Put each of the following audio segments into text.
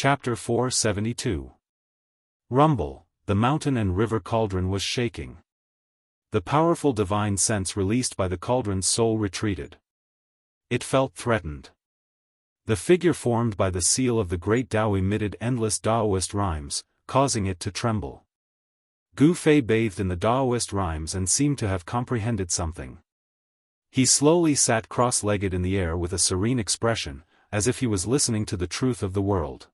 Chapter 472. Rumble, the mountain and river cauldron was shaking. The powerful divine sense released by the cauldron's soul retreated. It felt threatened. The figure formed by the seal of the great Tao emitted endless Daoist rhymes, causing it to tremble. Gu Fei bathed in the Daoist rhymes and seemed to have comprehended something. He slowly sat cross-legged in the air with a serene expression, as if he was listening to the truth of the world.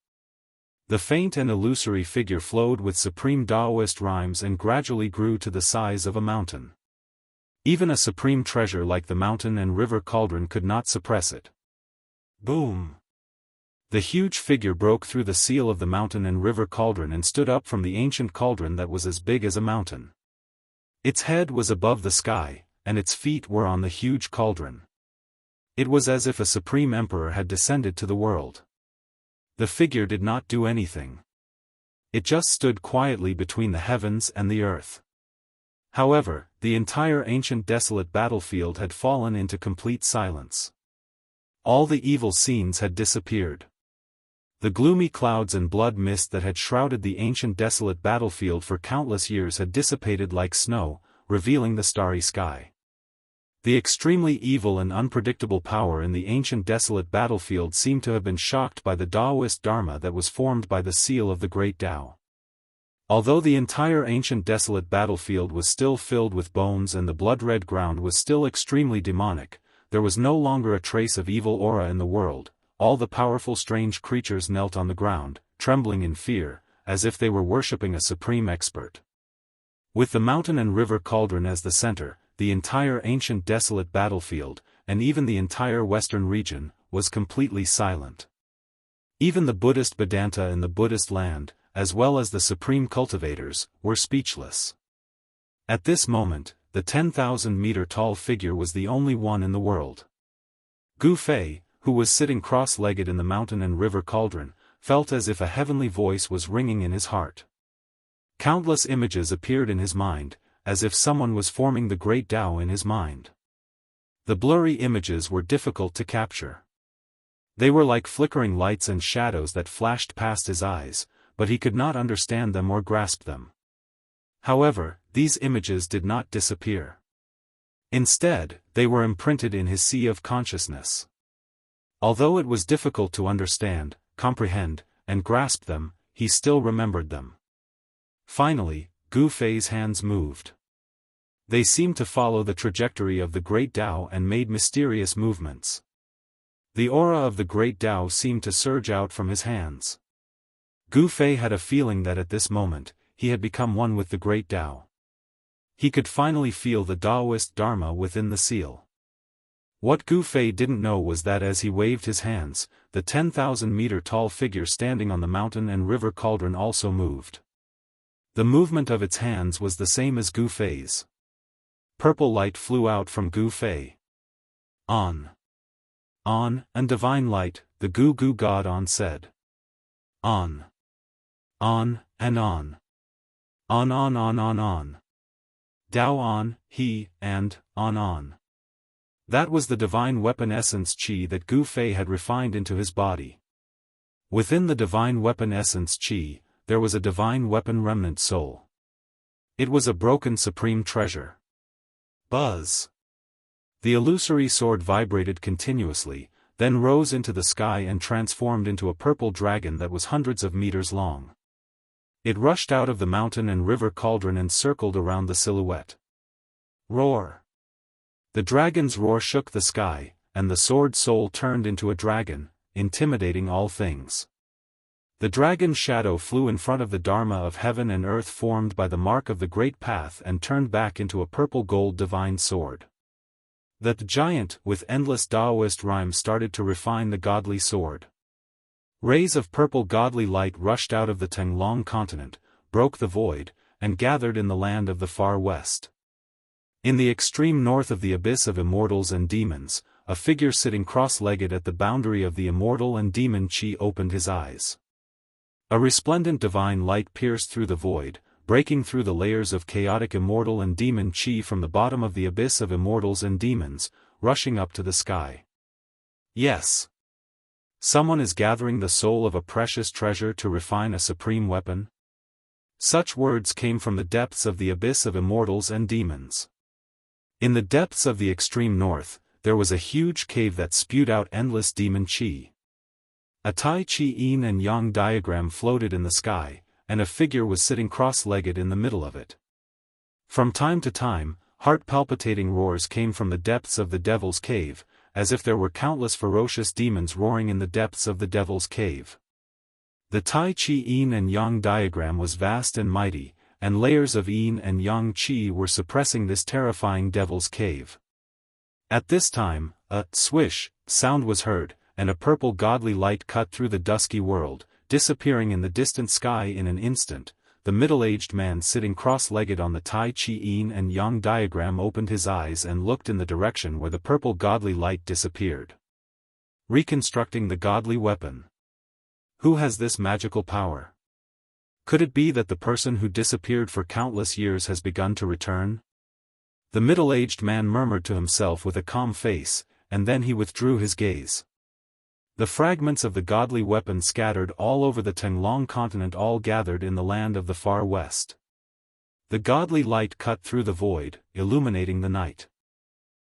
The faint and illusory figure flowed with supreme Daoist rhymes and gradually grew to the size of a mountain. Even a supreme treasure like the mountain and river cauldron could not suppress it. Boom! The huge figure broke through the seal of the mountain and river cauldron and stood up from the ancient cauldron that was as big as a mountain. Its head was above the sky, and its feet were on the huge cauldron. It was as if a supreme emperor had descended to the world. The figure did not do anything. It just stood quietly between the heavens and the earth. However, the entire ancient desolate battlefield had fallen into complete silence. All the evil scenes had disappeared. The gloomy clouds and blood mist that had shrouded the ancient desolate battlefield for countless years had dissipated like snow, revealing the starry sky. The extremely evil and unpredictable power in the ancient desolate battlefield seemed to have been shocked by the Daoist Dharma that was formed by the seal of the great Tao. Although the entire ancient desolate battlefield was still filled with bones and the blood-red ground was still extremely demonic, there was no longer a trace of evil aura in the world. All the powerful strange creatures knelt on the ground, trembling in fear, as if they were worshipping a supreme expert. With the mountain and river cauldron as the center, the entire ancient desolate battlefield, and even the entire western region, was completely silent. Even the Buddhist Vedanta in the Buddhist land, as well as the supreme cultivators, were speechless. At this moment, the 10,000-meter-tall figure was the only one in the world. Gu Fei, who was sitting cross-legged in the mountain and river cauldron, felt as if a heavenly voice was ringing in his heart. Countless images appeared in his mind, as if someone was forming the great Tao in his mind. The blurry images were difficult to capture. They were like flickering lights and shadows that flashed past his eyes, but he could not understand them or grasp them. However, these images did not disappear. Instead, they were imprinted in his sea of consciousness. Although it was difficult to understand, comprehend, and grasp them, he still remembered them. Finally, Gu Fei's hands moved. They seemed to follow the trajectory of the great Tao and made mysterious movements. The aura of the great Tao seemed to surge out from his hands. Gu Fei had a feeling that at this moment, he had become one with the great Tao. He could finally feel the Daoist Dharma within the seal. What Gu Fei didn't know was that as he waved his hands, the 10,000-meter-tall figure standing on the mountain and river cauldron also moved. The movement of its hands was the same as Gu Fei's. Purple light flew out from Gu Fei. On, and divine light, the Gu God On said. On, and on. On. Tao on, he, and, on. That was the divine weapon essence Qi that Gu Fei had refined into his body. Within the divine weapon essence Qi, there was a divine weapon remnant soul. It was a broken supreme treasure. Buzz! The illusory sword vibrated continuously, then rose into the sky and transformed into a purple dragon that was hundreds of meters long. It rushed out of the mountain and river cauldron and circled around the silhouette. Roar! The dragon's roar shook the sky, and the sword soul turned into a dragon, intimidating all things. The dragon's shadow flew in front of the Dharma of heaven and earth formed by the mark of the great path and turned back into a purple gold divine sword. The giant with endless Daoist rhymes started to refine the godly sword. Rays of purple godly light rushed out of the Tenglong continent, broke the void, and gathered in the land of the far west. In the extreme north of the abyss of immortals and demons, a figure sitting cross-legged at the boundary of the immortal and demon Qi opened his eyes. A resplendent divine light pierced through the void, breaking through the layers of chaotic immortal and demon Qi from the bottom of the abyss of immortals and demons, rushing up to the sky. Yes. Someone is gathering the soul of a precious treasure to refine a supreme weapon? Such words came from the depths of the abyss of immortals and demons. In the depths of the extreme north, there was a huge cave that spewed out endless demon chi. A Tai Chi yin and yang diagram floated in the sky, and a figure was sitting cross-legged in the middle of it. From time to time, heart-palpitating roars came from the depths of the devil's cave, as if there were countless ferocious demons roaring in the depths of the devil's cave. The Tai Chi yin and yang diagram was vast and mighty, and layers of yin and yang chi were suppressing this terrifying devil's cave. At this time, a swish sound was heard, and a purple godly light cut through the dusky world, disappearing in the distant sky in an instant. The middle-aged man sitting cross-legged on the Tai Chi yin and yang diagram opened his eyes and looked in the direction where the purple godly light disappeared. Reconstructing the godly weapon. Who has this magical power? Could it be that the person who disappeared for countless years has begun to return? The middle-aged man murmured to himself with a calm face, and then he withdrew his gaze. The fragments of the godly weapon scattered all over the Tenglong continent all gathered in the land of the far west. The godly light cut through the void, illuminating the night.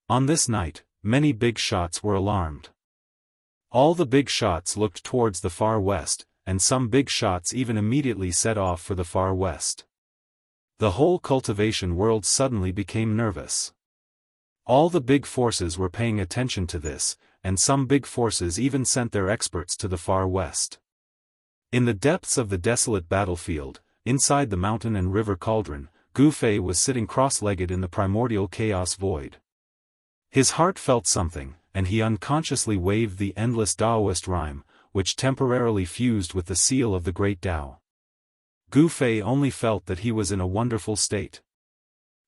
On this night, many big shots were alarmed. All the big shots looked towards the far west, and some big shots even immediately set off for the far west. The whole cultivation world suddenly became nervous. All the big forces were paying attention to this, and some big forces even sent their experts to the far west. In the depths of the desolate battlefield, inside the mountain and river cauldron, Gu Fei was sitting cross-legged in the primordial chaos void. His heart felt something, and he unconsciously waved the endless Daoist rhyme, which temporarily fused with the seal of the great Tao. Gu Fei only felt that he was in a wonderful state.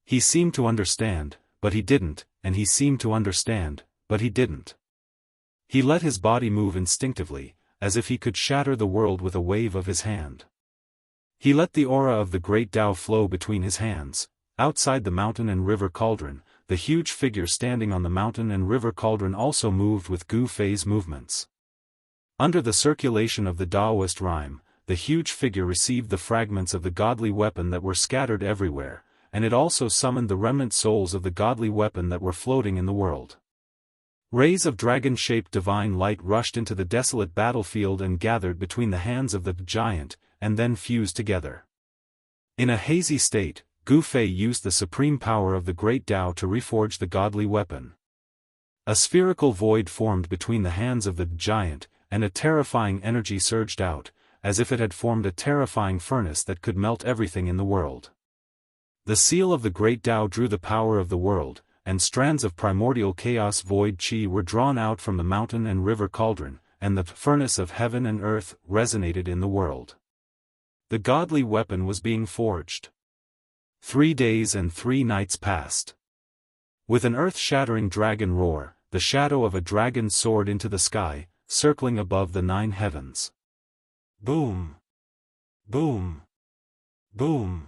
He seemed to understand, but he didn't, and he seemed to understand, but he didn't. He let his body move instinctively, as if he could shatter the world with a wave of his hand. He let the aura of the great Tao flow between his hands. Outside the mountain and river cauldron, the huge figure standing on the mountain and river cauldron also moved with Gu Fei's movements. Under the circulation of the Daoist rhyme, the huge figure received the fragments of the godly weapon that were scattered everywhere, and it also summoned the remnant souls of the godly weapon that were floating in the world. Rays of dragon-shaped divine light rushed into the desolate battlefield and gathered between the hands of the giant, and then fused together. In a hazy state, Gu Fei used the supreme power of the great Tao to reforge the godly weapon. A spherical void formed between the hands of the giant, and a terrifying energy surged out, as if it had formed a terrifying furnace that could melt everything in the world. The seal of the great Tao drew the power of the world, and strands of primordial chaos void chi were drawn out from the mountain and river cauldron, and the furnace of heaven and earth resonated in the world. The godly weapon was being forged. 3 days and 3 nights passed. With an earth-shattering dragon roar, the shadow of a dragon soared into the sky, circling above the 9 heavens. Boom! Boom! Boom!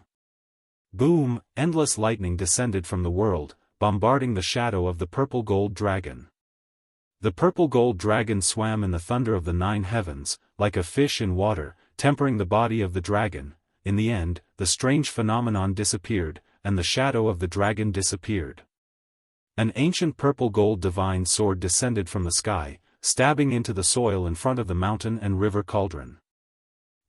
Boom! Endless lightning descended from the world, bombarding the shadow of the purple gold dragon. The purple gold dragon swam in the thunder of the 9 heavens, like a fish in water, tempering the body of the dragon. In the end, the strange phenomenon disappeared, and the shadow of the dragon disappeared. An ancient purple gold divine sword descended from the sky, stabbing into the soil in front of the mountain and river cauldron.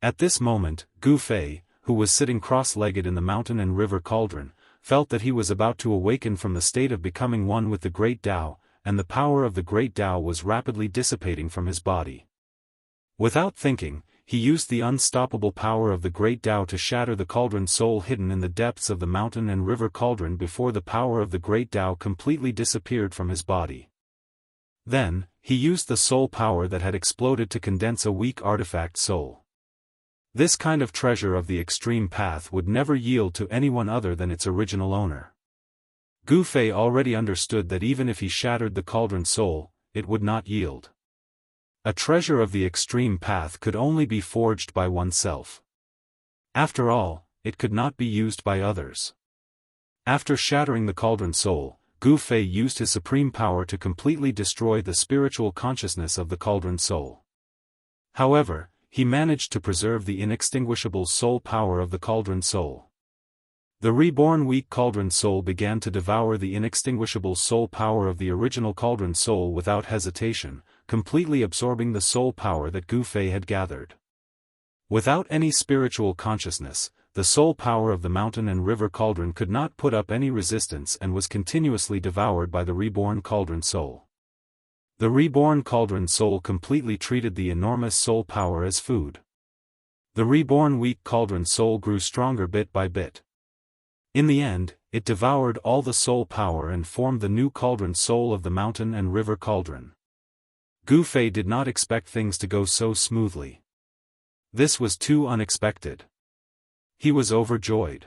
At this moment, Gu Fei, who was sitting cross-legged in the mountain and river cauldron, felt that he was about to awaken from the state of becoming one with the great Tao, and the power of the great Tao was rapidly dissipating from his body. Without thinking, he used the unstoppable power of the great Tao to shatter the cauldron soul hidden in the depths of the mountain and river cauldron before the power of the great Tao completely disappeared from his body. Then, he used the soul power that had exploded to condense a weak artifact soul. This kind of treasure of the extreme path would never yield to anyone other than its original owner. Gu Fei already understood that even if he shattered the cauldron soul, it would not yield. A treasure of the extreme path could only be forged by oneself. After all, it could not be used by others. After shattering the cauldron soul, Gu Fei used his supreme power to completely destroy the spiritual consciousness of the cauldron soul. However, he managed to preserve the inextinguishable soul power of the cauldron soul. The reborn weak cauldron soul began to devour the inextinguishable soul power of the original cauldron soul without hesitation, completely absorbing the soul power that Gu Fei had gathered. Without any spiritual consciousness, the soul power of the mountain and river cauldron could not put up any resistance and was continuously devoured by the reborn cauldron soul. The reborn cauldron soul completely treated the enormous soul power as food. The reborn weak cauldron soul grew stronger bit by bit. In the end, it devoured all the soul power and formed the new cauldron soul of the mountain and river cauldron. Gu Fei did not expect things to go so smoothly. This was too unexpected. He was overjoyed.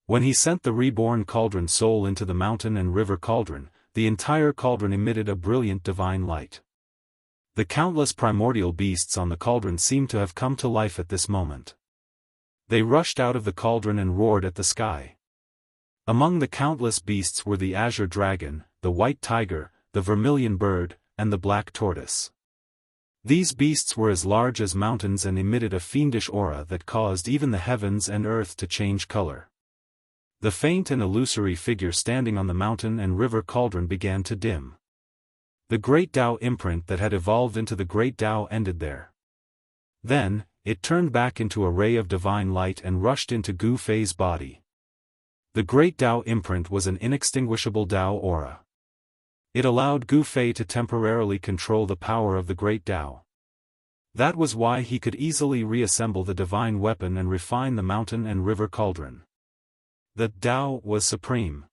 When he sent the reborn cauldron soul into the mountain and river cauldron, the entire cauldron emitted a brilliant divine light. The countless primordial beasts on the cauldron seemed to have come to life at this moment. They rushed out of the cauldron and roared at the sky. Among the countless beasts were the azure dragon, the white tiger, the vermilion bird, and the black tortoise. These beasts were as large as mountains and emitted a fiendish aura that caused even the heavens and earth to change color. The faint and illusory figure standing on the mountain and river cauldron began to dim. The great Tao imprint that had evolved into the great Tao ended there. Then, it turned back into a ray of divine light and rushed into Gu Fei's body. The great Tao imprint was an inextinguishable Tao aura. It allowed Gu Fei to temporarily control the power of the great Tao. That was why he could easily reassemble the divine weapon and refine the mountain and river cauldron. The Tao was supreme.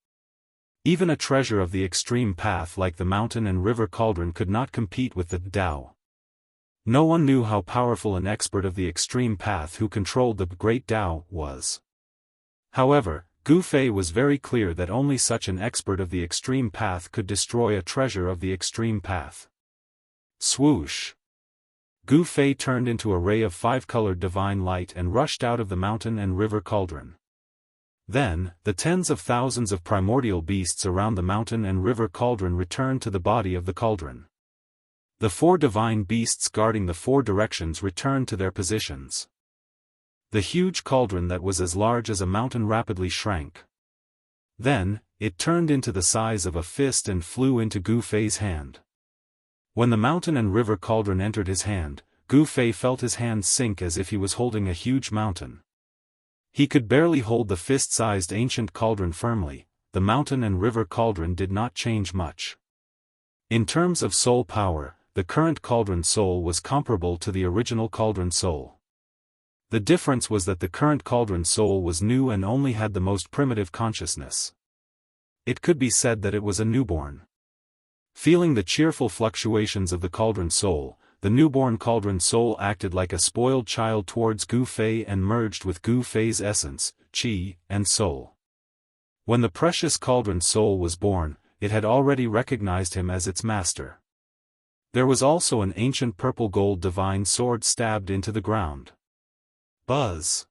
Even a treasure of the extreme path like the mountain and river cauldron could not compete with the Tao. No one knew how powerful an expert of the extreme path who controlled the great Tao was. However, Gu Fei was very clear that only such an expert of the extreme path could destroy a treasure of the extreme path. Swoosh! Gu Fei turned into a ray of five-colored divine light and rushed out of the mountain and river cauldron. Then, the tens of thousands of primordial beasts around the mountain and river cauldron returned to the body of the cauldron. The four divine beasts guarding the four directions returned to their positions. The huge cauldron that was as large as a mountain rapidly shrank. Then, it turned into the size of a fist and flew into Gu Fei's hand. When the mountain and river cauldron entered his hand, Gu Fei felt his hand sink as if he was holding a huge mountain. He could barely hold the fist-sized ancient cauldron firmly. The mountain and river cauldron did not change much. In terms of soul power, the current cauldron soul was comparable to the original cauldron soul. The difference was that the current cauldron soul was new and only had the most primitive consciousness. It could be said that it was a newborn. Feeling the cheerful fluctuations of the cauldron soul, the newborn cauldron soul acted like a spoiled child towards Gu Fei and merged with Gu Fei's essence, qi, and soul. When the precious cauldron soul was born, it had already recognized him as its master. There was also an ancient purple-gold divine sword stabbed into the ground. Buzz!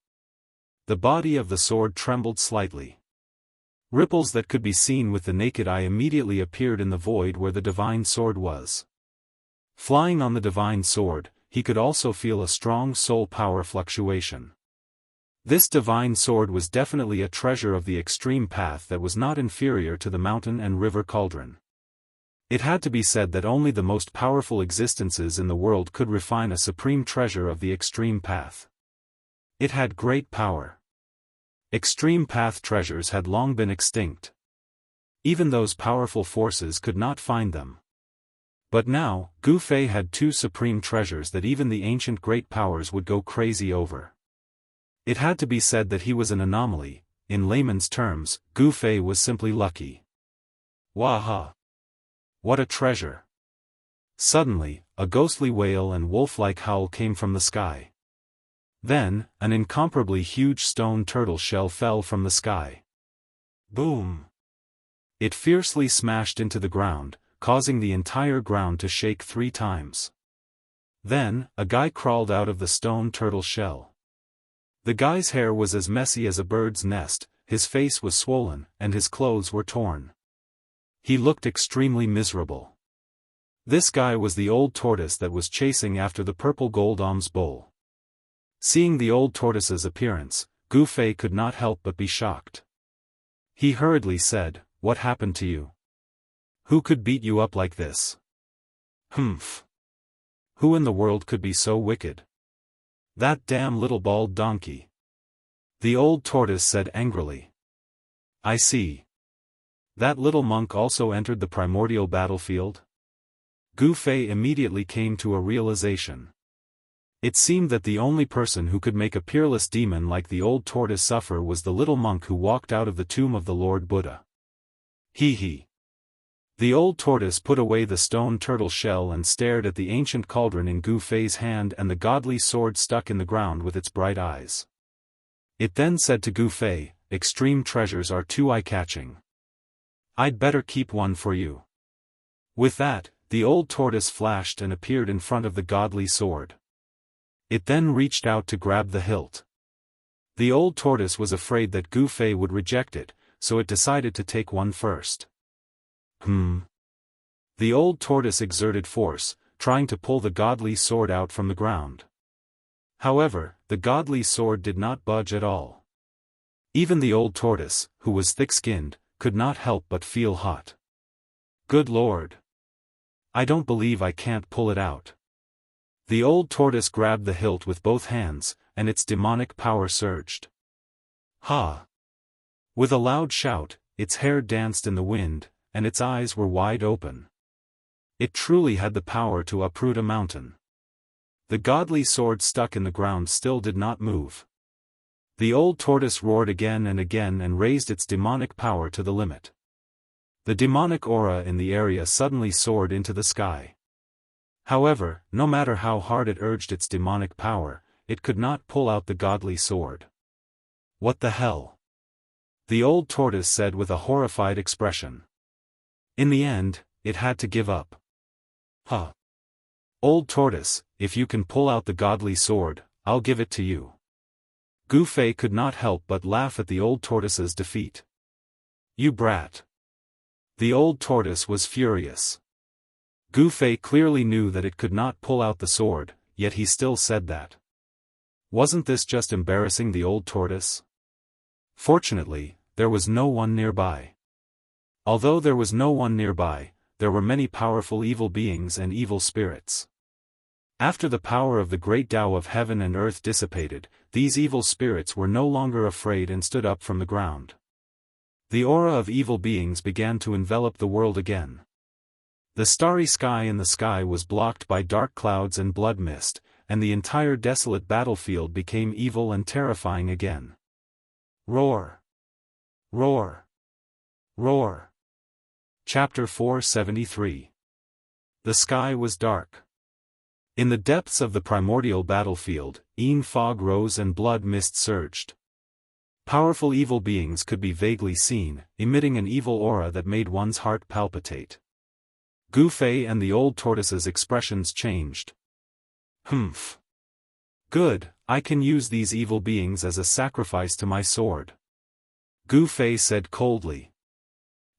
The body of the sword trembled slightly. Ripples that could be seen with the naked eye immediately appeared in the void where the divine sword was. Flying on the divine sword, he could also feel a strong soul power fluctuation. This divine sword was definitely a treasure of the extreme path that was not inferior to the mountain and river cauldron. It had to be said that only the most powerful existences in the world could refine a supreme treasure of the extreme path. It had great power. Extreme path treasures had long been extinct. Even those powerful forces could not find them. But now, Gu Fei had two supreme treasures that even the ancient great powers would go crazy over. It had to be said that he was an anomaly. In layman's terms, Gu Fei was simply lucky. Waha! What a treasure! Suddenly, a ghostly wail and wolf-like howl came from the sky. Then, an incomparably huge stone turtle shell fell from the sky. Boom! It fiercely smashed into the ground, causing the entire ground to shake 3 times. Then, a guy crawled out of the stone turtle shell. The guy's hair was as messy as a bird's nest, his face was swollen, and his clothes were torn. He looked extremely miserable. This guy was the old tortoise that was chasing after the purple gold alms bowl. Seeing the old tortoise's appearance, Gu Fei could not help but be shocked. He hurriedly said, "What happened to you? Who could beat you up like this?" "Humph. Who in the world could be so wicked? That damn little bald donkey," the old tortoise said angrily. "I see. That little monk also entered the primordial battlefield?" Gu Fei immediately came to a realization. It seemed that the only person who could make a peerless demon like the old tortoise suffer was the little monk who walked out of the tomb of the Lord Buddha. He. The old tortoise put away the stone turtle shell and stared at the ancient cauldron in Gu Fei's hand and the godly sword stuck in the ground with its bright eyes. It then said to Gu Fei, "Extreme treasures are too eye-catching. I'd better keep one for you." With that, the old tortoise flashed and appeared in front of the godly sword. It then reached out to grab the hilt. The old tortoise was afraid that Gu Fei would reject it, so it decided to take one first. The old tortoise exerted force, trying to pull the godly sword out from the ground. However, the godly sword did not budge at all. Even the old tortoise, who was thick-skinned, could not help but feel hot. "Good Lord! I don't believe I can't pull it out." The old tortoise grabbed the hilt with both hands, and its demonic power surged. Ha! With a loud shout, its hair danced in the wind, and its eyes were wide open. It truly had the power to uproot a mountain. The godly sword stuck in the ground still did not move. The old tortoise roared again and raised its demonic power to the limit. The demonic aura in the area suddenly soared into the sky. However, no matter how hard it urged its demonic power, it could not pull out the godly sword. "What the hell?" the old tortoise said with a horrified expression. In the end, it had to give up. "Huh. Old tortoise, if you can pull out the godly sword, I'll give it to you." Gu Fei could not help but laugh at the old tortoise's defeat. "You brat." The old tortoise was furious. Gu Fei clearly knew that it could not pull out the sword, yet he still said that. Wasn't this just embarrassing the old tortoise? Fortunately, there was no one nearby. Although there was no one nearby, there were many powerful evil beings and evil spirits. After the power of the great Tao of heaven and earth dissipated, these evil spirits were no longer afraid and stood up from the ground. The aura of evil beings began to envelop the world again. The starry sky in the sky was blocked by dark clouds and blood mist, and the entire desolate battlefield became evil and terrifying again. Roar! Roar! Roar! Chapter 473. The sky was dark. In the depths of the primordial battlefield, fog rose and blood mist surged. Powerful evil beings could be vaguely seen, emitting an evil aura that made one's heart palpitate. Gu Fei and the old tortoise's expressions changed. "Humph. Good, I can use these evil beings as a sacrifice to my sword," Gu Fei said coldly.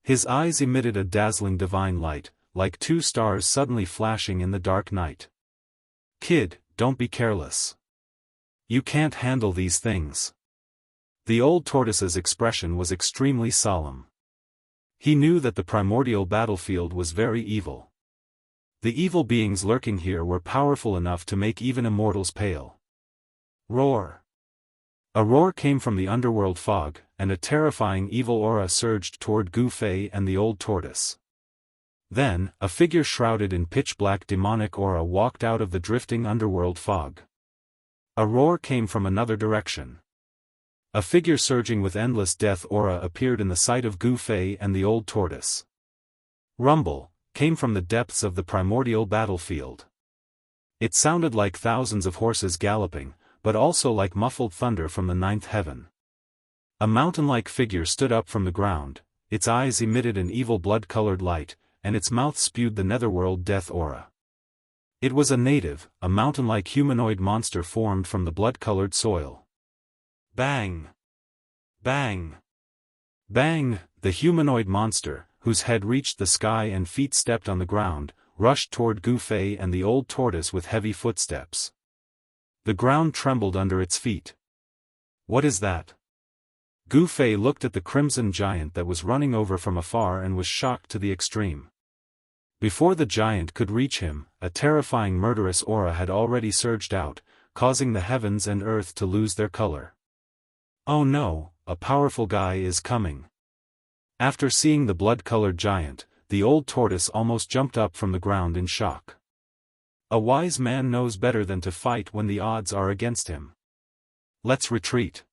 His eyes emitted a dazzling divine light, like two stars suddenly flashing in the dark night. "Kid, don't be careless. You can't handle these things." The old tortoise's expression was extremely solemn. He knew that the primordial battlefield was very evil. The evil beings lurking here were powerful enough to make even immortals pale. Roar! A roar came from the underworld fog, and a terrifying evil aura surged toward Gu Fei and the old tortoise. Then, a figure shrouded in pitch-black demonic aura walked out of the drifting underworld fog. A roar came from another direction. A figure surging with endless death aura appeared in the sight of Gu Fei and the old tortoise. Rumble came from the depths of the primordial battlefield. It sounded like thousands of horses galloping, but also like muffled thunder from the ninth heaven. A mountain-like figure stood up from the ground, its eyes emitted an evil blood-colored light, and its mouth spewed the netherworld death aura. It was a native, a mountain-like humanoid monster formed from the blood-colored soil. Bang! Bang! Bang! The humanoid monster, whose head reached the sky and feet stepped on the ground, rushed toward Gu Fei and the old tortoise with heavy footsteps. The ground trembled under its feet. What is that? Gu Fei looked at the crimson giant that was running over from afar and was shocked to the extreme. Before the giant could reach him, a terrifying murderous aura had already surged out, causing the heavens and earth to lose their color. Oh no, a powerful guy is coming. After seeing the blood-colored giant, the old tortoise almost jumped up from the ground in shock. A wise man knows better than to fight when the odds are against him. Let's retreat.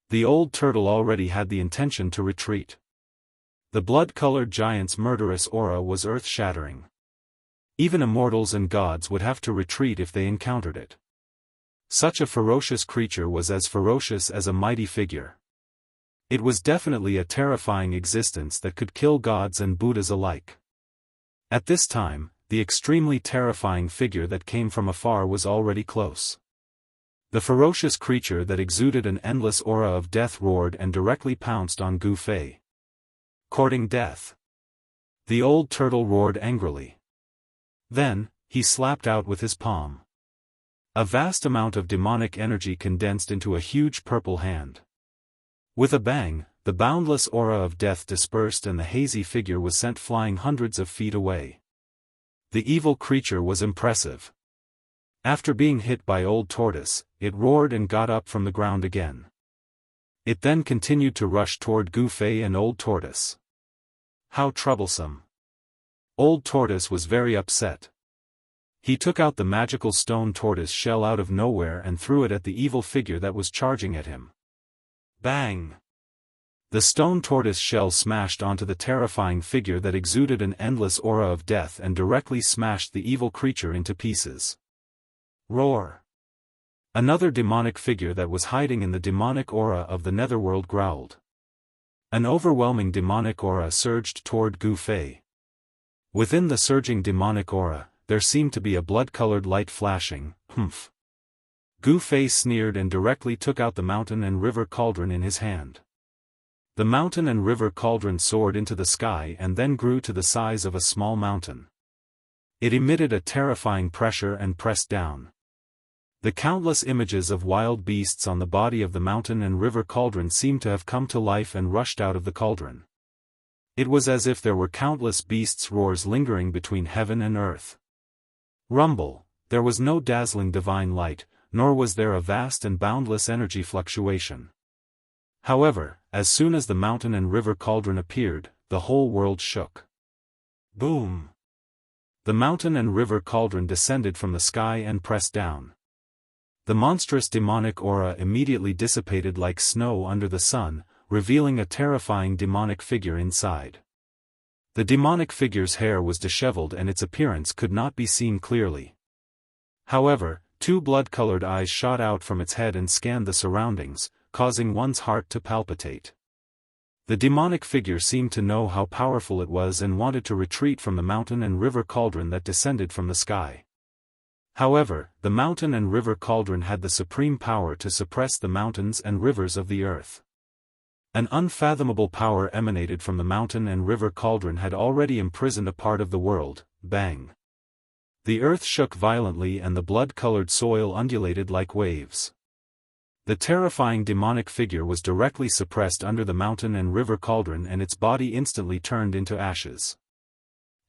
The old turtle already had the intention to retreat. The blood-colored giant's murderous aura was earth-shattering. Even immortals and gods would have to retreat if they encountered it. Such a ferocious creature was as ferocious as a mighty figure. It was definitely a terrifying existence that could kill gods and Buddhas alike. At this time, the extremely terrifying figure that came from afar was already close. The ferocious creature that exuded an endless aura of death roared and directly pounced on Gu Fei. Courting death. The old turtle roared angrily. Then, he slapped out with his palm. A vast amount of demonic energy condensed into a huge purple hand. With a bang, the boundless aura of death dispersed and the hazy figure was sent flying hundreds of feet away. The evil creature was impressive. After being hit by Old Tortoise, it roared and got up from the ground again. It then continued to rush toward Gu Fei and Old Tortoise. How troublesome. Old Tortoise was very upset. He took out the magical stone tortoise shell out of nowhere and threw it at the evil figure that was charging at him. Bang! The stone tortoise shell smashed onto the terrifying figure that exuded an endless aura of death and directly smashed the evil creature into pieces. Roar! Another demonic figure that was hiding in the demonic aura of the netherworld growled. An overwhelming demonic aura surged toward Gu Fei. Within the surging demonic aura, there seemed to be a blood-colored light flashing. Humph! Gu Fei sneered and directly took out the mountain and river cauldron in his hand. The mountain and river cauldron soared into the sky and then grew to the size of a small mountain. It emitted a terrifying pressure and pressed down. The countless images of wild beasts on the body of the mountain and river cauldron seemed to have come to life and rushed out of the cauldron. It was as if there were countless beasts' roars lingering between heaven and earth. Rumble, there was no dazzling divine light, nor was there a vast and boundless energy fluctuation. However, as soon as the mountain and river cauldron appeared, the whole world shook. Boom! The mountain and river cauldron descended from the sky and pressed down. The monstrous demonic aura immediately dissipated like snow under the sun, revealing a terrifying demonic figure inside. The demonic figure's hair was disheveled and its appearance could not be seen clearly. However, two blood-colored eyes shot out from its head and scanned the surroundings, causing one's heart to palpitate. The demonic figure seemed to know how powerful it was and wanted to retreat from the mountain and river cauldron that descended from the sky. However, the mountain and river cauldron had the supreme power to suppress the mountains and rivers of the earth. An unfathomable power emanated from the mountain and river cauldron had already imprisoned a part of the world. Bang! The earth shook violently and the blood-colored soil undulated like waves. The terrifying demonic figure was directly suppressed under the mountain and river cauldron and its body instantly turned into ashes.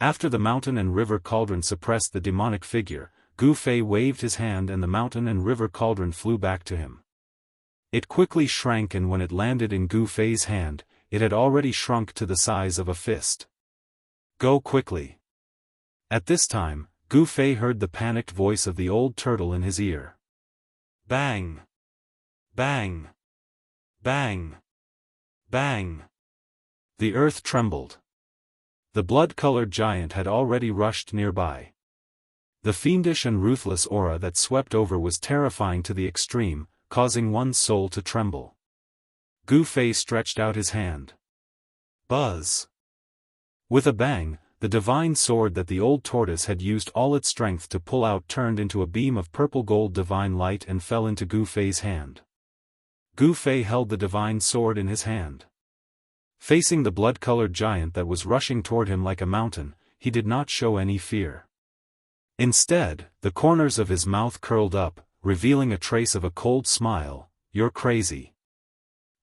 After the mountain and river cauldron suppressed the demonic figure, Gu Fei waved his hand and the mountain and river cauldron flew back to him. It quickly shrank and when it landed in Gu Fei's hand, it had already shrunk to the size of a fist. Go quickly. At this time, Gu Fei heard the panicked voice of the old turtle in his ear. Bang! Bang! Bang! Bang! The earth trembled. The blood-colored giant had already rushed nearby. The fiendish and ruthless aura that swept over was terrifying to the extreme, causing one's soul to tremble. Gu Fei stretched out his hand. Buzz! With a bang, the divine sword that the old tortoise had used all its strength to pull out turned into a beam of purple-gold divine light and fell into Gu Fei's hand. Gu Fei held the divine sword in his hand. Facing the blood-colored giant that was rushing toward him like a mountain, he did not show any fear. Instead, the corners of his mouth curled up, revealing a trace of a cold smile. "You're crazy,"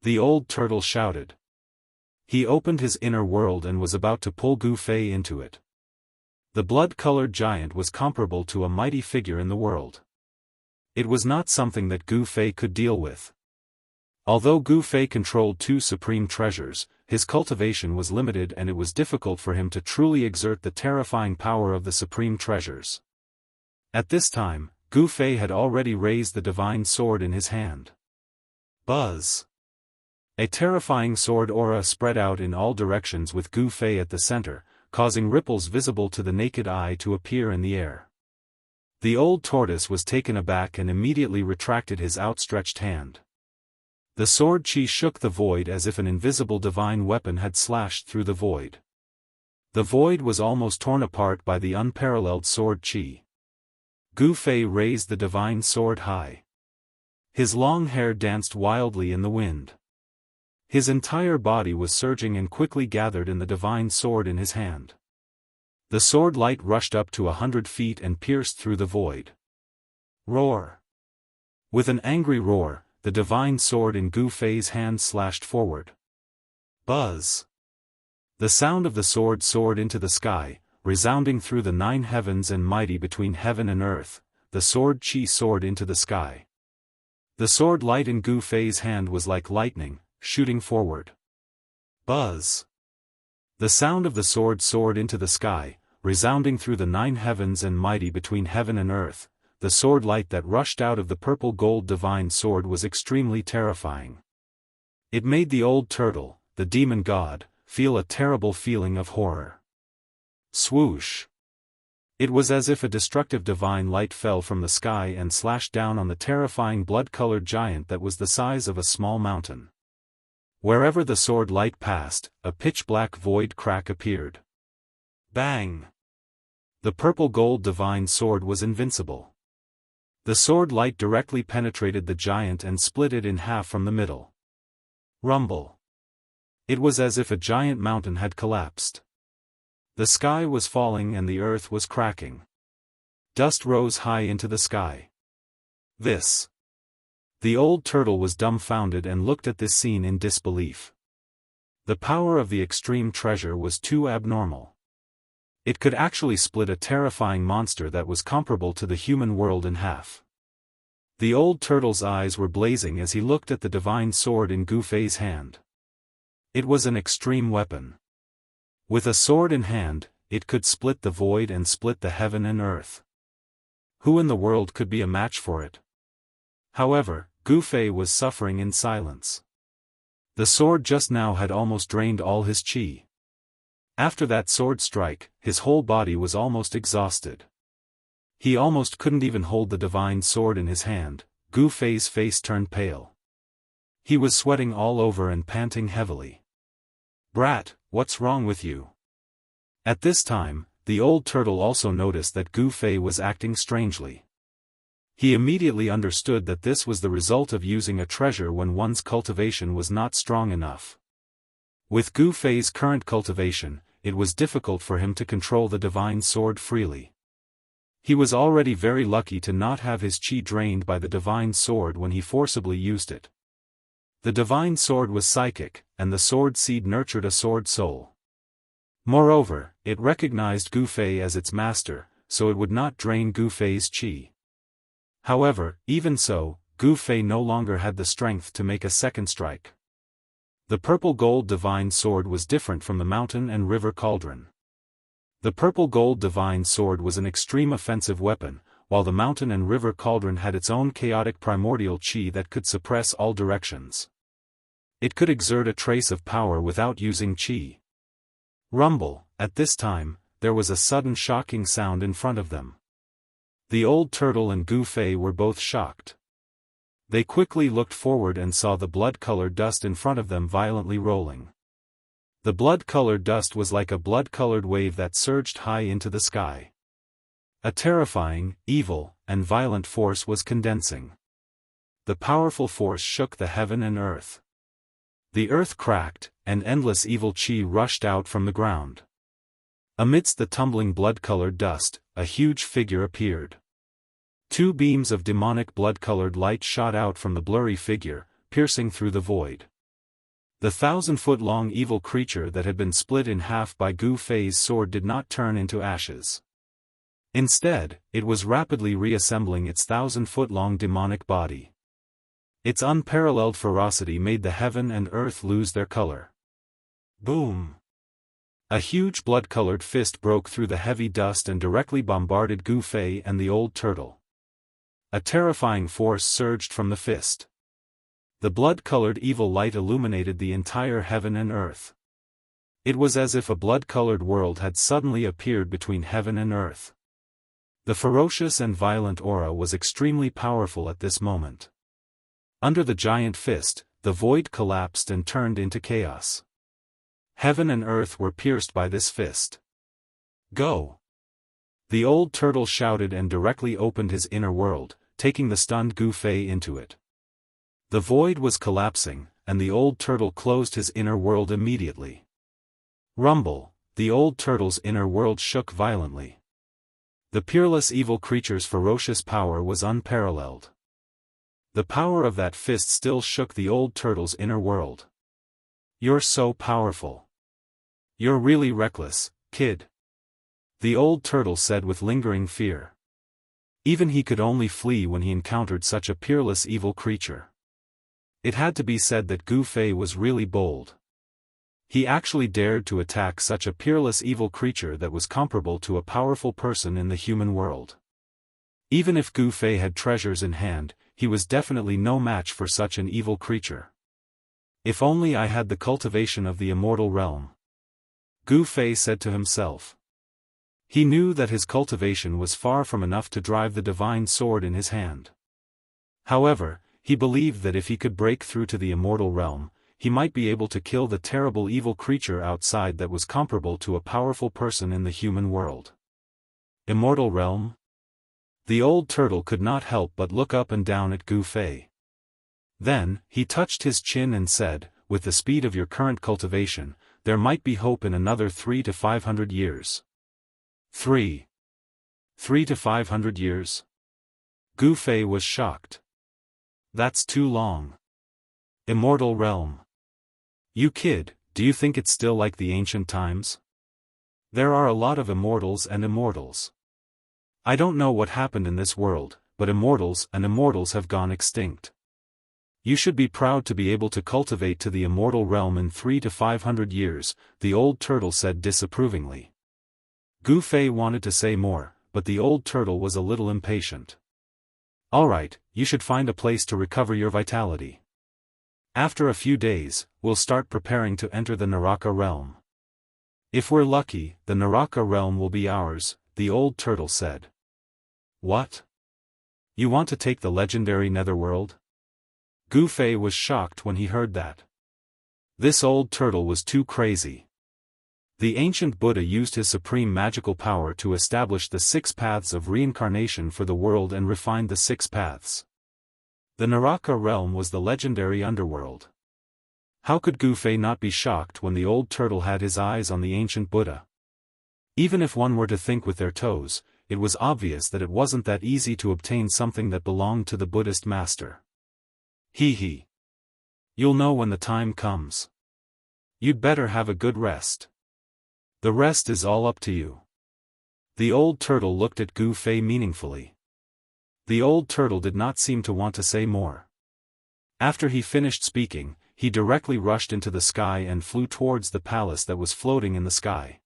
the old turtle shouted. He opened his inner world and was about to pull Gu Fei into it. The blood-colored giant was comparable to a mighty figure in the world. It was not something that Gu Fei could deal with. Although Gu Fei controlled two supreme treasures, his cultivation was limited and it was difficult for him to truly exert the terrifying power of the supreme treasures. At this time, Gu Fei had already raised the divine sword in his hand. Buzz! A terrifying sword aura spread out in all directions with Gu Fei at the center, causing ripples visible to the naked eye to appear in the air. The old tortoise was taken aback and immediately retracted his outstretched hand. The sword chi shook the void as if an invisible divine weapon had slashed through the void. The void was almost torn apart by the unparalleled sword chi. Gu Fei raised the divine sword high. His long hair danced wildly in the wind. His entire body was surging and quickly gathered in the divine sword in his hand. The sword light rushed up to 100 feet and pierced through the void. Roar! With an angry roar, the divine sword in Gu Fei's hand slashed forward. Buzz! The sound of the sword soared into the sky, resounding through the 9 heavens and mighty between heaven and earth. The sword chi soared into the sky. The sword light in Gu Fei's hand was like lightning, shooting forward. Buzz! The sound of the sword soared into the sky, resounding through the 9 heavens and mighty between heaven and earth. The sword light that rushed out of the purple gold divine sword was extremely terrifying. It made the old turtle, the demon god, feel a terrible feeling of horror. Swoosh! It was as if a destructive divine light fell from the sky and slashed down on the terrifying blood-colored giant that was the size of a small mountain. Wherever the sword light passed, a pitch-black void crack appeared. Bang! The purple gold divine sword was invincible. The sword light directly penetrated the giant and split it in half from the middle. Rumble! It was as if a giant mountain had collapsed. The sky was falling and the earth was cracking. Dust rose high into the sky. This! The old turtle was dumbfounded and looked at this scene in disbelief. The power of the extreme treasure was too abnormal. It could actually split a terrifying monster that was comparable to the human world in half. The old turtle's eyes were blazing as he looked at the divine sword in Gu Fei's hand. It was an extreme weapon. With a sword in hand, it could split the void and split the heaven and earth. Who in the world could be a match for it? However, Gu Fei was suffering in silence. The sword just now had almost drained all his qi. After that sword strike, his whole body was almost exhausted. He almost couldn't even hold the divine sword in his hand. Gu Fei's face turned pale. He was sweating all over and panting heavily. "Brat, what's wrong with you?" At this time, the old turtle also noticed that Gu Fei was acting strangely. He immediately understood that this was the result of using a treasure when one's cultivation was not strong enough. With Gu Fei's current cultivation, it was difficult for him to control the divine sword freely. He was already very lucky to not have his qi drained by the divine sword when he forcibly used it. The divine sword was psychic, and the sword seed nurtured a sword soul. Moreover, it recognized Gu Fei as its master, so it would not drain Gu Fei's qi. However, even so, Gu Fei no longer had the strength to make a second strike. The purple gold divine sword was different from the mountain and river cauldron. The purple gold divine sword was an extreme offensive weapon, while the mountain and river cauldron had its own chaotic primordial qi that could suppress all directions. It could exert a trace of power without using qi. Rumble! At this time, there was a sudden shocking sound in front of them. The old turtle and Gu Fei were both shocked. They quickly looked forward and saw the blood-colored dust in front of them violently rolling. The blood-colored dust was like a blood-colored wave that surged high into the sky. A terrifying, evil, and violent force was condensing. The powerful force shook the heaven and earth. The earth cracked, and endless evil qi rushed out from the ground. Amidst the tumbling blood-colored dust, a huge figure appeared. Two beams of demonic blood-colored light shot out from the blurry figure, piercing through the void. The 1,000-foot-long evil creature that had been split in half by Gu Fei's sword did not turn into ashes. Instead, it was rapidly reassembling its 1,000-foot-long demonic body. Its unparalleled ferocity made the heaven and earth lose their color. Boom! A huge blood-colored fist broke through the heavy dust and directly bombarded Gu Fei and the old turtle. A terrifying force surged from the fist. The blood-colored evil light illuminated the entire heaven and earth. It was as if a blood-colored world had suddenly appeared between heaven and earth. The ferocious and violent aura was extremely powerful at this moment. Under the giant fist, the void collapsed and turned into chaos. Heaven and earth were pierced by this fist. Go! The old turtle shouted and directly opened his inner world, taking the stunned Gu Fei into it. The void was collapsing, and the old turtle closed his inner world immediately. Rumble! The old turtle's inner world shook violently. The peerless evil creature's ferocious power was unparalleled. The power of that fist still shook the old turtle's inner world. You're so powerful. You're really reckless, kid. The old turtle said with lingering fear. Even he could only flee when he encountered such a peerless evil creature. It had to be said that Gu Fei was really bold. He actually dared to attack such a peerless evil creature that was comparable to a powerful person in the human world. Even if Gu Fei had treasures in hand, he was definitely no match for such an evil creature. If only I had the cultivation of the immortal realm. Gu Fei said to himself. He knew that his cultivation was far from enough to drive the divine sword in his hand. However, he believed that if he could break through to the immortal realm, he might be able to kill the terrible evil creature outside that was comparable to a powerful person in the human world. Immortal realm? The old turtle could not help but look up and down at Gu Fei. Then, he touched his chin and said, with the speed of your current cultivation, there might be hope in another 300 to 500 years. 3 to 500 years? Gu Fei was shocked. That's too long. Immortal realm. You kid, do you think it's still like the ancient times? There are a lot of immortals and immortals. I don't know what happened in this world, but immortals and immortals have gone extinct. You should be proud to be able to cultivate to the immortal realm in 300 to 500 years, the old turtle said disapprovingly. Gu Fei wanted to say more, but the old turtle was a little impatient. Alright, you should find a place to recover your vitality. After a few days, we'll start preparing to enter the Naraka realm. If we're lucky, the Naraka realm will be ours, the old turtle said. What? You want to take the legendary netherworld? Gu Fei was shocked when he heard that. This old turtle was too crazy. The ancient Buddha used his supreme magical power to establish the 6 paths of reincarnation for the world and refined the 6 paths. The Naraka realm was the legendary underworld. How could Gu Fei not be shocked when the old turtle had his eyes on the ancient Buddha? Even if one were to think with their toes, it was obvious that it wasn't that easy to obtain something that belonged to the Buddhist master. Hee. You'll know when the time comes. You'd better have a good rest. The rest is all up to you. The old turtle looked at Gu Fei meaningfully. The old turtle did not seem to want to say more. After he finished speaking, he directly rushed into the sky and flew towards the palace that was floating in the sky.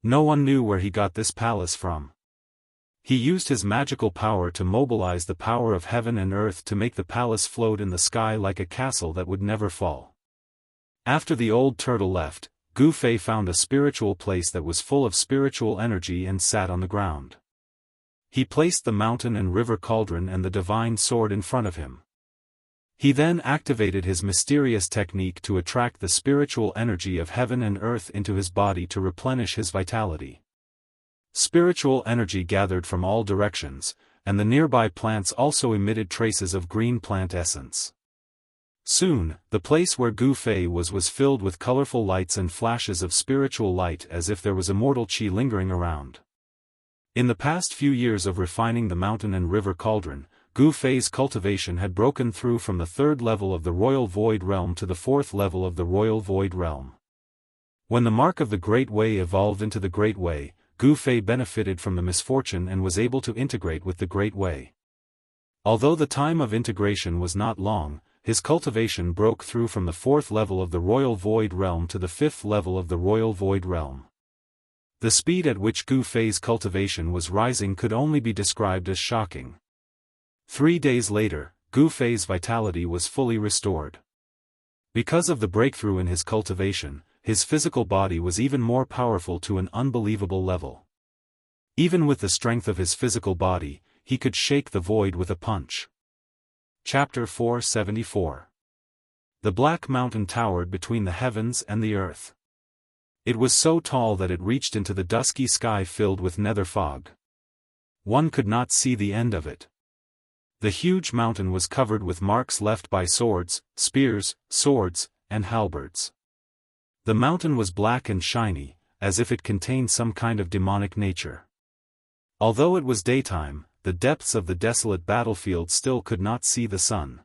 No one knew where he got this palace from. He used his magical power to mobilize the power of heaven and earth to make the palace float in the sky like a castle that would never fall. After the old turtle left, Gu Fei found a spiritual place that was full of spiritual energy and sat on the ground. He placed the mountain and river cauldron and the divine sword in front of him. He then activated his mysterious technique to attract the spiritual energy of heaven and earth into his body to replenish his vitality. Spiritual energy gathered from all directions, and the nearby plants also emitted traces of green plant essence. Soon, the place where Gu Fei was filled with colorful lights and flashes of spiritual light as if there was immortal qi lingering around. In the past few years of refining the mountain and river cauldron, Gu Fei's cultivation had broken through from the 3rd level of the Royal Void Realm to the 4th level of the Royal Void Realm. When the mark of the Great Way evolved into the Great Way, Gu Fei benefited from the misfortune and was able to integrate with the Great Way. Although the time of integration was not long, his cultivation broke through from the 4th level of the Royal Void Realm to the 5th level of the Royal Void Realm. The speed at which Gu Fei's cultivation was rising could only be described as shocking. 3 days later, Gu Fei's vitality was fully restored. Because of the breakthrough in his cultivation, his physical body was even more powerful to an unbelievable level. Even with the strength of his physical body, he could shake the void with a punch. Chapter 474. The Black Mountain towered between the heavens and the earth. It was so tall that it reached into the dusky sky filled with nether fog. One could not see the end of it. The huge mountain was covered with marks left by swords, spears, swords, and halberds. The mountain was black and shiny, as if it contained some kind of demonic nature. Although it was daytime, the depths of the desolate battlefield still could not see the sun.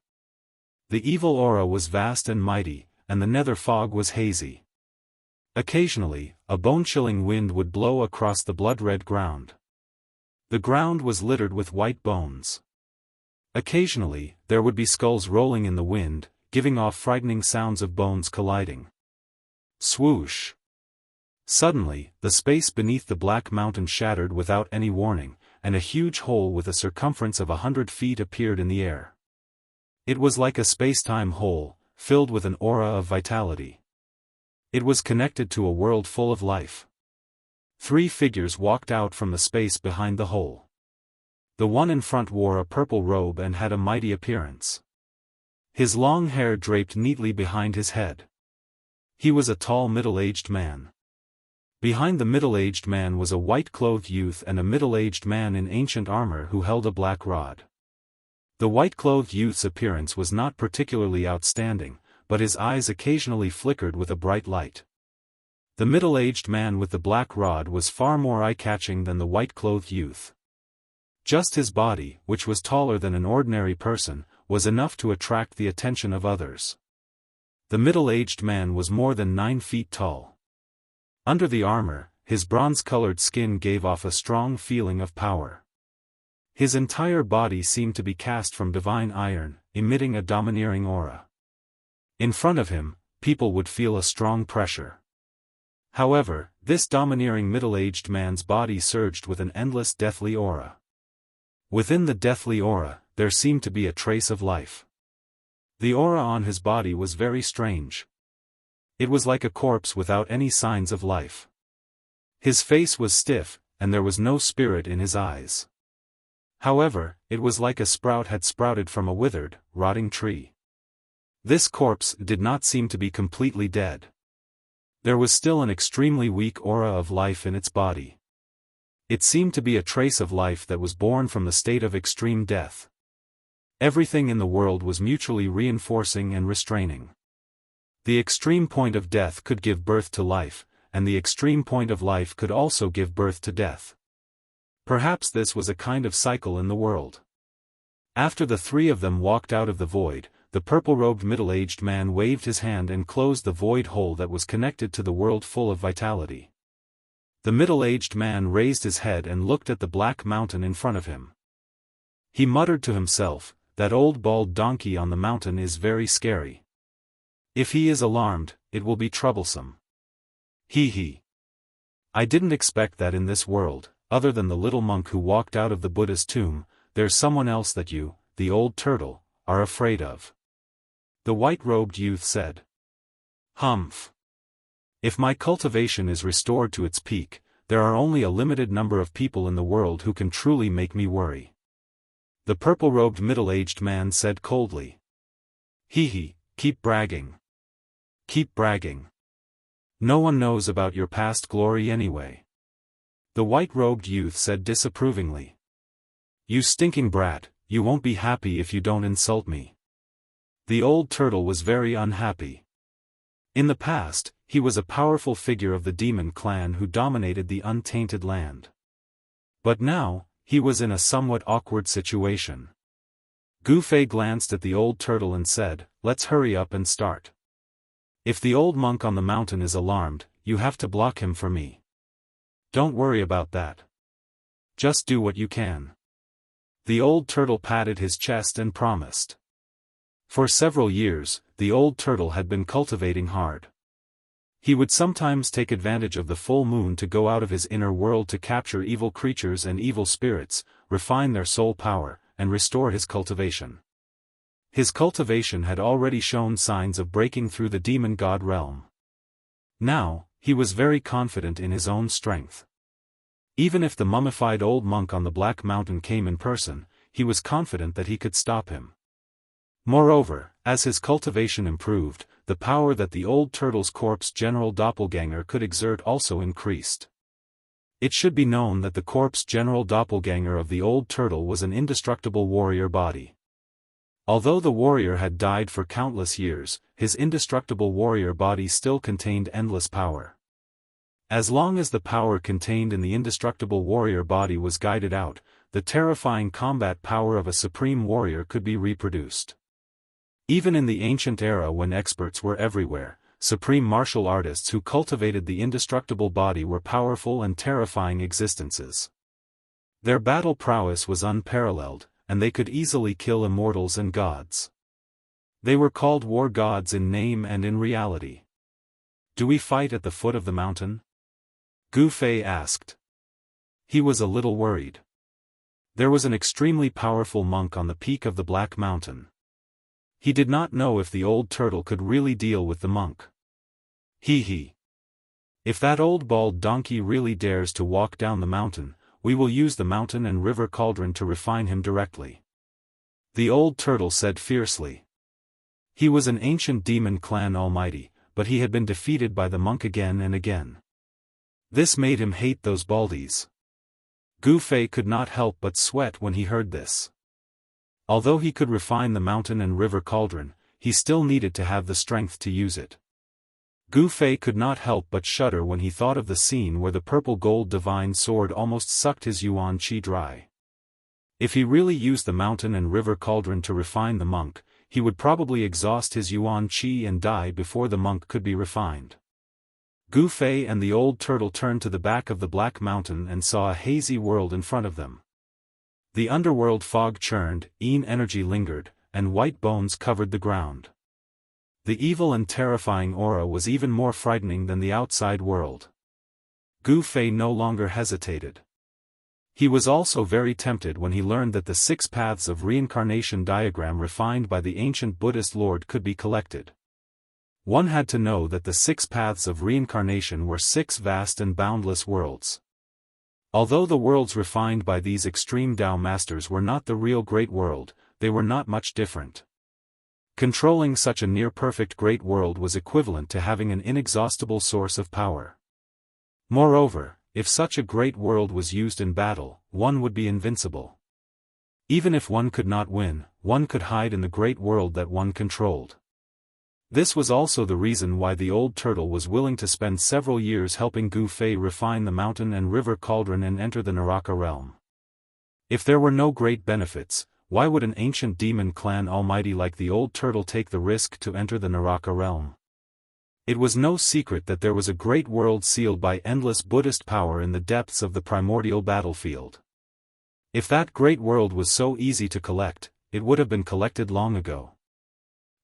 The evil aura was vast and mighty, and the nether fog was hazy. Occasionally, a bone-chilling wind would blow across the blood-red ground. The ground was littered with white bones. Occasionally, there would be skulls rolling in the wind, giving off frightening sounds of bones colliding. Swoosh! Suddenly, the space beneath the Black Mountain shattered without any warning, and a huge hole with a circumference of 100 feet appeared in the air. It was like a space-time hole, filled with an aura of vitality. It was connected to a world full of life. 3 figures walked out from the space behind the hole. The one in front wore a purple robe and had a mighty appearance. His long hair draped neatly behind his head. He was a tall middle-aged man. Behind the middle-aged man was a white-clothed youth and a middle-aged man in ancient armor who held a black rod. The white-clothed youth's appearance was not particularly outstanding, but his eyes occasionally flickered with a bright light. The middle-aged man with the black rod was far more eye-catching than the white-clothed youth. Just his body, which was taller than an ordinary person, was enough to attract the attention of others. The middle-aged man was more than 9 feet tall. Under the armor, his bronze-colored skin gave off a strong feeling of power. His entire body seemed to be cast from divine iron, emitting a domineering aura. In front of him, people would feel a strong pressure. However, this domineering middle-aged man's body surged with an endless deathly aura. Within the deathly aura, there seemed to be a trace of life. The aura on his body was very strange. It was like a corpse without any signs of life. His face was stiff, and there was no spirit in his eyes. However, it was like a sprout had sprouted from a withered, rotting tree. This corpse did not seem to be completely dead. There was still an extremely weak aura of life in its body. It seemed to be a trace of life that was born from the state of extreme death. Everything in the world was mutually reinforcing and restraining. The extreme point of death could give birth to life, and the extreme point of life could also give birth to death. Perhaps this was a kind of cycle in the world. After the 3 of them walked out of the void, the purple-robed middle-aged man waved his hand and closed the void hole that was connected to the world full of vitality. The middle-aged man raised his head and looked at the Black Mountain in front of him. He muttered to himself, "That old bald donkey on the mountain is very scary. If he is alarmed, it will be troublesome. He. I didn't expect that in this world, other than the little monk who walked out of the Buddha's tomb, there's someone else that you, the old turtle, are afraid of." The white-robed youth said. "Humph. If my cultivation is restored to its peak, there are only a limited number of people in the world who can truly make me worry." The purple-robed middle-aged man said coldly. Keep bragging. Keep bragging. No one knows about your past glory anyway." The white-robed youth said disapprovingly. "You stinking brat, you won't be happy if you don't insult me." The old turtle was very unhappy. In the past, he was a powerful figure of the demon clan who dominated the untainted land. But now, he was in a somewhat awkward situation. Gu Fei glanced at the old turtle and said, "Let's hurry up and start. If the old monk on the mountain is alarmed, you have to block him for me. Don't worry about that. Just do what you can." The old turtle patted his chest and promised. For several years, the old turtle had been cultivating hard. He would sometimes take advantage of the full moon to go out of his inner world to capture evil creatures and evil spirits, refine their soul power, and restore his cultivation. His cultivation had already shown signs of breaking through the demon god realm. Now, he was very confident in his own strength. Even if the mummified old monk on the Black Mountain came in person, he was confident that he could stop him. Moreover, as his cultivation improved, the power that the old turtle's corpse general doppelganger could exert also increased. It should be known that the corpse general doppelganger of the old turtle was an indestructible warrior body. Although the warrior had died for countless years, his indestructible warrior body still contained endless power. As long as the power contained in the indestructible warrior body was guided out, the terrifying combat power of a supreme warrior could be reproduced. Even in the ancient era when experts were everywhere, supreme martial artists who cultivated the indestructible body were powerful and terrifying existences. Their battle prowess was unparalleled, and they could easily kill immortals and gods. They were called war gods in name and in reality. "Do we fight at the foot of the mountain?" Gu Fei asked. He was a little worried. There was an extremely powerful monk on the peak of the Black Mountain. He did not know if the old turtle could really deal with the monk. He. If that old bald donkey really dares to walk down the mountain, we will use the mountain and river cauldron to refine him directly. The old turtle said fiercely. He was an ancient demon clan almighty, but he had been defeated by the monk again and again. This made him hate those baldies. Gu Fei could not help but sweat when he heard this. Although he could refine the mountain and river cauldron, he still needed to have the strength to use it. Gu Fei could not help but shudder when he thought of the scene where the purple-gold divine sword almost sucked his yuan qi dry. If he really used the mountain and river cauldron to refine the monk, he would probably exhaust his yuan qi and die before the monk could be refined. Gu Fei and the old turtle turned to the back of the Black Mountain and saw a hazy world in front of them. The underworld fog churned, Yin energy lingered, and white bones covered the ground. The evil and terrifying aura was even more frightening than the outside world. Gu Fei no longer hesitated. He was also very tempted when he learned that the 6 paths of reincarnation diagram refined by the ancient Buddhist Lord could be collected. One had to know that the 6 paths of reincarnation were 6 vast and boundless worlds. Although the worlds refined by these extreme Tao masters were not the real great world, they were not much different. Controlling such a near-perfect great world was equivalent to having an inexhaustible source of power. Moreover, if such a great world was used in battle, one would be invincible. Even if one could not win, one could hide in the great world that one controlled. This was also the reason why the old turtle was willing to spend several years helping Gu Fei refine the mountain and river cauldron and enter the Naraka realm. If there were no great benefits, why would an ancient demon clan almighty like the old turtle take the risk to enter the Naraka realm? It was no secret that there was a great world sealed by endless Buddhist power in the depths of the primordial battlefield. If that great world was so easy to collect, it would have been collected long ago.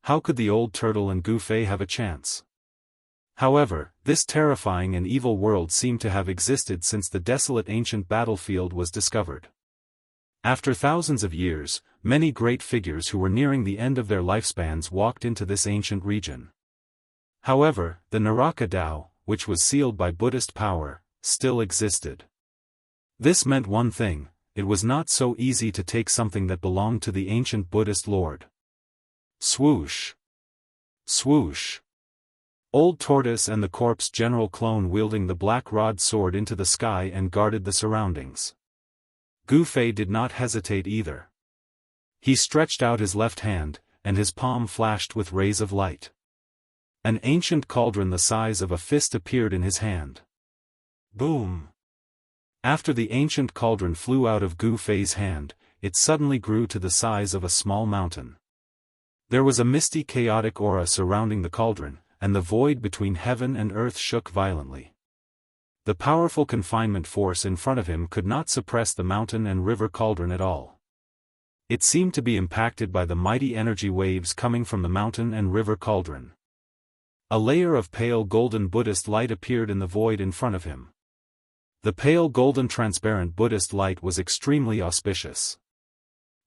How could the old turtle and Gu Fei have a chance? However, this terrifying and evil world seemed to have existed since the desolate ancient battlefield was discovered. After thousands of years, many great figures who were nearing the end of their lifespans walked into this ancient region. However, the Naraka Tao, which was sealed by Buddhist power, still existed. This meant one thing: it was not so easy to take something that belonged to the ancient Buddhist Lord. Swoosh! Swoosh! Old Tortoise and the corpse general clone wielding the black rod sword into the sky and guarded the surroundings. Gu Fei did not hesitate either. He stretched out his left hand, and his palm flashed with rays of light. An ancient cauldron the size of a fist appeared in his hand. Boom! After the ancient cauldron flew out of Gu Fei's hand, it suddenly grew to the size of a small mountain. There was a misty chaotic aura surrounding the cauldron, and the void between heaven and earth shook violently. The powerful confinement force in front of him could not suppress the mountain and river cauldron at all. It seemed to be impacted by the mighty energy waves coming from the mountain and river cauldron. A layer of pale golden Buddhist light appeared in the void in front of him. The pale golden transparent Buddhist light was extremely auspicious.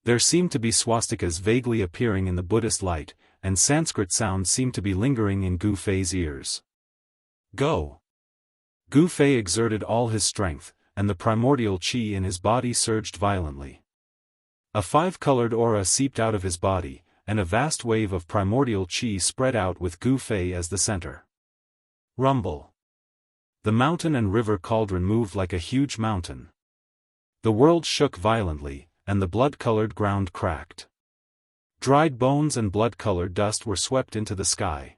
There seemed to be swastikas vaguely appearing in the Buddhist light, and Sanskrit sounds seemed to be lingering in Gu Fei's ears. Go! Gu Fei exerted all his strength, and the primordial qi in his body surged violently. A five-colored aura seeped out of his body, and a vast wave of primordial qi spread out with Gu Fei as the center. Rumble! The mountain and river cauldron moved like a huge mountain. The world shook violently, and the blood-colored ground cracked. Dried bones and blood-colored dust were swept into the sky.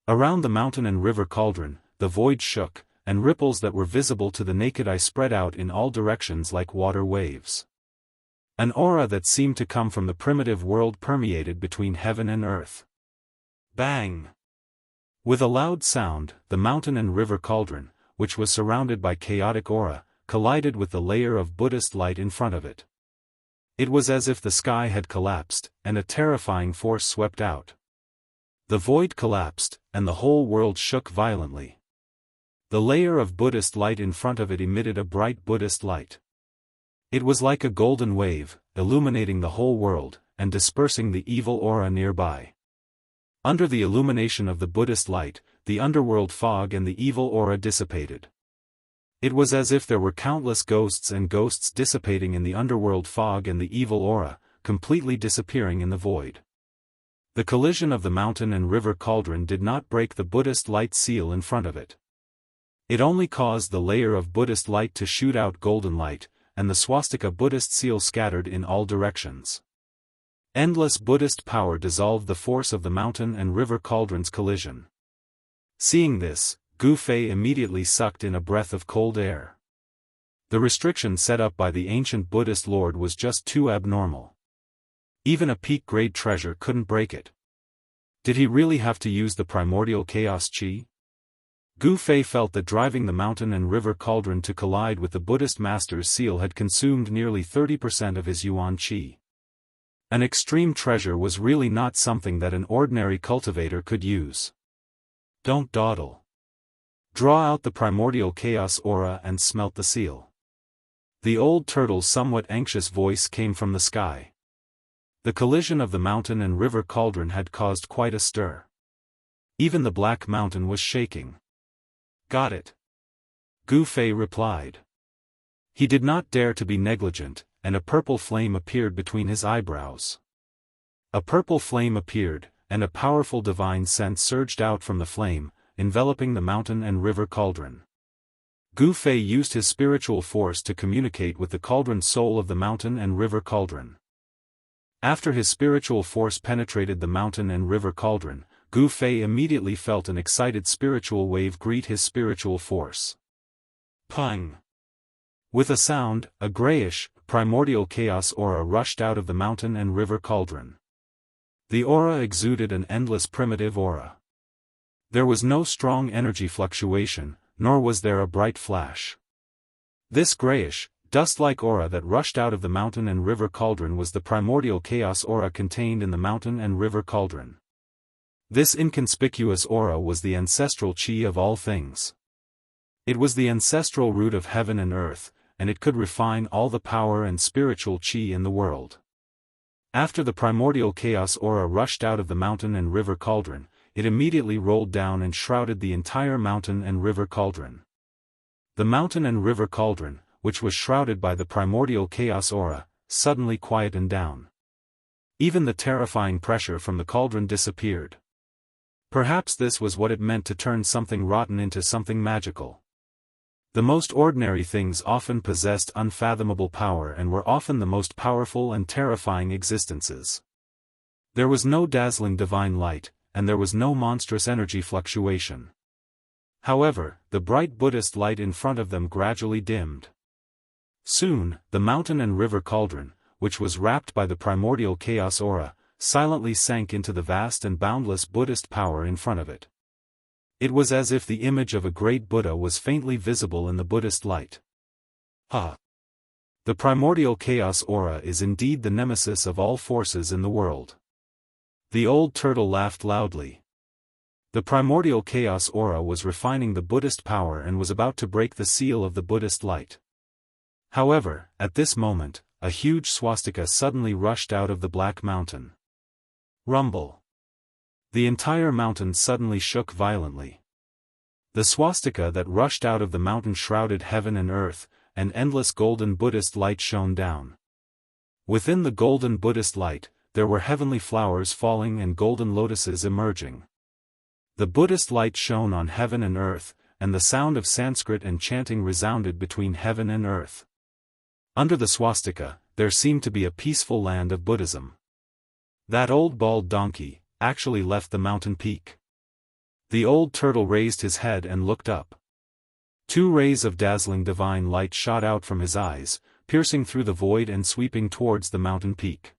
Around the mountain and river cauldron, the void shook, and ripples that were visible to the naked eye spread out in all directions like water waves. An aura that seemed to come from the primitive world permeated between heaven and earth. Bang! With a loud sound, the mountain and river cauldron, which was surrounded by chaotic aura, collided with the layer of Buddhist light in front of it. It was as if the sky had collapsed, and a terrifying force swept out. The void collapsed, and the whole world shook violently. The layer of Buddhist light in front of it emitted a bright Buddhist light. It was like a golden wave, illuminating the whole world, and dispersing the evil aura nearby. Under the illumination of the Buddhist light, the underworld fog and the evil aura dissipated. It was as if there were countless ghosts and ghosts dissipating in the underworld fog and the evil aura, completely disappearing in the void. The collision of the mountain and river cauldron did not break the Buddhist light seal in front of it. It only caused the layer of Buddhist light to shoot out golden light, and the swastika Buddhist seal scattered in all directions. Endless Buddhist power dissolved the force of the mountain and river cauldron's collision. Seeing this, Gu Fei immediately sucked in a breath of cold air. The restriction set up by the ancient Buddhist lord was just too abnormal. Even a peak-grade treasure couldn't break it. Did he really have to use the primordial chaos qi? Gu Fei felt that driving the mountain and river cauldron to collide with the Buddhist master's seal had consumed nearly 30% of his yuan qi. An extreme treasure was really not something that an ordinary cultivator could use. Don't dawdle. Draw out the primordial chaos aura and smelt the seal. The old turtle's somewhat anxious voice came from the sky. The collision of the mountain and river cauldron had caused quite a stir. Even the black mountain was shaking. Got it. Gu Fei replied. He did not dare to be negligent, and a purple flame appeared between his eyebrows. A purple flame appeared, and a powerful divine sense surged out from the flame, enveloping the mountain and river cauldron. Gu Fei used his spiritual force to communicate with the cauldron soul of the mountain and river cauldron. After his spiritual force penetrated the mountain and river cauldron, Gu Fei immediately felt an excited spiritual wave greet his spiritual force. Pang! With a sound, a grayish, primordial chaos aura rushed out of the mountain and river cauldron. The aura exuded an endless primitive aura. There was no strong energy fluctuation, nor was there a bright flash. This grayish, dust-like aura that rushed out of the mountain and river cauldron was the primordial chaos aura contained in the mountain and river cauldron. This inconspicuous aura was the ancestral qi of all things. It was the ancestral root of heaven and earth, and it could refine all the power and spiritual qi in the world. After the primordial chaos aura rushed out of the mountain and river cauldron, it immediately rolled down and shrouded the entire mountain and river cauldron. The mountain and river cauldron, which was shrouded by the primordial chaos aura, suddenly quietened down. Even the terrifying pressure from the cauldron disappeared. Perhaps this was what it meant to turn something rotten into something magical. The most ordinary things often possessed unfathomable power and were often the most powerful and terrifying existences. There was no dazzling divine light, and there was no monstrous energy fluctuation. However, the bright Buddhist light in front of them gradually dimmed. Soon, the mountain and river cauldron, which was wrapped by the primordial chaos aura, silently sank into the vast and boundless Buddhist power in front of it. It was as if the image of a great Buddha was faintly visible in the Buddhist light. Ha! The primordial chaos aura is indeed the nemesis of all forces in the world. The old turtle laughed loudly. The primordial chaos aura was refining the Buddhist power and was about to break the seal of the Buddhist light. However, at this moment, a huge swastika suddenly rushed out of the black mountain. Rumble. The entire mountain suddenly shook violently. The swastika that rushed out of the mountain shrouded heaven and earth, and endless golden Buddhist light shone down. Within the golden Buddhist light, there were heavenly flowers falling and golden lotuses emerging. The Buddhist light shone on heaven and earth, and the sound of Sanskrit and chanting resounded between heaven and earth. Under the swastika, there seemed to be a peaceful land of Buddhism. That old bald donkey actually left the mountain peak. The old turtle raised his head and looked up. Two rays of dazzling divine light shot out from his eyes, piercing through the void and sweeping towards the mountain peak.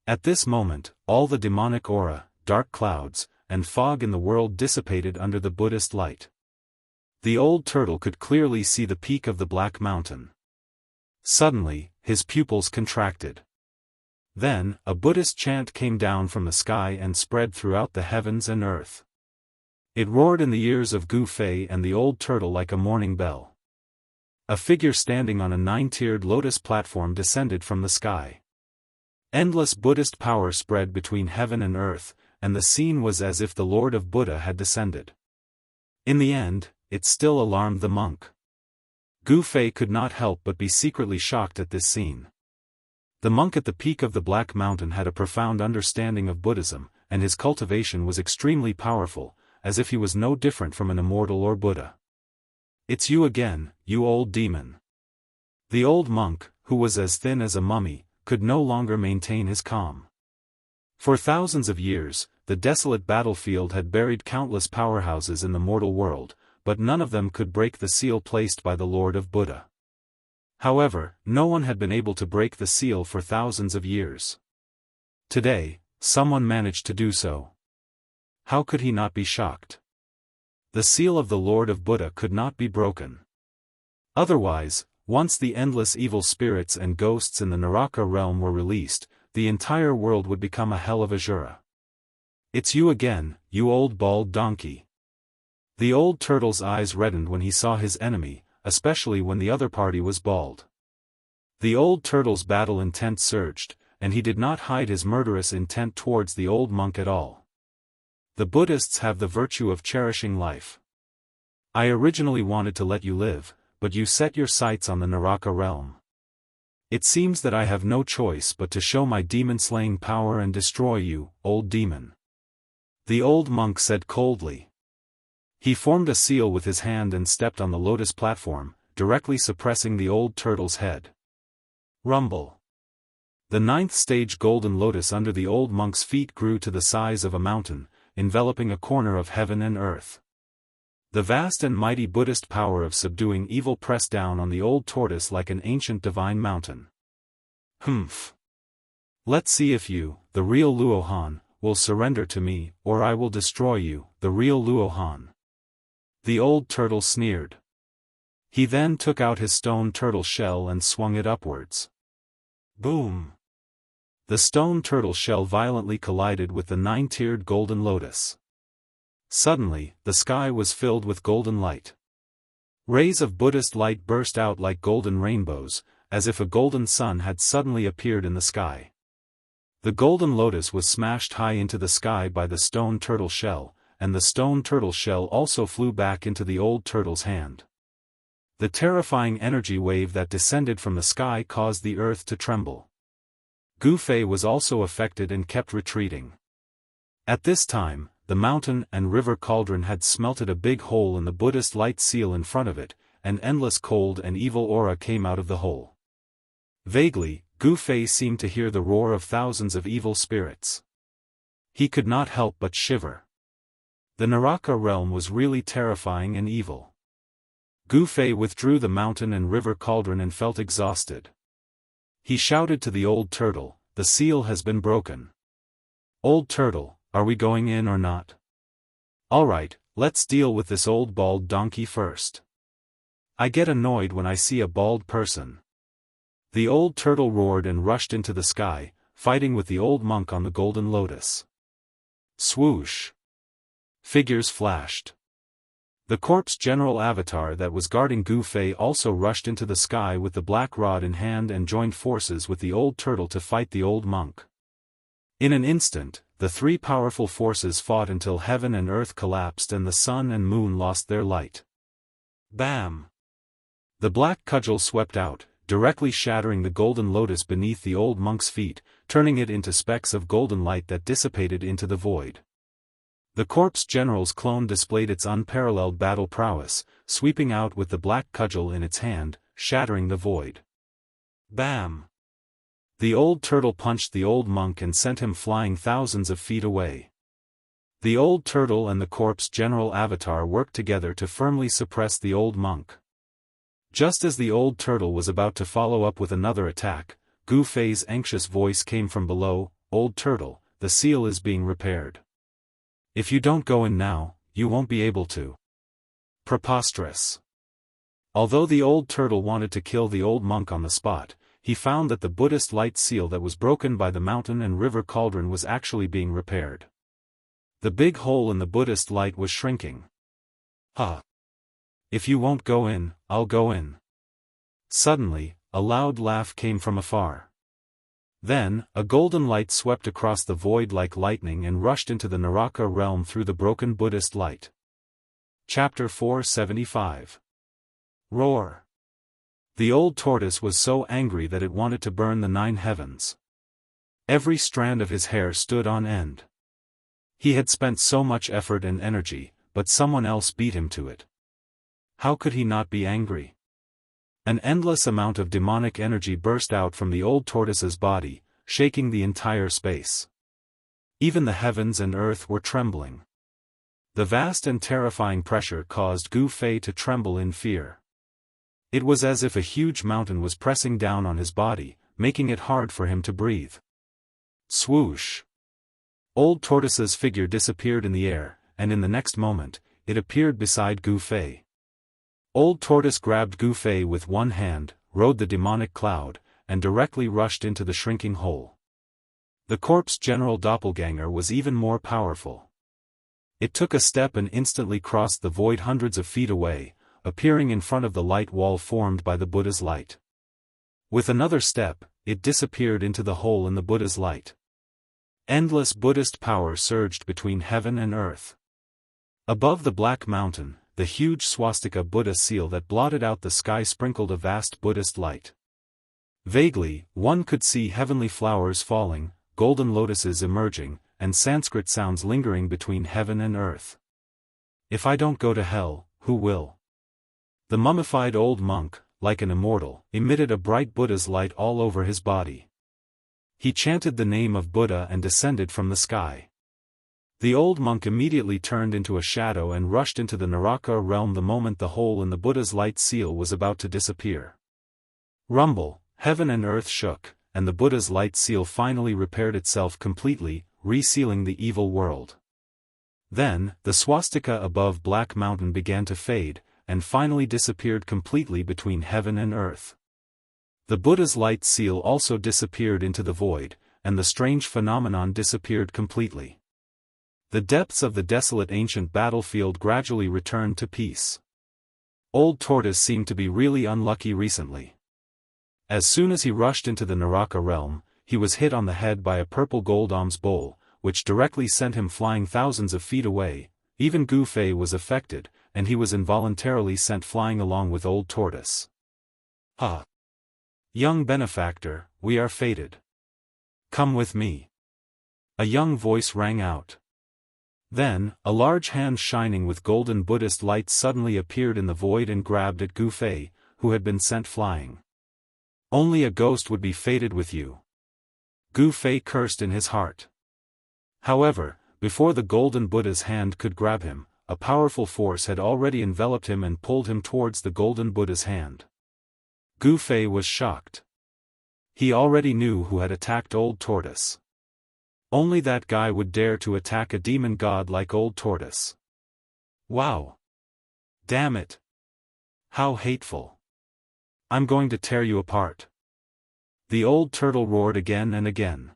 At this moment, all the demonic aura, dark clouds, and fog in the world dissipated under the Buddhist light. The old turtle could clearly see the peak of the black mountain. Suddenly, his pupils contracted. Then, a Buddhist chant came down from the sky and spread throughout the heavens and earth. It roared in the ears of Gu Fei and the old turtle like a morning bell. A figure standing on a 9-tiered lotus platform descended from the sky. Endless Buddhist power spread between heaven and earth, and the scene was as if the Lord of Buddha had descended. In the end, it still alarmed the monk. Gu Fei could not help but be secretly shocked at this scene. The monk at the peak of the Black Mountain had a profound understanding of Buddhism, and his cultivation was extremely powerful, as if he was no different from an immortal or Buddha. "It's you again, you old demon." The old monk, who was as thin as a mummy, could no longer maintain his calm. For thousands of years, the desolate battlefield had buried countless powerhouses in the mortal world, but none of them could break the seal placed by the Lord of Buddha. However, no one had been able to break the seal for thousands of years. Today, someone managed to do so. How could he not be shocked? The seal of the Lord of Buddha could not be broken. Otherwise, once the endless evil spirits and ghosts in the Naraka realm were released, the entire world would become a hell of Azura. "It's you again, you old bald donkey." The old turtle's eyes reddened when he saw his enemy, especially when the other party was bald. The old turtle's battle intent surged, and he did not hide his murderous intent towards the old monk at all. The Buddhists have the virtue of cherishing life. I originally wanted to let you live, but you set your sights on the Naraka realm. It seems that I have no choice but to show my demon-slaying power and destroy you, old demon. The old monk said coldly. He formed a seal with his hand and stepped on the lotus platform, directly suppressing the old turtle's head. Rumble. The 9th stage golden lotus under the old monk's feet grew to the size of a mountain, enveloping a corner of heaven and earth. The vast and mighty Buddhist power of subduing evil pressed down on the old tortoise like an ancient divine mountain. Humph. Let's see if you, the real Luohan, will surrender to me, or I will destroy you, the real Luohan. The old turtle sneered. He then took out his stone turtle shell and swung it upwards. Boom! The stone turtle shell violently collided with the 9-tiered golden lotus. Suddenly, the sky was filled with golden light. Rays of Buddhist light burst out like golden rainbows, as if a golden sun had suddenly appeared in the sky. The golden lotus was smashed high into the sky by the stone turtle shell, and the stone turtle shell also flew back into the old turtle's hand. The terrifying energy wave that descended from the sky caused the earth to tremble. Gu Fei was also affected and kept retreating. At this time, the mountain and river cauldron had smelted a big hole in the Buddhist light seal in front of it, and endless cold and evil aura came out of the hole. Vaguely, Gu Fei seemed to hear the roar of thousands of evil spirits. He could not help but shiver. The Naraka realm was really terrifying and evil. Gu Fei withdrew the mountain and river cauldron and felt exhausted. He shouted to the old turtle, "The seal has been broken. Old turtle, are we going in or not? Alright, let's deal with this old bald donkey first. I get annoyed when I see a bald person." The old turtle roared and rushed into the sky, fighting with the old monk on the golden lotus. Swoosh! Figures flashed. The corpse general avatar that was guarding Gu Fei also rushed into the sky with the black rod in hand and joined forces with the old turtle to fight the old monk. In an instant, the three powerful forces fought until heaven and earth collapsed and the sun and moon lost their light. Bam! The black cudgel swept out, directly shattering the golden lotus beneath the old monk's feet, turning it into specks of golden light that dissipated into the void. The corpse general's clone displayed its unparalleled battle prowess, sweeping out with the black cudgel in its hand, shattering the void. Bam! The old turtle punched the old monk and sent him flying thousands of feet away. The old turtle and the corpse general avatar worked together to firmly suppress the old monk. Just as the old turtle was about to follow up with another attack, Gu Fei's anxious voice came from below, "Old turtle, the seal is being repaired. If you don't go in now, you won't be able to." Preposterous. Although the old turtle wanted to kill the old monk on the spot, he found that the Buddhist light seal that was broken by the mountain and river cauldron was actually being repaired. The big hole in the Buddhist light was shrinking. "Huh. If you won't go in, I'll go in." Suddenly, a loud laugh came from afar. Then, a golden light swept across the void like lightning and rushed into the Naraka realm through the broken Buddhist light. Chapter 475. Roar. The old tortoise was so angry that it wanted to burn the 9 heavens. Every strand of his hair stood on end. He had spent so much effort and energy, but someone else beat him to it. How could he not be angry? An endless amount of demonic energy burst out from the old tortoise's body, shaking the entire space. Even the heavens and earth were trembling. The vast and terrifying pressure caused Gu Fei to tremble in fear. It was as if a huge mountain was pressing down on his body, making it hard for him to breathe. Swoosh! Old tortoise's figure disappeared in the air, and in the next moment, it appeared beside Gu Fei. Old Tortoise grabbed Gu Fei with one hand, rode the demonic cloud, and directly rushed into the shrinking hole. The corpse general doppelganger was even more powerful. It took a step and instantly crossed the void hundreds of feet away, appearing in front of the light wall formed by the Buddha's light. With another step, it disappeared into the hole in the Buddha's light. Endless Buddhist power surged between heaven and earth. Above the black mountain, the huge swastika Buddha seal that blotted out the sky sprinkled a vast Buddhist light. Vaguely, one could see heavenly flowers falling, golden lotuses emerging, and Sanskrit sounds lingering between heaven and earth. "If I don't go to hell, who will?" The mummified old monk, like an immortal, emitted a bright Buddha's light all over his body. He chanted the name of Buddha and descended from the sky. The old monk immediately turned into a shadow and rushed into the Naraka realm the moment the hole in the Buddha's light seal was about to disappear. Rumble, heaven and earth shook, and the Buddha's light seal finally repaired itself completely, resealing the evil world. Then, the swastika above Black Mountain began to fade, and finally disappeared completely between heaven and earth. The Buddha's light seal also disappeared into the void, and the strange phenomenon disappeared completely. The depths of the desolate ancient battlefield gradually returned to peace. Old Tortoise seemed to be really unlucky recently. As soon as he rushed into the Naraka realm, he was hit on the head by a purple gold alms bowl, which directly sent him flying thousands of feet away. Even Gu Fei was affected, and he was involuntarily sent flying along with Old Tortoise. "Ha! Young benefactor, we are fated. Come with me." A young voice rang out. Then, a large hand shining with golden Buddhist light suddenly appeared in the void and grabbed at Gu Fei, who had been sent flying. "Only a ghost would be fated with you." Gu Fei cursed in his heart. However, before the golden Buddha's hand could grab him, a powerful force had already enveloped him and pulled him towards the golden Buddha's hand. Gu Fei was shocked. He already knew who had attacked Old Tortoise. Only that guy would dare to attack a demon god like Old Tortoise. Wow! Damn it! How hateful! I'm going to tear you apart! The old turtle roared again and again.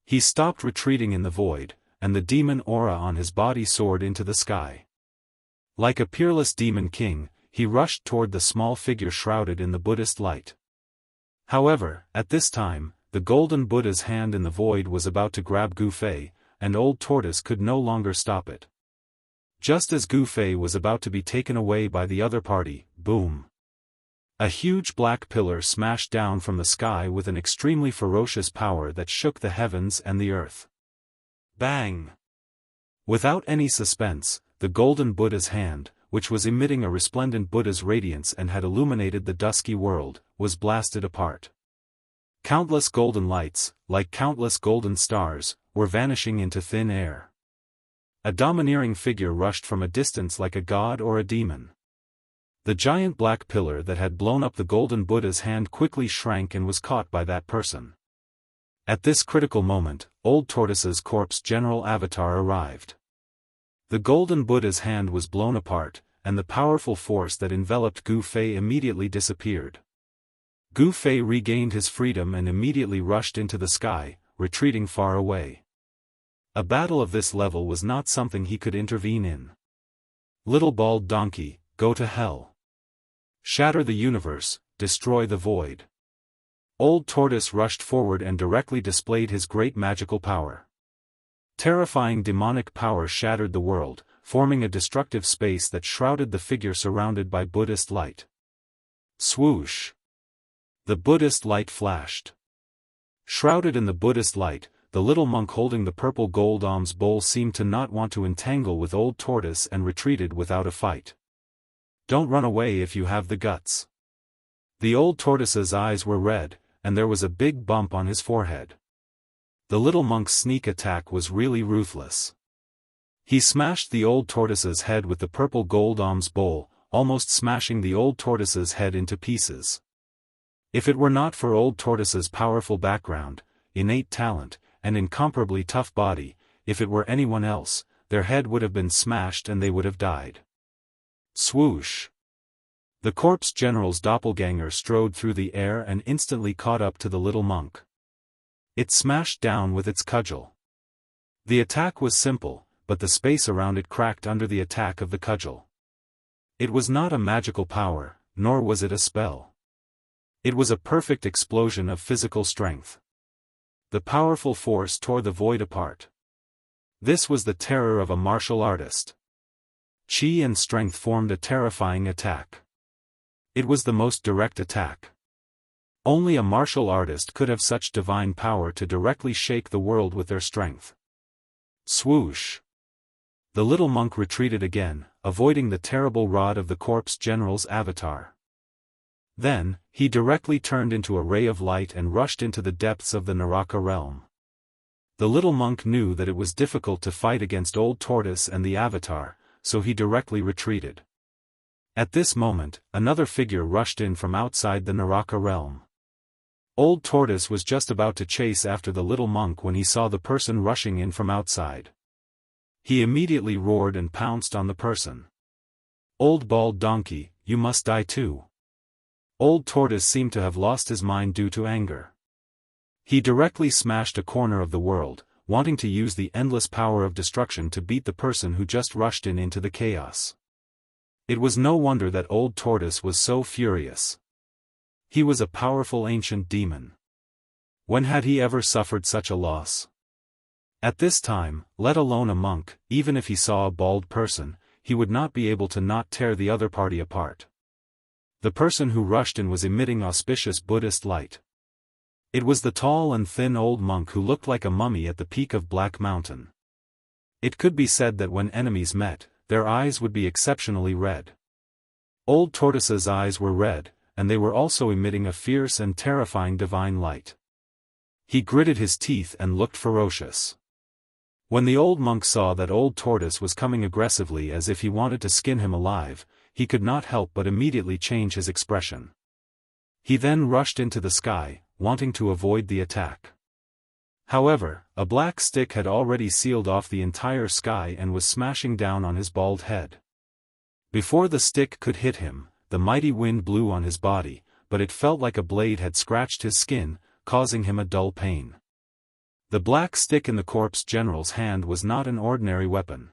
He stopped retreating in the void, and the demon aura on his body soared into the sky. Like a peerless demon king, he rushed toward the small figure shrouded in the Buddhist light. However, at this time, the golden Buddha's hand in the void was about to grab Gu Fei, and Old Tortoise could no longer stop it. Just as Gu Fei was about to be taken away by the other party, boom! A huge black pillar smashed down from the sky with an extremely ferocious power that shook the heavens and the earth. Bang! Without any suspense, the golden Buddha's hand, which was emitting a resplendent Buddha's radiance and had illuminated the dusky world, was blasted apart. Countless golden lights, like countless golden stars, were vanishing into thin air. A domineering figure rushed from a distance like a god or a demon. The giant black pillar that had blown up the golden Buddha's hand quickly shrank and was caught by that person. At this critical moment, Old Tortoise's corpse general avatar arrived. The golden Buddha's hand was blown apart, and the powerful force that enveloped Gu Fei immediately disappeared. Gu Fei regained his freedom and immediately rushed into the sky, retreating far away. A battle of this level was not something he could intervene in. Little bald donkey, go to hell. Shatter the universe, destroy the void. Old Tortoise rushed forward and directly displayed his great magical power. Terrifying demonic power shattered the world, forming a destructive space that shrouded the figure surrounded by Buddhist light. Swoosh! The Buddhist light flashed. Shrouded in the Buddhist light, the little monk holding the purple gold alms bowl seemed to not want to entangle with Old Tortoise and retreated without a fight. Don't run away if you have the guts. The Old Tortoise's eyes were red, and there was a big bump on his forehead. The little monk's sneak attack was really ruthless. He smashed the Old Tortoise's head with the purple gold alms bowl, almost smashing the Old Tortoise's head into pieces. If it were not for Old Tortoise's powerful background, innate talent, and incomparably tough body, if it were anyone else, their head would have been smashed and they would have died. Swoosh! The corpse general's doppelganger strode through the air and instantly caught up to the little monk. It smashed down with its cudgel. The attack was simple, but the space around it cracked under the attack of the cudgel. It was not a magical power, nor was it a spell. It was a perfect explosion of physical strength. The powerful force tore the void apart. This was the terror of a martial artist. Chi and strength formed a terrifying attack. It was the most direct attack. Only a martial artist could have such divine power to directly shake the world with their strength. Swoosh! The little monk retreated again, avoiding the terrible rod of the corpse general's avatar. Then, he directly turned into a ray of light and rushed into the depths of the Naraka realm. The little monk knew that it was difficult to fight against Old Tortoise and the avatar, so he directly retreated. At this moment, another figure rushed in from outside the Naraka realm. Old Tortoise was just about to chase after the little monk when he saw the person rushing in from outside. He immediately roared and pounced on the person. Old bald donkey, you must die too. Old Tortoise seemed to have lost his mind due to anger. He directly smashed a corner of the world, wanting to use the endless power of destruction to beat the person who just rushed in into the chaos. It was no wonder that Old Tortoise was so furious. He was a powerful ancient demon. When had he ever suffered such a loss? At this time, let alone a monk, even if he saw a bald person, he would not be able to not tear the other party apart. The person who rushed in was emitting auspicious Buddhist light. It was the tall and thin old monk who looked like a mummy at the peak of Black Mountain. It could be said that when enemies met, their eyes would be exceptionally red. Old Tortoise's eyes were red, and they were also emitting a fierce and terrifying divine light. He gritted his teeth and looked ferocious. When the old monk saw that old tortoise was coming aggressively as if he wanted to skin him alive, he could not help but immediately change his expression. He then rushed into the sky, wanting to avoid the attack. However, a black stick had already sealed off the entire sky and was smashing down on his bald head. Before the stick could hit him, the mighty wind blew on his body, but it felt like a blade had scratched his skin, causing him a dull pain. The black stick in the corpse general's hand was not an ordinary weapon.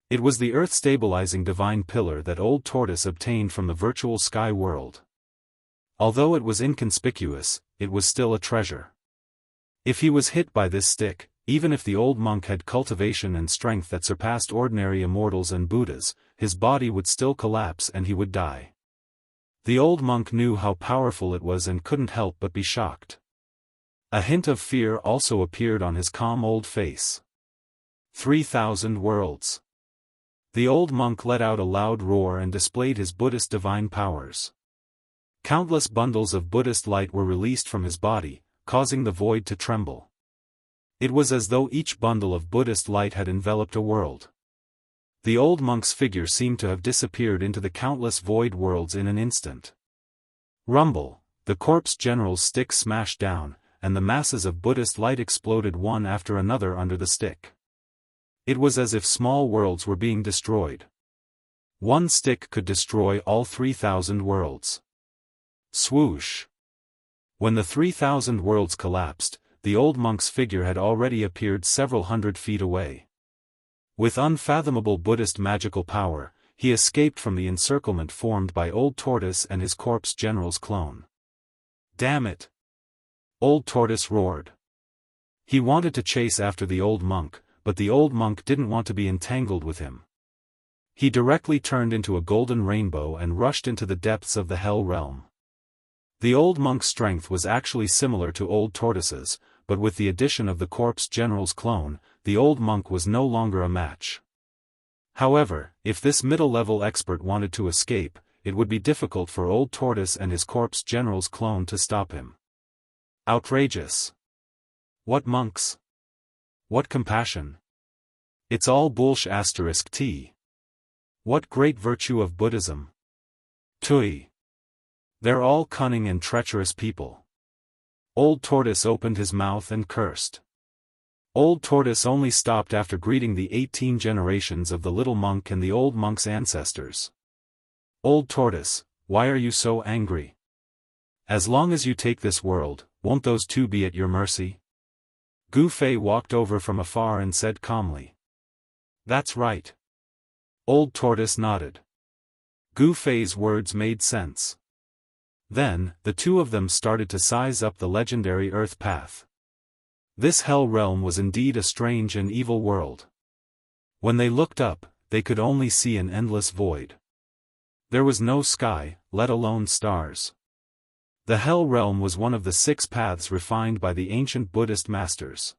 It was the earth-stabilizing divine pillar that old tortoise obtained from the virtual sky world. Although it was inconspicuous, it was still a treasure. If he was hit by this stick, even if the old monk had cultivation and strength that surpassed ordinary immortals and Buddhas, his body would still collapse and he would die. The old monk knew how powerful it was and couldn't help but be shocked. A hint of fear also appeared on his calm old face. 3,000 worlds. The old monk let out a loud roar and displayed his Buddhist divine powers. Countless bundles of Buddhist light were released from his body, causing the void to tremble. It was as though each bundle of Buddhist light had enveloped a world. The old monk's figure seemed to have disappeared into the countless void worlds in an instant. Rumble, the corpse general's stick smashed down, and the masses of Buddhist light exploded one after another under the stick. It was as if small worlds were being destroyed. One stick could destroy all 3,000 worlds. Swoosh! When the 3,000 worlds collapsed, the old monk's figure had already appeared several hundred feet away. With unfathomable Buddhist magical power, he escaped from the encirclement formed by old tortoise and his corpse general's clone. Damn it! Old tortoise roared. He wanted to chase after the old monk, but the old monk didn't want to be entangled with him. He directly turned into a golden rainbow and rushed into the depths of the hell realm. The old monk's strength was actually similar to old tortoise's, but with the addition of the corpse general's clone, the old monk was no longer a match. However, if this middle-level expert wanted to escape, it would be difficult for old tortoise and his corpse general's clone to stop him. Outrageous. What monks? What compassion? It's all bullsh*t. What great virtue of Buddhism? Tui. They're all cunning and treacherous people. Old tortoise opened his mouth and cursed. Old tortoise only stopped after greeting the 18 generations of the little monk and the old monk's ancestors. Old tortoise, why are you so angry? As long as you take this world, won't those two be at your mercy? Gu Fei walked over from afar and said calmly. That's right. Old tortoise nodded. Gu Fei's words made sense. Then, the two of them started to size up the legendary Earth path. This hell realm was indeed a strange and evil world. When they looked up, they could only see an endless void. There was no sky, let alone stars. The hell realm was one of the 6 paths refined by the ancient Buddhist masters.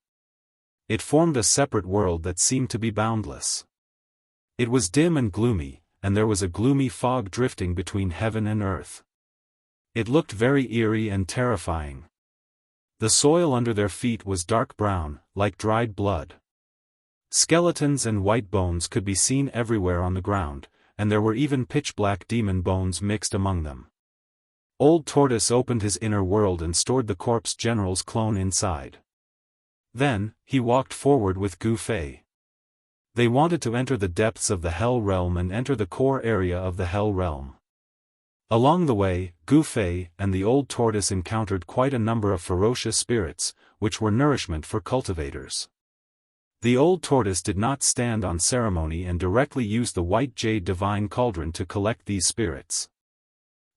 It formed a separate world that seemed to be boundless. It was dim and gloomy, and there was a gloomy fog drifting between heaven and earth. It looked very eerie and terrifying. The soil under their feet was dark brown, like dried blood. Skeletons and white bones could be seen everywhere on the ground, and there were even pitch-black demon bones mixed among them. Old tortoise opened his inner world and stored the corpse general's clone inside. Then, he walked forward with Gu Fei. They wanted to enter the depths of the hell realm and enter the core area of the hell realm. Along the way, Gu Fei and the old tortoise encountered quite a number of ferocious spirits, which were nourishment for cultivators. The old tortoise did not stand on ceremony and directly used the white jade divine cauldron to collect these spirits.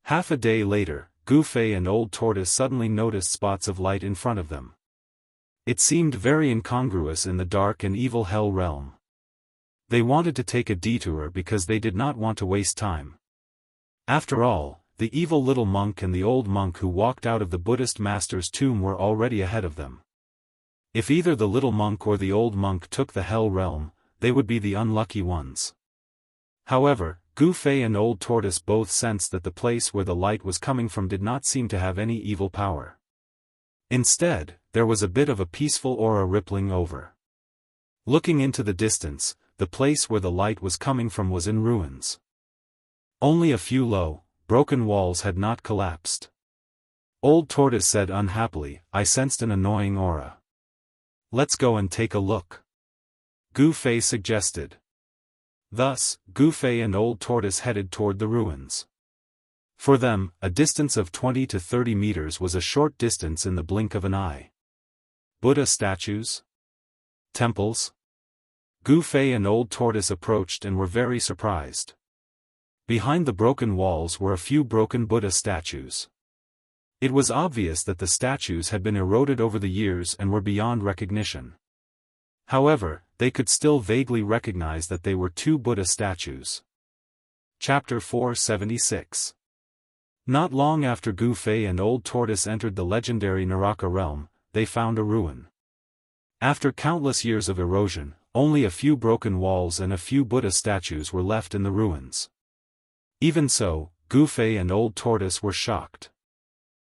Half a day later, Gu Fei and old tortoise suddenly noticed spots of light in front of them. It seemed very incongruous in the dark and evil hell realm. They wanted to take a detour because they did not want to waste time. After all, the evil little monk and the old monk who walked out of the Buddhist master's tomb were already ahead of them. If either the little monk or the old monk took the hell realm, they would be the unlucky ones. However, Gu Fei and old tortoise both sensed that the place where the light was coming from did not seem to have any evil power. Instead, there was a bit of a peaceful aura rippling over. Looking into the distance, the place where the light was coming from was in ruins. Only a few low, broken walls had not collapsed. Old Tortoise said unhappily, I sensed an annoying aura. Let's go and take a look. Gu Fei suggested. Thus, Gu Fei and Old Tortoise headed toward the ruins. For them, a distance of 20 to 30 meters was a short distance in the blink of an eye. Buddha statues? Temples? Gu Fei and Old Tortoise approached and were very surprised. Behind the broken walls were a few broken Buddha statues. It was obvious that the statues had been eroded over the years and were beyond recognition. However, they could still vaguely recognize that they were two Buddha statues. Chapter 476. Not long after Gu Fei and Old Tortoise entered the legendary Naraka realm, they found a ruin. After countless years of erosion, only a few broken walls and a few Buddha statues were left in the ruins. Even so, Gu Fei and Old Tortoise were shocked.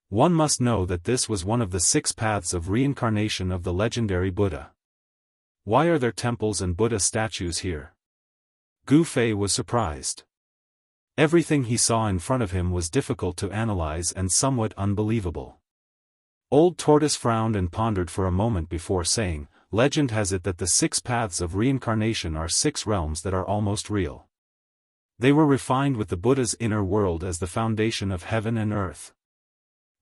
One must know that this was one of the 6 paths of reincarnation of the legendary Buddha. Why are there temples and Buddha statues here? Gu Fei was surprised. Everything he saw in front of him was difficult to analyze and somewhat unbelievable. Old Tortoise frowned and pondered for a moment before saying, Legend has it that the 6 paths of reincarnation are 6 realms that are almost real. They were refined with the Buddha's inner world as the foundation of heaven and earth.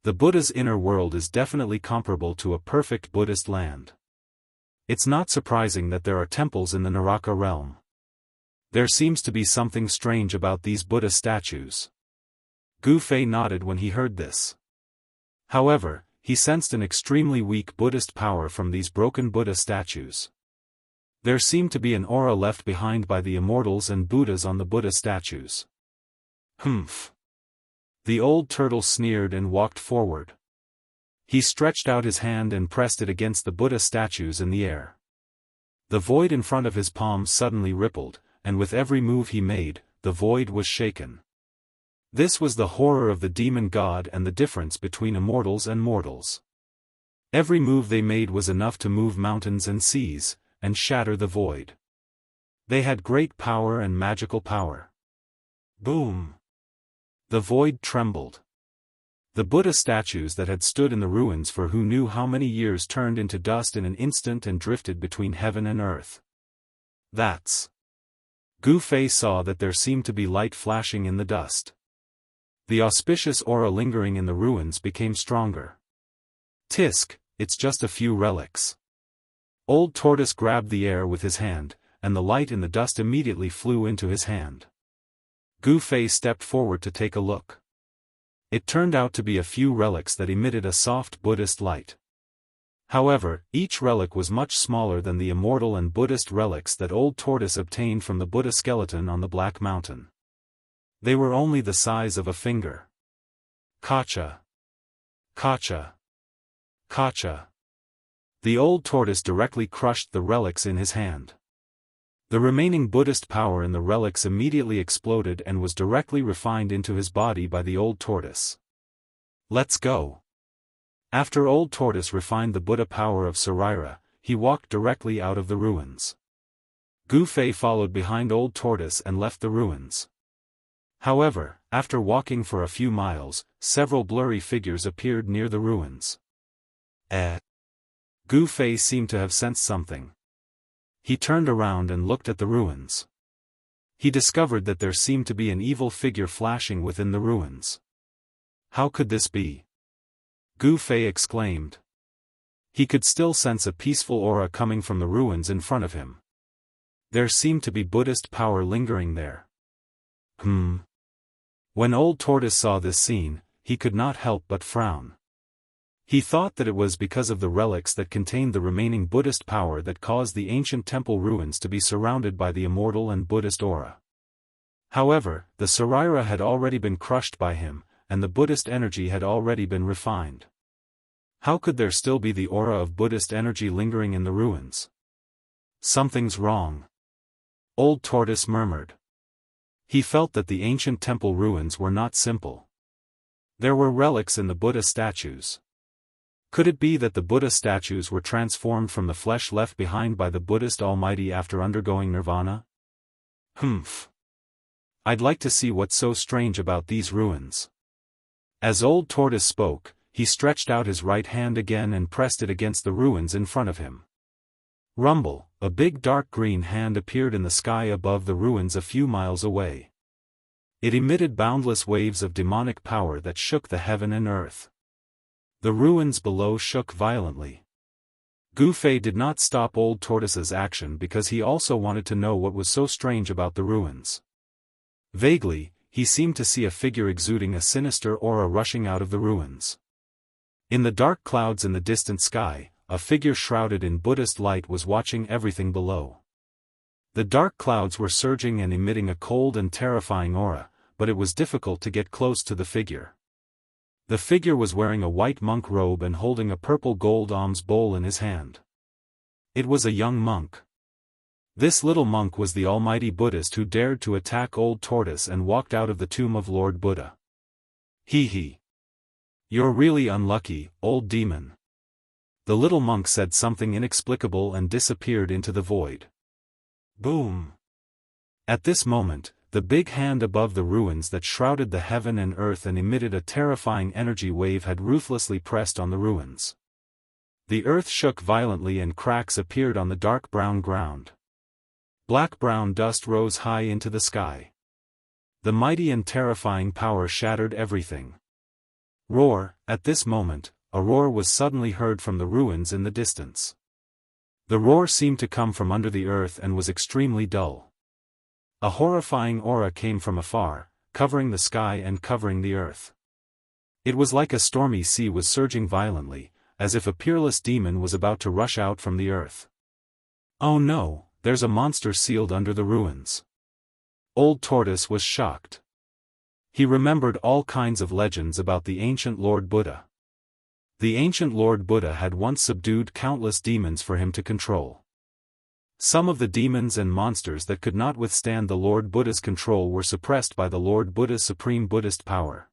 The Buddha's inner world is definitely comparable to a perfect Buddhist land. It's not surprising that there are temples in the Naraka realm. There seems to be something strange about these Buddha statues. Gu Fei nodded when he heard this. However, he sensed an extremely weak Buddhist power from these broken Buddha statues. There seemed to be an aura left behind by the immortals and Buddhas on the Buddha statues. Humph. The old turtle sneered and walked forward. He stretched out his hand and pressed it against the Buddha statues in the air. The void in front of his palm suddenly rippled, and with every move he made, the void was shaken. This was the horror of the demon god and the difference between immortals and mortals. Every move they made was enough to move mountains and seas, and shatter the void. They had great power and magical power. Boom! The void trembled. The Buddha statues that had stood in the ruins for who knew how many years turned into dust in an instant and drifted between heaven and earth. That's... Gu Fei saw that there seemed to be light flashing in the dust. The auspicious aura lingering in the ruins became stronger. Tisk, it's just a few relics. Old Tortoise grabbed the air with his hand, and the light in the dust immediately flew into his hand. Gu Fei stepped forward to take a look. It turned out to be a few relics that emitted a soft Buddhist light. However, each relic was much smaller than the immortal and Buddhist relics that Old Tortoise obtained from the Buddha skeleton on the Black Mountain. They were only the size of a finger. Kacha. Kacha. Kacha. The Old Tortoise directly crushed the relics in his hand. The remaining Buddhist power in the relics immediately exploded and was directly refined into his body by the Old Tortoise. Let's go. After Old Tortoise refined the Buddha power of Sarira, he walked directly out of the ruins. Gu Fei followed behind Old Tortoise and left the ruins. However, after walking for a few miles, several blurry figures appeared near the ruins. Gu Fei seemed to have sensed something. He turned around and looked at the ruins. He discovered that there seemed to be an evil figure flashing within the ruins. How could this be? Gu Fei exclaimed. He could still sense a peaceful aura coming from the ruins in front of him. There seemed to be Buddhist power lingering there. When Old Tortoise saw this scene, he could not help but frown. He thought that it was because of the relics that contained the remaining Buddhist power that caused the ancient temple ruins to be surrounded by the immortal and Buddhist aura. However, the Sarira had already been crushed by him, and the Buddhist energy had already been refined. How could there still be the aura of Buddhist energy lingering in the ruins? Something's wrong. Old Tortoise murmured. He felt that the ancient temple ruins were not simple. There were relics in the Buddha statues. Could it be that the Buddha statues were transformed from the flesh left behind by the Buddhist Almighty after undergoing nirvana? Humph. I'd like to see what's so strange about these ruins. As Old Tortoise spoke, he stretched out his right hand again and pressed it against the ruins in front of him. Rumble, a big dark green hand appeared in the sky above the ruins a few miles away. It emitted boundless waves of demonic power that shook the heaven and earth. The ruins below shook violently. Gu Fei did not stop Old Tortoise's action because he also wanted to know what was so strange about the ruins. Vaguely, he seemed to see a figure exuding a sinister aura rushing out of the ruins. In the dark clouds in the distant sky, a figure shrouded in Buddhist light was watching everything below. The dark clouds were surging and emitting a cold and terrifying aura, but it was difficult to get close to the figure. The figure was wearing a white monk robe and holding a purple gold alms bowl in his hand. It was a young monk. This little monk was the almighty Buddhist who dared to attack Old Tortoise and walked out of the tomb of Lord Buddha. Hee. You're really unlucky, old demon. The little monk said something inexplicable and disappeared into the void. Boom. At this moment, the big hand above the ruins that shrouded the heaven and earth and emitted a terrifying energy wave had ruthlessly pressed on the ruins. The earth shook violently and cracks appeared on the dark brown ground. Black-brown dust rose high into the sky. The mighty and terrifying power shattered everything. Roar! At this moment, a roar was suddenly heard from the ruins in the distance. The roar seemed to come from under the earth and was extremely dull. A horrifying aura came from afar, covering the sky and covering the earth. It was like a stormy sea was surging violently, as if a peerless demon was about to rush out from the earth. Oh no, there's a monster sealed under the ruins. Old Tortoise was shocked. He remembered all kinds of legends about the ancient Lord Buddha. The ancient Lord Buddha had once subdued countless demons for him to control. Some of the demons and monsters that could not withstand the Lord Buddha's control were suppressed by the Lord Buddha's supreme Buddhist power.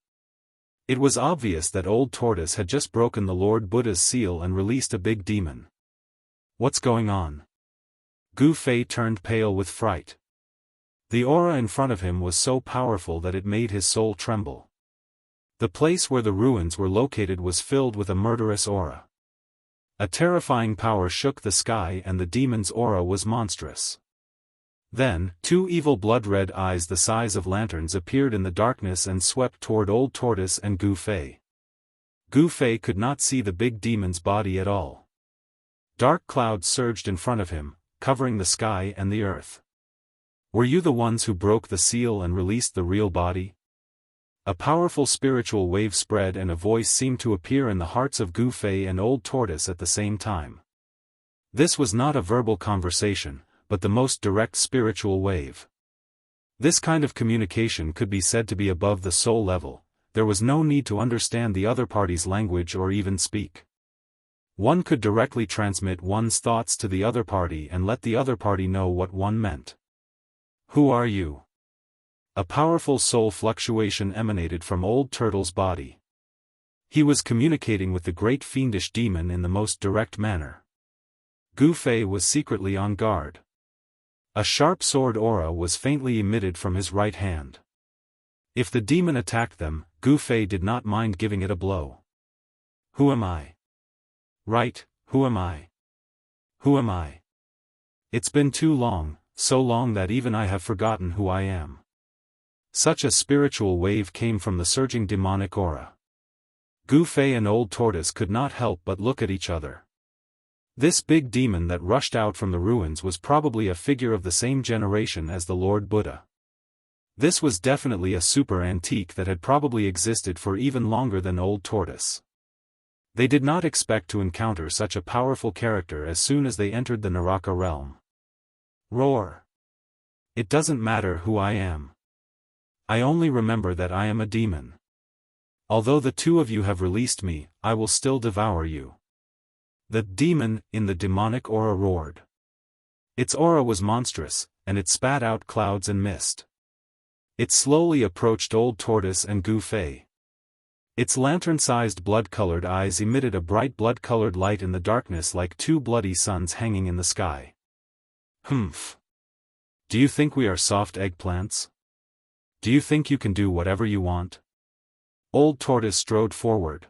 It was obvious that Old Tortoise had just broken the Lord Buddha's seal and released a big demon. What's going on? Gu Fei turned pale with fright. The aura in front of him was so powerful that it made his soul tremble. The place where the ruins were located was filled with a murderous aura. A terrifying power shook the sky and the demon's aura was monstrous. Then, two evil blood-red eyes the size of lanterns appeared in the darkness and swept toward Old Tortoise and Gu Fei. Gu Fei could not see the big demon's body at all. Dark clouds surged in front of him, covering the sky and the earth. Were you the ones who broke the seal and released the real body? A powerful spiritual wave spread and a voice seemed to appear in the hearts of Gu Fei and Old Tortoise at the same time. This was not a verbal conversation, but the most direct spiritual wave. This kind of communication could be said to be above the soul level. There was no need to understand the other party's language or even speak. One could directly transmit one's thoughts to the other party and let the other party know what one meant. Who are you? A powerful soul fluctuation emanated from Old Turtle's body. He was communicating with the great fiendish demon in the most direct manner. Gu Fei was secretly on guard. A sharp sword aura was faintly emitted from his right hand. If the demon attacked them, Gu Fei did not mind giving it a blow. Who am I? Right, who am I? Who am I? It's been too long, so long that even I have forgotten who I am. Such a spiritual wave came from the surging demonic aura. Gu Fei and Old Tortoise could not help but look at each other. This big demon that rushed out from the ruins was probably a figure of the same generation as the Lord Buddha. This was definitely a super antique that had probably existed for even longer than Old Tortoise. They did not expect to encounter such a powerful character as soon as they entered the Naraka realm. Roar! It doesn't matter who I am. I only remember that I am a demon. Although the two of you have released me, I will still devour you. The demon in the demonic aura roared. Its aura was monstrous, and it spat out clouds and mist. It slowly approached Old Tortoise and Gu Fei. Its lantern-sized blood-colored eyes emitted a bright blood-colored light in the darkness like two bloody suns hanging in the sky. Humph. Do you think we are soft eggplants? Do you think you can do whatever you want? Old Tortoise strode forward.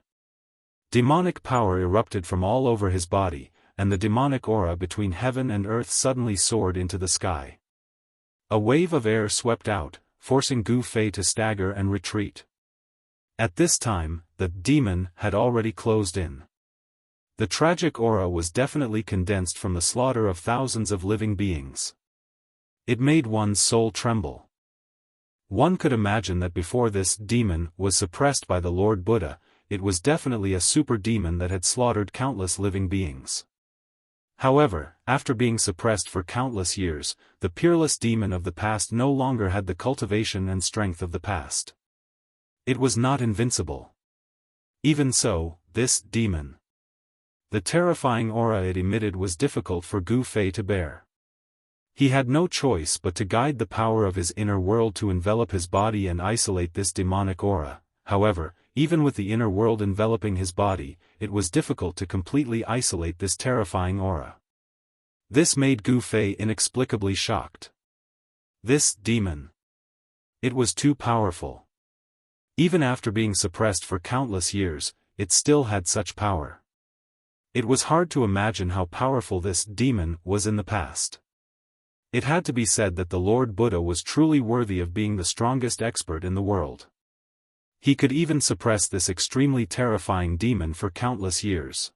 Demonic power erupted from all over his body, and the demonic aura between heaven and earth suddenly soared into the sky. A wave of air swept out, forcing Gu Fei to stagger and retreat. At this time, the demon had already closed in. The tragic aura was definitely condensed from the slaughter of thousands of living beings. It made one's soul tremble. One could imagine that before this demon was suppressed by the Lord Buddha, it was definitely a super demon that had slaughtered countless living beings. However, after being suppressed for countless years, the peerless demon of the past no longer had the cultivation and strength of the past. It was not invincible. Even so, this demon. The terrifying aura it emitted was difficult for Gu Fei to bear. He had no choice but to guide the power of his inner world to envelop his body and isolate this demonic aura. However, even with the inner world enveloping his body, it was difficult to completely isolate this terrifying aura. This made Gu Fei inexplicably shocked. This demon. It was too powerful. Even after being suppressed for countless years, it still had such power. It was hard to imagine how powerful this demon was in the past. It had to be said that the Lord Buddha was truly worthy of being the strongest expert in the world. He could even suppress this extremely terrifying demon for countless years.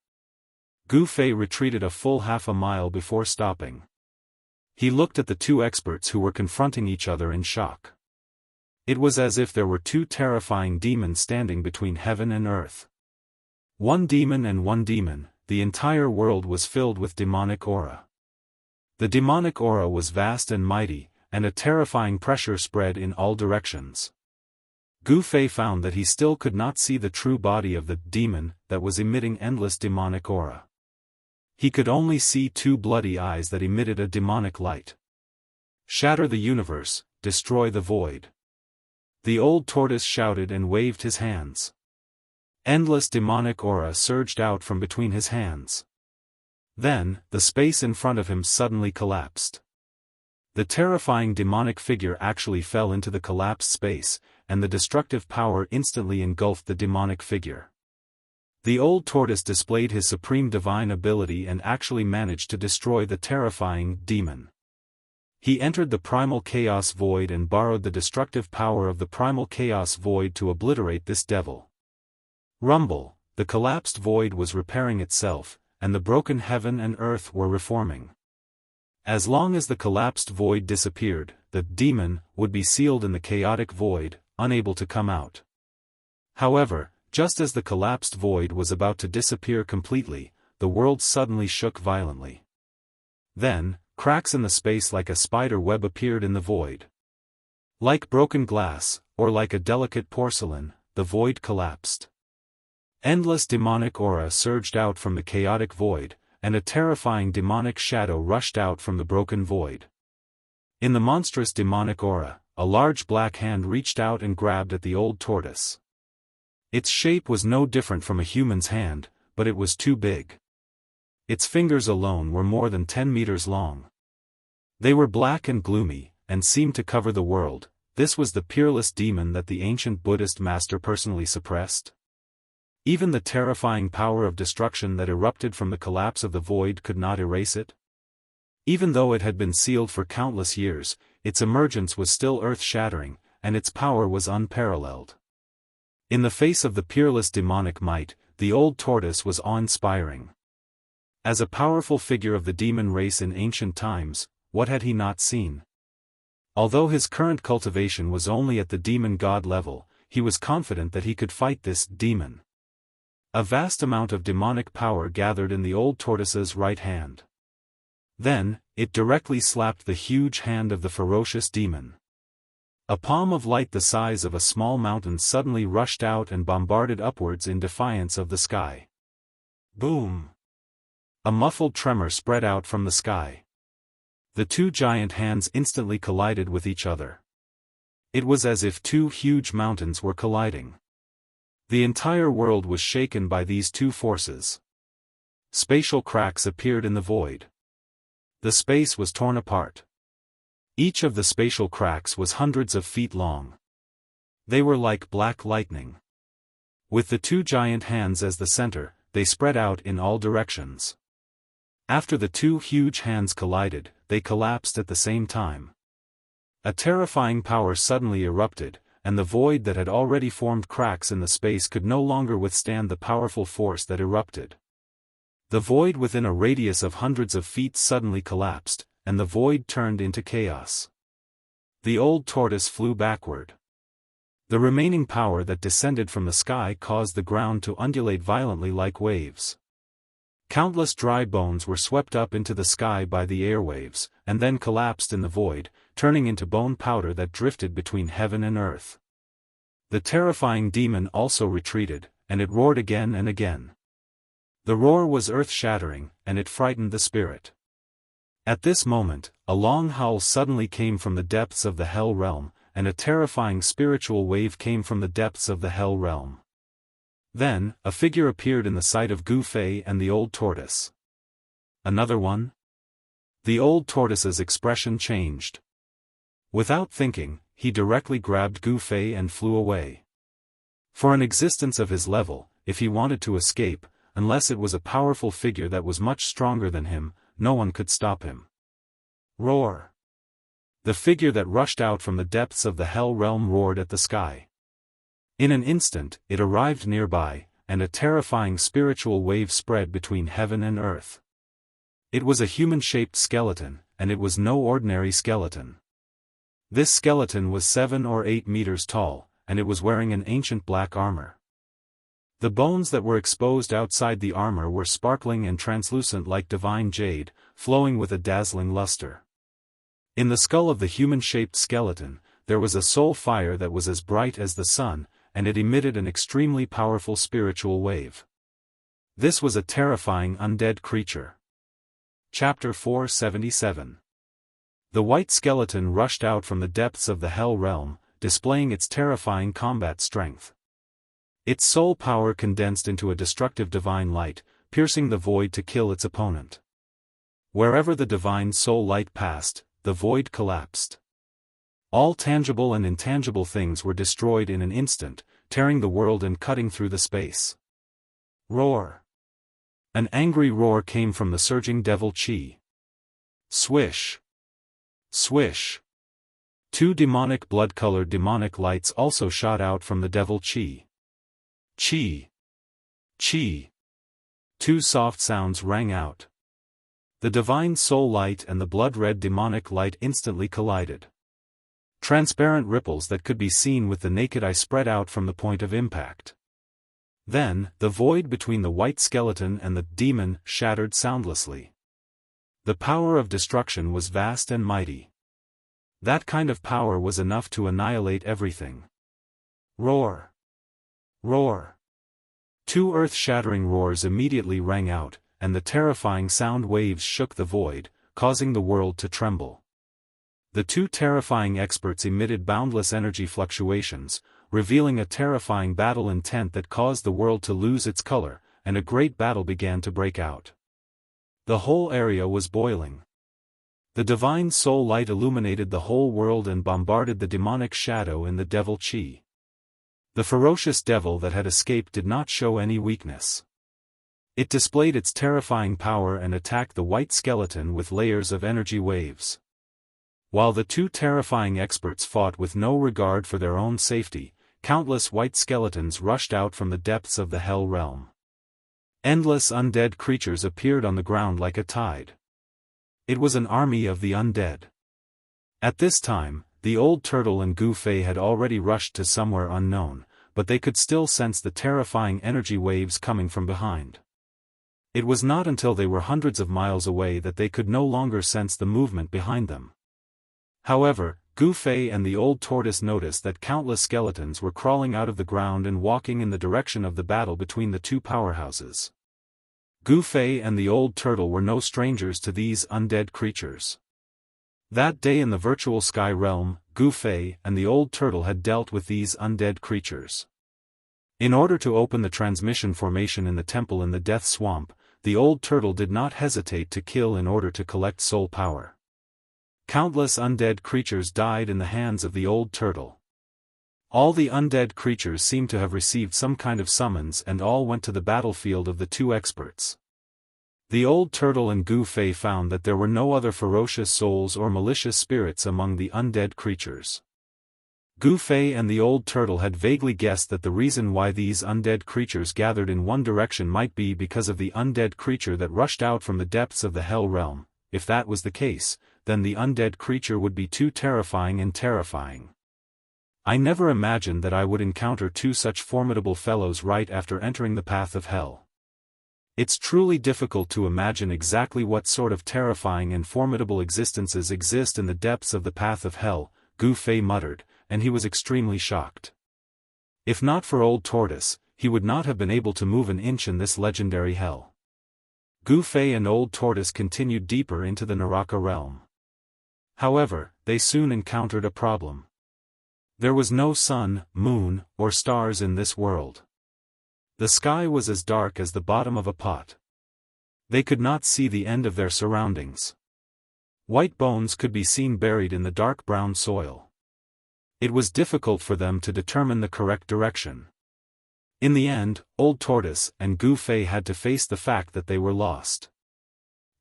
Gu Fei retreated a full half a mile before stopping. He looked at the two experts who were confronting each other in shock. It was as if there were two terrifying demons standing between heaven and earth. One demon and one demon, the entire world was filled with demonic aura. The demonic aura was vast and mighty, and a terrifying pressure spread in all directions. Gu Fei found that he still could not see the true body of the demon that was emitting endless demonic aura. He could only see two bloody eyes that emitted a demonic light. Shatter the universe, destroy the void. The old tortoise shouted and waved his hands. Endless demonic aura surged out from between his hands. Then, the space in front of him suddenly collapsed. The terrifying demonic figure actually fell into the collapsed space, and the destructive power instantly engulfed the demonic figure. The old tortoise displayed his supreme divine ability and actually managed to destroy the terrifying demon. He entered the primal chaos void and borrowed the destructive power of the primal chaos void to obliterate this devil. Rumble, the collapsed void was repairing itself, and the broken heaven and earth were reforming. As long as the collapsed void disappeared, the demon would be sealed in the chaotic void, unable to come out. However, just as the collapsed void was about to disappear completely, the world suddenly shook violently. Then, cracks in the space like a spider web appeared in the void. Like broken glass, or like a delicate porcelain, the void collapsed. Endless demonic aura surged out from the chaotic void, and a terrifying demonic shadow rushed out from the broken void. In the monstrous demonic aura, a large black hand reached out and grabbed at the old tortoise. Its shape was no different from a human's hand, but it was too big. Its fingers alone were more than 10 meters long. They were black and gloomy, and seemed to cover the world. This was the peerless demon that the ancient Buddhist master personally suppressed. Even the terrifying power of destruction that erupted from the collapse of the void could not erase it. Even though it had been sealed for countless years, its emergence was still earth-shattering, and its power was unparalleled. In the face of the peerless demonic might, the old tortoise was awe-inspiring. As a powerful figure of the demon race in ancient times, what had he not seen? Although his current cultivation was only at the demon god level, he was confident that he could fight this demon. A vast amount of demonic power gathered in the old tortoise's right hand. Then, it directly slapped the huge hand of the ferocious demon. A palm of light the size of a small mountain suddenly rushed out and bombarded upwards in defiance of the sky. Boom! A muffled tremor spread out from the sky. The two giant hands instantly collided with each other. It was as if two huge mountains were colliding. The entire world was shaken by these two forces. Spatial cracks appeared in the void. The space was torn apart. Each of the spatial cracks was hundreds of feet long. They were like black lightning. With the two giant hands as the center, they spread out in all directions. After the two huge hands collided, they collapsed at the same time. A terrifying power suddenly erupted, and the void that had already formed cracks in the space could no longer withstand the powerful force that erupted. The void within a radius of hundreds of feet suddenly collapsed, and the void turned into chaos. The old tortoise flew backward. The remaining power that descended from the sky caused the ground to undulate violently like waves. Countless dry bones were swept up into the sky by the airwaves, and then collapsed in the void, turning into bone powder that drifted between heaven and earth. The terrifying demon also retreated, and it roared again and again. The roar was earth-shattering, and it frightened the spirit. At this moment, a long howl suddenly came from the depths of the Hell Realm, and a terrifying spiritual wave came from the depths of the Hell Realm. Then, a figure appeared in the sight of Gu Fei and the old tortoise. Another one? The old tortoise's expression changed. Without thinking, he directly grabbed Gu Fei and flew away. For an existence of his level, if he wanted to escape, unless it was a powerful figure that was much stronger than him, no one could stop him. Roar! The figure that rushed out from the depths of the Hell Realm roared at the sky. In an instant, it arrived nearby, and a terrifying spiritual wave spread between heaven and earth. It was a human-shaped skeleton, and it was no ordinary skeleton. This skeleton was 7 or 8 meters tall, and it was wearing an ancient black armor. The bones that were exposed outside the armor were sparkling and translucent like divine jade, flowing with a dazzling luster. In the skull of the human-shaped skeleton, there was a soul fire that was as bright as the sun, and it emitted an extremely powerful spiritual wave. This was a terrifying undead creature. Chapter 477. The white skeleton rushed out from the depths of the Hell Realm, displaying its terrifying combat strength. Its soul power condensed into a destructive divine light, piercing the void to kill its opponent. Wherever the divine soul light passed, the void collapsed. All tangible and intangible things were destroyed in an instant, tearing the world and cutting through the space. Roar! An angry roar came from the surging devil chi. Swish! Swish! Two demonic blood-colored demonic lights also shot out from the devil chi. Chi! Chi! Two soft sounds rang out. The divine soul light and the blood-red demonic light instantly collided. Transparent ripples that could be seen with the naked eye spread out from the point of impact. Then, the void between the white skeleton and the demon shattered soundlessly. The power of destruction was vast and mighty. That kind of power was enough to annihilate everything. Roar! Roar! Two earth-shattering roars immediately rang out, and the terrifying sound waves shook the void, causing the world to tremble. The two terrifying experts emitted boundless energy fluctuations, revealing a terrifying battle intent that caused the world to lose its color, and a great battle began to break out. The whole area was boiling. The divine soul light illuminated the whole world and bombarded the demonic shadow in the devil chi. The ferocious devil that had escaped did not show any weakness. It displayed its terrifying power and attacked the white skeleton with layers of energy waves. While the two terrifying experts fought with no regard for their own safety, countless white skeletons rushed out from the depths of the Hell Realm. Endless undead creatures appeared on the ground like a tide. It was an army of the undead. At this time, the old turtle and Gu Fei had already rushed to somewhere unknown, but they could still sense the terrifying energy waves coming from behind. It was not until they were hundreds of miles away that they could no longer sense the movement behind them. However, Gu Fei and the old tortoise noticed that countless skeletons were crawling out of the ground and walking in the direction of the battle between the two powerhouses. Gu Fei and the old turtle were no strangers to these undead creatures. That day in the virtual sky realm, Gu Fei and the old turtle had dealt with these undead creatures. In order to open the transmission formation in the temple in the Death Swamp, the old turtle did not hesitate to kill in order to collect soul power. Countless undead creatures died in the hands of the old turtle. All the undead creatures seemed to have received some kind of summons and all went to the battlefield of the two experts. The old turtle and Gu Fei found that there were no other ferocious souls or malicious spirits among the undead creatures. Gu Fei and the old turtle had vaguely guessed that the reason why these undead creatures gathered in one direction might be because of the undead creature that rushed out from the depths of the Hell Realm. If that was the case, then the undead creature would be too terrifying and terrifying. I never imagined that I would encounter two such formidable fellows right after entering the path of hell. It's truly difficult to imagine exactly what sort of terrifying and formidable existences exist in the depths of the path of hell, Gu Fei muttered, and he was extremely shocked. If not for Old Tortoise, he would not have been able to move an inch in this legendary hell. Gu Fei and Old Tortoise continued deeper into the Naraka realm. However, they soon encountered a problem. There was no sun, moon, or stars in this world. The sky was as dark as the bottom of a pot. They could not see the end of their surroundings. White bones could be seen buried in the dark brown soil. It was difficult for them to determine the correct direction. In the end, Old Tortoise and Gu Fei had to face the fact that they were lost.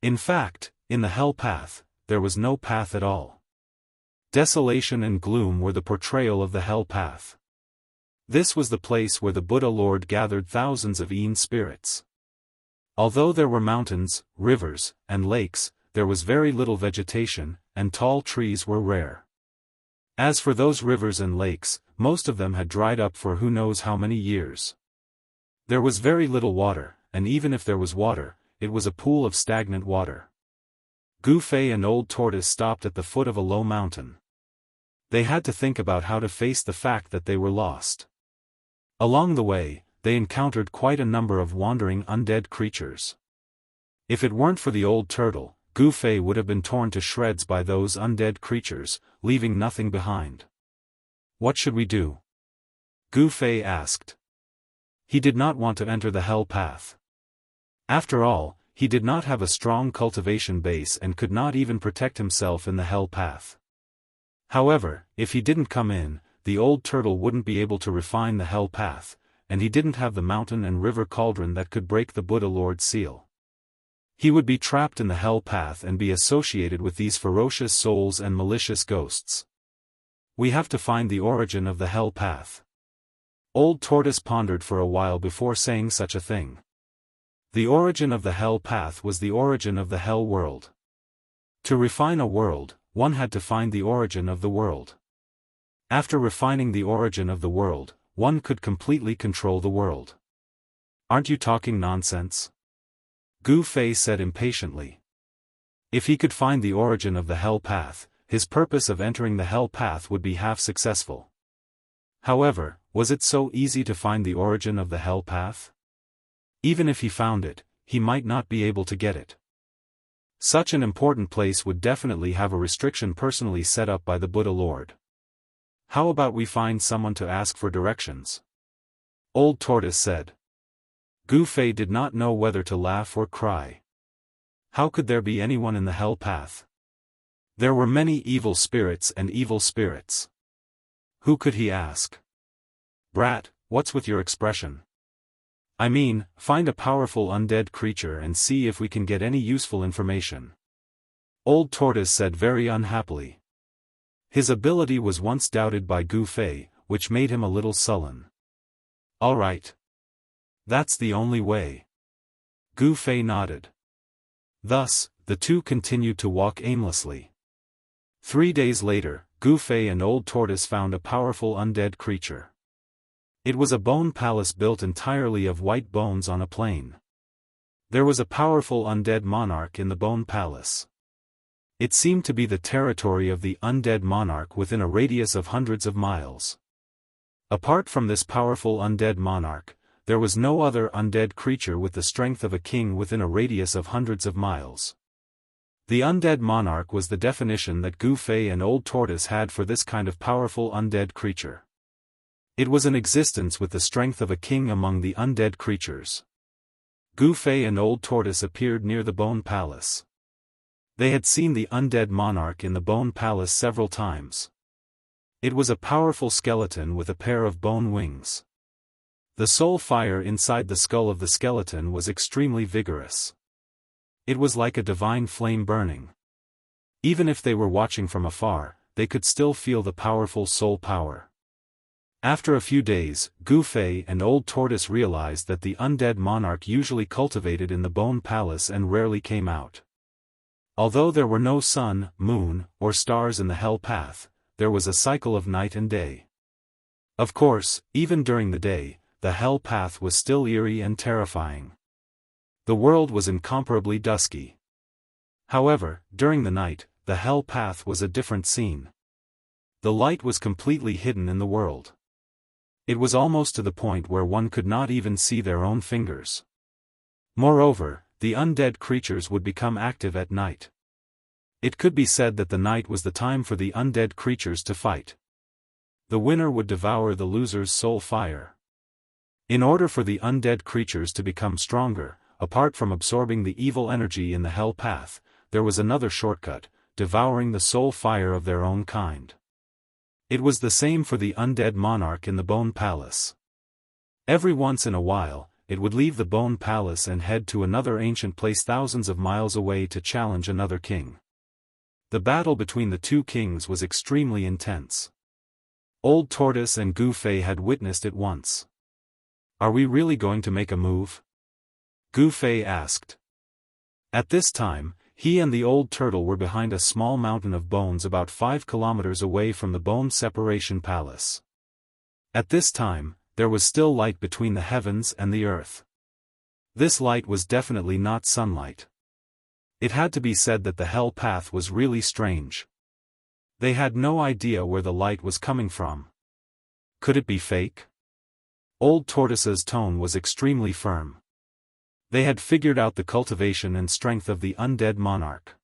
In fact, in the hell path, there was no path at all. Desolation and gloom were the portrayal of the hell path. This was the place where the Buddha Lord gathered thousands of Aeon spirits. Although there were mountains, rivers, and lakes, there was very little vegetation, and tall trees were rare. As for those rivers and lakes, most of them had dried up for who knows how many years. There was very little water, and even if there was water, it was a pool of stagnant water. Gu Fei and Old Tortoise stopped at the foot of a low mountain. They had to think about how to face the fact that they were lost. Along the way, they encountered quite a number of wandering undead creatures. If it weren't for the old turtle, Gu Fei would have been torn to shreds by those undead creatures, leaving nothing behind. What should we do? Gu Fei asked. He did not want to enter the hell path. After all, he did not have a strong cultivation base and could not even protect himself in the hell path. However, if he didn't come in, the old turtle wouldn't be able to refine the hell path, and he didn't have the mountain and river cauldron that could break the Buddha Lord's seal. He would be trapped in the hell path and be associated with these ferocious souls and malicious ghosts. We have to find the origin of the hell path. Old Tortoise pondered for a while before saying such a thing. The origin of the hell path was the origin of the hell world. To refine a world, one had to find the origin of the world. After refining the origin of the world, one could completely control the world. Aren't you talking nonsense? Gu Fei said impatiently. If he could find the origin of the hell path, his purpose of entering the hell path would be half successful. However, was it so easy to find the origin of the hell path? Even if he found it, he might not be able to get it. Such an important place would definitely have a restriction personally set up by the Buddha Lord. How about we find someone to ask for directions? Old Tortoise said. Gu Fei did not know whether to laugh or cry. How could there be anyone in the hell path? There were many evil spirits and evil spirits. Who could he ask? Brat, what's with your expression? I mean, find a powerful undead creature and see if we can get any useful information. Old Tortoise said very unhappily. His ability was once doubted by Gu Fei, which made him a little sullen. All right. That's the only way. Gu Fei nodded. Thus, the two continued to walk aimlessly. 3 days later, Gu Fei and Old Tortoise found a powerful undead creature. It was a bone palace built entirely of white bones on a plain. There was a powerful undead monarch in the bone palace. It seemed to be the territory of the undead monarch within a radius of hundreds of miles. Apart from this powerful undead monarch, there was no other undead creature with the strength of a king within a radius of hundreds of miles. The undead monarch was the definition that Gu Fei and Old Tortoise had for this kind of powerful undead creature. It was an existence with the strength of a king among the undead creatures. Gu Fei and Old Tortoise appeared near the Bone Palace. They had seen the undead monarch in the Bone Palace several times. It was a powerful skeleton with a pair of bone wings. The soul fire inside the skull of the skeleton was extremely vigorous. It was like a divine flame burning. Even if they were watching from afar, they could still feel the powerful soul power. After a few days, Gu Fei and Old Tortoise realized that the undead monarch usually cultivated in the Bone Palace and rarely came out. Although there were no sun, moon, or stars in the hell path, there was a cycle of night and day. Of course, even during the day, the hell path was still eerie and terrifying. The world was incomparably dusky. However, during the night, the hell path was a different scene. The light was completely hidden in the world. It was almost to the point where one could not even see their own fingers. Moreover, the undead creatures would become active at night. It could be said that the night was the time for the undead creatures to fight. The winner would devour the loser's soul fire. In order for the undead creatures to become stronger, apart from absorbing the evil energy in the hell path, there was another shortcut: devouring the soul fire of their own kind. It was the same for the undead monarch in the Bone Palace. Every once in a while, it would leave the Bone Palace and head to another ancient place thousands of miles away to challenge another king. The battle between the two kings was extremely intense. Old Tortoise and Gu Fei had witnessed it once. "Are we really going to make a move?" Gu Fei asked. At this time, he and the old turtle were behind a small mountain of bones about 5 kilometers away from the Bone Separation Palace. At this time, there was still light between the heavens and the earth. This light was definitely not sunlight. It had to be said that the hell path was really strange. They had no idea where the light was coming from. Could it be fake? Old Tortoise's tone was extremely firm. They had figured out the cultivation and strength of the undead monarch.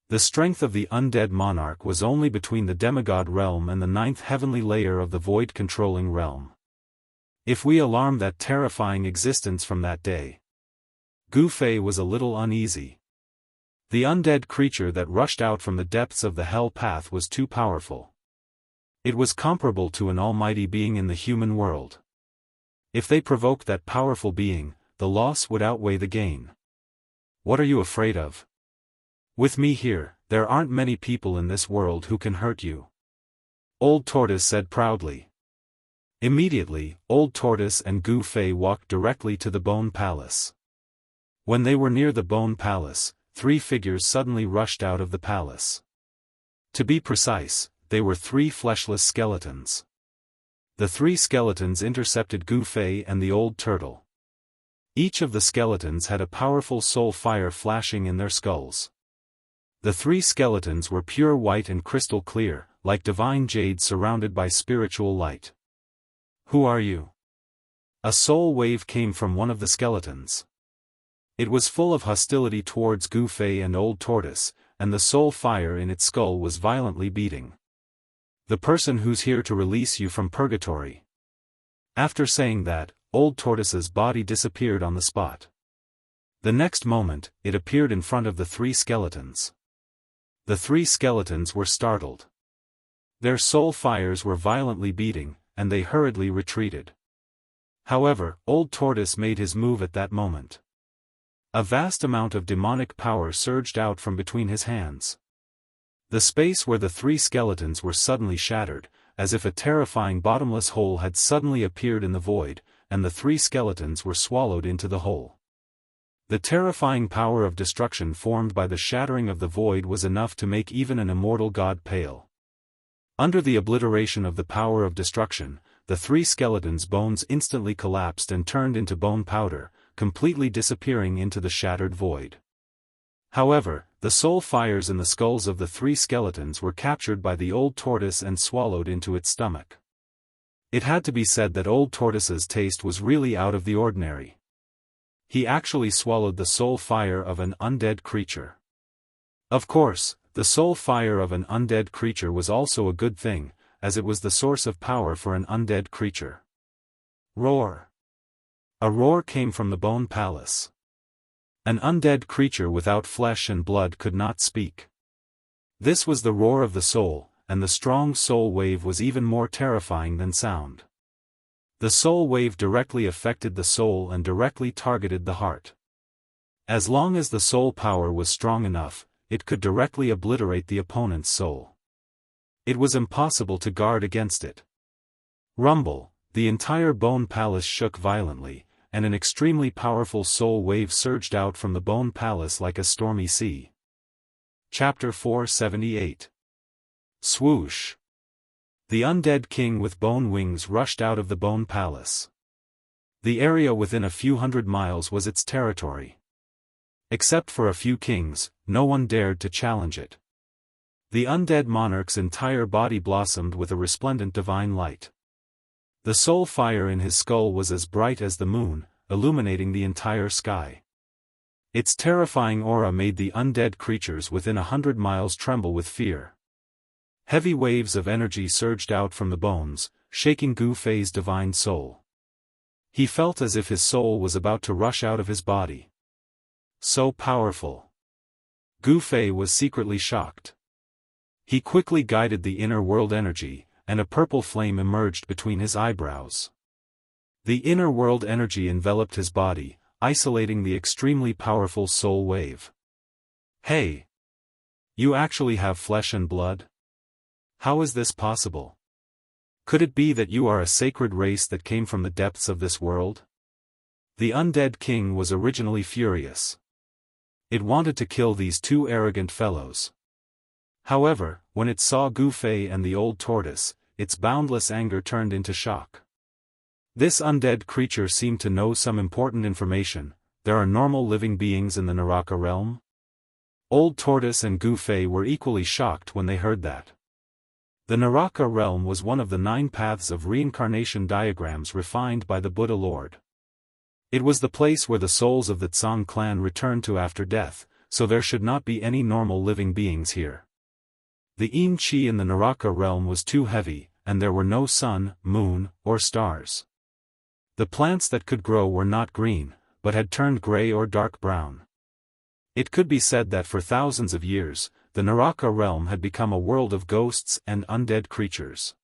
The strength of the undead monarch was only between the demigod realm and the 9th heavenly layer of the void-controlling realm. If we alarm that terrifying existence from that day. Gu Fei was a little uneasy. The undead creature that rushed out from the depths of the hell path was too powerful. It was comparable to an almighty being in the human world. If they provoked that powerful being, the loss would outweigh the gain. "What are you afraid of? With me here, there aren't many people in this world who can hurt you," Old Tortoise said proudly. Immediately, Old Tortoise and Gu Fei walked directly to the Bone Palace. When they were near the Bone Palace, 3 figures suddenly rushed out of the palace. To be precise, they were 3 fleshless skeletons. The 3 skeletons intercepted Gu Fei and the old turtle. Each of the skeletons had a powerful soul fire flashing in their skulls. The 3 skeletons were pure white and crystal clear, like divine jade surrounded by spiritual light. "Who are you?" A soul wave came from one of the skeletons. It was full of hostility towards Gu Fei and Old Tortoise, and the soul fire in its skull was violently beating. "The person who's here to release you from purgatory." After saying that, Old Tortoise's body disappeared on the spot. The next moment, it appeared in front of the 3 skeletons. The 3 skeletons were startled. Their soul fires were violently beating, and they hurriedly retreated. However, Old Tortoise made his move at that moment. A vast amount of demonic power surged out from between his hands. The space where the 3 skeletons were suddenly shattered, as if a terrifying bottomless hole had suddenly appeared in the void, and the 3 skeletons were swallowed into the hole. The terrifying power of destruction formed by the shattering of the void was enough to make even an immortal god pale. Under the obliteration of the power of destruction, the 3 skeletons' bones instantly collapsed and turned into bone powder, completely disappearing into the shattered void. However, the soul fires in the skulls of the 3 skeletons were captured by the old tortoise and swallowed into its stomach. It had to be said that Old Tortoise's taste was really out of the ordinary. He actually swallowed the soul fire of an undead creature. Of course, the soul fire of an undead creature was also a good thing, as it was the source of power for an undead creature. Roar! A roar came from the Bone Palace. An undead creature without flesh and blood could not speak. This was the roar of the soul, and the strong soul wave was even more terrifying than sound. The soul wave directly affected the soul and directly targeted the heart. As long as the soul power was strong enough, it could directly obliterate the opponent's soul. It was impossible to guard against it. Rumble, the entire Bone Palace shook violently, and an extremely powerful soul wave surged out from the Bone Palace like a stormy sea. Chapter 478. Swoosh! The undead king with bone wings rushed out of the Bone Palace. The area within a few hundred miles was its territory. Except for a few kings, no one dared to challenge it. The undead monarch's entire body blossomed with a resplendent divine light. The soul fire in his skull was as bright as the moon, illuminating the entire sky. Its terrifying aura made the undead creatures within 100 miles tremble with fear. Heavy waves of energy surged out from the bones, shaking Gu Fei's divine soul. He felt as if his soul was about to rush out of his body. So powerful. Gu Fei was secretly shocked. He quickly guided the inner world energy, and a purple flame emerged between his eyebrows. The inner world energy enveloped his body, isolating the extremely powerful soul wave. Hey! You actually have flesh and blood? How is this possible? Could it be that you are a sacred race that came from the depths of this world? The undead king was originally furious. It wanted to kill these two arrogant fellows. However, when it saw Gu Fei and the old tortoise, its boundless anger turned into shock. This undead creature seemed to know some important information. There are normal living beings in the Naraka realm? Old Tortoise and Gu Fei were equally shocked when they heard that. The Naraka realm was one of the 9 paths of reincarnation diagrams refined by the Buddha Lord. It was the place where the souls of the Tsang clan returned to after death, so there should not be any normal living beings here. The yin qi in the Naraka realm was too heavy, and there were no sun, moon, or stars. The plants that could grow were not green, but had turned gray or dark brown. It could be said that for thousands of years, the Naraka realm had become a world of ghosts and undead creatures.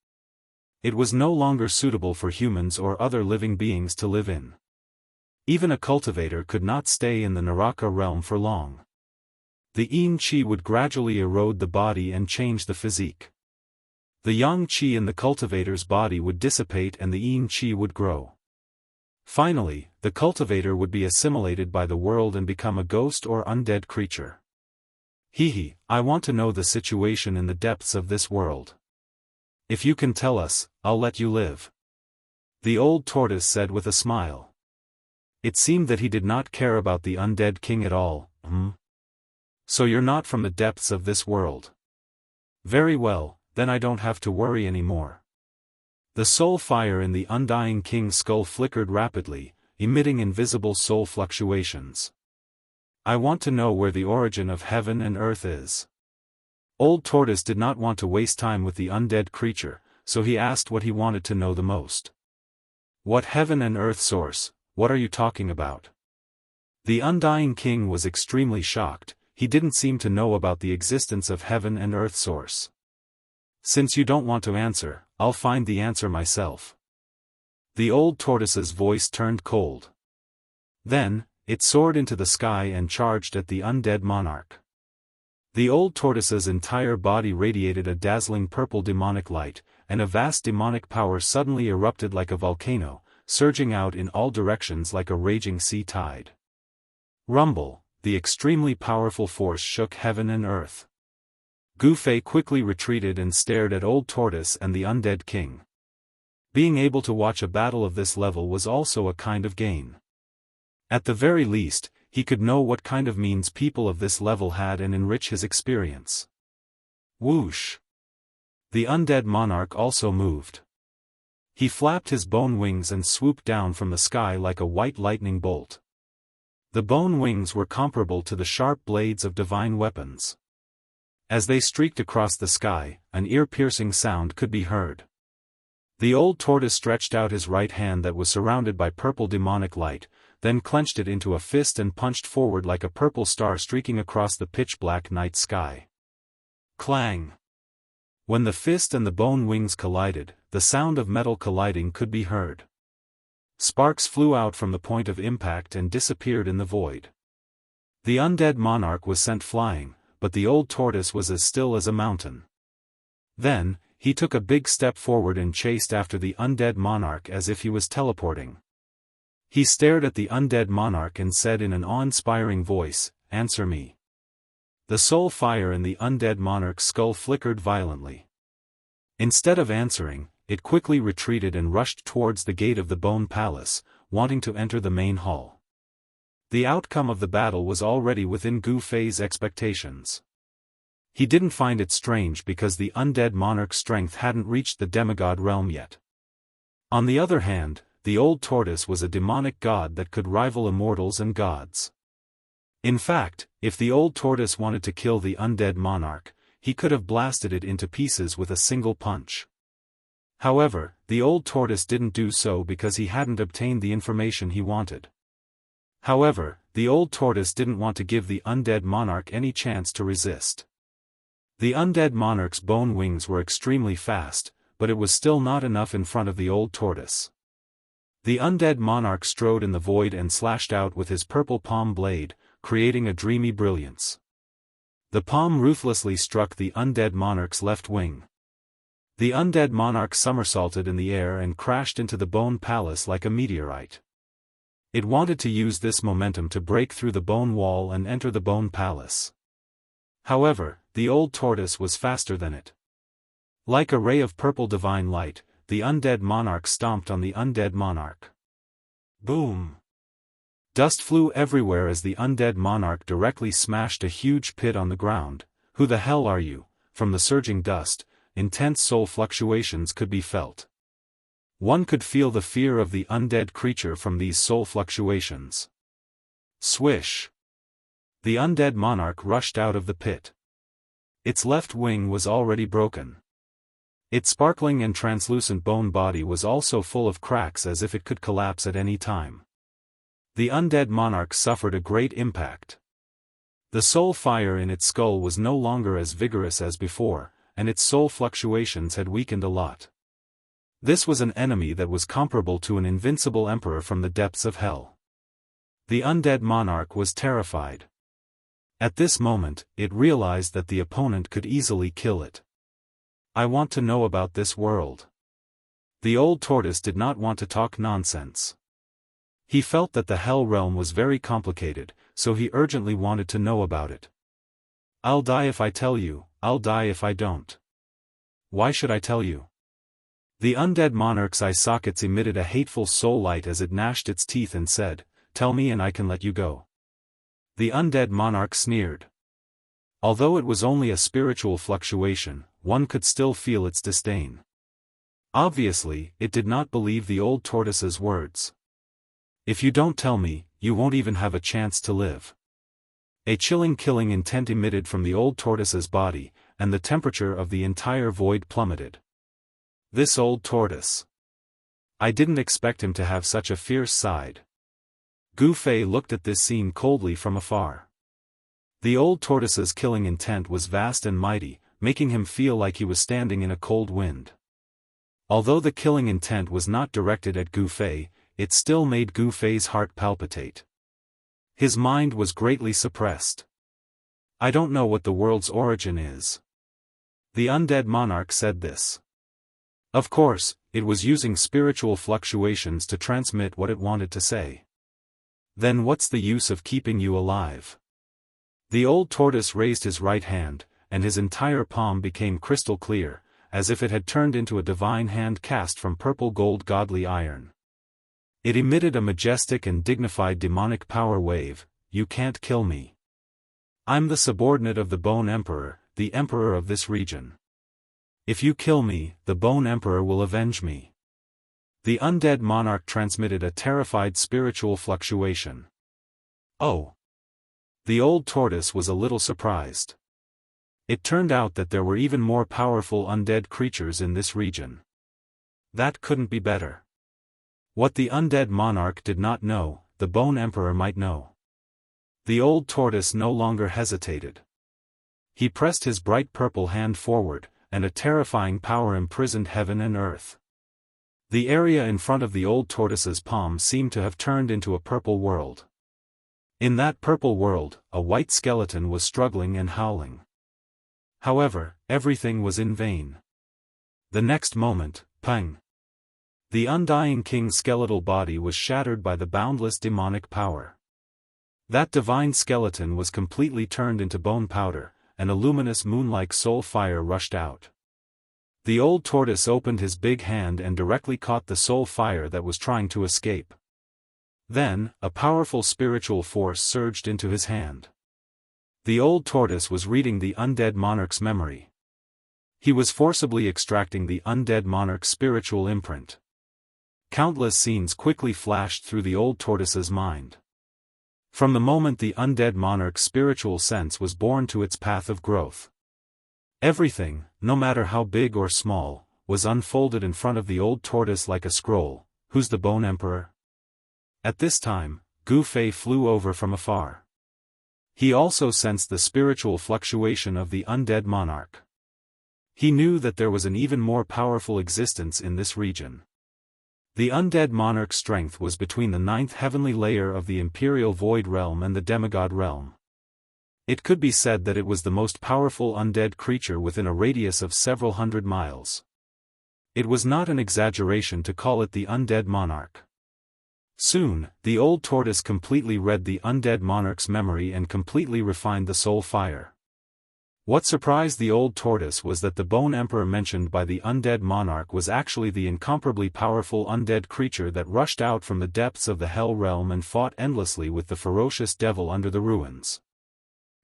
It was no longer suitable for humans or other living beings to live in. Even a cultivator could not stay in the Naraka realm for long. The yin qi would gradually erode the body and change the physique. The yang qi in the cultivator's body would dissipate and the yin qi would grow. Finally, the cultivator would be assimilated by the world and become a ghost or undead creature. I want to know the situation in the depths of this world. If you can tell us, I'll let you live. The old tortoise said with a smile. It seemed that he did not care about the undead king at all. So you're not from the depths of this world. Very well, then I don't have to worry anymore. The soul fire in the undying king's skull flickered rapidly, emitting invisible soul fluctuations. I want to know where the origin of heaven and earth is. Old Tortoise did not want to waste time with the undead creature, so he asked what he wanted to know the most. What heaven and earth source? What are you talking about? The undying king was extremely shocked. He didn't seem to know about the existence of heaven and earth source. Since you don't want to answer, I'll find the answer myself. The old tortoise's voice turned cold. Then, it soared into the sky and charged at the undead monarch. The old tortoise's entire body radiated a dazzling purple demonic light, and a vast demonic power suddenly erupted like a volcano, surging out in all directions like a raging sea tide. Rumble, the extremely powerful force shook heaven and earth. Gu Fei quickly retreated and stared at Old Tortoise and the undead king. Being able to watch a battle of this level was also a kind of gain. At the very least, he could know what kind of means people of this level had and enrich his experience. Whoosh! The undead monarch also moved. He flapped his bone wings and swooped down from the sky like a white lightning bolt. The bone wings were comparable to the sharp blades of divine weapons. As they streaked across the sky, an ear-piercing sound could be heard. The old tortoise stretched out his right hand that was surrounded by purple demonic light, then clenched it into a fist and punched forward like a purple star streaking across the pitch-black night sky. Clang! When the fist and the bone wings collided, the sound of metal colliding could be heard. Sparks flew out from the point of impact and disappeared in the void. The undead monarch was sent flying, but the old tortoise was as still as a mountain. Then, he took a big step forward and chased after the undead monarch as if he was teleporting. He stared at the undead monarch and said in an awe-inspiring voice, "Answer me." The soul fire in the undead monarch's skull flickered violently. Instead of answering, it quickly retreated and rushed towards the gate of the Bone Palace, wanting to enter the main hall. The outcome of the battle was already within Gu Fei's expectations. He didn't find it strange because the undead monarch's strength hadn't reached the demigod realm yet. On the other hand, the old tortoise was a demonic god that could rival immortals and gods. In fact, if the old tortoise wanted to kill the undead monarch, he could have blasted it into pieces with a single punch. However, the old tortoise didn't do so because he hadn't obtained the information he wanted. However, the old tortoise didn't want to give the undead monarch any chance to resist. The undead monarch's bone wings were extremely fast, but it was still not enough in front of the old tortoise. The undead monarch strode in the void and slashed out with his purple palm blade, creating a dreamy brilliance. The palm ruthlessly struck the undead monarch's left wing. The undead monarch somersaulted in the air and crashed into the bone palace like a meteorite. It wanted to use this momentum to break through the bone wall and enter the bone palace. However, the old tortoise was faster than it. Like a ray of purple divine light, the undead monarch stomped on the undead monarch. Boom! Dust flew everywhere as the undead monarch directly smashed a huge pit on the ground. "Who the hell are you?" From the surging dust, intense soul fluctuations could be felt. One could feel the fear of the undead creature from these soul fluctuations. Swish! The undead monarch rushed out of the pit. Its left wing was already broken. Its sparkling and translucent bone body was also full of cracks as if it could collapse at any time. The undead monarch suffered a great impact. The soul fire in its skull was no longer as vigorous as before, and its soul fluctuations had weakened a lot. This was an enemy that was comparable to an invincible emperor from the depths of hell. The undead monarch was terrified. At this moment, it realized that the opponent could easily kill it. "I want to know about this world." The old tortoise did not want to talk nonsense. He felt that the Hell Realm was very complicated, so he urgently wanted to know about it. "I'll die if I tell you, I'll die if I don't." "Why should I tell you?" The undead monarch's eye sockets emitted a hateful soul light as it gnashed its teeth and said, "Tell me and I can let you go." The undead monarch sneered. Although it was only a spiritual fluctuation, one could still feel its disdain. Obviously, it did not believe the old tortoise's words. "If you don't tell me, you won't even have a chance to live." A chilling killing intent emitted from the old tortoise's body, and the temperature of the entire void plummeted. This old tortoise. I didn't expect him to have such a fierce side. Gu Fei looked at this scene coldly from afar. The old tortoise's killing intent was vast and mighty, making him feel like he was standing in a cold wind. Although the killing intent was not directed at Gu Fei, it still made Gu Fei's heart palpitate. His mind was greatly suppressed. "I don't know what the world's origin is." The undead monarch said this. Of course, it was using spiritual fluctuations to transmit what it wanted to say. "Then what's the use of keeping you alive?" The old tortoise raised his right hand, and his entire palm became crystal clear, as if it had turned into a divine hand cast from purple gold godly iron. It emitted a majestic and dignified demonic power wave. "You can't kill me. I'm the subordinate of the Bone Emperor, the emperor of this region. If you kill me, the Bone Emperor will avenge me." The undead monarch transmitted a terrified spiritual fluctuation. "Oh." The old tortoise was a little surprised. It turned out that there were even more powerful undead creatures in this region. That couldn't be better. What the undead monarch did not know, the Bone Emperor might know. The old tortoise no longer hesitated. He pressed his bright purple hand forward, and a terrifying power imprisoned heaven and earth. The area in front of the old tortoise's palm seemed to have turned into a purple world. In that purple world, a white skeleton was struggling and howling. However, everything was in vain. The next moment, pang! The undying king's skeletal body was shattered by the boundless demonic power. That divine skeleton was completely turned into bone powder, and a luminous moon-like soul fire rushed out. The old tortoise opened his big hand and directly caught the soul fire that was trying to escape. Then, a powerful spiritual force surged into his hand. The old tortoise was reading the undead monarch's memory. He was forcibly extracting the undead monarch's spiritual imprint. Countless scenes quickly flashed through the old tortoise's mind. From the moment the undead monarch's spiritual sense was born to its path of growth. Everything, no matter how big or small, was unfolded in front of the old tortoise like a scroll. Who's the Bone Emperor? At this time, Gu Fei flew over from afar. He also sensed the spiritual fluctuation of the undead monarch. He knew that there was an even more powerful existence in this region. The undead monarch's strength was between the 9th heavenly layer of the Imperial Void Realm and the Demigod Realm. It could be said that it was the most powerful undead creature within a radius of several hundred miles. It was not an exaggeration to call it the undead monarch. Soon, the old tortoise completely read the undead monarch's memory and completely refined the soul fire. What surprised the old tortoise was that the Bone Emperor mentioned by the undead monarch was actually the incomparably powerful undead creature that rushed out from the depths of the Hell Realm and fought endlessly with the ferocious devil under the ruins.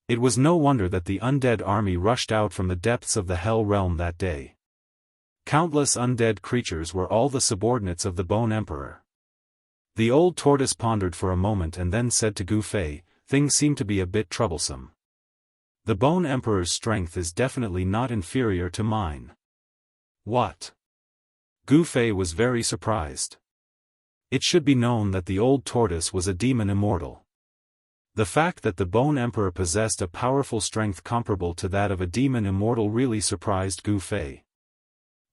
It was no wonder that the undead army rushed out from the depths of the Hell Realm that day. Countless undead creatures were all the subordinates of the Bone Emperor. The old tortoise pondered for a moment and then said to Gu Fei, "Things seem to be a bit troublesome. The Bone Emperor's strength is definitely not inferior to mine." "What?" Gu Fei was very surprised. It should be known that the old tortoise was a demon immortal. The fact that the Bone Emperor possessed a powerful strength comparable to that of a demon immortal really surprised Gu Fei.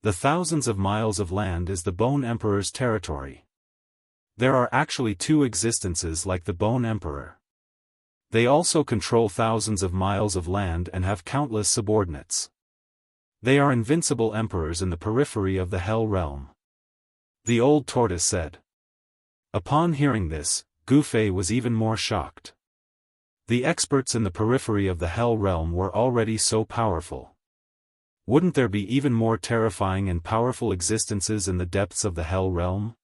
The thousands of miles of land is the Bone Emperor's territory. There are actually two existences like the Bone Emperor. They also control thousands of miles of land and have countless subordinates. They are invincible emperors in the periphery of the Hell Realm. The old tortoise said. Upon hearing this, Gu Fei was even more shocked. The experts in the periphery of the Hell Realm were already so powerful. Wouldn't there be even more terrifying and powerful existences in the depths of the Hell Realm?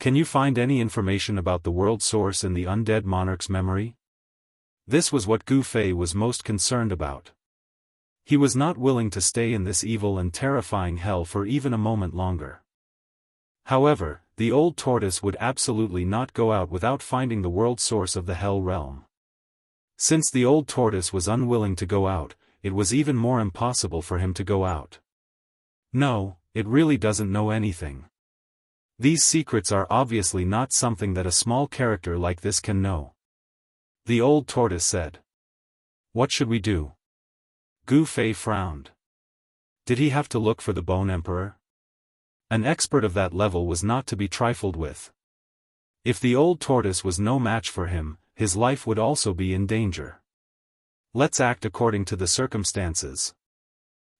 Can you find any information about the world source in the undead monarch's memory? This was what Gu Fei was most concerned about. He was not willing to stay in this evil and terrifying hell for even a moment longer. However, the old tortoise would absolutely not go out without finding the world source of the Hell Realm. Since the old tortoise was unwilling to go out, it was even more impossible for him to go out. No, it really doesn't know anything. These secrets are obviously not something that a small character like this can know. The old tortoise said. What should we do? Gu Fei frowned. Did he have to look for the Bone Emperor? An expert of that level was not to be trifled with. If the old tortoise was no match for him, his life would also be in danger. Let's act according to the circumstances.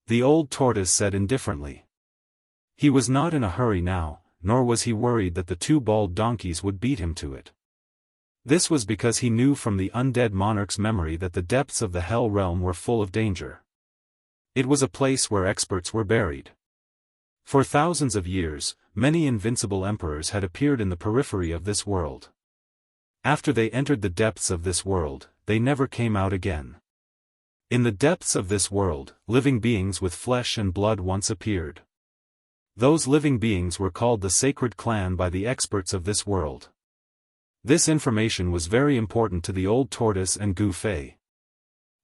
The old tortoise said indifferently. He was not in a hurry now, nor was he worried that the two bald donkeys would beat him to it. This was because he knew from the undead monarch's memory that the depths of the Hell Realm were full of danger. It was a place where experts were buried. For thousands of years, many invincible emperors had appeared in the periphery of this world. After they entered the depths of this world, they never came out again. In the depths of this world, living beings with flesh and blood once appeared. Those living beings were called the Sacred Clan by the experts of this world. This information was very important to the old tortoise and Gu Fei.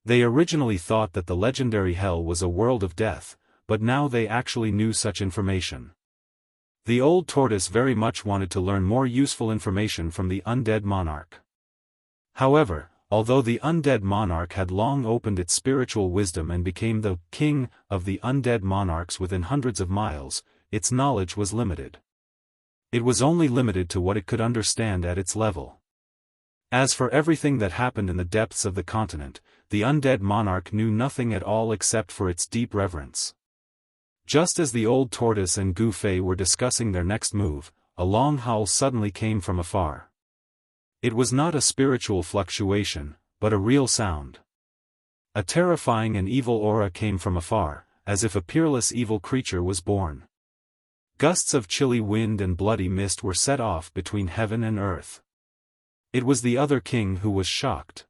They originally thought that the legendary hell was a world of death, but now they actually knew such information. The old tortoise very much wanted to learn more useful information from the undead monarch. However, although the undead monarch had long opened its spiritual wisdom and became the king of the undead monarchs within hundreds of miles, its knowledge was limited. It was only limited to what it could understand at its level. As for everything that happened in the depths of the continent, the undead monarch knew nothing at all except for its deep reverence. Just as the old tortoise and Gu Fei were discussing their next move, a long howl suddenly came from afar. It was not a spiritual fluctuation, but a real sound. A terrifying and evil aura came from afar, as if a peerless evil creature was born. Gusts of chilly wind and bloody mist were set off between heaven and earth. It was the other king who was shocked.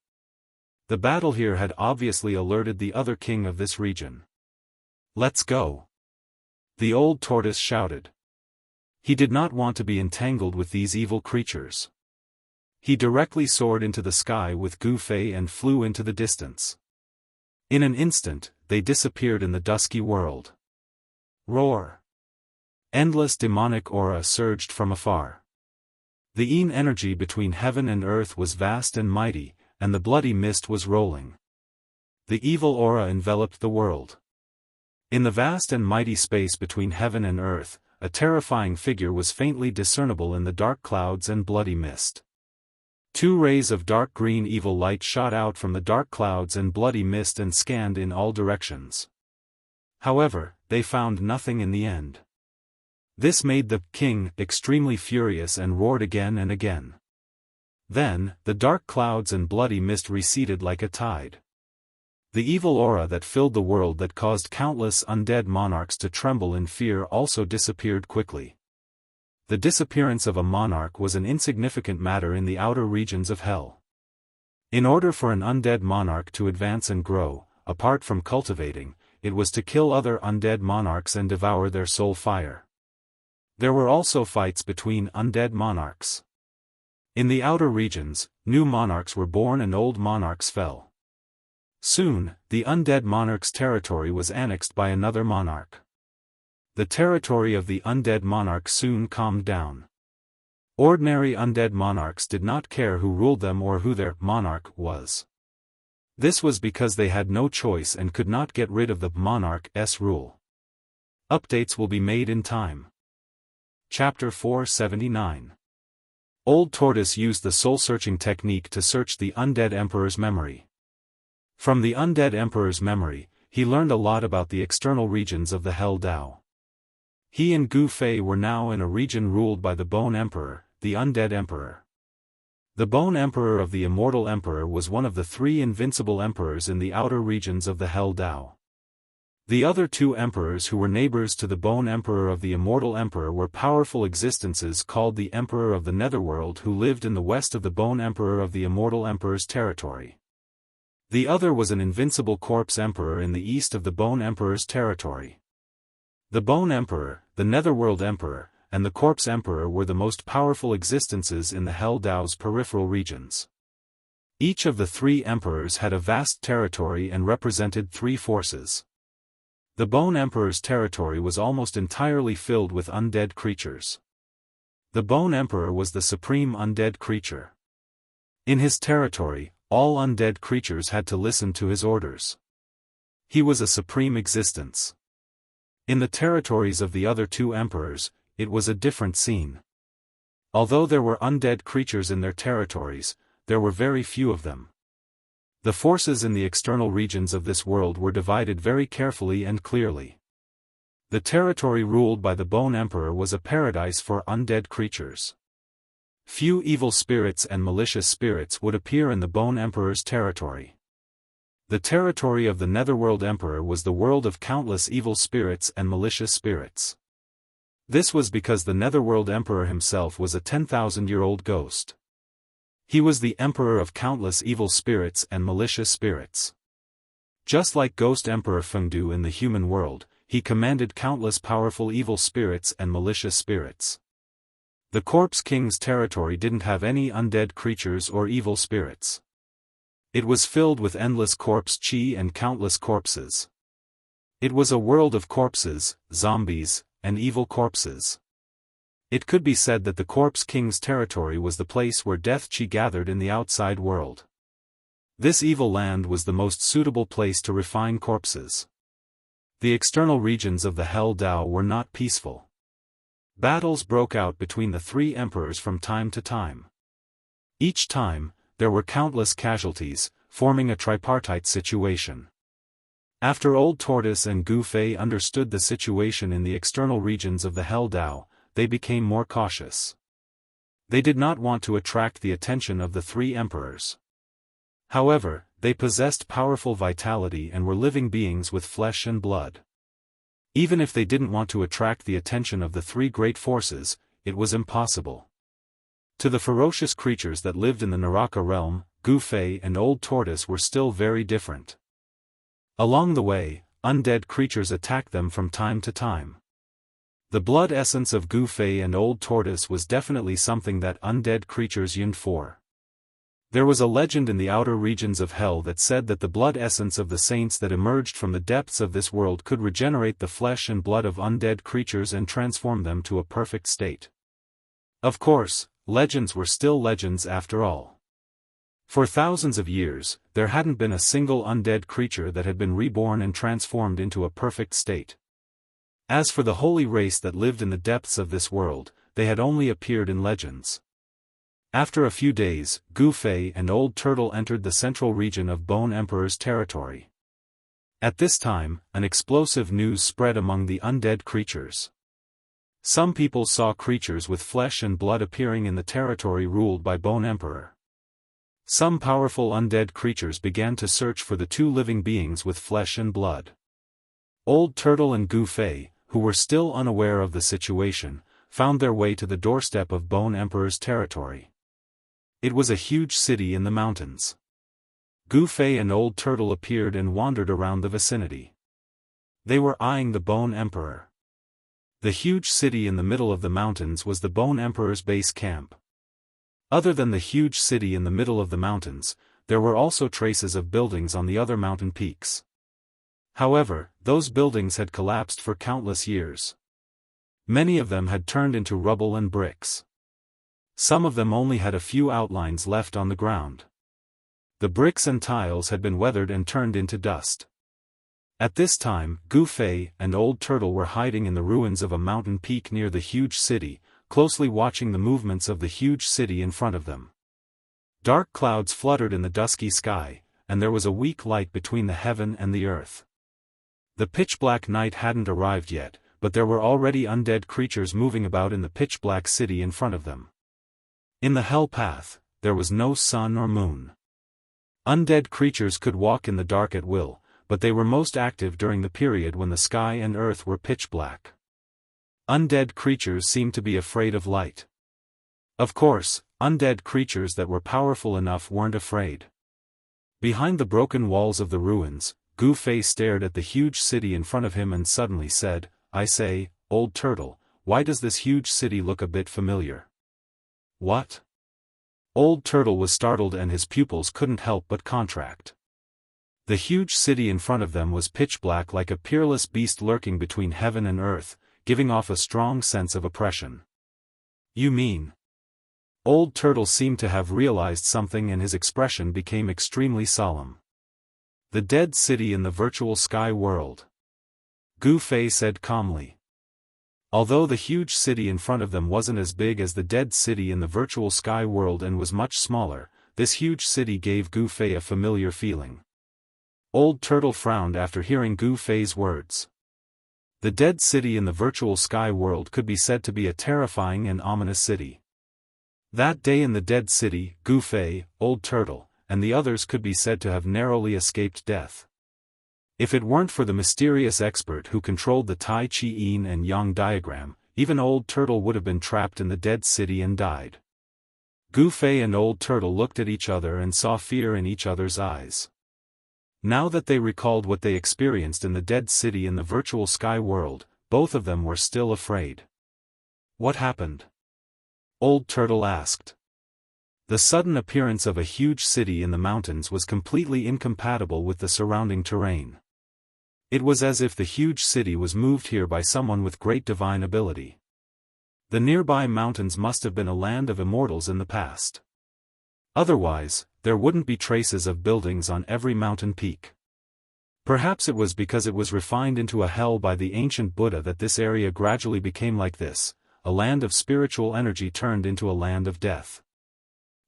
The battle here had obviously alerted the other king of this region. "Let's go!" the old tortoise shouted. He did not want to be entangled with these evil creatures. He directly soared into the sky with Gu Fei and flew into the distance. In an instant, they disappeared in the dusky world. Roar! Endless demonic aura surged from afar. The yin energy between heaven and earth was vast and mighty, and the bloody mist was rolling. The evil aura enveloped the world. In the vast and mighty space between heaven and earth, a terrifying figure was faintly discernible in the dark clouds and bloody mist. Two rays of dark green evil light shot out from the dark clouds and bloody mist and scanned in all directions. However, they found nothing in the end. This made the king extremely furious and roared again and again. Then, the dark clouds and bloody mist receded like a tide. The evil aura that filled the world that caused countless undead monarchs to tremble in fear also disappeared quickly. The disappearance of a monarch was an insignificant matter in the outer regions of hell. In order for an undead monarch to advance and grow, apart from cultivating, it was to kill other undead monarchs and devour their soul fire. There were also fights between undead monarchs. In the outer regions, new monarchs were born and old monarchs fell. Soon, the undead monarch's territory was annexed by another monarch. The territory of the undead monarch soon calmed down. Ordinary undead monarchs did not care who ruled them or who their monarch was. This was because they had no choice and could not get rid of the monarch's rule. Updates will be made in time. Chapter 479. Old Tortoise used the soul-searching technique to search the undead emperor's memory. From the undead emperor's memory, he learned a lot about the external regions of the Hell Dao. He and Gu Fei were now in a region ruled by the Bone Emperor, the undead emperor. The Bone Emperor of the Immortal Emperor was one of the three invincible emperors in the outer regions of the Hell Dao. The other two emperors who were neighbors to the Bone Emperor of the Immortal Emperor were powerful existences called the Emperor of the Netherworld who lived in the west of the Bone Emperor of the Immortal Emperor's territory. The other was an invincible Corpse Emperor in the east of the Bone Emperor's territory. The Bone Emperor, the Netherworld Emperor, and the Corpse Emperor were the most powerful existences in the Hell Dao's peripheral regions. Each of the three emperors had a vast territory and represented three forces. The Bone Emperor's territory was almost entirely filled with undead creatures. The Bone Emperor was the supreme undead creature. In his territory, all undead creatures had to listen to his orders. He was a supreme existence. In the territories of the other two emperors, it was a different scene. Although there were undead creatures in their territories, there were very few of them. The forces in the external regions of this world were divided very carefully and clearly. The territory ruled by the Bone Emperor was a paradise for undead creatures. Few evil spirits and malicious spirits would appear in the Bone Emperor's territory. The territory of the Netherworld Emperor was the world of countless evil spirits and malicious spirits. This was because the Netherworld Emperor himself was a 10,000-year-old ghost. He was the emperor of countless evil spirits and malicious spirits. Just like Ghost Emperor Fengdu in the human world, he commanded countless powerful evil spirits and malicious spirits. The Corpse King's territory didn't have any undead creatures or evil spirits. It was filled with endless corpse chi and countless corpses. It was a world of corpses, zombies, and evil corpses. It could be said that the Corpse King's territory was the place where death chi gathered in the outside world. This evil land was the most suitable place to refine corpses. The external regions of the Hell Dao were not peaceful. Battles broke out between the three emperors from time to time. Each time, there were countless casualties, forming a tripartite situation. After Old Tortoise and Gu Fei understood the situation in the external regions of the Hell Dao, they became more cautious. They did not want to attract the attention of the three emperors. However, they possessed powerful vitality and were living beings with flesh and blood. Even if they didn't want to attract the attention of the three great forces, it was impossible. To the ferocious creatures that lived in the Naraka realm, Gu Fei and Old Tortoise were still very different. Along the way, undead creatures attacked them from time to time. The blood essence of Gu Fei and Old Tortoise was definitely something that undead creatures yearned for. There was a legend in the outer regions of hell that said that the blood essence of the saints that emerged from the depths of this world could regenerate the flesh and blood of undead creatures and transform them to a perfect state. Of course, legends were still legends after all. For thousands of years, there hadn't been a single undead creature that had been reborn and transformed into a perfect state. As for the holy race that lived in the depths of this world, they had only appeared in legends. After a few days, Gu Fei and Old Turtle entered the central region of Bone Emperor's territory. At this time, an explosive news spread among the undead creatures. Some people saw creatures with flesh and blood appearing in the territory ruled by Bone Emperor. Some powerful undead creatures began to search for the two living beings with flesh and blood. Old Turtle and Gu Fei, who were still unaware of the situation, found their way to the doorstep of Bone Emperor's territory. It was a huge city in the mountains. Gu Fei and Old Turtle appeared and wandered around the vicinity. They were eyeing the Bone Emperor. The huge city in the middle of the mountains was the Bone Emperor's base camp. Other than the huge city in the middle of the mountains, there were also traces of buildings on the other mountain peaks. However, those buildings had collapsed for countless years. Many of them had turned into rubble and bricks. Some of them only had a few outlines left on the ground. The bricks and tiles had been weathered and turned into dust. At this time, Gu Fei and Old Turtle were hiding in the ruins of a mountain peak near the huge city, closely watching the movements of the huge city in front of them. Dark clouds fluttered in the dusky sky, and there was a weak light between the heaven and the earth. The pitch-black night hadn't arrived yet, but there were already undead creatures moving about in the pitch-black city in front of them. In the hell path, there was no sun or moon. Undead creatures could walk in the dark at will, but they were most active during the period when the sky and earth were pitch-black. Undead creatures seemed to be afraid of light. Of course, undead creatures that were powerful enough weren't afraid. Behind the broken walls of the ruins, Gu Fei stared at the huge city in front of him and suddenly said, "I say, Old Turtle, why does this huge city look a bit familiar?" "What?" Old Turtle was startled and his pupils couldn't help but contract. The huge city in front of them was pitch black like a peerless beast lurking between heaven and earth, giving off a strong sense of oppression. "You mean?" Old Turtle seemed to have realized something and his expression became extremely solemn. "The dead city in the virtual sky world," Gu Fei said calmly. Although the huge city in front of them wasn't as big as the dead city in the virtual sky world and was much smaller, this huge city gave Gu Fei a familiar feeling. Old Turtle frowned after hearing Gu Fei's words. The dead city in the virtual sky world could be said to be a terrifying and ominous city. That day in the dead city, Gu Fei, Old Turtle, and the others could be said to have narrowly escaped death. If it weren't for the mysterious expert who controlled the Tai Chi Yin and Yang diagram, even Old Turtle would have been trapped in the dead city and died. Gu Fei and Old Turtle looked at each other and saw fear in each other's eyes. Now that they recalled what they experienced in the dead city in the virtual sky world, both of them were still afraid. "What happened?" Old Turtle asked. The sudden appearance of a huge city in the mountains was completely incompatible with the surrounding terrain. It was as if the huge city was moved here by someone with great divine ability. The nearby mountains must have been a land of immortals in the past. Otherwise, there wouldn't be traces of buildings on every mountain peak. Perhaps it was because it was refined into a hell by the ancient Buddha that this area gradually became like this, a land of spiritual energy turned into a land of death.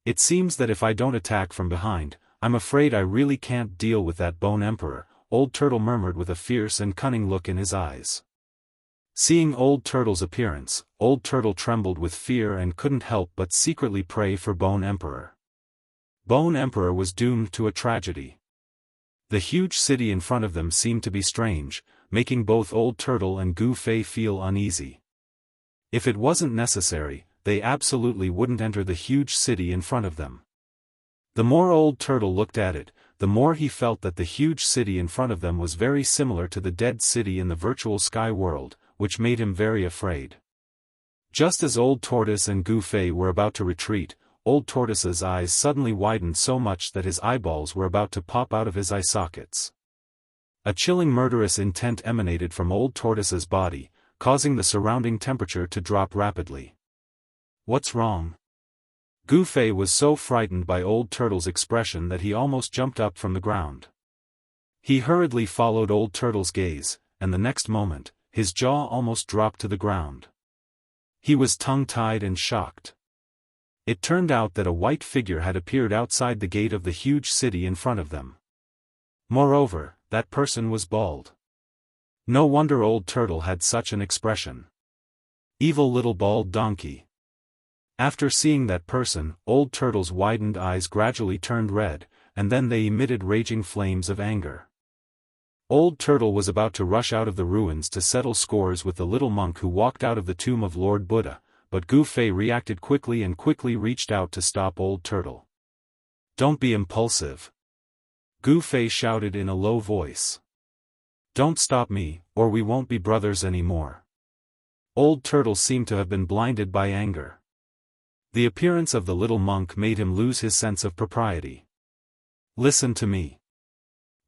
It seems that if I don't attack from behind, I'm afraid I really can't deal with that Bone Emperor, Old Turtle murmured with a fierce and cunning look in his eyes. Seeing Old Turtle's appearance, Old Turtle trembled with fear and couldn't help but secretly pray for Bone Emperor. Bone Emperor was doomed to a tragedy. The huge city in front of them seemed to be strange, making both Old Turtle and Gu Fei feel uneasy. If it wasn't necessary, they absolutely wouldn't enter the huge city in front of them. The more Old Turtle looked at it, the more he felt that the huge city in front of them was very similar to the dead city in the virtual sky world, which made him very afraid. Just as Old Tortoise and Gu Fei were about to retreat, Old Tortoise's eyes suddenly widened so much that his eyeballs were about to pop out of his eye sockets. A chilling murderous intent emanated from Old Tortoise's body, causing the surrounding temperature to drop rapidly. What's wrong? Gu Fei was so frightened by Old Turtle's expression that he almost jumped up from the ground. He hurriedly followed Old Turtle's gaze, and the next moment, his jaw almost dropped to the ground. He was tongue-tied and shocked. It turned out that a white figure had appeared outside the gate of the huge city in front of them. Moreover, that person was bald. No wonder Old Turtle had such an expression. Evil little bald donkey. After seeing that person, Old Turtle's widened eyes gradually turned red, and then they emitted raging flames of anger. Old Turtle was about to rush out of the ruins to settle scores with the little monk who walked out of the tomb of Lord Buddha, but Gu Fei reacted quickly and quickly reached out to stop Old Turtle. Don't be impulsive. Gu Fei shouted in a low voice. Don't stop me, or we won't be brothers anymore. Old Turtle seemed to have been blinded by anger. The appearance of the little monk made him lose his sense of propriety. Listen to me.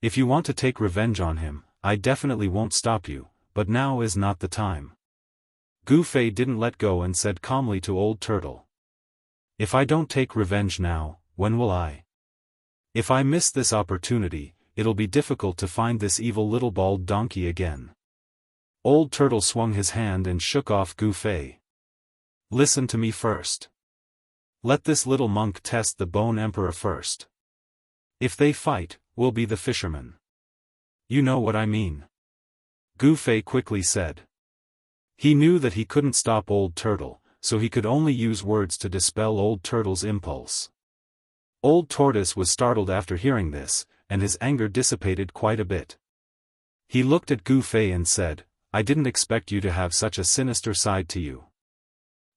If you want to take revenge on him, I definitely won't stop you, but now is not the time. Gu Fei didn't let go and said calmly to Old Turtle. If I don't take revenge now, when will I? If I miss this opportunity, it'll be difficult to find this evil little bald donkey again. Old Turtle swung his hand and shook off Gu Fei. Listen to me first. Let this little monk test the Bone Emperor first. If they fight, we'll be the fishermen. You know what I mean. Gu Fei quickly said. He knew that he couldn't stop Old Turtle, so he could only use words to dispel Old Turtle's impulse. Old Tortoise was startled after hearing this, and his anger dissipated quite a bit. He looked at Gu Fei and said, I didn't expect you to have such a sinister side to you.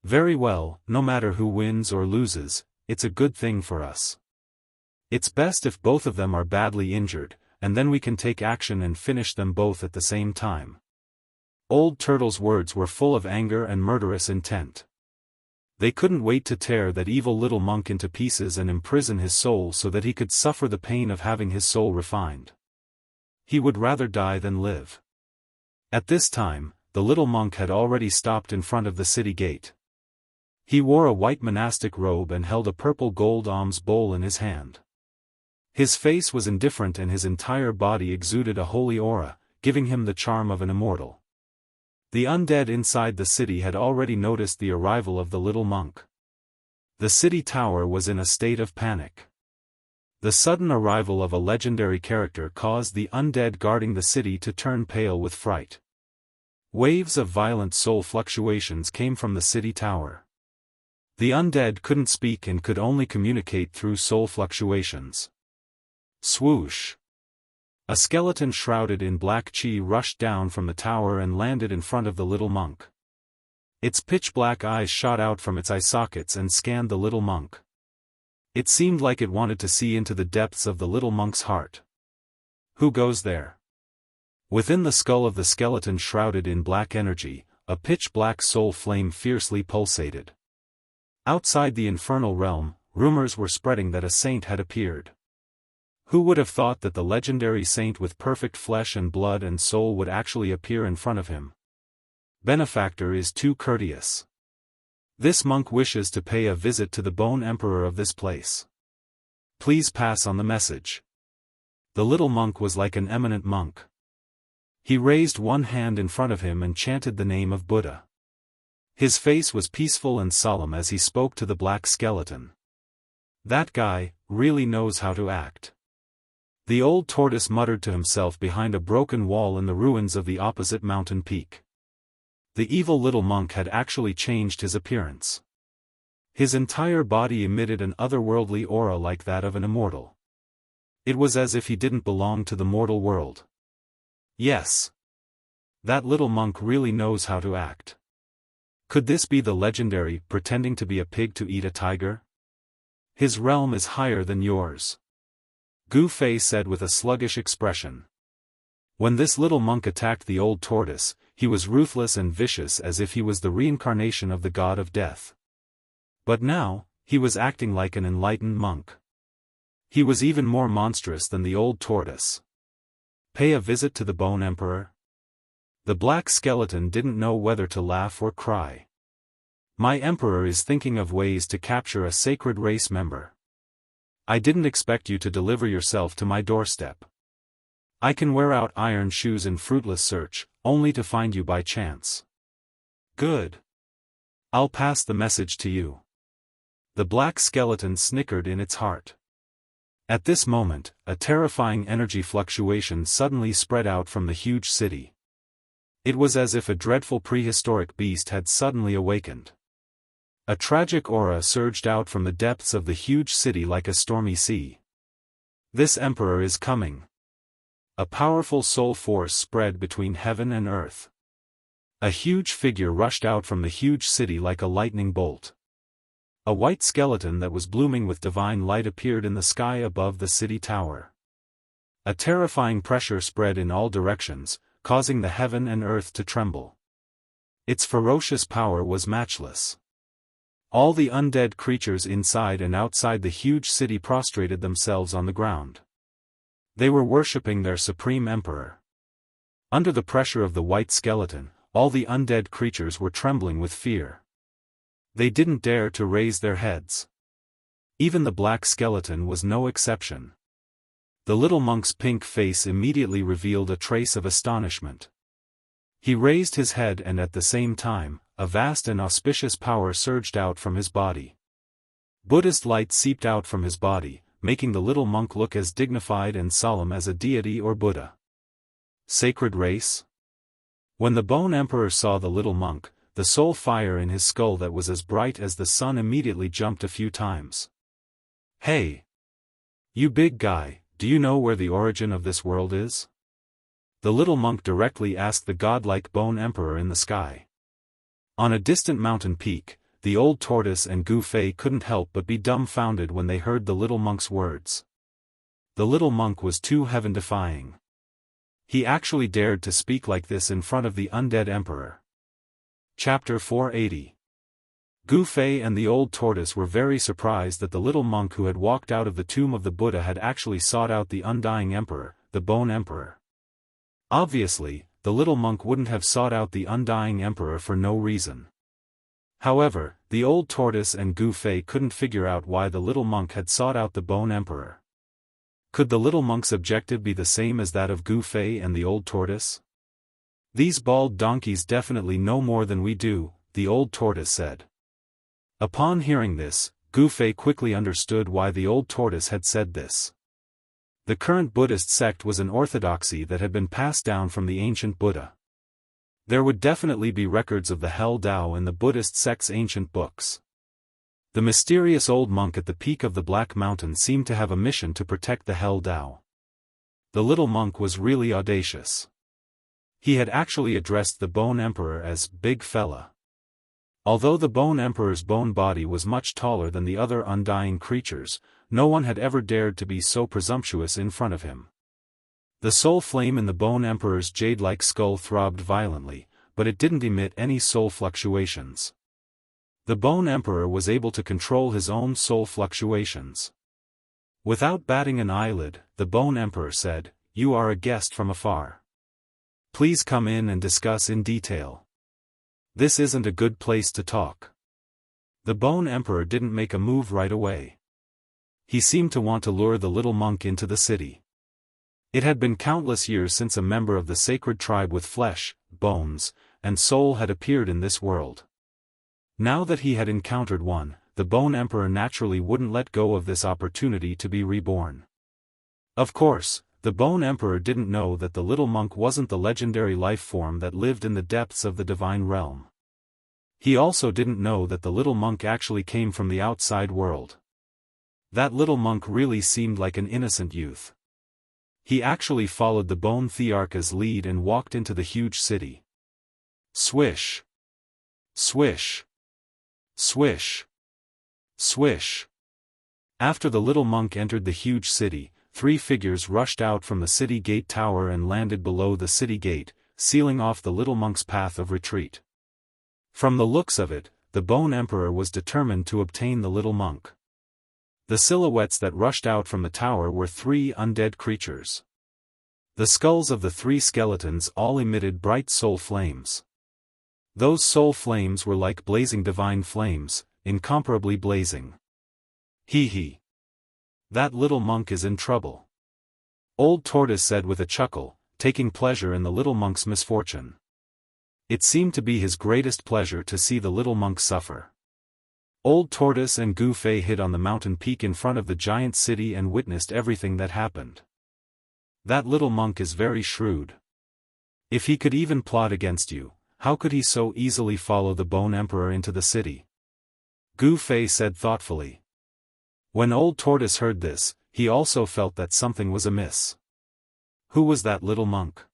Very well, no matter who wins or loses, it's a good thing for us. It's best if both of them are badly injured, and then we can take action and finish them both at the same time. Old Turtle's words were full of anger and murderous intent. They couldn't wait to tear that evil little monk into pieces and imprison his soul so that he could suffer the pain of having his soul refined. He would rather die than live. At this time, the little monk had already stopped in front of the city gate. He wore a white monastic robe and held a purple gold alms bowl in his hand. His face was indifferent and his entire body exuded a holy aura, giving him the charm of an immortal. The undead inside the city had already noticed the arrival of the little monk. The city tower was in a state of panic. The sudden arrival of a legendary character caused the undead guarding the city to turn pale with fright. Waves of violent soul fluctuations came from the city tower. The undead couldn't speak and could only communicate through soul fluctuations. Swoosh! A skeleton shrouded in black chi rushed down from the tower and landed in front of the little monk. Its pitch-black eyes shot out from its eye sockets and scanned the little monk. It seemed like it wanted to see into the depths of the little monk's heart. Who goes there? Within the skull of the skeleton shrouded in black energy, a pitch-black soul flame fiercely pulsated. Outside the infernal realm, rumors were spreading that a saint had appeared. Who would have thought that the legendary saint with perfect flesh and blood and soul would actually appear in front of him? Benefactor is too courteous. This monk wishes to pay a visit to the Bone Emperor of this place. Please pass on the message. The little monk was like an eminent monk. He raised one hand in front of him and chanted the name of Buddha. His face was peaceful and solemn as he spoke to the black skeleton. That guy really knows how to act. The old tortoise muttered to himself behind a broken wall in the ruins of the opposite mountain peak. The evil little monk had actually changed his appearance. His entire body emitted an otherworldly aura like that of an immortal. It was as if he didn't belong to the mortal world. Yes. That little monk really knows how to act. Could this be the legendary, pretending to be a pig to eat a tiger? His realm is higher than yours. Gu Fei said with a sluggish expression. When this little monk attacked the old tortoise, he was ruthless and vicious as if he was the reincarnation of the god of death. But now, he was acting like an enlightened monk. He was even more monstrous than the old tortoise. Pay a visit to the Bone Emperor? The black skeleton didn't know whether to laugh or cry. My emperor is thinking of ways to capture a sacred race member. I didn't expect you to deliver yourself to my doorstep. I can wear out iron shoes in fruitless search, only to find you by chance. Good. I'll pass the message to you. The black skeleton snickered in its heart. At this moment, a terrifying energy fluctuation suddenly spread out from the huge city. It was as if a dreadful prehistoric beast had suddenly awakened. A tragic aura surged out from the depths of the huge city like a stormy sea. This emperor is coming. A powerful soul force spread between heaven and earth. A huge figure rushed out from the huge city like a lightning bolt. A white skeleton that was blooming with divine light appeared in the sky above the city tower. A terrifying pressure spread in all directions, causing the heaven and earth to tremble. Its ferocious power was matchless. All the undead creatures inside and outside the huge city prostrated themselves on the ground. They were worshipping their supreme emperor. Under the pressure of the white skeleton, all the undead creatures were trembling with fear. They didn't dare to raise their heads. Even the black skeleton was no exception. The little monk's pink face immediately revealed a trace of astonishment. He raised his head and at the same time, a vast and auspicious power surged out from his body. Buddhist light seeped out from his body, making the little monk look as dignified and solemn as a deity or Buddha. Sacred race? When the Bone Emperor saw the little monk, the soul fire in his skull that was as bright as the sun immediately jumped a few times. Hey! You big guy, do you know where the origin of this world is? The little monk directly asked the godlike Bone Emperor in the sky. On a distant mountain peak, the old tortoise and Gu Fei couldn't help but be dumbfounded when they heard the little monk's words. The little monk was too heaven-defying. He actually dared to speak like this in front of the undead emperor. Chapter 480. Gu Fei and the old tortoise were very surprised that the little monk who had walked out of the tomb of the Buddha had actually sought out the undying emperor, the Bone Emperor. Obviously, the little monk wouldn't have sought out the undying emperor for no reason. However, the old tortoise and Gu Fei couldn't figure out why the little monk had sought out the Bone Emperor. Could the little monk's objective be the same as that of Gu Fei and the old tortoise? These bald donkeys definitely know more than we do, the old tortoise said. Upon hearing this, Gu Fei quickly understood why the old tortoise had said this. The current Buddhist sect was an orthodoxy that had been passed down from the ancient Buddha. There would definitely be records of the Hell Tao in the Buddhist sect's ancient books. The mysterious old monk at the peak of the Black Mountain seemed to have a mission to protect the Hell Tao. The little monk was really audacious. He had actually addressed the Bone Emperor as "Big Fella." Although the Bone Emperor's bone body was much taller than the other undying creatures, no one had ever dared to be so presumptuous in front of him. The soul flame in the Bone Emperor's jade-like skull throbbed violently, but it didn't emit any soul fluctuations. The Bone Emperor was able to control his own soul fluctuations. Without batting an eyelid, the Bone Emperor said, "You are a guest from afar. Please come in and discuss in detail. This isn't a good place to talk." The Bone Emperor didn't make a move right away. He seemed to want to lure the little monk into the city. It had been countless years since a member of the sacred tribe with flesh, bones, and soul had appeared in this world. Now that he had encountered one, the Bone Emperor naturally wouldn't let go of this opportunity to be reborn. Of course, the Bone Emperor didn't know that the little monk wasn't the legendary life form that lived in the depths of the divine realm. He also didn't know that the little monk actually came from the outside world. That little monk really seemed like an innocent youth. He actually followed the Bone Thearch's lead and walked into the huge city. Swish! Swish! Swish! Swish! After the little monk entered the huge city, 3 figures rushed out from the city gate tower and landed below the city gate, sealing off the little monk's path of retreat. From the looks of it, the Bone Emperor was determined to obtain the little monk. The silhouettes that rushed out from the tower were 3 undead creatures. The skulls of the 3 skeletons all emitted bright soul flames. Those soul flames were like blazing divine flames, incomparably blazing. Hee hee. That little monk is in trouble. Old Tortoise said with a chuckle, taking pleasure in the little monk's misfortune. It seemed to be his greatest pleasure to see the little monk suffer. Old Tortoise and Gu Fei hid on the mountain peak in front of the giant city and witnessed everything that happened. That little monk is very shrewd. If he could even plot against you, how could he so easily follow the Bone Emperor into the city? Gu Fei said thoughtfully. When Old Tortoise heard this, he also felt that something was amiss. Who was that little monk?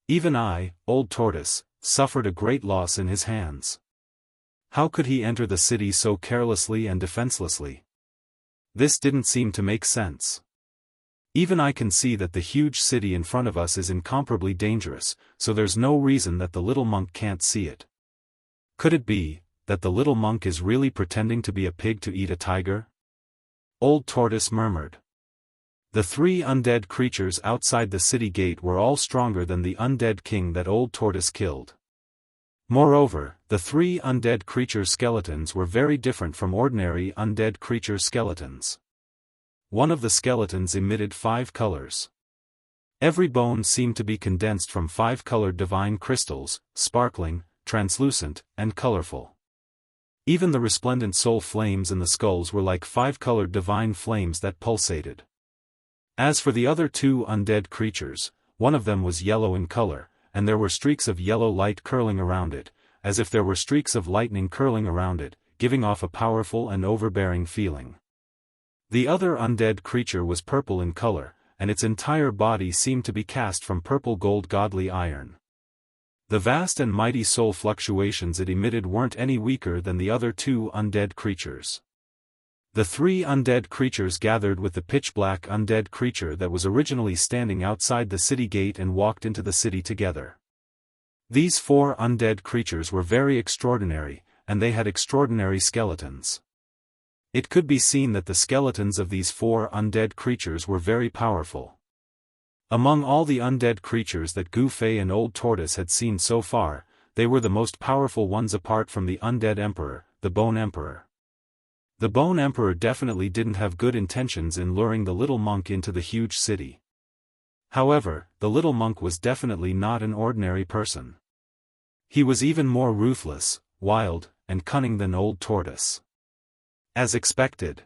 Even I, Old Tortoise, suffered a great loss in his hands. How could he enter the city so carelessly and defenselessly? This didn't seem to make sense. Even I can see that the huge city in front of us is incomparably dangerous, so there's no reason that the little monk can't see it. Could it be that the little monk is really pretending to be a pig to eat a tiger? Old Tortoise murmured. The 3 undead creatures outside the city gate were all stronger than the undead king that Old Tortoise killed. Moreover, the 3 undead creatures' skeletons were very different from ordinary undead creatures' skeletons. One of the skeletons emitted 5 colors. Every bone seemed to be condensed from 5-colored divine crystals, sparkling, translucent, and colorful. Even the resplendent soul flames in the skulls were like 5-colored divine flames that pulsated. As for the other 2 undead creatures, one of them was yellow in color, and there were streaks of yellow light curling around it, as if there were streaks of lightning curling around it, giving off a powerful and overbearing feeling. The other undead creature was purple in color, and its entire body seemed to be cast from purple gold godly iron. The vast and mighty soul fluctuations it emitted weren't any weaker than the other 2 undead creatures. The 3 undead creatures gathered with the pitch-black undead creature that was originally standing outside the city gate and walked into the city together. These 4 undead creatures were very extraordinary, and they had extraordinary skeletons. It could be seen that the skeletons of these 4 undead creatures were very powerful. Among all the undead creatures that Gu Fei and Old Tortoise had seen so far, they were the most powerful ones apart from the undead emperor, the Bone Emperor. The Bone Emperor definitely didn't have good intentions in luring the little monk into the huge city. However, the little monk was definitely not an ordinary person. He was even more ruthless, wild, and cunning than Old Tortoise. As expected.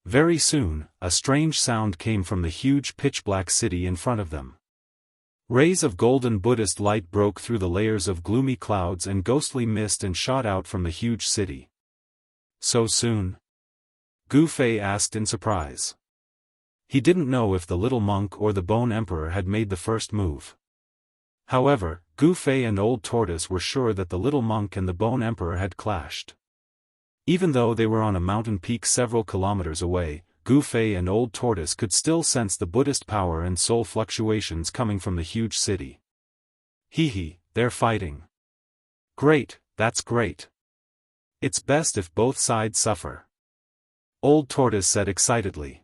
Very soon, a strange sound came from the huge pitch-black city in front of them. Rays of golden Buddhist light broke through the layers of gloomy clouds and ghostly mist and shot out from the huge city. So soon? Gu Fei asked in surprise. He didn't know if the little monk or the Bone Emperor had made the first move. However, Gu Fei and Old Tortoise were sure that the little monk and the Bone Emperor had clashed. Even though they were on a mountain peak several kilometers away, Gu Fei and Old Tortoise could still sense the Buddhist power and soul fluctuations coming from the huge city. Hee hee, they're fighting. Great, that's great. It's best if both sides suffer. Old Tortoise said excitedly.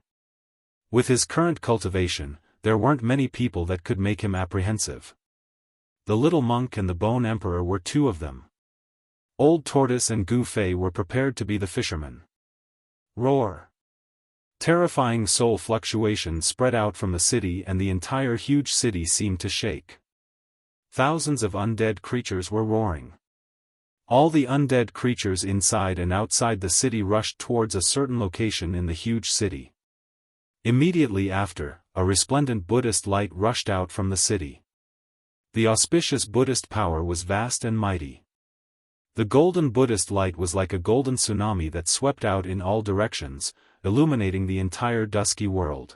With his current cultivation, there weren't many people that could make him apprehensive. The little monk and the Bone Emperor were two of them. Old Tortoise and Gu Fei were prepared to be the fishermen. Roar! Terrifying soul fluctuations spread out from the city, and the entire huge city seemed to shake. Thousands of undead creatures were roaring. All the undead creatures inside and outside the city rushed towards a certain location in the huge city. Immediately after, a resplendent Buddhist light rushed out from the city. The auspicious Buddhist power was vast and mighty. The golden Buddhist light was like a golden tsunami that swept out in all directions, illuminating the entire dusky world.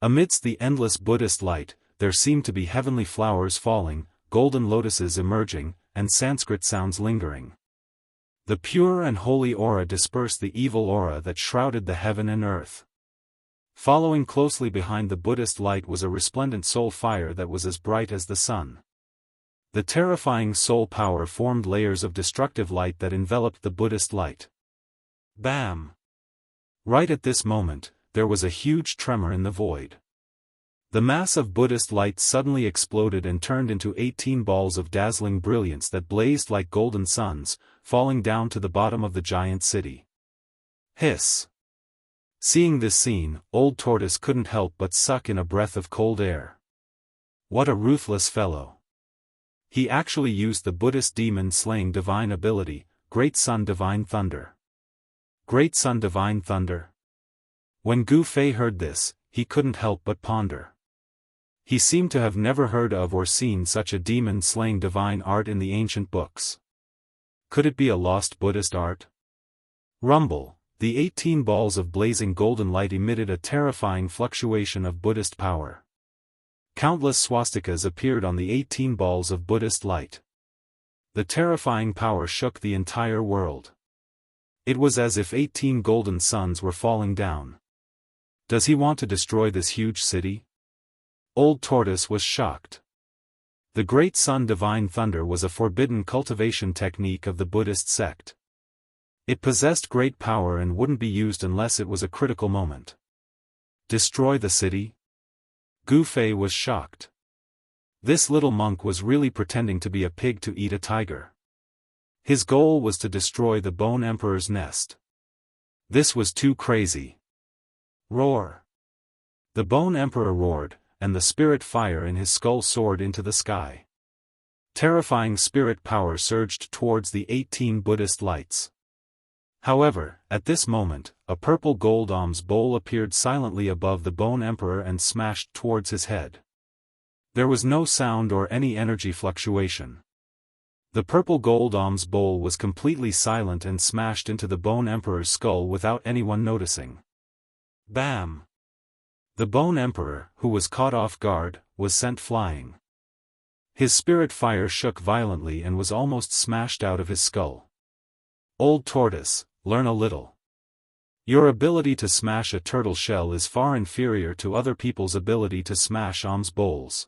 Amidst the endless Buddhist light, there seemed to be heavenly flowers falling, golden lotuses emerging, and Sanskrit sounds lingering. The pure and holy aura dispersed the evil aura that shrouded the heaven and earth. Following closely behind the Buddhist light was a resplendent soul fire that was as bright as the sun. The terrifying soul power formed layers of destructive light that enveloped the Buddhist light. Bam! Right at this moment, there was a huge tremor in the void. The mass of Buddhist light suddenly exploded and turned into 18 balls of dazzling brilliance that blazed like golden suns, falling down to the bottom of the giant city. Hiss! Seeing this scene, Old Tortoise couldn't help but suck in a breath of cold air. What a ruthless fellow! He actually used the Buddhist demon-slaying divine ability, Great Sun Divine Thunder. Great Sun Divine Thunder? When Gu Fei heard this, he couldn't help but ponder. He seemed to have never heard of or seen such a demon-slaying divine art in the ancient books. Could it be a lost Buddhist art? Rumble! The 18 balls of blazing golden light emitted a terrifying fluctuation of Buddhist power. Countless swastikas appeared on the 18 balls of Buddhist light. The terrifying power shook the entire world. It was as if 18 golden suns were falling down. Does he want to destroy this huge city? Old Tortoise was shocked. The Great Sun Divine Thunder was a forbidden cultivation technique of the Buddhist sect. It possessed great power and wouldn't be used unless it was a critical moment. Destroy the city? Gu Fei was shocked. This little monk was really pretending to be a pig to eat a tiger. His goal was to destroy the Bone Emperor's nest. This was too crazy. Roar! The Bone Emperor roared, and the spirit fire in his skull soared into the sky. Terrifying spirit power surged towards the 18 Buddhist lights. However, at this moment, a purple gold alms bowl appeared silently above the Bone Emperor and smashed towards his head. There was no sound or any energy fluctuation. The purple gold alms bowl was completely silent and smashed into the Bone Emperor's skull without anyone noticing. Bam! The Bone Emperor, who was caught off guard, was sent flying. His spirit fire shook violently and was almost smashed out of his skull. Old Tortoise, learn a little. Your ability to smash a turtle shell is far inferior to other people's ability to smash alms bowls.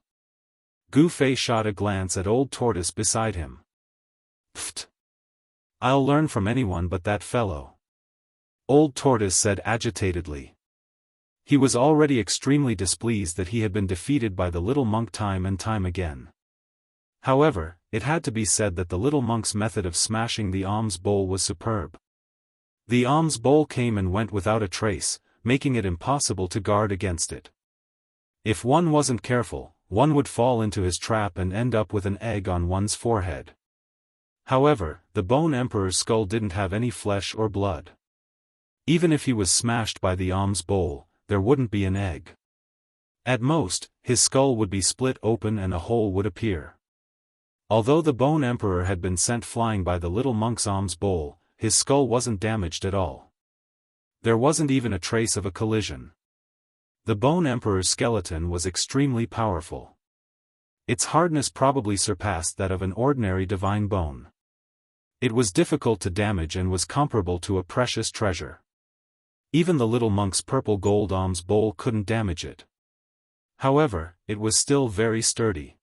Gu Fei shot a glance at Old Tortoise beside him. Pfft! I'll learn from anyone but that fellow. Old Tortoise said agitatedly. He was already extremely displeased that he had been defeated by the little monk time and time again. However, it had to be said that the little monk's method of smashing the alms bowl was superb. The alms bowl came and went without a trace, making it impossible to guard against it. If one wasn't careful, one would fall into his trap and end up with an egg on one's forehead. However, the Bone Emperor's skull didn't have any flesh or blood. Even if he was smashed by the alms bowl, there wouldn't be an egg. At most, his skull would be split open and a hole would appear. Although the Bone Emperor had been sent flying by the little monk's alms bowl, his skull wasn't damaged at all. There wasn't even a trace of a collision. The Bone Emperor's skeleton was extremely powerful. Its hardness probably surpassed that of an ordinary divine bone. It was difficult to damage and was comparable to a precious treasure. Even the little monk's purple gold alms bowl couldn't damage it. However, it was still very sturdy.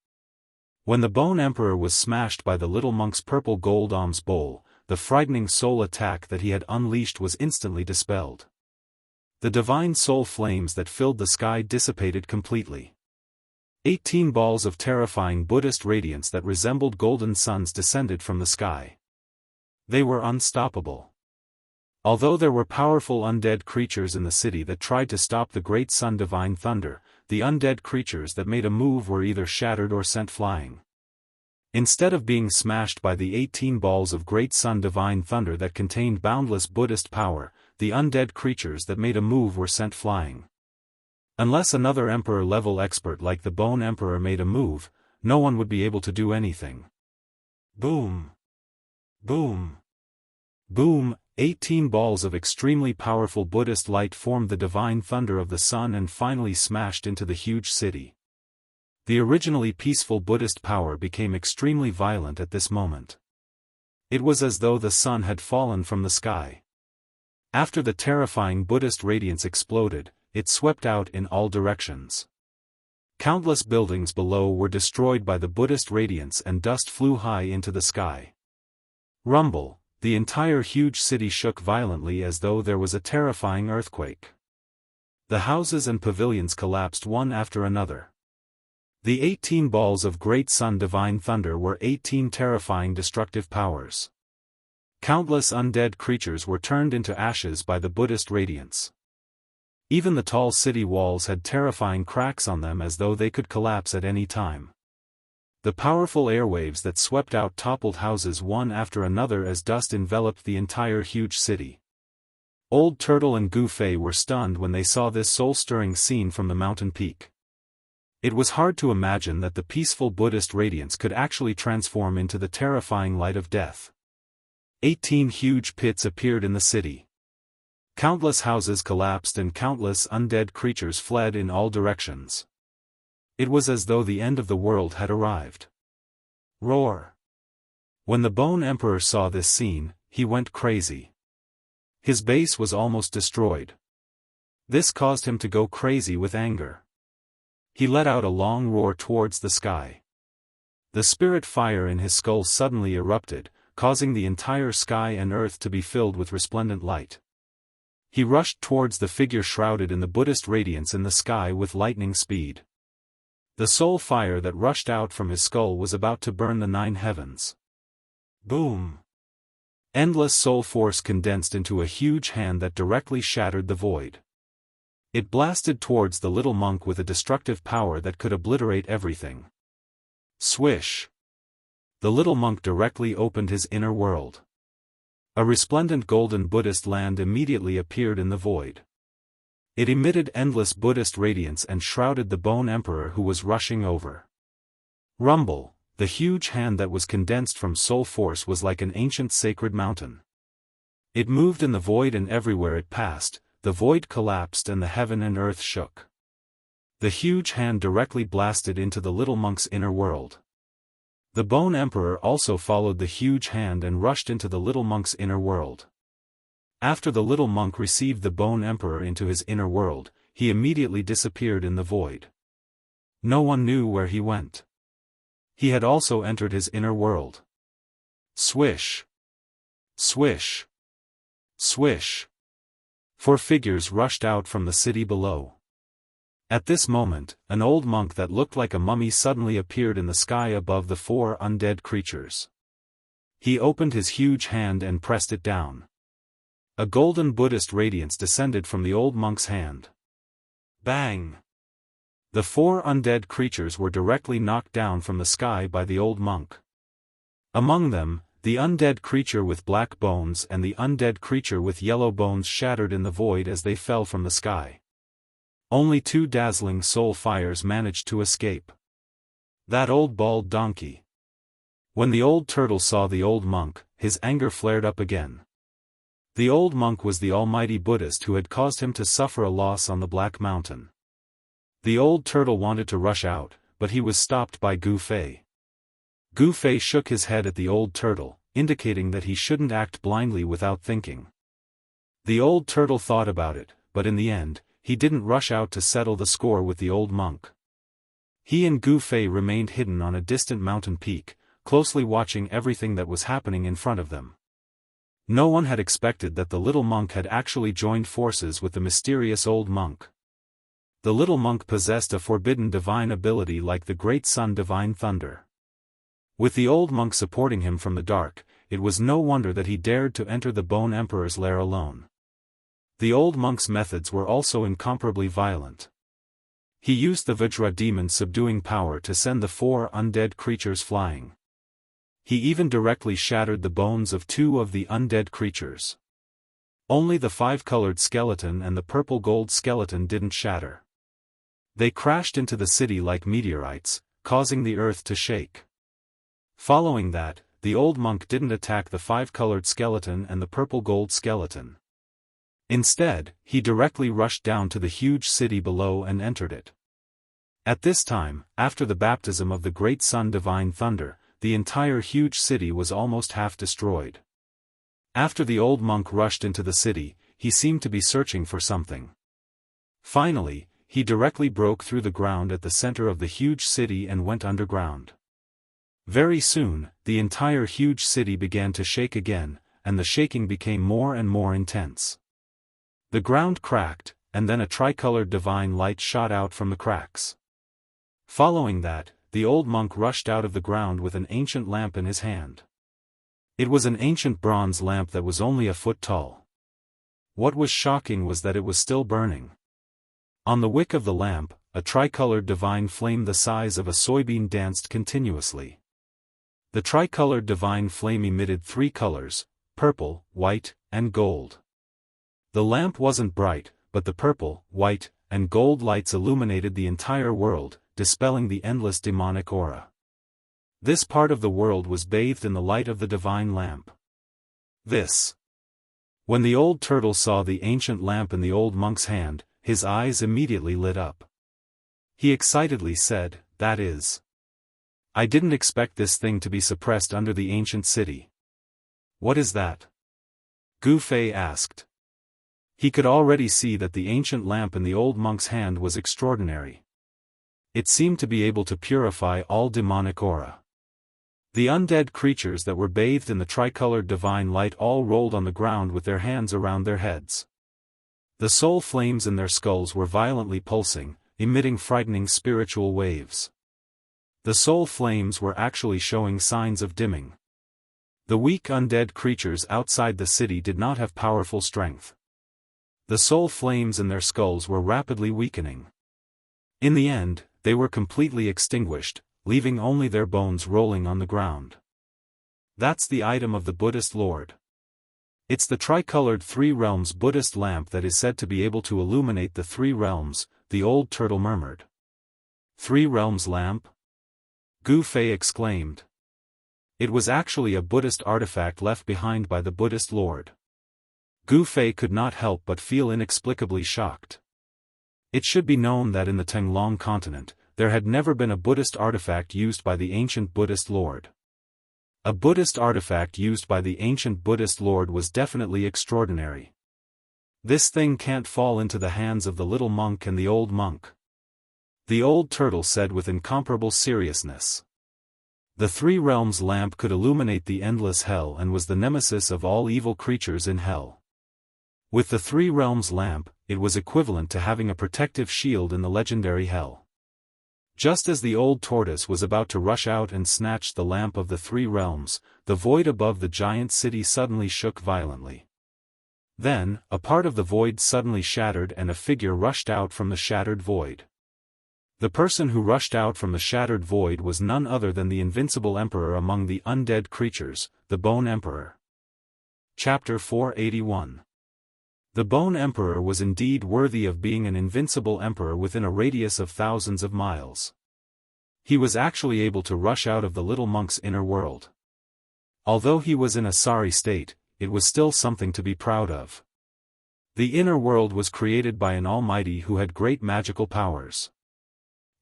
When the Bone Emperor was smashed by the little monk's purple gold alms bowl, the frightening soul attack that he had unleashed was instantly dispelled. The divine soul flames that filled the sky dissipated completely. 18 balls of terrifying Buddhist radiance that resembled golden suns descended from the sky. They were unstoppable. Although there were powerful undead creatures in the city that tried to stop the great sun divine thunder, the undead creatures that made a move were either shattered or sent flying. Instead of being smashed by the 18 balls of great sun divine thunder that contained boundless Buddhist power, the undead creatures that made a move were sent flying. Unless another emperor-level expert like the Bone Emperor made a move, no one would be able to do anything. Boom! Boom! Boom! 18 balls of extremely powerful Buddhist light formed the divine thunder of the sun and finally smashed into the huge city. The originally peaceful Buddhist power became extremely violent at this moment. It was as though the sun had fallen from the sky. After the terrifying Buddhist radiance exploded, it swept out in all directions. Countless buildings below were destroyed by the Buddhist radiance and dust flew high into the sky. Rumble, the entire huge city shook violently as though there was a terrifying earthquake. The houses and pavilions collapsed one after another. The 18 balls of great sun divine thunder were 18 terrifying destructive powers. Countless undead creatures were turned into ashes by the Buddhist radiance. Even the tall city walls had terrifying cracks on them as though they could collapse at any time. The powerful airwaves that swept out toppled houses one after another as dust enveloped the entire huge city. Old Turtle and Gu Fei were stunned when they saw this soul-stirring scene from the mountain peak. It was hard to imagine that the peaceful Buddhist radiance could actually transform into the terrifying light of death. 18 huge pits appeared in the city. Countless houses collapsed and countless undead creatures fled in all directions. It was as though the end of the world had arrived. Roar! When the Bone Emperor saw this scene, he went crazy. His base was almost destroyed. This caused him to go crazy with anger. He let out a long roar towards the sky. The spirit fire in his skull suddenly erupted, causing the entire sky and earth to be filled with resplendent light. He rushed towards the figure shrouded in the Buddhist radiance in the sky with lightning speed. The soul fire that rushed out from his skull was about to burn the 9 heavens. Boom! Endless soul force condensed into a huge hand that directly shattered the void. It blasted towards the little monk with a destructive power that could obliterate everything. Swish! The little monk directly opened his inner world. A resplendent golden Buddhist land immediately appeared in the void. It emitted endless Buddhist radiance and shrouded the Bone Emperor who was rushing over. Rumble, the huge hand that was condensed from soul force was like an ancient sacred mountain. It moved in the void and everywhere it passed, the void collapsed and the heaven and earth shook. The huge hand directly blasted into the little monk's inner world. The Bone Emperor also followed the huge hand and rushed into the little monk's inner world. After the little monk received the Bone Emperor into his inner world, he immediately disappeared in the void. No one knew where he went. He had also entered his inner world. Swish! Swish! Swish! 4 figures rushed out from the city below. At this moment, an old monk that looked like a mummy suddenly appeared in the sky above the 4 undead creatures. He opened his huge hand and pressed it down. A golden Buddhist radiance descended from the old monk's hand. Bang! The 4 undead creatures were directly knocked down from the sky by the old monk. Among them, the undead creature with black bones and the undead creature with yellow bones shattered in the void as they fell from the sky. Only 2 dazzling soul fires managed to escape. That old bald donkey. When the old turtle saw the old monk, his anger flared up again. The old monk was the almighty Buddhist who had caused him to suffer a loss on the Black Mountain. The old turtle wanted to rush out, but he was stopped by Gu Fei. Gu Fei shook his head at the old turtle, indicating that he shouldn't act blindly without thinking. The old turtle thought about it, but in the end, he didn't rush out to settle the score with the old monk. He and Gu Fei remained hidden on a distant mountain peak, closely watching everything that was happening in front of them. No one had expected that the little monk had actually joined forces with the mysterious old monk. The little monk possessed a forbidden divine ability like the great sun divine thunder. With the old monk supporting him from the dark, it was no wonder that he dared to enter the Bone Emperor's lair alone. The old monk's methods were also incomparably violent. He used the Vajra demon's subduing power to send the 4 undead creatures flying. He even directly shattered the bones of 2 of the undead creatures. Only the 5-colored skeleton and the purple-gold skeleton didn't shatter. They crashed into the city like meteorites, causing the earth to shake. Following that, the old monk didn't attack the 5-colored skeleton and the purple-gold skeleton. Instead, he directly rushed down to the huge city below and entered it. At this time, after the baptism of the great sun divine thunder, the entire huge city was almost half destroyed. After the old monk rushed into the city, he seemed to be searching for something. Finally, he directly broke through the ground at the center of the huge city and went underground. Very soon, the entire huge city began to shake again, and the shaking became more and more intense. The ground cracked, and then a tricolored divine light shot out from the cracks. Following that, the old monk rushed out of the ground with an ancient lamp in his hand. It was an ancient bronze lamp that was only a foot tall. What was shocking was that it was still burning. On the wick of the lamp, a tricolored divine flame the size of a soybean danced continuously. The tricolored divine flame emitted 3 colors, purple, white, and gold. The lamp wasn't bright, but the purple, white, and gold lights illuminated the entire world, dispelling the endless demonic aura. This part of the world was bathed in the light of the divine lamp. When the old turtle saw the ancient lamp in the old monk's hand, his eyes immediately lit up. He excitedly said, "That is. I didn't expect this thing to be suppressed under the ancient city." "What is that?" Gu Fei asked. He could already see that the ancient lamp in the old monk's hand was extraordinary. It seemed to be able to purify all demonic aura. The undead creatures that were bathed in the tricolored divine light all rolled on the ground with their hands around their heads. The soul flames in their skulls were violently pulsing, emitting frightening spiritual waves. The soul flames were actually showing signs of dimming. The weak undead creatures outside the city did not have powerful strength. The soul flames in their skulls were rapidly weakening. In the end, they were completely extinguished, leaving only their bones rolling on the ground. That's the item of the Buddhist Lord. It's the tricolored 3 realms Buddhist lamp that is said to be able to illuminate the 3 realms, the old turtle murmured. 3 realms lamp? Gu Fei exclaimed. It was actually a Buddhist artifact left behind by the Buddhist Lord. Gu Fei could not help but feel inexplicably shocked. It should be known that in the Tenglong continent, there had never been a Buddhist artifact used by the ancient Buddhist Lord. A Buddhist artifact used by the ancient Buddhist Lord was definitely extraordinary. This thing can't fall into the hands of the little monk and the old monk. The old turtle said with incomparable seriousness. The 3 realms lamp could illuminate the endless hell and was the nemesis of all evil creatures in hell. With the 3 realms lamp, it was equivalent to having a protective shield in the legendary hell. Just as the old tortoise was about to rush out and snatch the lamp of the 3 realms, the void above the giant city suddenly shook violently. Then, a part of the void suddenly shattered and a figure rushed out from the shattered void. The person who rushed out from the shattered void was none other than the invincible emperor among the undead creatures, the Bone Emperor. Chapter 481. The Bone Emperor was indeed worthy of being an invincible emperor within a radius of thousands of miles. He was actually able to rush out of the little monk's inner world. Although he was in a sorry state, it was still something to be proud of. The inner world was created by an almighty who had great magical powers.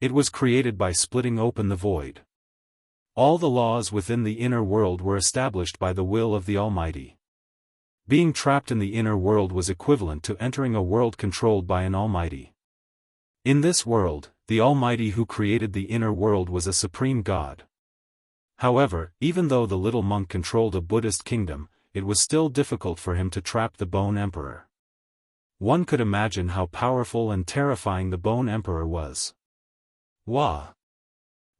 It was created by splitting open the void. All the laws within the inner world were established by the will of the Almighty. Being trapped in the inner world was equivalent to entering a world controlled by an Almighty. In this world, the Almighty who created the inner world was a supreme God. However, even though the little monk controlled a Buddhist kingdom, it was still difficult for him to trap the Bone Emperor. One could imagine how powerful and terrifying the Bone Emperor was. Wah!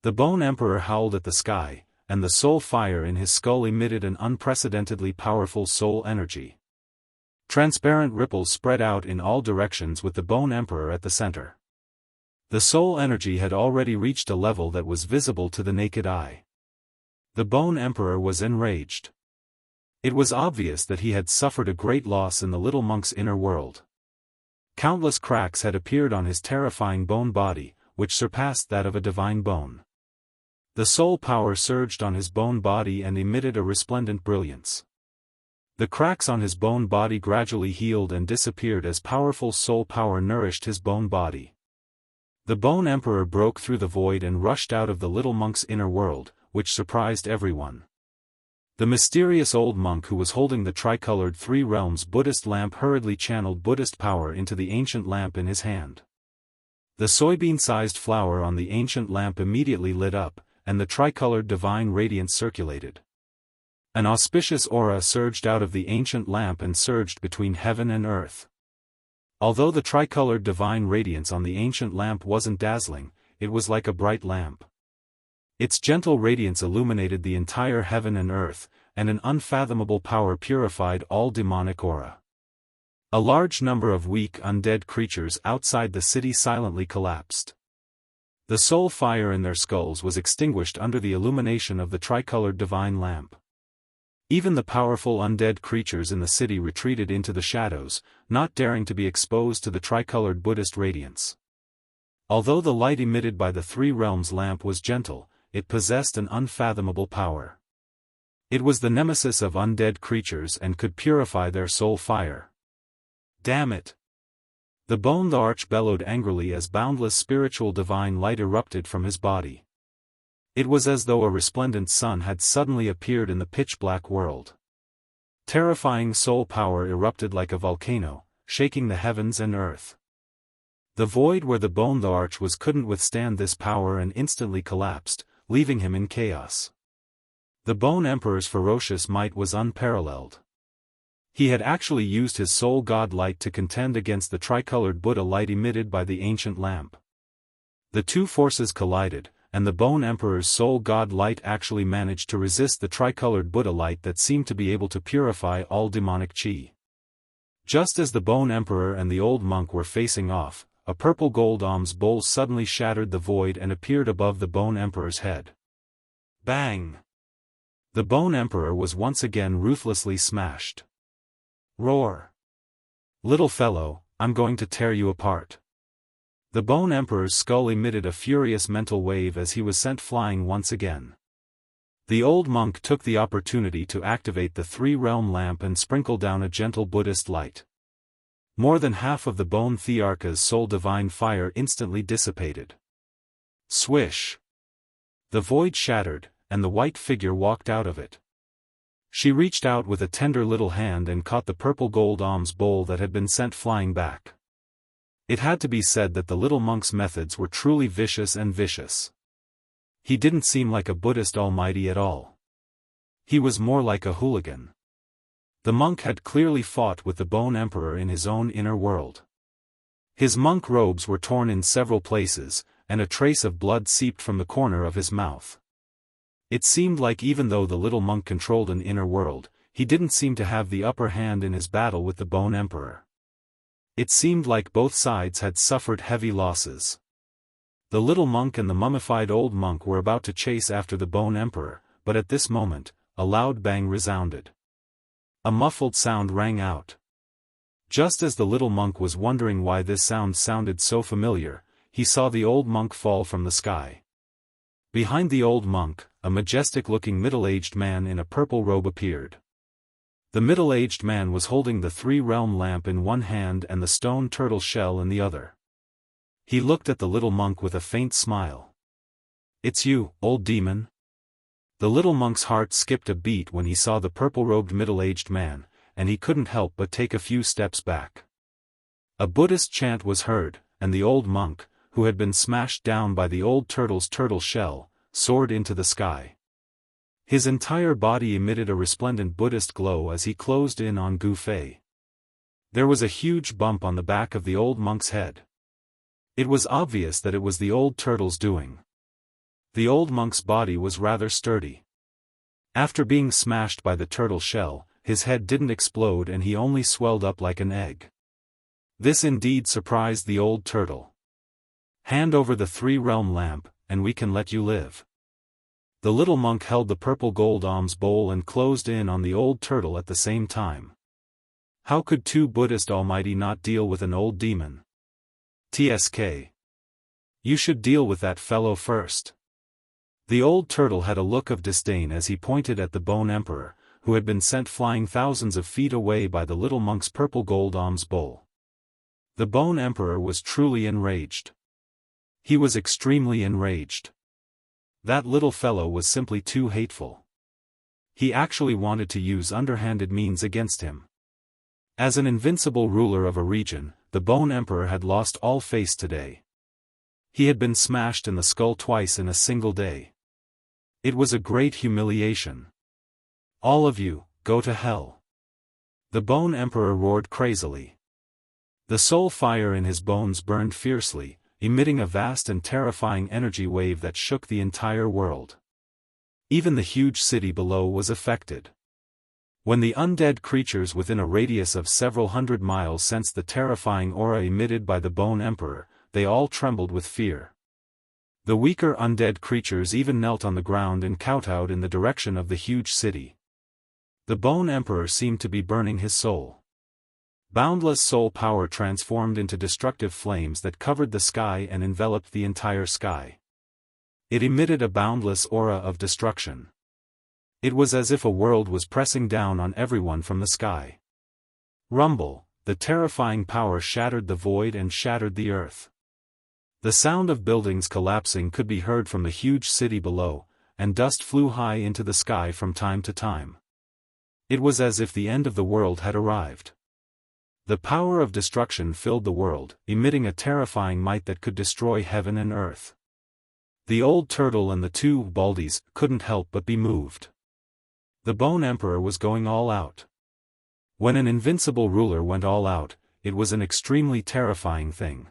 The Bone Emperor howled at the sky, and the soul fire in his skull emitted an unprecedentedly powerful soul energy. Transparent ripples spread out in all directions with the Bone Emperor at the center. The soul energy had already reached a level that was visible to the naked eye. The Bone Emperor was enraged. It was obvious that he had suffered a great loss in the little monk's inner world. Countless cracks had appeared on his terrifying bone body, which surpassed that of a divine bone. The soul power surged on his bone body and emitted a resplendent brilliance. The cracks on his bone body gradually healed and disappeared as powerful soul power nourished his bone body. The Bone Emperor broke through the void and rushed out of the little monk's inner world, which surprised everyone. The mysterious old monk who was holding the tricolored Three Realms Buddhist lamp hurriedly channeled Buddhist power into the ancient lamp in his hand. The soybean-sized flower on the ancient lamp immediately lit up, and the tricolored divine radiance circulated. An auspicious aura surged out of the ancient lamp and surged between heaven and earth. Although the tricolored divine radiance on the ancient lamp wasn't dazzling, it was like a bright lamp. Its gentle radiance illuminated the entire heaven and earth, and an unfathomable power purified all demonic aura. A large number of weak undead creatures outside the city silently collapsed. The soul fire in their skulls was extinguished under the illumination of the tricolored divine lamp. Even the powerful undead creatures in the city retreated into the shadows, not daring to be exposed to the tricolored Buddhist radiance. Although the light emitted by the Three Realms lamp was gentle, it possessed an unfathomable power. It was the nemesis of undead creatures and could purify their soul fire. Damn it! The Bone Arch bellowed angrily as boundless spiritual divine light erupted from his body. It was as though a resplendent sun had suddenly appeared in the pitch-black world. Terrifying soul power erupted like a volcano, shaking the heavens and earth. The void where the Bone Arch was couldn't withstand this power and instantly collapsed, leaving him in chaos. The Bone Emperor's ferocious might was unparalleled. He had actually used his soul god light to contend against the tricolored Buddha light emitted by the ancient lamp. The two forces collided, and the Bone Emperor's soul god light actually managed to resist the tricolored Buddha light that seemed to be able to purify all demonic chi. Just as the Bone Emperor and the old monk were facing off, a purple gold alms bowl suddenly shattered the void and appeared above the Bone Emperor's head. Bang! The Bone Emperor was once again ruthlessly smashed. Roar! Little fellow, I'm going to tear you apart. The Bone Emperor's skull emitted a furious mental wave as he was sent flying once again. The old monk took the opportunity to activate the Three-Realm lamp and sprinkle down a gentle Buddhist light. More than half of the Bone Thearcha's soul divine fire instantly dissipated. Swish! The void shattered, and the white figure walked out of it. She reached out with a tender little hand and caught the purple gold alms bowl that had been sent flying back. It had to be said that the little monk's methods were truly vicious and vicious. He didn't seem like a Buddhist almighty at all. He was more like a hooligan. The monk had clearly fought with the Bone Emperor in his own inner world. His monk robes were torn in several places, and a trace of blood seeped from the corner of his mouth. It seemed like even though the little monk controlled an inner world, he didn't seem to have the upper hand in his battle with the Bone Emperor. It seemed like both sides had suffered heavy losses. The little monk and the mummified old monk were about to chase after the Bone Emperor, but at this moment, a loud bang resounded. A muffled sound rang out. Just as the little monk was wondering why this sound sounded so familiar, he saw the old monk fall from the sky. Behind the old monk, a majestic-looking middle-aged man in a purple robe appeared. The middle-aged man was holding the Three-Realm lamp in one hand and the stone turtle shell in the other. He looked at the little monk with a faint smile. "It's you, old demon." The little monk's heart skipped a beat when he saw the purple-robed middle-aged man, and he couldn't help but take a few steps back. A Buddhist chant was heard, and the old monk, who had been smashed down by the old turtle's turtle shell, soared into the sky. His entire body emitted a resplendent Buddhist glow as he closed in on Gu Fei. There was a huge bump on the back of the old monk's head. It was obvious that it was the old turtle's doing. The old monk's body was rather sturdy. After being smashed by the turtle shell, his head didn't explode and he only swelled up like an egg. This indeed surprised the old turtle. "Hand over the three-realm lamp, and we can let you live." The little monk held the purple gold alms bowl and closed in on the old turtle at the same time. How could two Buddhist almighty not deal with an old demon? TSK. You should deal with that fellow first. The old turtle had a look of disdain as he pointed at the Bone Emperor, who had been sent flying thousands of feet away by the little monk's purple gold alms bowl. The Bone Emperor was truly enraged. He was extremely enraged. That little fellow was simply too hateful. He actually wanted to use underhanded means against him. As an invincible ruler of a region, the Bone Emperor had lost all face today. He had been smashed in the skull twice in a single day. It was a great humiliation. "All of you, go to hell." The Bone Emperor roared crazily. The soul fire in his bones burned fiercely, emitting a vast and terrifying energy wave that shook the entire world. Even the huge city below was affected. When the undead creatures within a radius of several hundred miles sensed the terrifying aura emitted by the Bone Emperor, they all trembled with fear. The weaker undead creatures even knelt on the ground and kowtowed in the direction of the huge city. The Bone Emperor seemed to be burning his soul. Boundless soul power transformed into destructive flames that covered the sky and enveloped the entire sky. It emitted a boundless aura of destruction. It was as if a world was pressing down on everyone from the sky. Rumble, the terrifying power shattered the void and shattered the earth. The sound of buildings collapsing could be heard from the huge city below, and dust flew high into the sky from time to time. It was as if the end of the world had arrived. The power of destruction filled the world, emitting a terrifying might that could destroy heaven and earth. The old turtle and the two baldies couldn't help but be moved. The Bone Emperor was going all out. When an invincible ruler went all out, it was an extremely terrifying thing.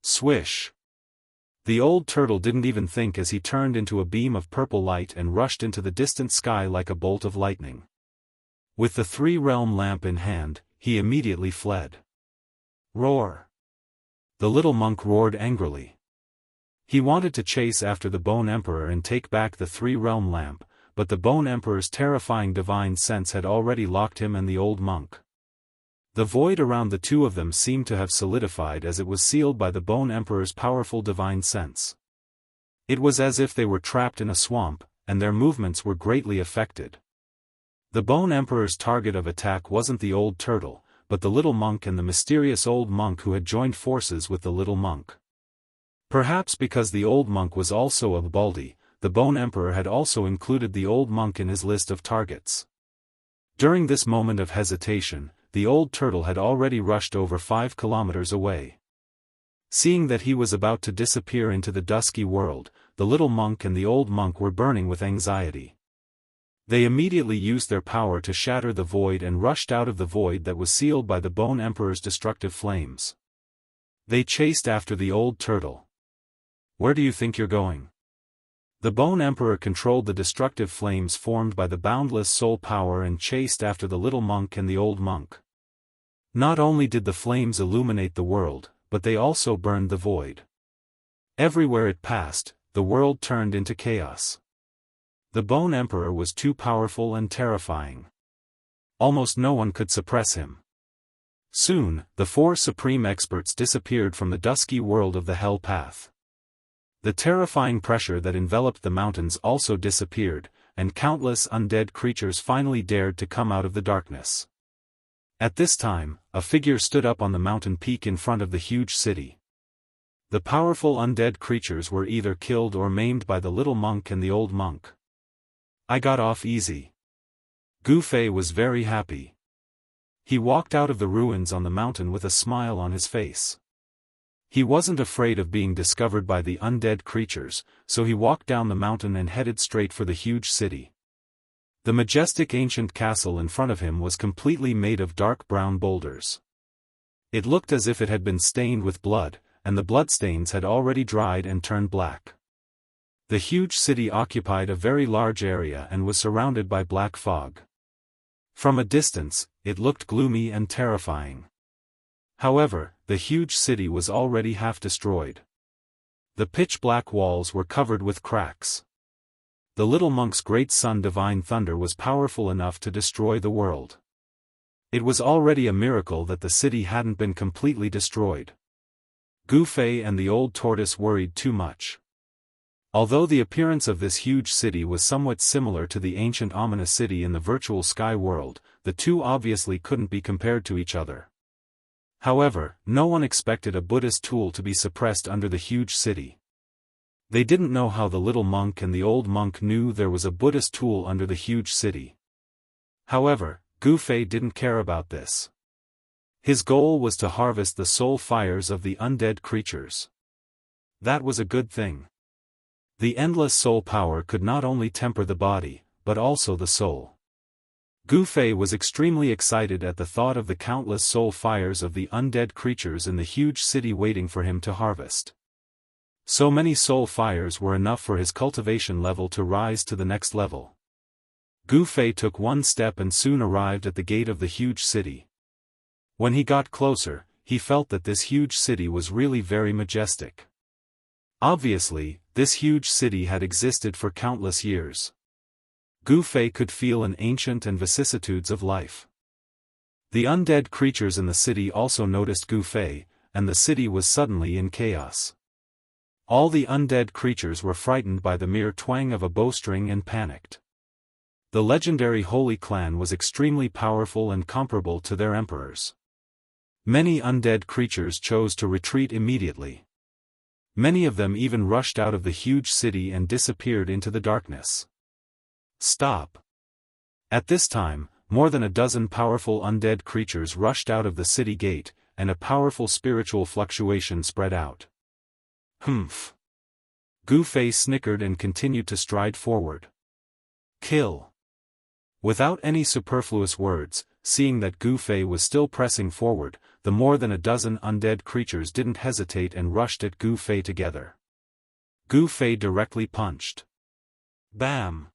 Swish! The old turtle didn't even think as he turned into a beam of purple light and rushed into the distant sky like a bolt of lightning. With the three-realm lamp in hand, he immediately fled. Roar! The little monk roared angrily. He wanted to chase after the Bone Emperor and take back the three-realm lamp, but the Bone Emperor's terrifying divine sense had already locked him and the old monk. The void around the two of them seemed to have solidified as it was sealed by the Bone Emperor's powerful divine sense. It was as if they were trapped in a swamp, and their movements were greatly affected. The Bone Emperor's target of attack wasn't the old turtle, but the little monk and the mysterious old monk who had joined forces with the little monk. Perhaps because the old monk was also a baldy, the Bone Emperor had also included the old monk in his list of targets. During this moment of hesitation, the old turtle had already rushed over 5 kilometers away. Seeing that he was about to disappear into the dusky world, the little monk and the old monk were burning with anxiety. They immediately used their power to shatter the void and rushed out of the void that was sealed by the Bone Emperor's destructive flames. They chased after the old turtle. "Where do you think you're going?" The Bone Emperor controlled the destructive flames formed by the boundless soul power and chased after the little monk and the old monk. Not only did the flames illuminate the world, but they also burned the void. Everywhere it passed, the world turned into chaos. The Bone Emperor was too powerful and terrifying. Almost no one could suppress him. Soon, the 4 supreme experts disappeared from the dusky world of the Hell Path. The terrifying pressure that enveloped the mountains also disappeared, and countless undead creatures finally dared to come out of the darkness. At this time, a figure stood up on the mountain peak in front of the huge city. The powerful undead creatures were either killed or maimed by the little monk and the old monk. "I got off easy." Gu Fei was very happy. He walked out of the ruins on the mountain with a smile on his face. He wasn't afraid of being discovered by the undead creatures, so he walked down the mountain and headed straight for the huge city. The majestic ancient castle in front of him was completely made of dark brown boulders. It looked as if it had been stained with blood, and the bloodstains had already dried and turned black. The huge city occupied a very large area and was surrounded by black fog. From a distance, it looked gloomy and terrifying. However, the huge city was already half destroyed. The pitch-black walls were covered with cracks. The little monk's great son divine thunder was powerful enough to destroy the world. It was already a miracle that the city hadn't been completely destroyed. Gu Fei and the old tortoise worried too much. Although the appearance of this huge city was somewhat similar to the ancient Amana city in the virtual sky world, the two obviously couldn't be compared to each other. However, no one expected a Buddhist tool to be suppressed under the huge city. They didn't know how the little monk and the old monk knew there was a Buddhist tool under the huge city. However, Gu Fei didn't care about this. His goal was to harvest the soul fires of the undead creatures. That was a good thing. The endless soul power could not only temper the body, but also the soul. Gu Fei was extremely excited at the thought of the countless soul fires of the undead creatures in the huge city waiting for him to harvest. So many soul fires were enough for his cultivation level to rise to the next level. Gu Fei took one step and soon arrived at the gate of the huge city. When he got closer, he felt that this huge city was really very majestic. Obviously, this huge city had existed for countless years. Gu Fei could feel an ancient and vicissitudes of life. The undead creatures in the city also noticed Gu Fei, and the city was suddenly in chaos. All the undead creatures were frightened by the mere twang of a bowstring and panicked. The legendary Holy Clan was extremely powerful and comparable to their emperors. Many undead creatures chose to retreat immediately. Many of them even rushed out of the huge city and disappeared into the darkness. Stop! At this time, more than a dozen powerful undead creatures rushed out of the city gate, and a powerful spiritual fluctuation spread out. Humph! Gu Fei snickered and continued to stride forward. Kill! Without any superfluous words, seeing that Gu Fei was still pressing forward, the more than a dozen undead creatures didn't hesitate and rushed at Gu Fei together. Gu Fei directly punched. Bam!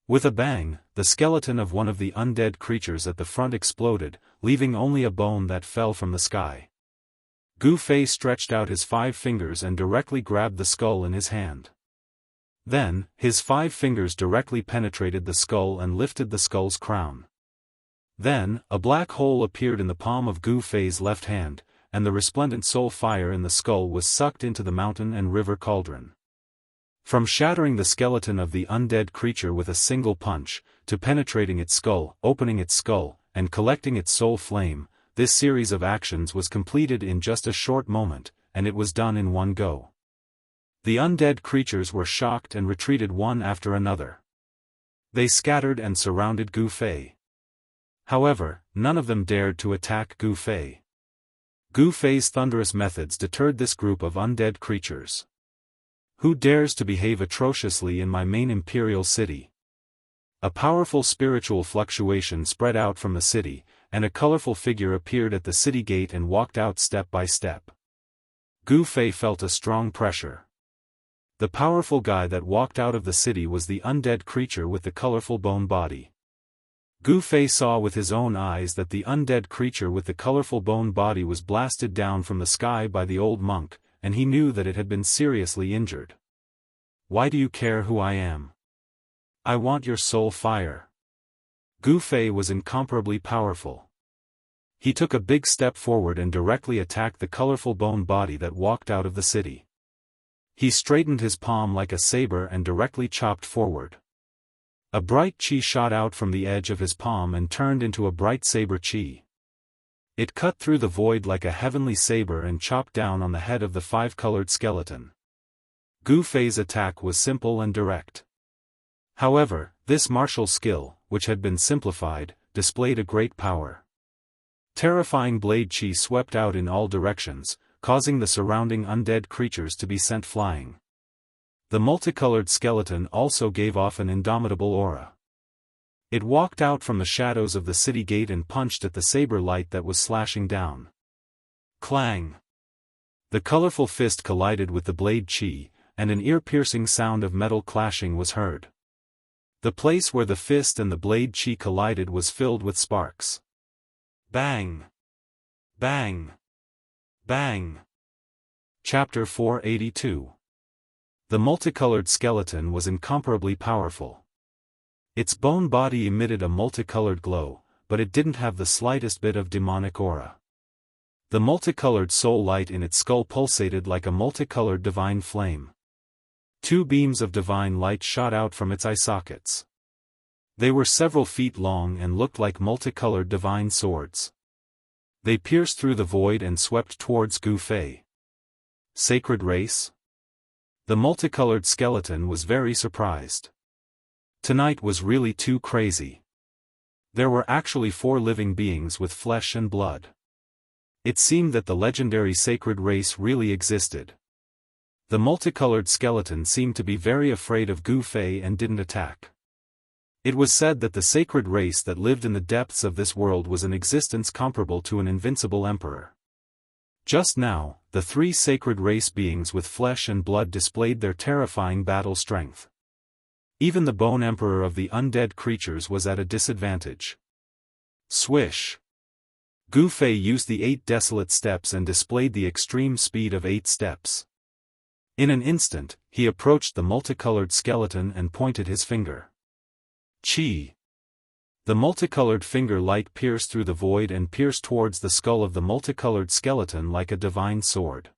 With a bang, the skeleton of one of the undead creatures at the front exploded, leaving only a bone that fell from the sky. Gu Fei stretched out his 5 fingers and directly grabbed the skull in his hand. Then, his 5 fingers directly penetrated the skull and lifted the skull's crown. Then, a black hole appeared in the palm of Gu Fei's left hand, and the resplendent soul fire in the skull was sucked into the mountain and river cauldron. From shattering the skeleton of the undead creature with a single punch, to penetrating its skull, opening its skull, and collecting its soul flame, this series of actions was completed in just a short moment, and it was done in one go. The undead creatures were shocked and retreated one after another. They scattered and surrounded Gu Fei. However, none of them dared to attack Gu Fei. Gu Fei's thunderous methods deterred this group of undead creatures. Who dares to behave atrociously in my main imperial city? A powerful spiritual fluctuation spread out from the city, and a colorful figure appeared at the city gate and walked out step by step. Gu Fei felt a strong pressure. The powerful guy that walked out of the city was the undead creature with the colorful bone body. Gu Fei saw with his own eyes that the undead creature with the colorful bone body was blasted down from the sky by the old monk, and he knew that it had been seriously injured. Why do you care who I am? I want your soul fire. Gu Fei was incomparably powerful. He took a big step forward and directly attacked the colorful bone body that walked out of the city. He straightened his palm like a saber and directly chopped forward. A bright chi shot out from the edge of his palm and turned into a bright saber chi. It cut through the void like a heavenly saber and chopped down on the head of the 5-colored skeleton. Gu Fei's attack was simple and direct. However, this martial skill, which had been simplified, displayed a great power. Terrifying blade chi swept out in all directions, causing the surrounding undead creatures to be sent flying. The multicolored skeleton also gave off an indomitable aura. It walked out from the shadows of the city gate and punched at the saber light that was slashing down. Clang! The colorful fist collided with the blade chi, and an ear-piercing sound of metal clashing was heard. The place where the fist and the blade chi collided was filled with sparks. Bang! Bang! Bang! Chapter 482. The multicolored skeleton was incomparably powerful. Its bone body emitted a multicolored glow, but it didn't have the slightest bit of demonic aura. The multicolored soul light in its skull pulsated like a multicolored divine flame. 2 beams of divine light shot out from its eye sockets. They were several feet long and looked like multicolored divine swords. They pierced through the void and swept towards Gu Fei. Sacred race? The multicolored skeleton was very surprised. Tonight was really too crazy. There were actually 4 living beings with flesh and blood. It seemed that the legendary sacred race really existed. The multicolored skeleton seemed to be very afraid of Gu Fei and didn't attack. It was said that the sacred race that lived in the depths of this world was an existence comparable to an invincible emperor. Just now, the 3 sacred race beings with flesh and blood displayed their terrifying battle strength. Even the bone emperor of the undead creatures was at a disadvantage. Swish! Gu Fei used the 8 desolate steps and displayed the extreme speed of 8 steps. In an instant, he approached the multicolored skeleton and pointed his finger. Chi! The multicolored finger light pierced through the void and pierced towards the skull of the multicolored skeleton like a divine sword.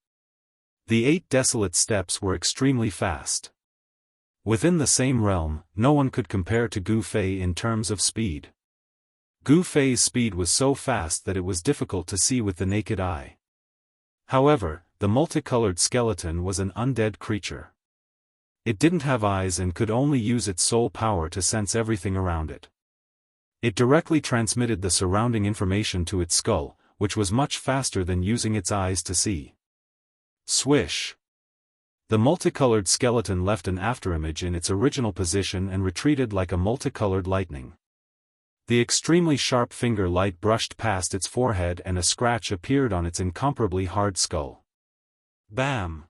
The 8 desolate steps were extremely fast. Within the same realm, no one could compare to Gu Fei in terms of speed. Gu Fei's speed was so fast that it was difficult to see with the naked eye. However, the multicolored skeleton was an undead creature. It didn't have eyes and could only use its soul power to sense everything around it. It directly transmitted the surrounding information to its skull, which was much faster than using its eyes to see. Swish! The multicolored skeleton left an afterimage in its original position and retreated like a multicolored lightning. The extremely sharp finger light brushed past its forehead and a scratch appeared on its incomparably hard skull. Bam!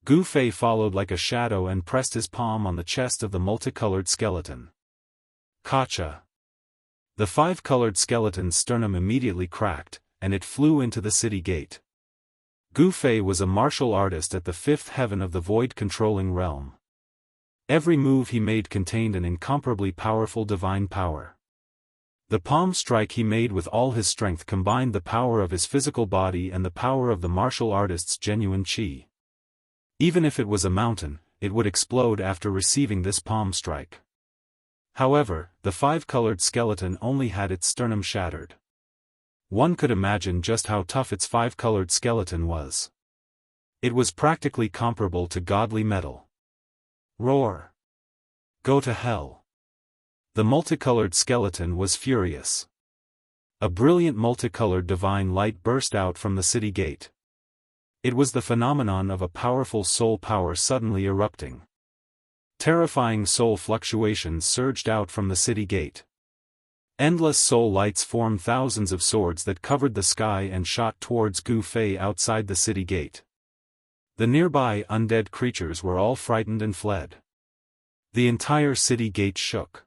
Gu Fei followed like a shadow and pressed his palm on the chest of the multicolored skeleton. Kacha! The 5-colored skeleton's sternum immediately cracked, and it flew into the city gate. Gu Fei was a martial artist at the 5th heaven of the void-controlling realm. Every move he made contained an incomparably powerful divine power. The palm strike he made with all his strength combined the power of his physical body and the power of the martial artist's genuine chi. Even if it was a mountain, it would explode after receiving this palm strike. However, the 5-colored skeleton only had its sternum shattered. One could imagine just how tough its 5-colored skeleton was. It was practically comparable to godly metal. Roar! Go to hell! The multicolored skeleton was furious. A brilliant multicolored divine light burst out from the city gate. It was the phenomenon of a powerful soul power suddenly erupting. Terrifying soul fluctuations surged out from the city gate. Endless soul lights formed thousands of swords that covered the sky and shot towards Gu Fei outside the city gate. The nearby undead creatures were all frightened and fled. The entire city gate shook.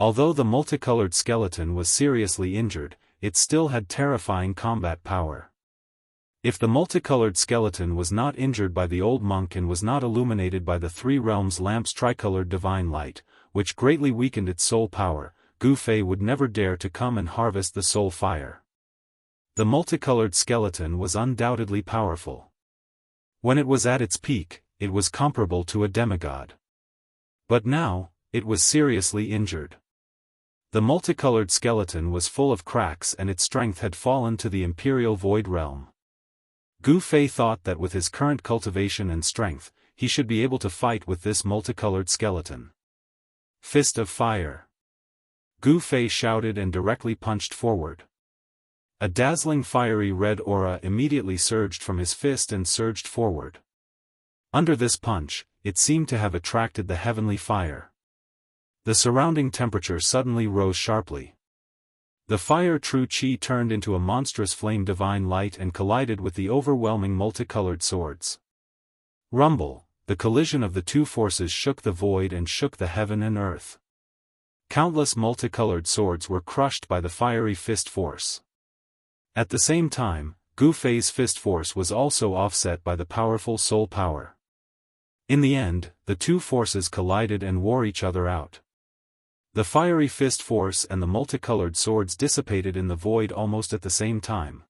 Although the multicolored skeleton was seriously injured, it still had terrifying combat power. If the multicolored skeleton was not injured by the old monk and was not illuminated by the 3 realms lamp's tricolored divine light, which greatly weakened its soul power, Gu Fei would never dare to come and harvest the soul fire. The multicolored skeleton was undoubtedly powerful. When it was at its peak, it was comparable to a demigod. But now, it was seriously injured. The multicolored skeleton was full of cracks and its strength had fallen to the imperial void realm. Gu Fei thought that with his current cultivation and strength, he should be able to fight with this multicolored skeleton. Fist of fire! Gu Fei shouted and directly punched forward. A dazzling fiery red aura immediately surged from his fist and surged forward. Under this punch, it seemed to have attracted the heavenly fire. The surrounding temperature suddenly rose sharply. The fire true chi turned into a monstrous flame divine light and collided with the overwhelming multicolored swords. Rumble, the collision of the two forces shook the void and shook the heaven and earth. Countless multicolored swords were crushed by the fiery fist force. At the same time, Gu Fei's fist force was also offset by the powerful soul power. In the end, the two forces collided and wore each other out. The fiery fist force and the multicolored swords dissipated in the void almost at the same time.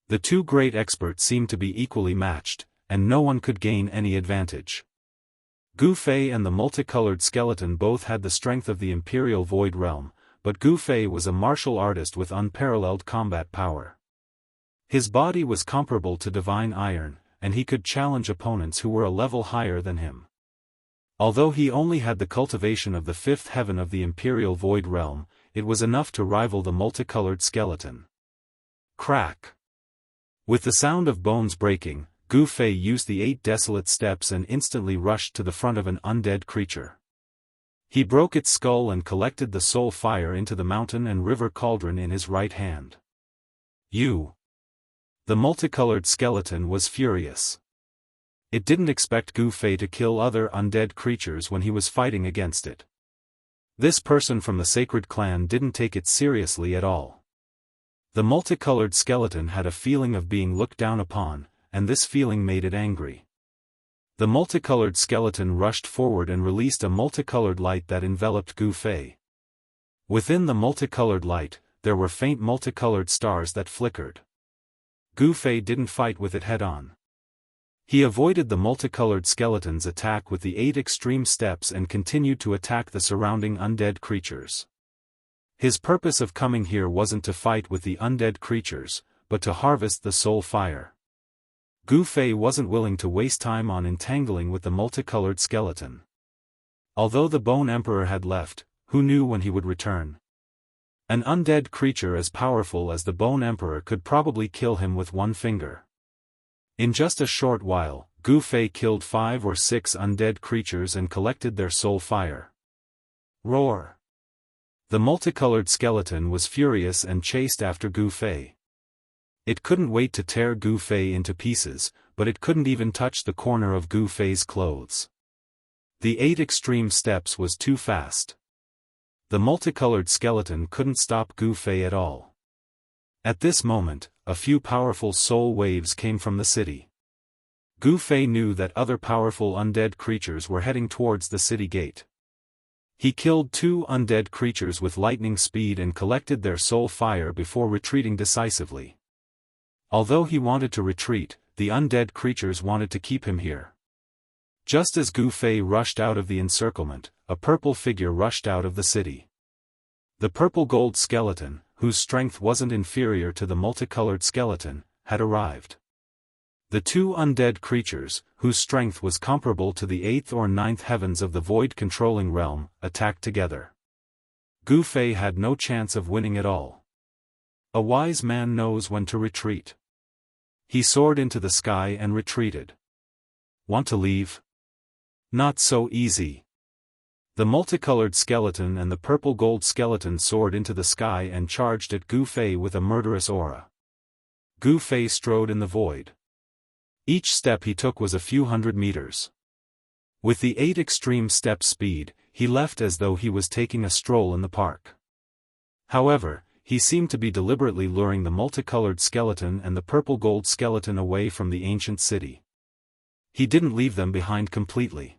The two great experts seemed to be equally matched, and no one could gain any advantage. Gu Fei and the multicolored skeleton both had the strength of the Imperial Void Realm, but Gu Fei was a martial artist with unparalleled combat power. His body was comparable to divine iron, and he could challenge opponents who were a level higher than him. Although he only had the cultivation of the fifth heaven of the Imperial Void Realm, it was enough to rival the multicolored skeleton. Crack! With the sound of bones breaking, Gu Fei used the 8 desolate steps and instantly rushed to the front of an undead creature. He broke its skull and collected the soul fire into the mountain and river cauldron in his right hand. You! The multicolored skeleton was furious. It didn't expect Gu Fei to kill other undead creatures when he was fighting against it. This person from the sacred clan didn't take it seriously at all. The multicolored skeleton had a feeling of being looked down upon, and this feeling made it angry. The multicolored skeleton rushed forward and released a multicolored light that enveloped Gu Fei. Within the multicolored light, there were faint multicolored stars that flickered. Gu Fei didn't fight with it head-on. He avoided the multicolored skeleton's attack with the 8 extreme steps and continued to attack the surrounding undead creatures. His purpose of coming here wasn't to fight with the undead creatures, but to harvest the soul fire. Gu Fei wasn't willing to waste time on entangling with the multicolored skeleton. Although the Bone Emperor had left, who knew when he would return? An undead creature as powerful as the Bone Emperor could probably kill him with one finger. In just a short while, Gu Fei killed 5 or 6 undead creatures and collected their soul fire. Roar! The multicolored skeleton was furious and chased after Gu Fei. It couldn't wait to tear Gu Fei into pieces, but it couldn't even touch the corner of Gu Fei's clothes. The 8 extreme steps was too fast. The multicolored skeleton couldn't stop Gu Fei at all. At this moment, a few powerful soul waves came from the city. Gu Fei knew that other powerful undead creatures were heading towards the city gate. He killed 2 undead creatures with lightning speed and collected their soul fire before retreating decisively. Although he wanted to retreat, the undead creatures wanted to keep him here. Just as Gu Fei rushed out of the encirclement, a purple figure rushed out of the city. The purple gold skeleton, whose strength wasn't inferior to the multicolored skeleton, had arrived. The 2 undead creatures, whose strength was comparable to the 8th or 9th heavens of the void-controlling realm, attacked together. Gu Fei had no chance of winning at all. A wise man knows when to retreat. He soared into the sky and retreated. Want to leave? Not so easy. The multicolored skeleton and the purple gold skeleton soared into the sky and charged at Gu Fei with a murderous aura. Gu Fei strode in the void. Each step he took was a few hundred meters. With the 8 extreme step speed, he left as though he was taking a stroll in the park. However, he seemed to be deliberately luring the multicolored skeleton and the purple gold skeleton away from the ancient city. He didn't leave them behind completely.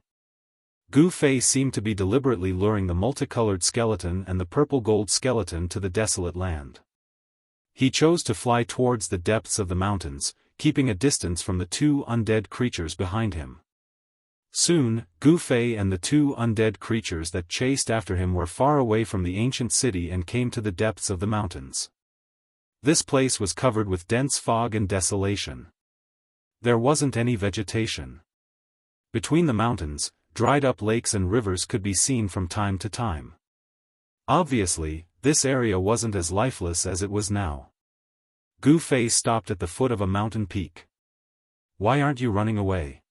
Gu Fei seemed to be deliberately luring the multicolored skeleton and the purple gold skeleton to the desolate land. He chose to fly towards the depths of the mountains, keeping a distance from the 2 undead creatures behind him. Soon, Gu Fei and the 2 undead creatures that chased after him were far away from the ancient city and came to the depths of the mountains. This place was covered with dense fog and desolation. There wasn't any vegetation. Between the mountains, dried-up lakes and rivers could be seen from time to time. Obviously, this area wasn't as lifeless as it was now. Gu Fei stopped at the foot of a mountain peak. Why aren't you running away?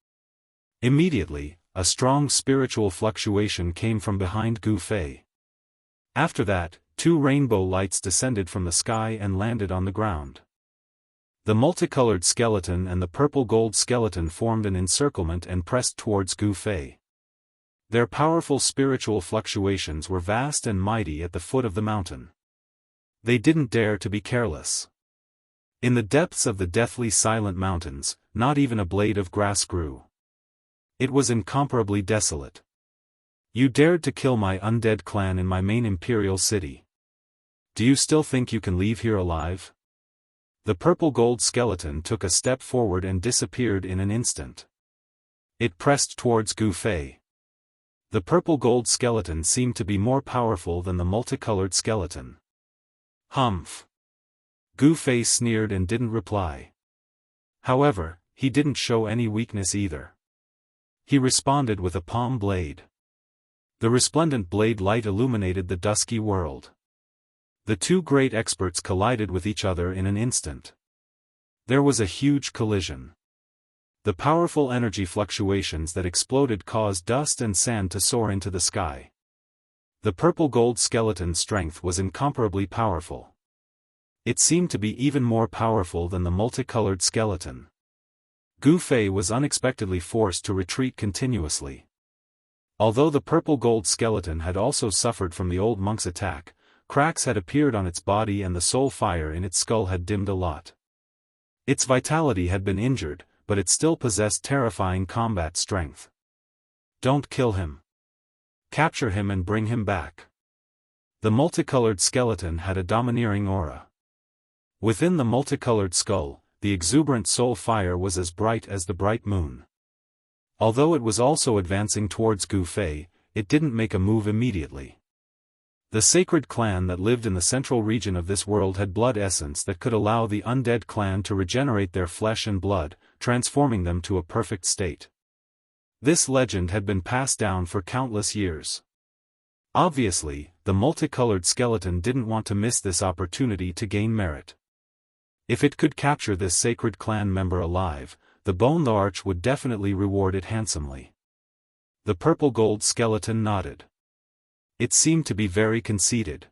Immediately, a strong spiritual fluctuation came from behind Gu Fei. After that, 2 rainbow lights descended from the sky and landed on the ground. The multicolored skeleton and the purple-gold skeleton formed an encirclement and pressed towards Gu Fei. Their powerful spiritual fluctuations were vast and mighty at the foot of the mountain. They didn't dare to be careless. In the depths of the deathly silent mountains, not even a blade of grass grew. It was incomparably desolate. You dared to kill my undead clan in my main imperial city. Do you still think you can leave here alive? The purple-gold skeleton took a step forward and disappeared in an instant. It pressed towards Gu Fei. The purple-gold skeleton seemed to be more powerful than the multicolored skeleton. Humph! Gu Fei sneered and didn't reply. However, he didn't show any weakness either. He responded with a palm blade. The resplendent blade light illuminated the dusky world. The 2 great experts collided with each other in an instant. There was a huge collision. The powerful energy fluctuations that exploded caused dust and sand to soar into the sky. The purple-gold skeleton's strength was incomparably powerful. It seemed to be even more powerful than the multicolored skeleton. Gu Fei was unexpectedly forced to retreat continuously. Although the purple-gold skeleton had also suffered from the old monk's attack, cracks had appeared on its body and the soul fire in its skull had dimmed a lot. Its vitality had been injured, but it still possessed terrifying combat strength. Don't kill him. Capture him and bring him back. The multicolored skeleton had a domineering aura. Within the multicolored skull, the exuberant soul fire was as bright as the bright moon. Although it was also advancing towards Gu Fei, it didn't make a move immediately. The sacred clan that lived in the central region of this world had blood essence that could allow the undead clan to regenerate their flesh and blood, transforming them to a perfect state. This legend had been passed down for countless years. Obviously, the multicolored skeleton didn't want to miss this opportunity to gain merit. If it could capture this sacred clan member alive, the Bone Arch would definitely reward it handsomely. The purple-gold skeleton nodded. It seemed to be very conceited.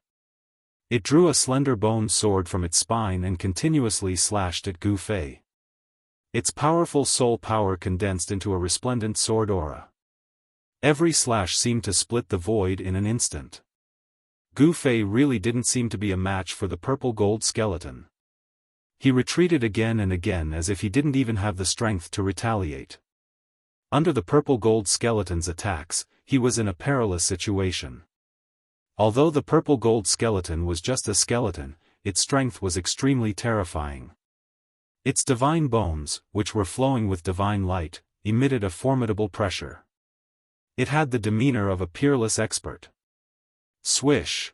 It drew a slender bone sword from its spine and continuously slashed at Gu Fei. Its powerful soul power condensed into a resplendent sword aura. Every slash seemed to split the void in an instant. Gu Fei really didn't seem to be a match for the purple-gold skeleton. He retreated again and again as if he didn't even have the strength to retaliate. Under the purple-gold skeleton's attacks, he was in a perilous situation. Although the purple-gold skeleton was just a skeleton, its strength was extremely terrifying. Its divine bones, which were flowing with divine light, emitted a formidable pressure. It had the demeanor of a peerless expert. Swish!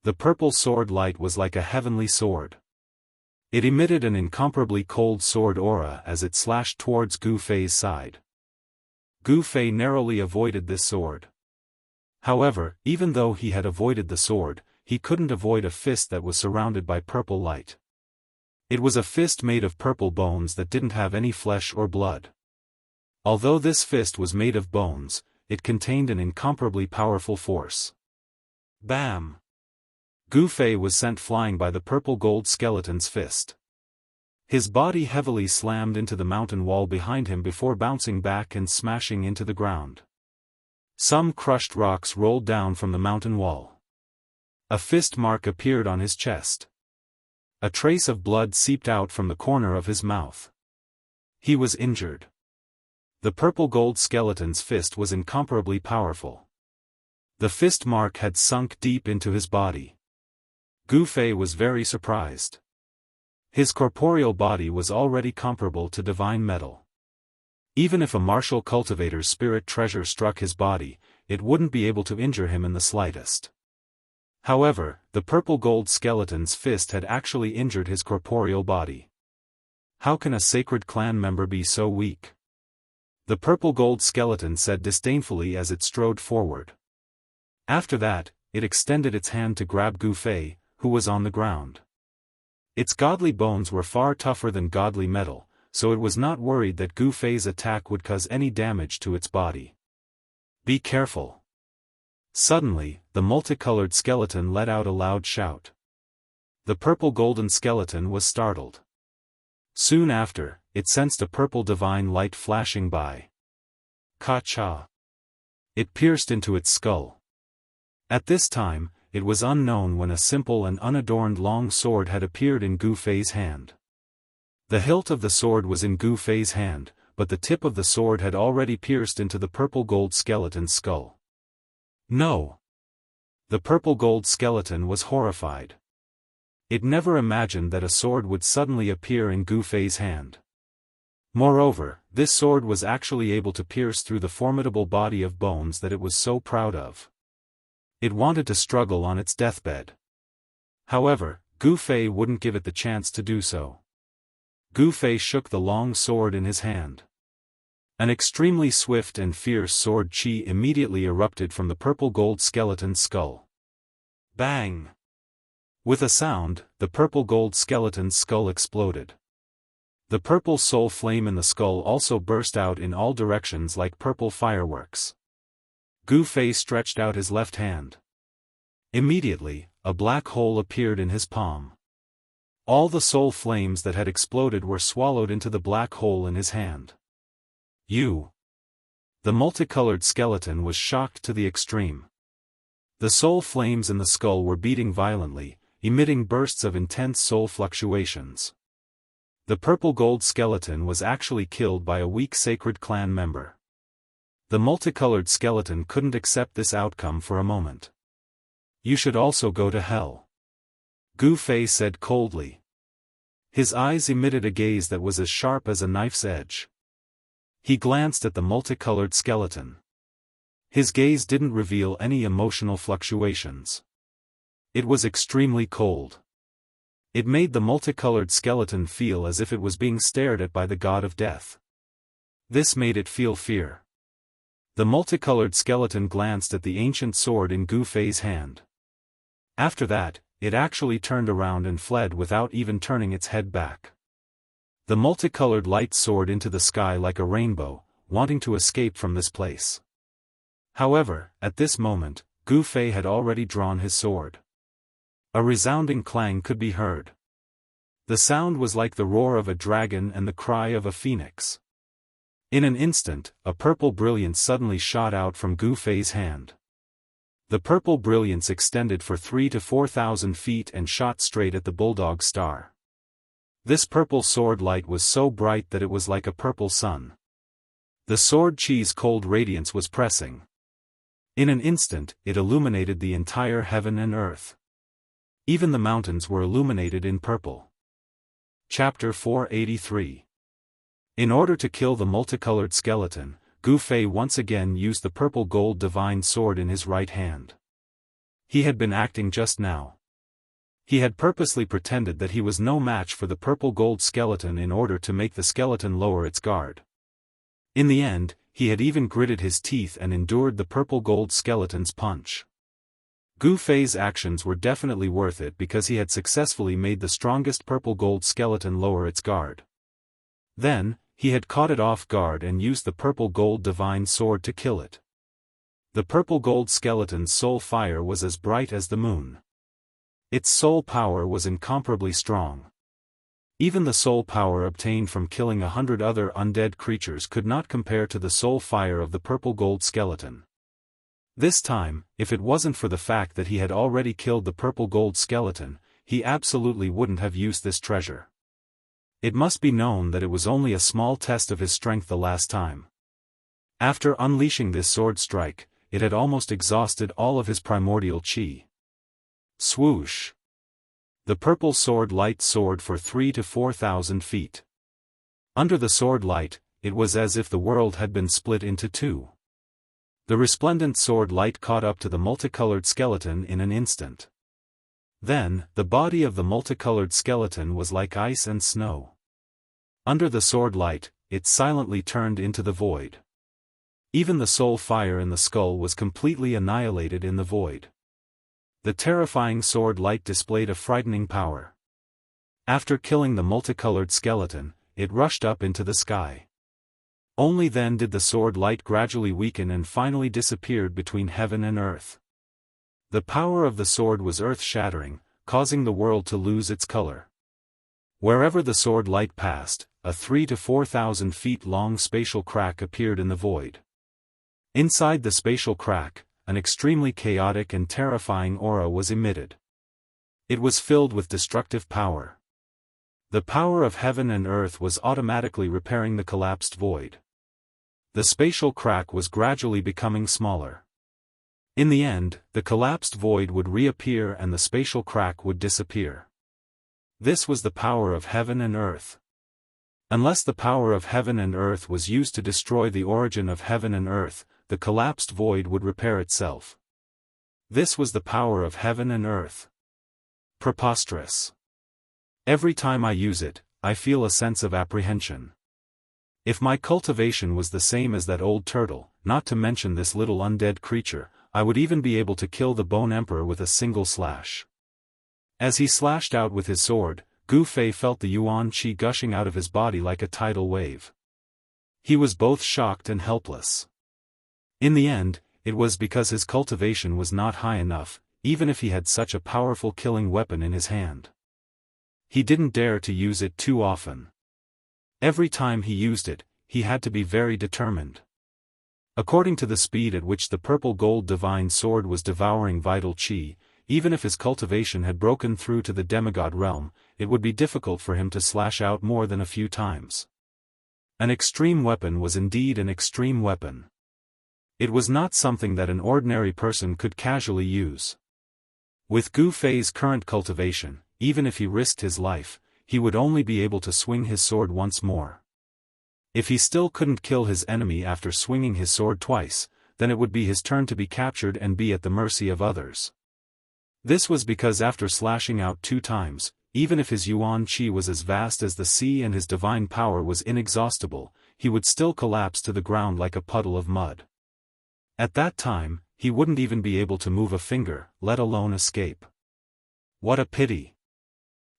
The purple sword light was like a heavenly sword. It emitted an incomparably cold sword aura as it slashed towards Gu Fei's side. Gu Fei narrowly avoided this sword. However, even though he had avoided the sword, he couldn't avoid a fist that was surrounded by purple light. It was a fist made of purple bones that didn't have any flesh or blood. Although this fist was made of bones, it contained an incomparably powerful force. Bam! Gu Fei was sent flying by the purple-gold skeleton's fist. His body heavily slammed into the mountain wall behind him before bouncing back and smashing into the ground. Some crushed rocks rolled down from the mountain wall. A fist mark appeared on his chest. A trace of blood seeped out from the corner of his mouth. He was injured. The purple-gold skeleton's fist was incomparably powerful. The fist mark had sunk deep into his body. Gu Fei was very surprised. His corporeal body was already comparable to divine metal. Even if a martial cultivator's spirit treasure struck his body, it wouldn't be able to injure him in the slightest. However, the purple-gold skeleton's fist had actually injured his corporeal body. How can a sacred clan member be so weak? The purple-gold skeleton said disdainfully as it strode forward. After that, it extended its hand to grab Gu Fei, who was on the ground. Its godly bones were far tougher than godly metal, so it was not worried that Gu Fei's attack would cause any damage to its body. Be careful. Suddenly, the multicolored skeleton let out a loud shout. The purple-golden skeleton was startled. Soon after, it sensed a purple divine light flashing by. Ka-cha! It pierced into its skull. At this time, it was unknown when a simple and unadorned long sword had appeared in Gu Fei's hand. The hilt of the sword was in Gu Fei's hand, but the tip of the sword had already pierced into the purple-gold skeleton's skull. No! The purple-gold skeleton was horrified. It never imagined that a sword would suddenly appear in Gu Fei's hand. Moreover, this sword was actually able to pierce through the formidable body of bones that it was so proud of. It wanted to struggle on its deathbed. However, Gu Fei wouldn't give it the chance to do so. Gu Fei shook the long sword in his hand. An extremely swift and fierce sword chi immediately erupted from the purple-gold skeleton's skull. Bang! With a sound, the purple-gold skeleton's skull exploded. The purple soul flame in the skull also burst out in all directions like purple fireworks. Gu Fei stretched out his left hand. Immediately, a black hole appeared in his palm. All the soul flames that had exploded were swallowed into the black hole in his hand. You! The multicolored skeleton was shocked to the extreme. The soul flames in the skull were beating violently, emitting bursts of intense soul fluctuations. The purple-gold skeleton was actually killed by a weak sacred clan member. The multicolored skeleton couldn't accept this outcome for a moment. You should also go to hell. Gu Fei said coldly. His eyes emitted a gaze that was as sharp as a knife's edge. He glanced at the multicolored skeleton. His gaze didn't reveal any emotional fluctuations. It was extremely cold. It made the multicolored skeleton feel as if it was being stared at by the god of death. This made it feel fear. The multicolored skeleton glanced at the ancient sword in Gu Fei's hand. After that, it actually turned around and fled without even turning its head back. The multicolored light soared into the sky like a rainbow, wanting to escape from this place. However, at this moment, Gu Fei had already drawn his sword. A resounding clang could be heard. The sound was like the roar of a dragon and the cry of a phoenix. In an instant, a purple brilliance suddenly shot out from Gu Fei's hand. The purple brilliance extended for 3,000 to 4,000 feet and shot straight at the bulldog star. This purple sword light was so bright that it was like a purple sun. The sword chi's cold radiance was pressing. In an instant, it illuminated the entire heaven and earth. Even the mountains were illuminated in purple. Chapter 483. In order to kill the multicolored skeleton, Gu Fei once again used the purple-gold divine sword in his right hand. He had been acting just now. He had purposely pretended that he was no match for the purple-gold skeleton in order to make the skeleton lower its guard. In the end, he had even gritted his teeth and endured the purple-gold skeleton's punch. Gu Fei's actions were definitely worth it because he had successfully made the strongest purple-gold skeleton lower its guard. Then, he had caught it off guard and used the purple-gold divine sword to kill it. The purple-gold skeleton's soul fire was as bright as the moon. Its soul power was incomparably strong. Even the soul power obtained from killing 100 other undead creatures could not compare to the soul fire of the purple-gold skeleton. This time, if it wasn't for the fact that he had already killed the purple-gold skeleton, he absolutely wouldn't have used this treasure. It must be known that it was only a small test of his strength the last time. After unleashing this sword strike, it had almost exhausted all of his primordial chi. Swoosh! The purple sword light soared for 3,000 to 4,000 feet. Under the sword light, it was as if the world had been split into two. The resplendent sword light caught up to the multicolored skeleton in an instant. Then, the body of the multicolored skeleton was like ice and snow. Under the sword light, it silently turned into the void. Even the soul fire in the skull was completely annihilated in the void. The terrifying sword light displayed a frightening power. After killing the multicolored skeleton, it rushed up into the sky. Only then did the sword light gradually weaken and finally disappeared between heaven and earth. The power of the sword was earth-shattering, causing the world to lose its color. Wherever the sword light passed, a 3,000 to 4,000 feet long spatial crack appeared in the void. Inside the spatial crack, an extremely chaotic and terrifying aura was emitted. It was filled with destructive power. The power of heaven and earth was automatically repairing the collapsed void. The spatial crack was gradually becoming smaller. In the end, the collapsed void would reappear and the spatial crack would disappear. This was the power of heaven and earth. Unless the power of heaven and earth was used to destroy the origin of heaven and earth, the collapsed void would repair itself. This was the power of heaven and earth. Preposterous. Every time I use it, I feel a sense of apprehension. If my cultivation was the same as that old turtle, not to mention this little undead creature, I would even be able to kill the Bone Emperor with a single slash. As he slashed out with his sword, Gu Fei felt the yuan qi gushing out of his body like a tidal wave. He was both shocked and helpless. In the end, it was because his cultivation was not high enough, even if he had such a powerful killing weapon in his hand. He didn't dare to use it too often. Every time he used it, he had to be very determined. According to the speed at which the purple gold divine sword was devouring vital qi, even if his cultivation had broken through to the demigod realm, it would be difficult for him to slash out more than a few times. An extreme weapon was indeed an extreme weapon. It was not something that an ordinary person could casually use. With Gu Fei's current cultivation, even if he risked his life, he would only be able to swing his sword once more. If he still couldn't kill his enemy after swinging his sword twice, then it would be his turn to be captured and be at the mercy of others. This was because after slashing out 2 times, even if his yuan qi was as vast as the sea and his divine power was inexhaustible, he would still collapse to the ground like a puddle of mud. At that time, he wouldn't even be able to move a finger, let alone escape. What a pity!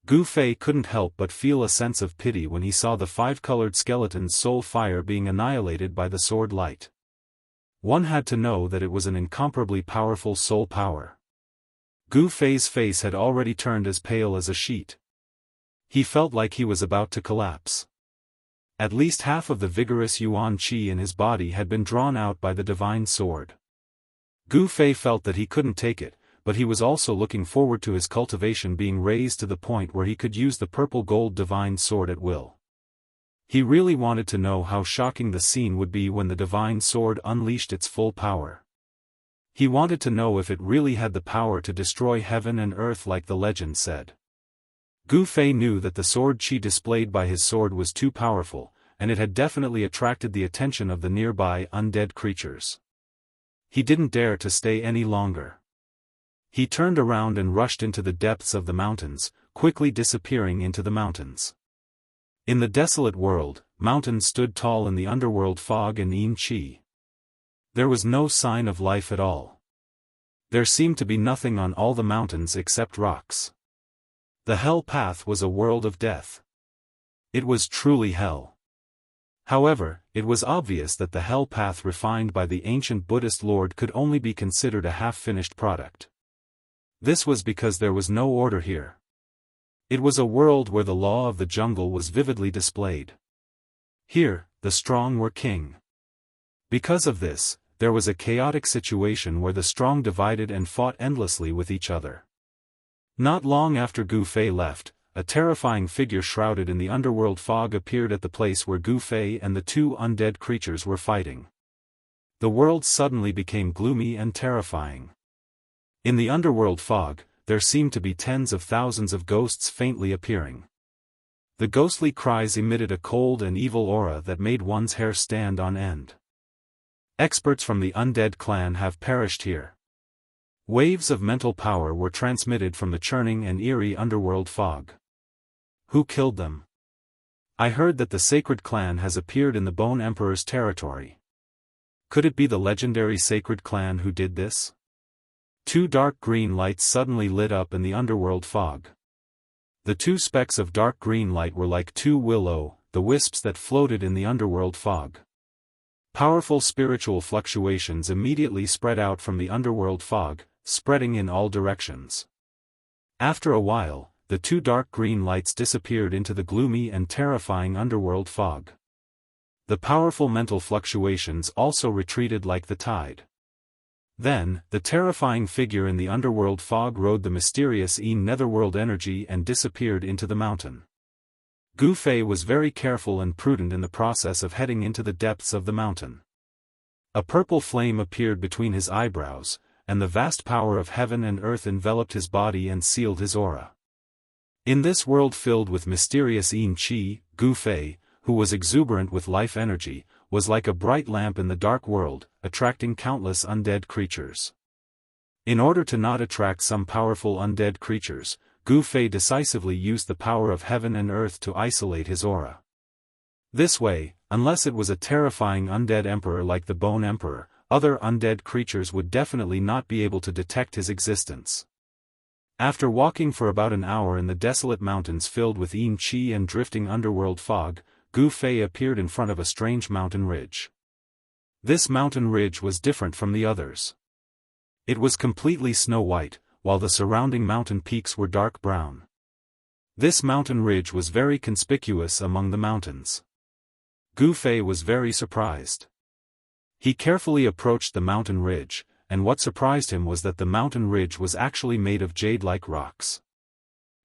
Gu Fei couldn't help but feel a sense of pity when he saw the 5-colored skeleton's soul fire being annihilated by the sword light. One had to know that it was an incomparably powerful soul power. Gu Fei's face had already turned as pale as a sheet. He felt like he was about to collapse. At least half of the vigorous yuan qi in his body had been drawn out by the divine sword. Gu Fei felt that he couldn't take it, but he was also looking forward to his cultivation being raised to the point where he could use the purple gold divine sword at will. He really wanted to know how shocking the scene would be when the divine sword unleashed its full power. He wanted to know if it really had the power to destroy heaven and earth like the legend said. Gu Fei knew that the sword qi displayed by his sword was too powerful, and it had definitely attracted the attention of the nearby undead creatures. He didn't dare to stay any longer. He turned around and rushed into the depths of the mountains, quickly disappearing into the mountains. In the desolate world, mountains stood tall in the underworld fog and yin qi. There was no sign of life at all. There seemed to be nothing on all the mountains except rocks. The hell path was a world of death. It was truly hell. However, it was obvious that the hell path refined by the ancient Buddhist lord could only be considered a half-finished product. This was because there was no order here. It was a world where the law of the jungle was vividly displayed. Here, the strong were king. Because of this, there was a chaotic situation where the strong divided and fought endlessly with each other. Not long after Gu Fei left, a terrifying figure shrouded in the underworld fog appeared at the place where Gu Fei and the 2 undead creatures were fighting. The world suddenly became gloomy and terrifying. In the underworld fog, there seemed to be tens of thousands of ghosts faintly appearing. The ghostly cries emitted a cold and evil aura that made one's hair stand on end. Experts from the undead clan have perished here. Waves of mental power were transmitted from the churning and eerie underworld fog. Who killed them? I heard that the sacred clan has appeared in the Bone Emperor's territory. Could it be the legendary sacred clan who did this? 2 dark green lights suddenly lit up in the underworld fog. The 2 specks of dark green light were like 2 willow, the wisps that floated in the underworld fog. Powerful spiritual fluctuations immediately spread out from the underworld fog, spreading in all directions. After a while, the two dark green lights disappeared into the gloomy and terrifying underworld fog. The powerful mental fluctuations also retreated like the tide. Then, the terrifying figure in the underworld fog rode the mysterious netherworld energy and disappeared into the mountain. Gu Fei was very careful and prudent in the process of heading into the depths of the mountain. A purple flame appeared between his eyebrows, and the vast power of heaven and earth enveloped his body and sealed his aura. In this world filled with mysterious Qi, Gu Fei, who was exuberant with life energy, was like a bright lamp in the dark world, attracting countless undead creatures. In order to not attract some powerful undead creatures, Gu Fei decisively used the power of heaven and earth to isolate his aura. This way, unless it was a terrifying undead emperor like the Bone Emperor, other undead creatures would definitely not be able to detect his existence. After walking for about an hour in the desolate mountains filled with Qi and drifting underworld fog, Gu Fei appeared in front of a strange mountain ridge. This mountain ridge was different from the others. It was completely snow-white, while the surrounding mountain peaks were dark brown. This mountain ridge was very conspicuous among the mountains. Gu Fei was very surprised. He carefully approached the mountain ridge, and what surprised him was that the mountain ridge was actually made of jade-like rocks.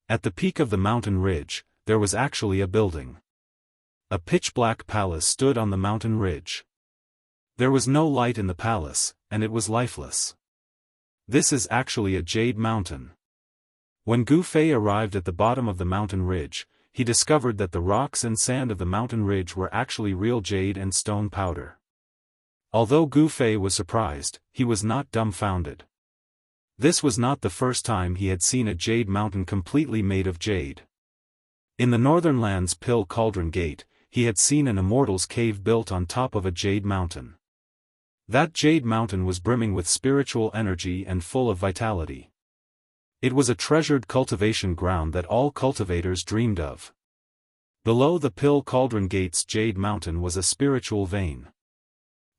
At the peak of the mountain ridge, there was actually a building. A pitch-black palace stood on the mountain ridge. There was no light in the palace, and it was lifeless. This is actually a jade mountain. When Gu Fei arrived at the bottom of the mountain ridge, he discovered that the rocks and sand of the mountain ridge were actually real jade and stone powder. Although Gu Fei was surprised, he was not dumbfounded. This was not the first time he had seen a jade mountain completely made of jade. In the Northern Land's Pill Cauldron Gate, he had seen an immortal's cave built on top of a jade mountain. That jade mountain was brimming with spiritual energy and full of vitality. It was a treasured cultivation ground that all cultivators dreamed of. Below the Pill Cauldron Gate's jade mountain was a spiritual vein.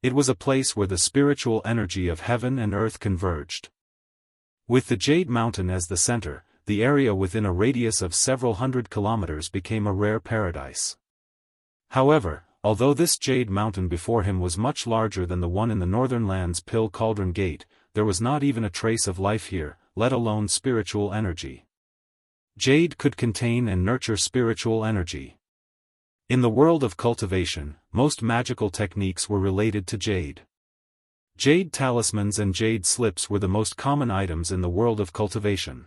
It was a place where the spiritual energy of heaven and earth converged. With the jade mountain as the center, the area within a radius of several hundred kilometers became a rare paradise. However, although this jade mountain before him was much larger than the one in the Northern Land's Pill Cauldron Gate, there was not even a trace of life here, let alone spiritual energy. Jade could contain and nurture spiritual energy. In the world of cultivation, most magical techniques were related to jade. Jade talismans and jade slips were the most common items in the world of cultivation.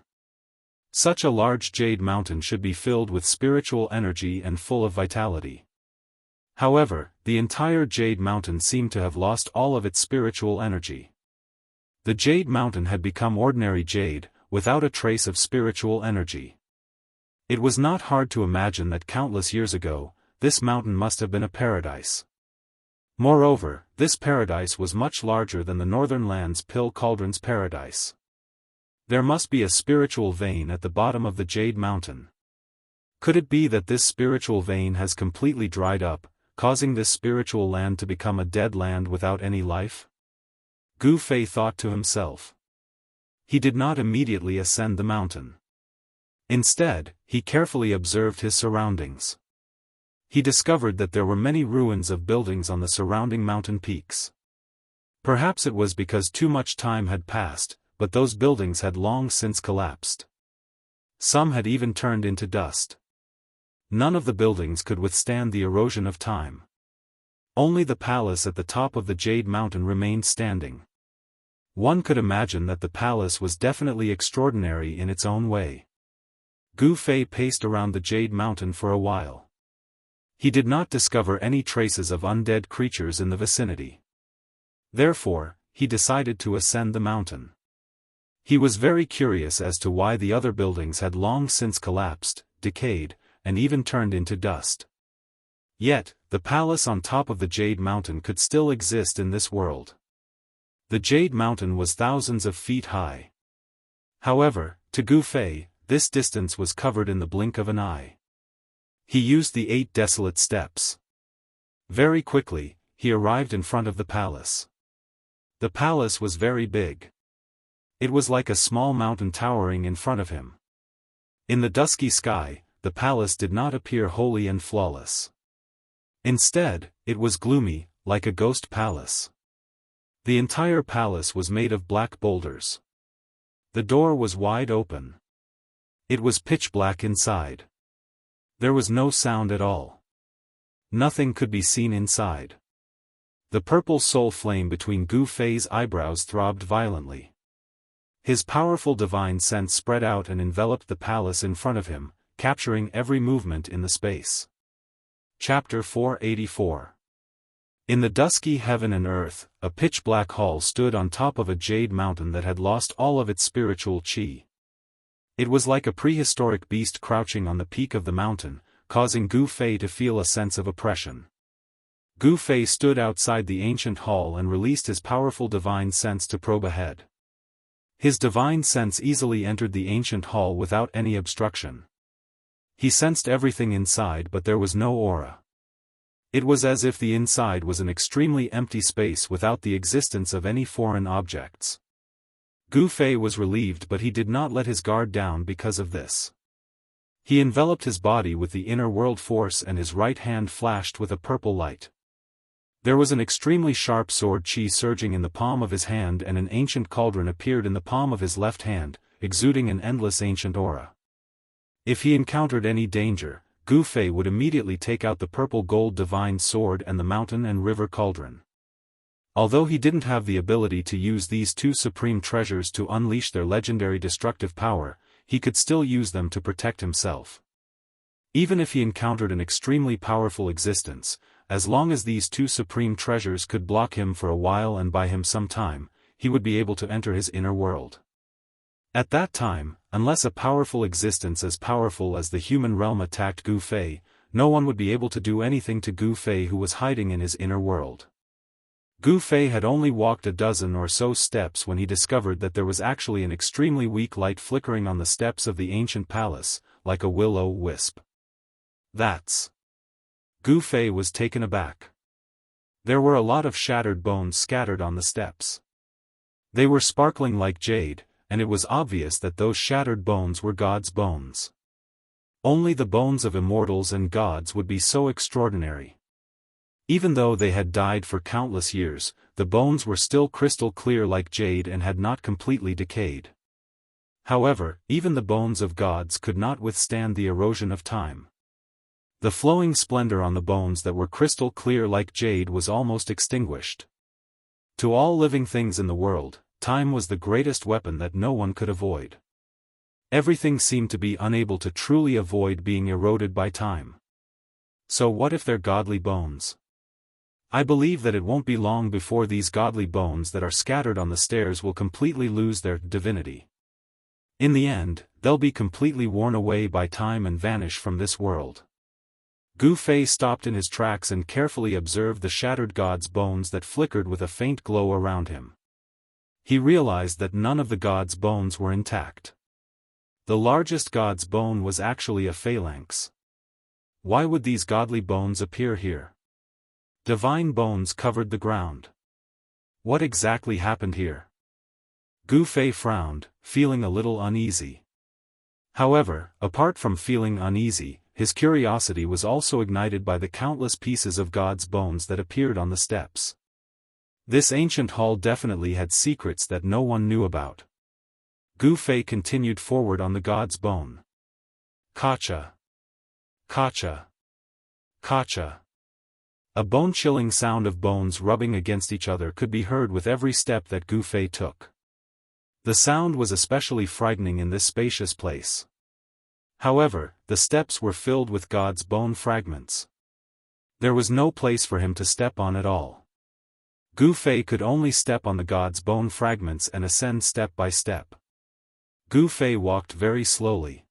Such a large jade mountain should be filled with spiritual energy and full of vitality. However, the entire jade mountain seemed to have lost all of its spiritual energy. The jade mountain had become ordinary jade, without a trace of spiritual energy. It was not hard to imagine that countless years ago, this mountain must have been a paradise. Moreover, this paradise was much larger than the Northern Land's Pill Cauldron's paradise. There must be a spiritual vein at the bottom of the jade mountain. Could it be that this spiritual vein has completely dried up, causing this spiritual land to become a dead land without any life? Gu Fei thought to himself. He did not immediately ascend the mountain. Instead, he carefully observed his surroundings. He discovered that there were many ruins of buildings on the surrounding mountain peaks. Perhaps it was because too much time had passed, but those buildings had long since collapsed. Some had even turned into dust. None of the buildings could withstand the erosion of time. Only the palace at the top of the jade mountain remained standing. One could imagine that the palace was definitely extraordinary in its own way. Gu Fei paced around the jade mountain for a while. He did not discover any traces of undead creatures in the vicinity. Therefore, he decided to ascend the mountain. He was very curious as to why the other buildings had long since collapsed, decayed, and even turned into dust. Yet, the palace on top of the Jade Mountain could still exist in this world. The Jade Mountain was thousands of feet high. However, to Gu Fei, this distance was covered in the blink of an eye. He used the 8 desolate steps. Very quickly, he arrived in front of the palace. The palace was very big. It was like a small mountain towering in front of him. In the dusky sky, the palace did not appear holy and flawless. Instead, it was gloomy, like a ghost palace. The entire palace was made of black boulders. The door was wide open. It was pitch black inside. There was no sound at all. Nothing could be seen inside. The purple soul flame between Gu Fei's eyebrows throbbed violently. His powerful divine sense spread out and enveloped the palace in front of him, capturing every movement in the space. Chapter 484. In the dusky heaven and earth, a pitch-black hall stood on top of a jade mountain that had lost all of its spiritual qi. It was like a prehistoric beast crouching on the peak of the mountain, causing Gu Fei to feel a sense of oppression. Gu Fei stood outside the ancient hall and released his powerful divine sense to probe ahead. His divine sense easily entered the ancient hall without any obstruction. He sensed everything inside, but there was no aura. It was as if the inside was an extremely empty space without the existence of any foreign objects. Gu Fei was relieved, but he did not let his guard down because of this. He enveloped his body with the inner world force and his right hand flashed with a purple light. There was an extremely sharp sword qi surging in the palm of his hand, and an ancient cauldron appeared in the palm of his left hand, exuding an endless ancient aura. If he encountered any danger, Gu Fei would immediately take out the purple gold divine sword and the mountain and river cauldron. Although he didn't have the ability to use these 2 supreme treasures to unleash their legendary destructive power, he could still use them to protect himself. Even if he encountered an extremely powerful existence, as long as these 2 supreme treasures could block him for a while and buy him some time, he would be able to enter his inner world. At that time, unless a powerful existence as powerful as the human realm attacked Gu Fei, no one would be able to do anything to Gu Fei, who was hiding in his inner world. Gu Fei had only walked a dozen or so steps when he discovered that there was actually an extremely weak light flickering on the steps of the ancient palace, like a will-o-wisp. That's... Gu Fei was taken aback. There were a lot of shattered bones scattered on the steps. They were sparkling like jade, and it was obvious that those shattered bones were gods' bones. Only the bones of immortals and gods would be so extraordinary. Even though they had died for countless years, the bones were still crystal clear like jade and had not completely decayed. However, even the bones of gods could not withstand the erosion of time. The flowing splendor on the bones that were crystal clear like jade was almost extinguished. To all living things in the world, time was the greatest weapon that no one could avoid. Everything seemed to be unable to truly avoid being eroded by time. So what if they're godly bones? I believe that it won't be long before these godly bones that are scattered on the stairs will completely lose their divinity. In the end, they'll be completely worn away by time and vanish from this world. Gu Fei stopped in his tracks and carefully observed the shattered god's bones that flickered with a faint glow around him. He realized that none of the god's bones were intact. The largest god's bone was actually a phalanx. Why would these godly bones appear here? Divine bones covered the ground. What exactly happened here? Gu Fei frowned, feeling a little uneasy. However, apart from feeling uneasy, his curiosity was also ignited by the countless pieces of God's bones that appeared on the steps. This ancient hall definitely had secrets that no one knew about. Gu Fei continued forward on the God's bone. Kacha. Kacha. Kacha. A bone-chilling sound of bones rubbing against each other could be heard with every step that Gu Fei took. The sound was especially frightening in this spacious place. However, the steps were filled with God's bone fragments. There was no place for him to step on at all. Gu Fei could only step on the God's bone fragments and ascend step by step. Gu Fei walked very slowly.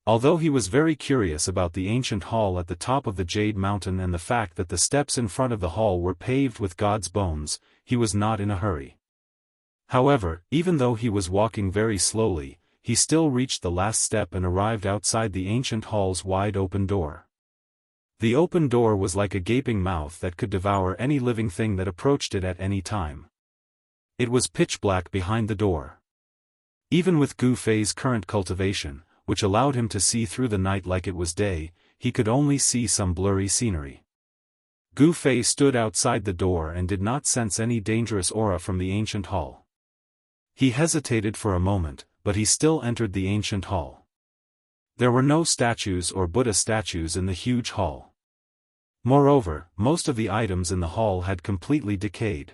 Although he was very curious about the ancient hall at the top of the Jade Mountain and the fact that the steps in front of the hall were paved with God's bones, he was not in a hurry. However, even though he was walking very slowly, he still reached the last step and arrived outside the ancient hall's wide-open door. The open door was like a gaping mouth that could devour any living thing that approached it at any time. It was pitch black behind the door. Even with Gu Fei's current cultivation, which allowed him to see through the night like it was day, he could only see some blurry scenery. Gu Fei stood outside the door and did not sense any dangerous aura from the ancient hall. He hesitated for a moment, but he still entered the ancient hall. There were no statues or Buddha statues in the huge hall. Moreover, most of the items in the hall had completely decayed.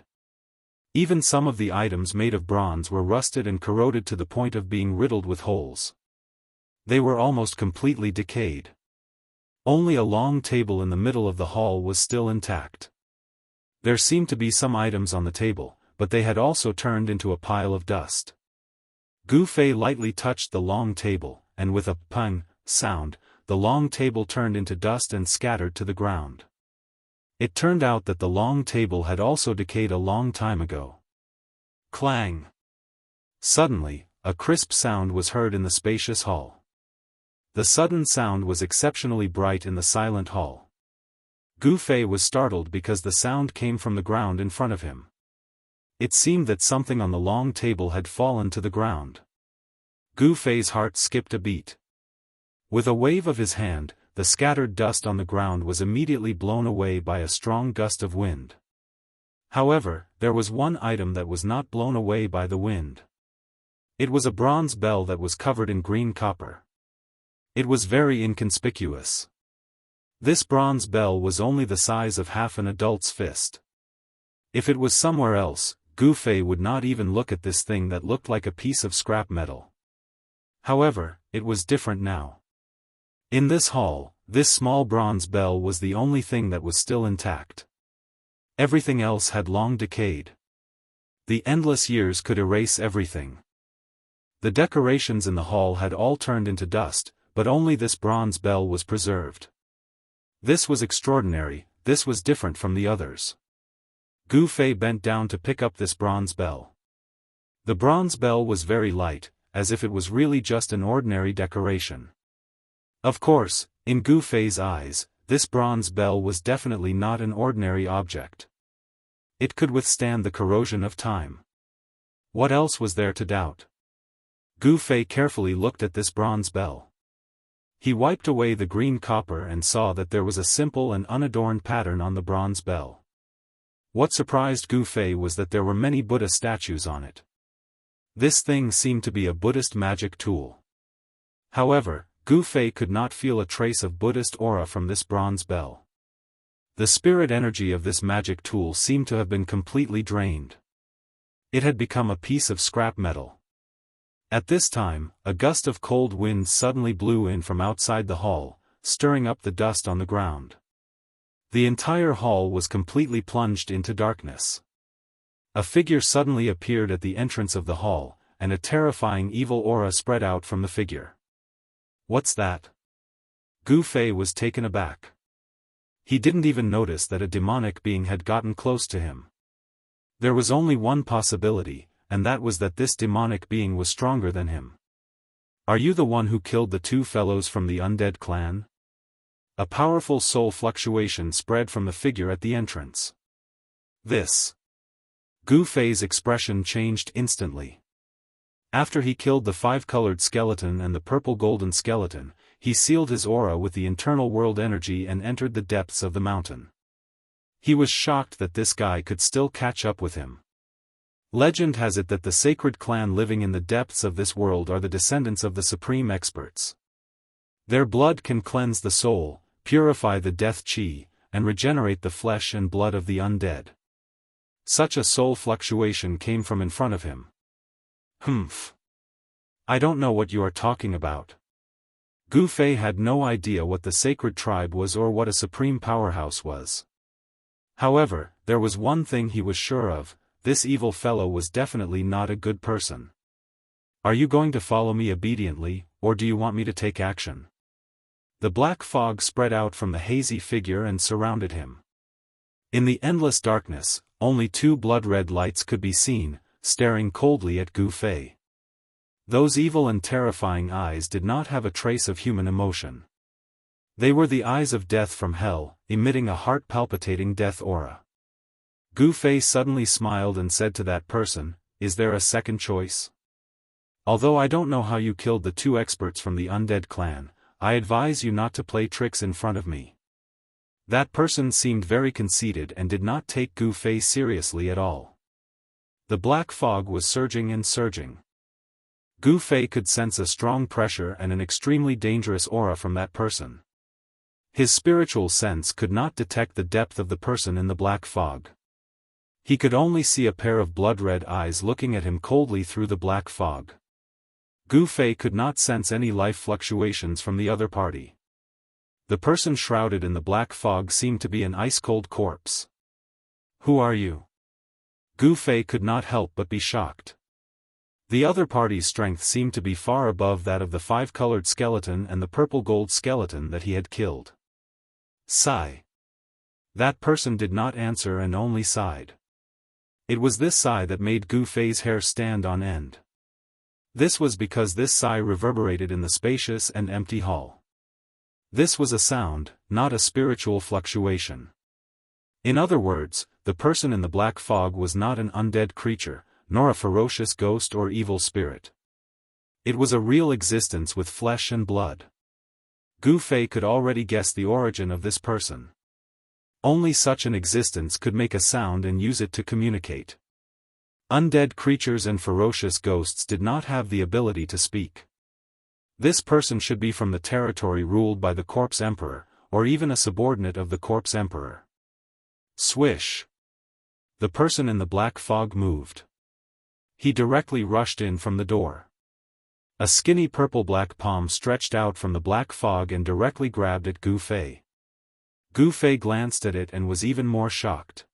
Even some of the items made of bronze were rusted and corroded to the point of being riddled with holes. They were almost completely decayed. Only a long table in the middle of the hall was still intact. There seemed to be some items on the table, but they had also turned into a pile of dust. Gu Fei lightly touched the long table, and with a pang sound, the long table turned into dust and scattered to the ground. It turned out that the long table had also decayed a long time ago. Clang! Suddenly, a crisp sound was heard in the spacious hall. The sudden sound was exceptionally bright in the silent hall. Gu Fei was startled because the sound came from the ground in front of him. It seemed that something on the long table had fallen to the ground. Gu Fei's heart skipped a beat. With a wave of his hand, the scattered dust on the ground was immediately blown away by a strong gust of wind. However, there was one item that was not blown away by the wind. It was a bronze bell that was covered in green copper. It was very inconspicuous. This bronze bell was only the size of half an adult's fist. If it was somewhere else, Gu Fei would not even look at this thing that looked like a piece of scrap metal. However, it was different now. In this hall, this small bronze bell was the only thing that was still intact. Everything else had long decayed. The endless years could erase everything. The decorations in the hall had all turned into dust, but only this bronze bell was preserved. This was extraordinary, this was different from the others. Gu Fei bent down to pick up this bronze bell. The bronze bell was very light, as if it was really just an ordinary decoration. Of course, in Gu Fei's eyes, this bronze bell was definitely not an ordinary object. It could withstand the corrosion of time. What else was there to doubt? Gu Fei carefully looked at this bronze bell. He wiped away the green copper and saw that there was a simple and unadorned pattern on the bronze bell. What surprised Gu Fei was that there were many Buddha statues on it. This thing seemed to be a Buddhist magic tool. However, Gu Fei could not feel a trace of Buddhist aura from this bronze bell. The spirit energy of this magic tool seemed to have been completely drained. It had become a piece of scrap metal. At this time, a gust of cold wind suddenly blew in from outside the hall, stirring up the dust on the ground. The entire hall was completely plunged into darkness. A figure suddenly appeared at the entrance of the hall, and a terrifying evil aura spread out from the figure. What's that? Gu Fei was taken aback. He didn't even notice that a demonic being had gotten close to him. There was only one possibility, and that was that this demonic being was stronger than him. Are you the one who killed the two fellows from the undead clan? A powerful soul fluctuation spread from the figure at the entrance. This. Gu Fei's expression changed instantly. After he killed the five-colored skeleton and the purple-golden skeleton, he sealed his aura with the internal world energy and entered the depths of the mountain. He was shocked that this guy could still catch up with him. Legend has it that the sacred clan living in the depths of this world are the descendants of the supreme experts. Their blood can cleanse the soul, purify the death chi, and regenerate the flesh and blood of the undead. Such a soul fluctuation came from in front of him. Humph. I don't know what you are talking about. Gu Fei had no idea what the sacred tribe was or what a supreme powerhouse was. However, there was one thing he was sure of: this evil fellow was definitely not a good person. Are you going to follow me obediently, or do you want me to take action? The black fog spread out from the hazy figure and surrounded him. In the endless darkness, only two blood-red lights could be seen, staring coldly at Gu Fei. Those evil and terrifying eyes did not have a trace of human emotion. They were the eyes of death from hell, emitting a heart-palpitating death aura. Gu Fei suddenly smiled and said to that person, "Is there a second choice? Although I don't know how you killed the 2 experts from the undead clan, I advise you not to play tricks in front of me." That person seemed very conceited and did not take Gu Fei seriously at all. The black fog was surging and surging. Gu Fei could sense a strong pressure and an extremely dangerous aura from that person. His spiritual sense could not detect the depth of the person in the black fog. He could only see a pair of blood-red eyes looking at him coldly through the black fog. Gu Fei could not sense any life fluctuations from the other party. The person shrouded in the black fog seemed to be an ice-cold corpse. "Who are you?" Gu Fei could not help but be shocked. The other party's strength seemed to be far above that of the 5-colored skeleton and the purple-gold skeleton that he had killed. Sigh. That person did not answer and only sighed. It was this sigh that made Gu Fei's hair stand on end. This was because this sigh reverberated in the spacious and empty hall. This was a sound, not a spiritual fluctuation. In other words, the person in the black fog was not an undead creature, nor a ferocious ghost or evil spirit. It was a real existence with flesh and blood. Gu Fei could already guess the origin of this person. Only such an existence could make a sound and use it to communicate. Undead creatures and ferocious ghosts did not have the ability to speak. This person should be from the territory ruled by the Corpse Emperor, or even a subordinate of the Corpse Emperor. Swish! The person in the black fog moved. He directly rushed in from the door. A skinny purple-black palm stretched out from the black fog and directly grabbed at Gu Fei. Gu Fei glanced at it and was even more shocked.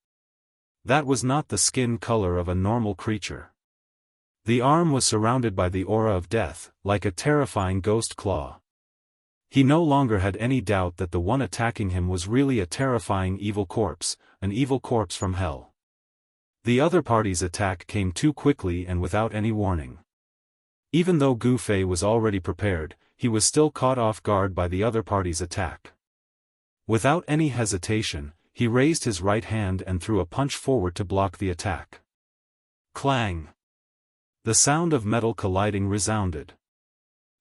That was not the skin color of a normal creature. The arm was surrounded by the aura of death, like a terrifying ghost claw. He no longer had any doubt that the one attacking him was really a terrifying evil corpse, an evil corpse from hell. The other party's attack came too quickly and without any warning. Even though Gu Fei was already prepared, he was still caught off guard by the other party's attack. Without any hesitation, he raised his right hand and threw a punch forward to block the attack. Clang! The sound of metal colliding resounded.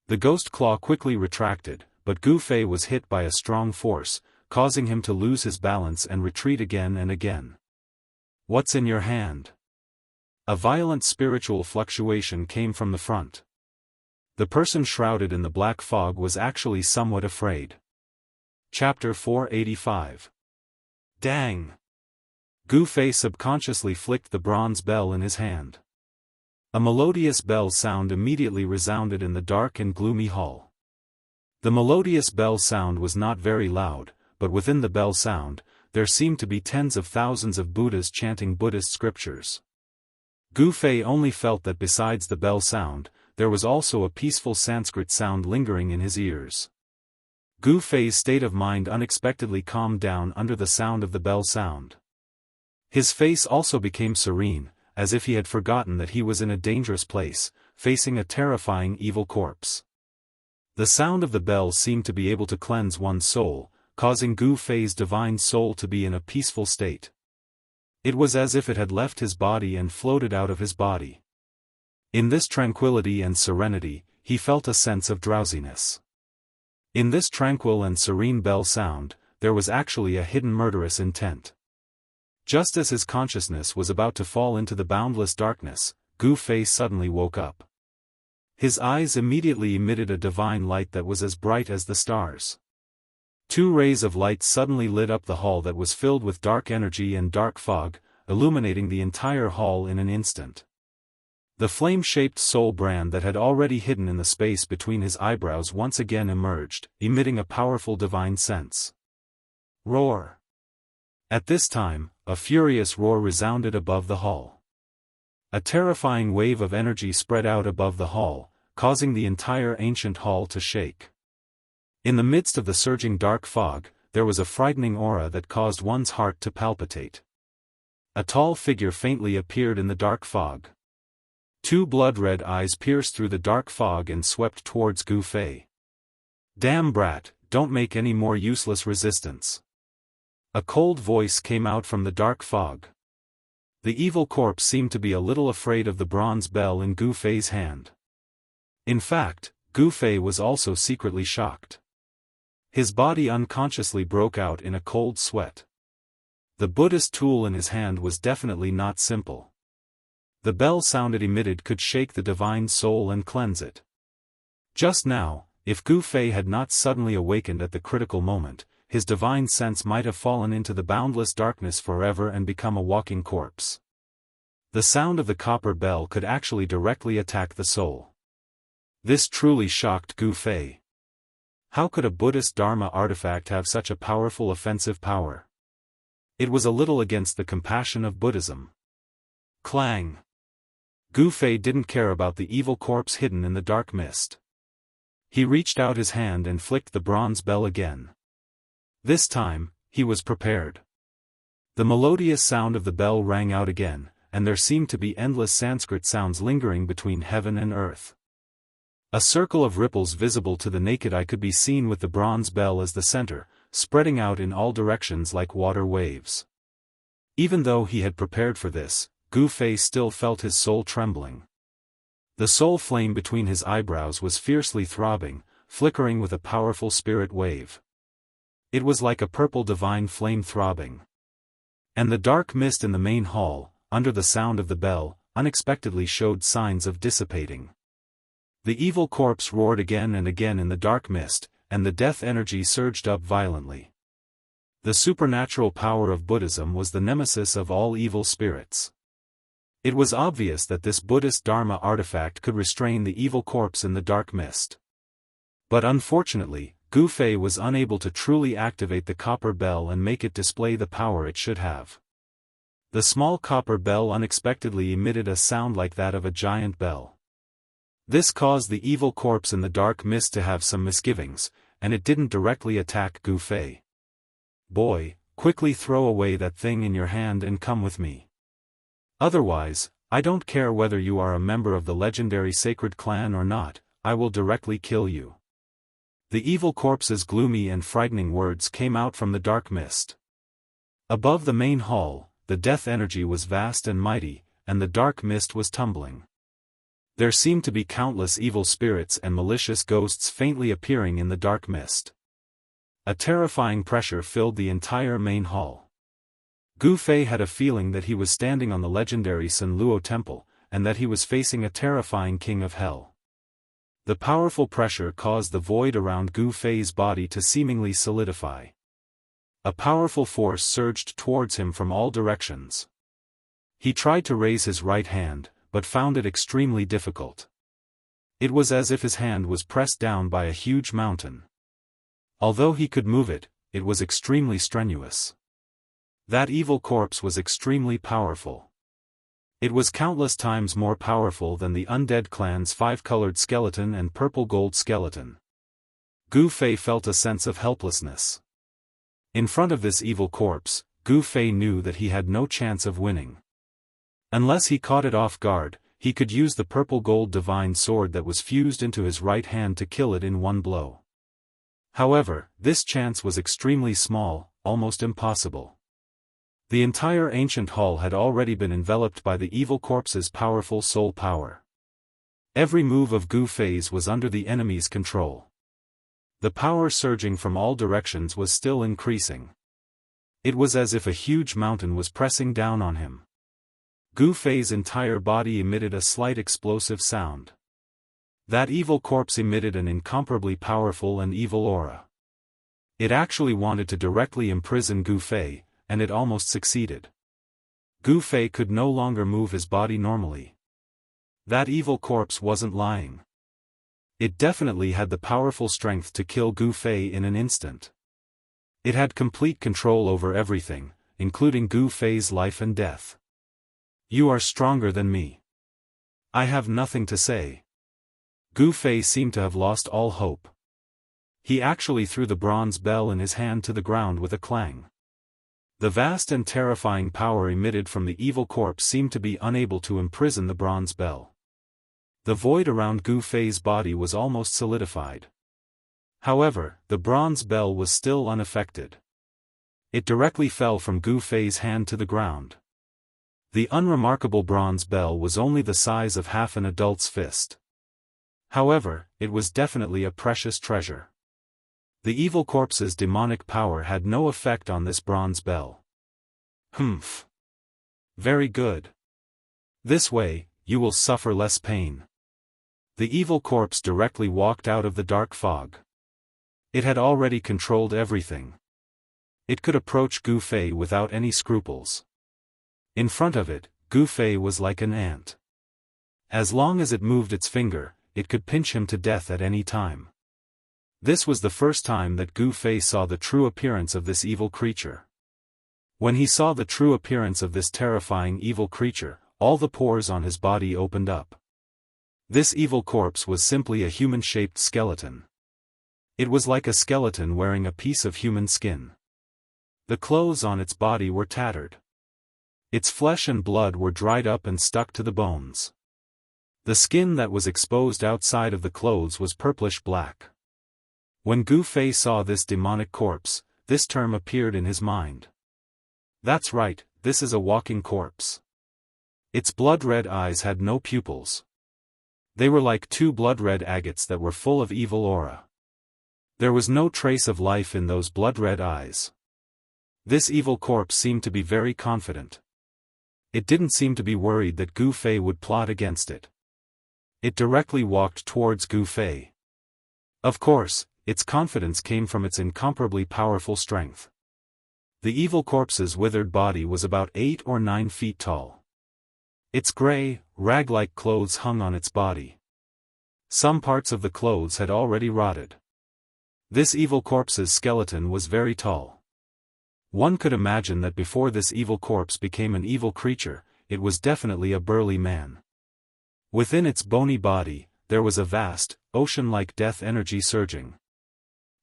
The ghost claw quickly retracted, but Gu Fei was hit by a strong force, causing him to lose his balance and retreat again and again. "What's in your hand?" A violent spiritual fluctuation came from the front. The person shrouded in the black fog was actually somewhat afraid. Chapter 485. Dang! Gu Fei subconsciously flicked the bronze bell in his hand. A melodious bell sound immediately resounded in the dark and gloomy hall. The melodious bell sound was not very loud, but within the bell sound, there seemed to be tens of thousands of Buddhas chanting Buddhist scriptures. Gu Fei only felt that besides the bell sound, there was also a peaceful Sanskrit sound lingering in his ears. Gu Fei's state of mind unexpectedly calmed down under the sound of the bell sound. His face also became serene, as if he had forgotten that he was in a dangerous place, facing a terrifying evil corpse. The sound of the bell seemed to be able to cleanse one's soul, causing Gu Fei's divine soul to be in a peaceful state. It was as if it had left his body and floated out of his body. In this tranquility and serenity, he felt a sense of drowsiness. In this tranquil and serene bell sound, there was actually a hidden murderous intent. Just as his consciousness was about to fall into the boundless darkness, Gu Fei suddenly woke up. His eyes immediately emitted a divine light that was as bright as the stars. 2 rays of light suddenly lit up the hall that was filled with dark energy and dark fog, illuminating the entire hall in an instant. The flame-shaped soul brand that had already hidden in the space between his eyebrows once again emerged, emitting a powerful divine sense. Roar! At this time, a furious roar resounded above the hall. A terrifying wave of energy spread out above the hall, causing the entire ancient hall to shake. In the midst of the surging dark fog, there was a frightening aura that caused one's heart to palpitate. A tall figure faintly appeared in the dark fog. Two blood-red eyes pierced through the dark fog and swept towards Gu Fei. "Damn brat, don't make any more useless resistance." A cold voice came out from the dark fog. The evil corpse seemed to be a little afraid of the bronze bell in Gu Fei's hand. In fact, Gu Fei was also secretly shocked. His body unconsciously broke out in a cold sweat. The Buddhist tool in his hand was definitely not simple. The bell sound it emitted could shake the divine soul and cleanse it. Just now, if Gu Fei had not suddenly awakened at the critical moment, his divine sense might have fallen into the boundless darkness forever and become a walking corpse. The sound of the copper bell could actually directly attack the soul. This truly shocked Gu Fei. How could a Buddhist Dharma artifact have such a powerful offensive power? It was a little against the compassion of Buddhism. Clang! Gu Fei didn't care about the evil corpse hidden in the dark mist. He reached out his hand and flicked the bronze bell again. This time, he was prepared. The melodious sound of the bell rang out again, and there seemed to be endless Sanskrit sounds lingering between heaven and earth. A circle of ripples visible to the naked eye could be seen with the bronze bell as the center, spreading out in all directions like water waves. Even though he had prepared for this, Gu Fei still felt his soul trembling. The soul flame between his eyebrows was fiercely throbbing, flickering with a powerful spirit wave. It was like a purple divine flame throbbing. And the dark mist in the main hall, under the sound of the bell, unexpectedly showed signs of dissipating. The evil corpse roared again and again in the dark mist, and the death energy surged up violently. The supernatural power of Buddhism was the nemesis of all evil spirits. It was obvious that this Buddhist Dharma artifact could restrain the evil corpse in the dark mist. But unfortunately, Gu Fei was unable to truly activate the copper bell and make it display the power it should have. The small copper bell unexpectedly emitted a sound like that of a giant bell. This caused the evil corpse in the dark mist to have some misgivings, and it didn't directly attack Gu Fei. "Boy, quickly throw away that thing in your hand and come with me. Otherwise, I don't care whether you are a member of the legendary sacred clan or not, I will directly kill you." The evil corpse's gloomy and frightening words came out from the dark mist. Above the main hall, the death energy was vast and mighty, and the dark mist was tumbling. There seemed to be countless evil spirits and malicious ghosts faintly appearing in the dark mist. A terrifying pressure filled the entire main hall. Gu Fei had a feeling that he was standing on the legendary San Luo temple, and that he was facing a terrifying king of hell. The powerful pressure caused the void around Gu Fei's body to seemingly solidify. A powerful force surged towards him from all directions. He tried to raise his right hand, but found it extremely difficult. It was as if his hand was pressed down by a huge mountain. Although he could move it, it was extremely strenuous. That evil corpse was extremely powerful. It was countless times more powerful than the undead clan's five-colored skeleton and purple-gold skeleton. Gu Fei felt a sense of helplessness. In front of this evil corpse, Gu Fei knew that he had no chance of winning. Unless he caught it off guard, he could use the purple-gold divine sword that was fused into his right hand to kill it in one blow. However, this chance was extremely small, almost impossible. The entire ancient hall had already been enveloped by the evil corpse's powerful soul power. Every move of Gu Fei's was under the enemy's control. The power surging from all directions was still increasing. It was as if a huge mountain was pressing down on him. Gu Fei's entire body emitted a slight explosive sound. That evil corpse emitted an incomparably powerful and evil aura. It actually wanted to directly imprison Gu Fei, and it almost succeeded. Gu Fei could no longer move his body normally. That evil corpse wasn't lying. It definitely had the powerful strength to kill Gu Fei in an instant. It had complete control over everything, including Gu Fei's life and death. "You are stronger than me. I have nothing to say." Gu Fei seemed to have lost all hope. He actually threw the bronze bell in his hand to the ground with a clang. The vast and terrifying power emitted from the evil corpse seemed to be unable to imprison the bronze bell. The void around Gu Fei's body was almost solidified. However, the bronze bell was still unaffected. It directly fell from Gu Fei's hand to the ground. The unremarkable bronze bell was only the size of half an adult's fist. However, it was definitely a precious treasure. The evil corpse's demonic power had no effect on this bronze bell. Humph. Very good. This way, you will suffer less pain. The evil corpse directly walked out of the dark fog. It had already controlled everything. It could approach Gu Fei without any scruples. In front of it, Gu Fei was like an ant. As long as it moved its finger, it could pinch him to death at any time. This was the first time that Gu Fei saw the true appearance of this evil creature. When he saw the true appearance of this terrifying evil creature, all the pores on his body opened up. This evil corpse was simply a human-shaped skeleton. It was like a skeleton wearing a piece of human skin. The clothes on its body were tattered. Its flesh and blood were dried up and stuck to the bones. The skin that was exposed outside of the clothes was purplish-black. When Gu Fei saw this demonic corpse, this term appeared in his mind. That's right, this is a walking corpse. Its blood-red eyes had no pupils. They were like two blood-red agates that were full of evil aura. There was no trace of life in those blood-red eyes. This evil corpse seemed to be very confident. It didn't seem to be worried that Gu Fei would plot against it. It directly walked towards Gu Fei. Of course, its confidence came from its incomparably powerful strength. The evil corpse's withered body was about 8 or 9 feet tall. Its gray, rag-like clothes hung on its body. Some parts of the clothes had already rotted. This evil corpse's skeleton was very tall. One could imagine that before this evil corpse became an evil creature, it was definitely a burly man. Within its bony body, there was a vast, ocean-like death energy surging.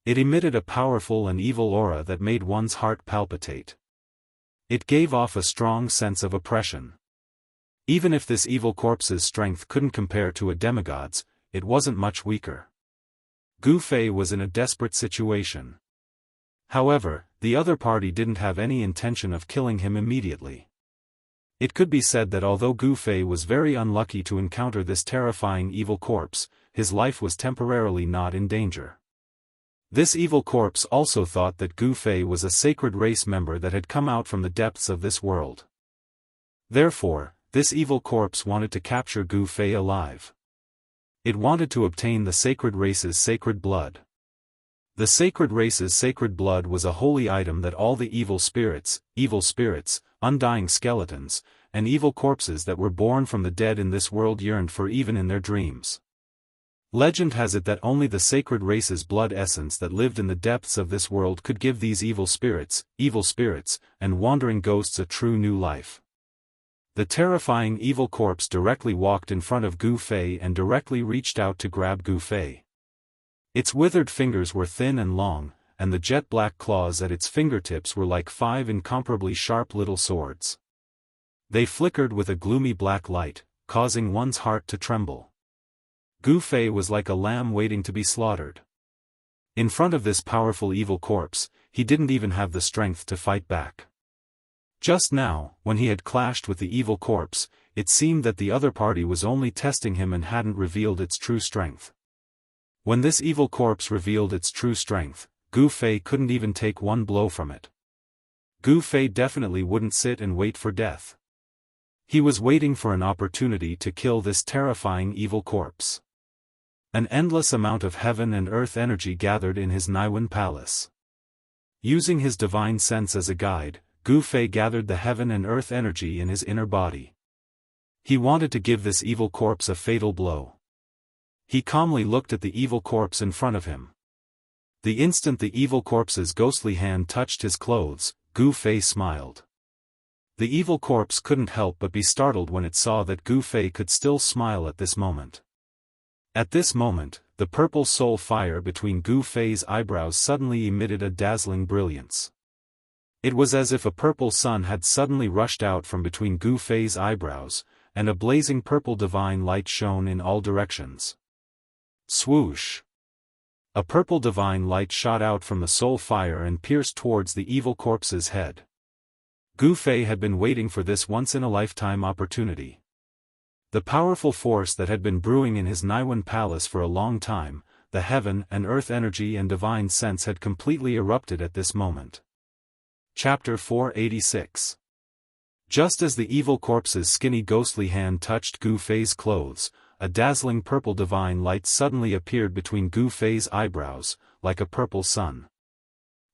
It emitted a powerful and evil aura that made one's heart palpitate. It gave off a strong sense of oppression. Even if this evil corpse's strength couldn't compare to a demigod's, it wasn't much weaker. Gu Fei was in a desperate situation. However, the other party didn't have any intention of killing him immediately. It could be said that although Gu Fei was very unlucky to encounter this terrifying evil corpse, his life was temporarily not in danger. This evil corpse also thought that Gu Fei was a sacred race member that had come out from the depths of this world. Therefore, this evil corpse wanted to capture Gu Fei alive. It wanted to obtain the sacred race's sacred blood. The sacred race's sacred blood was a holy item that all the evil spirits, undying skeletons, and evil corpses that were born from the dead in this world yearned for even in their dreams. Legend has it that only the sacred race's blood essence that lived in the depths of this world could give these evil spirits, and wandering ghosts a true new life. The terrifying evil corpse directly walked in front of Gu Fei and directly reached out to grab Gu Fei. Its withered fingers were thin and long, and the jet-black claws at its fingertips were like 5 incomparably sharp little swords. They flickered with a gloomy black light, causing one's heart to tremble. Gu Fei was like a lamb waiting to be slaughtered. In front of this powerful evil corpse, he didn't even have the strength to fight back. Just now, when he had clashed with the evil corpse, it seemed that the other party was only testing him and hadn't revealed its true strength. When this evil corpse revealed its true strength, Gu Fei couldn't even take one blow from it. Gu Fei definitely wouldn't sit and wait for death. He was waiting for an opportunity to kill this terrifying evil corpse. An endless amount of heaven and earth energy gathered in his Niwen palace. Using his divine sense as a guide, Gu Fei gathered the heaven and earth energy in his inner body. He wanted to give this evil corpse a fatal blow. He calmly looked at the evil corpse in front of him. The instant the evil corpse's ghostly hand touched his clothes, Gu Fei smiled. The evil corpse couldn't help but be startled when it saw that Gu Fei could still smile at this moment. At this moment, the purple soul fire between Gu Fei's eyebrows suddenly emitted a dazzling brilliance. It was as if a purple sun had suddenly rushed out from between Gu Fei's eyebrows, and a blazing purple divine light shone in all directions. Swoosh! A purple divine light shot out from the soul fire and pierced towards the evil corpse's head. Gu Fei had been waiting for this once-in-a-lifetime opportunity. The powerful force that had been brewing in his Naiwan palace for a long time, the heaven and earth energy and divine sense had completely erupted at this moment. Chapter 486. Just as the evil corpse's skinny ghostly hand touched Gu Fei's clothes, a dazzling purple divine light suddenly appeared between Gu Fei's eyebrows, like a purple sun.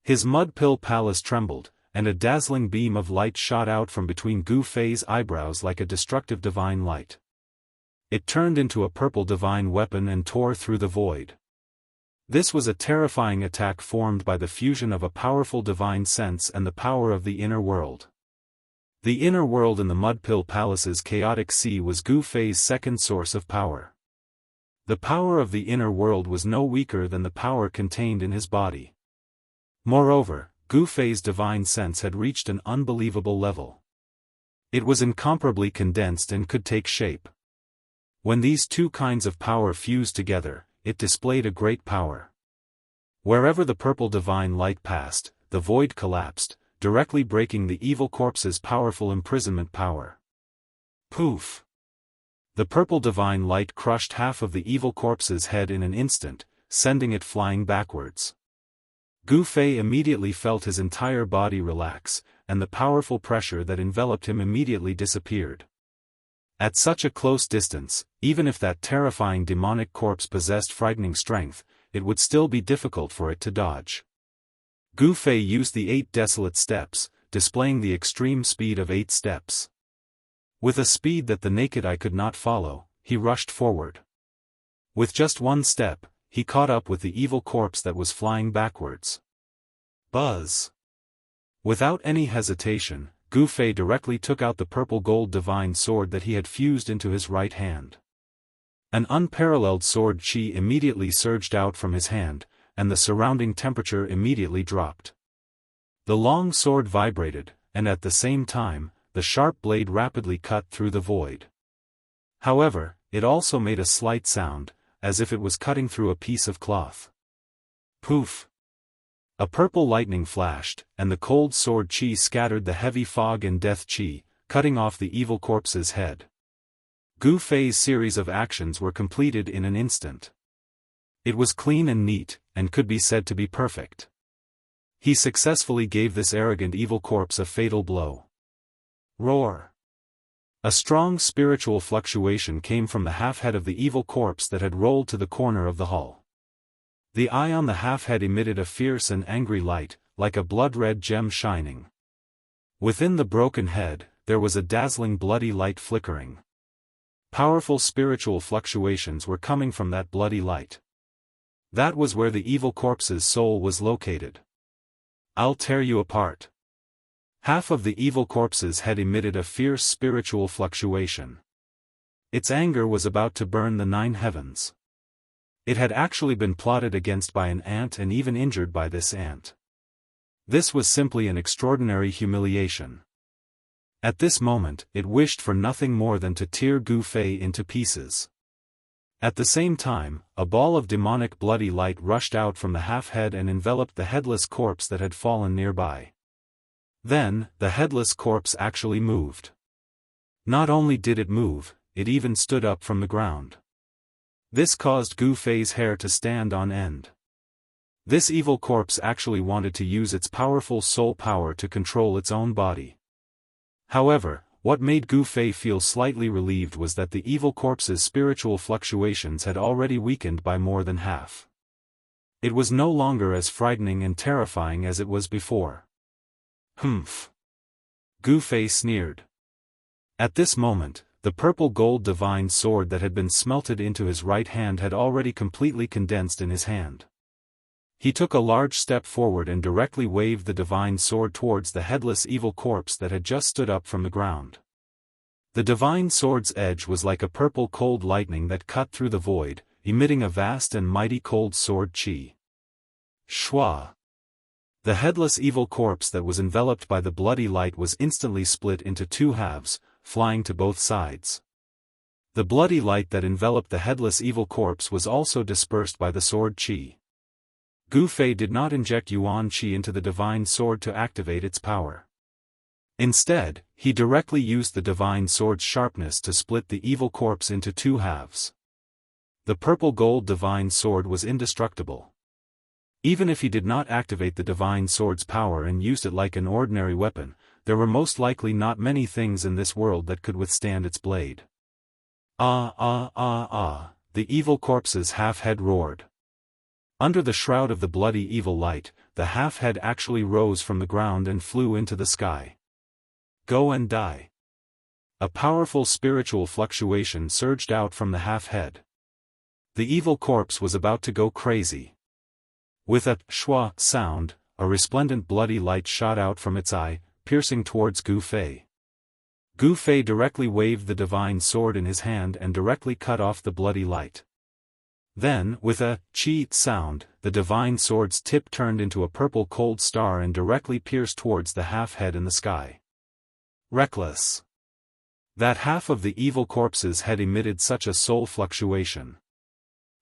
His mud pill palace trembled, and a dazzling beam of light shot out from between Gu Fei's eyebrows like a destructive divine light. It turned into a purple divine weapon and tore through the void. This was a terrifying attack formed by the fusion of a powerful divine sense and the power of the inner world. The inner world in the Mudpill Palace's chaotic sea was Gu Fei's second source of power. The power of the inner world was no weaker than the power contained in his body. Moreover, Gu Fei's divine sense had reached an unbelievable level. It was incomparably condensed and could take shape. When these two kinds of power fused together, it displayed a great power. Wherever the purple divine light passed, the void collapsed, directly breaking the evil corpse's powerful imprisonment power. Poof! The purple divine light crushed half of the evil corpse's head in an instant, sending it flying backwards. Gu Fei immediately felt his entire body relax, and the powerful pressure that enveloped him immediately disappeared. At such a close distance, even if that terrifying demonic corpse possessed frightening strength, it would still be difficult for it to dodge. Gu Fei used the 8 desolate steps, displaying the extreme speed of 8 steps. With a speed that the naked eye could not follow, he rushed forward. With just one step, he caught up with the evil corpse that was flying backwards. Buzz! Without any hesitation, Gu Fei directly took out the purple gold divine sword that he had fused into his right hand. An unparalleled sword qi immediately surged out from his hand, and the surrounding temperature immediately dropped. The long sword vibrated, and at the same time, the sharp blade rapidly cut through the void. However, it also made a slight sound, as if it was cutting through a piece of cloth. Poof! A purple lightning flashed, and the cold sword qi scattered the heavy fog and death qi, cutting off the evil corpse's head. Gu Fei's series of actions were completed in an instant. It was clean and neat, and could be said to be perfect. He successfully gave this arrogant evil corpse a fatal blow. Roar! A strong spiritual fluctuation came from the half-head of the evil corpse that had rolled to the corner of the hall. The eye on the half-head emitted a fierce and angry light, like a blood-red gem shining. Within the broken head, there was a dazzling bloody light flickering. Powerful spiritual fluctuations were coming from that bloody light. That was where the evil corpse's soul was located. I'll tear you apart. Half of the evil corpse's head emitted a fierce spiritual fluctuation. Its anger was about to burn the 9 heavens. It had actually been plotted against by an ant and even injured by this ant. This was simply an extraordinary humiliation. At this moment, it wished for nothing more than to tear Gu Fei into pieces. At the same time, a ball of demonic bloody light rushed out from the half-head and enveloped the headless corpse that had fallen nearby. Then, the headless corpse actually moved. Not only did it move, it even stood up from the ground. This caused Gu Fei's hair to stand on end. This evil corpse actually wanted to use its powerful soul power to control its own body. However, what made Gu Fei feel slightly relieved was that the evil corpse's spiritual fluctuations had already weakened by more than half. It was no longer as frightening and terrifying as it was before. Humph! Gu Fei sneered. At this moment, the purple gold divine sword that had been smelted into his right hand had already completely condensed in his hand. He took a large step forward and directly waved the divine sword towards the headless evil corpse that had just stood up from the ground. The divine sword's edge was like a purple cold lightning that cut through the void, emitting a vast and mighty cold sword qi. Shwa! The headless evil corpse that was enveloped by the bloody light was instantly split into 2 halves, flying to both sides. The bloody light that enveloped the headless evil corpse was also dispersed by the sword qi. Gu Fei did not inject yuan qi into the divine sword to activate its power. Instead, he directly used the divine sword's sharpness to split the evil corpse into two halves. The purple-gold divine sword was indestructible. Even if he did not activate the divine sword's power and used it like an ordinary weapon, there were most likely not many things in this world that could withstand its blade. Ah ah ah ah, the evil corpse's half-head roared. Under the shroud of the bloody evil light, the half-head actually rose from the ground and flew into the sky. Go and die. A powerful spiritual fluctuation surged out from the half-head. The evil corpse was about to go crazy. With a shwa sound, a resplendent bloody light shot out from its eye, piercing towards Gu Fei. Gu Fei directly waved the divine sword in his hand and directly cut off the bloody light. Then, with a qi sound, the divine sword's tip turned into a purple cold star and directly pierced towards the half-head in the sky. Reckless. That half of the evil corpse's head emitted such a soul fluctuation.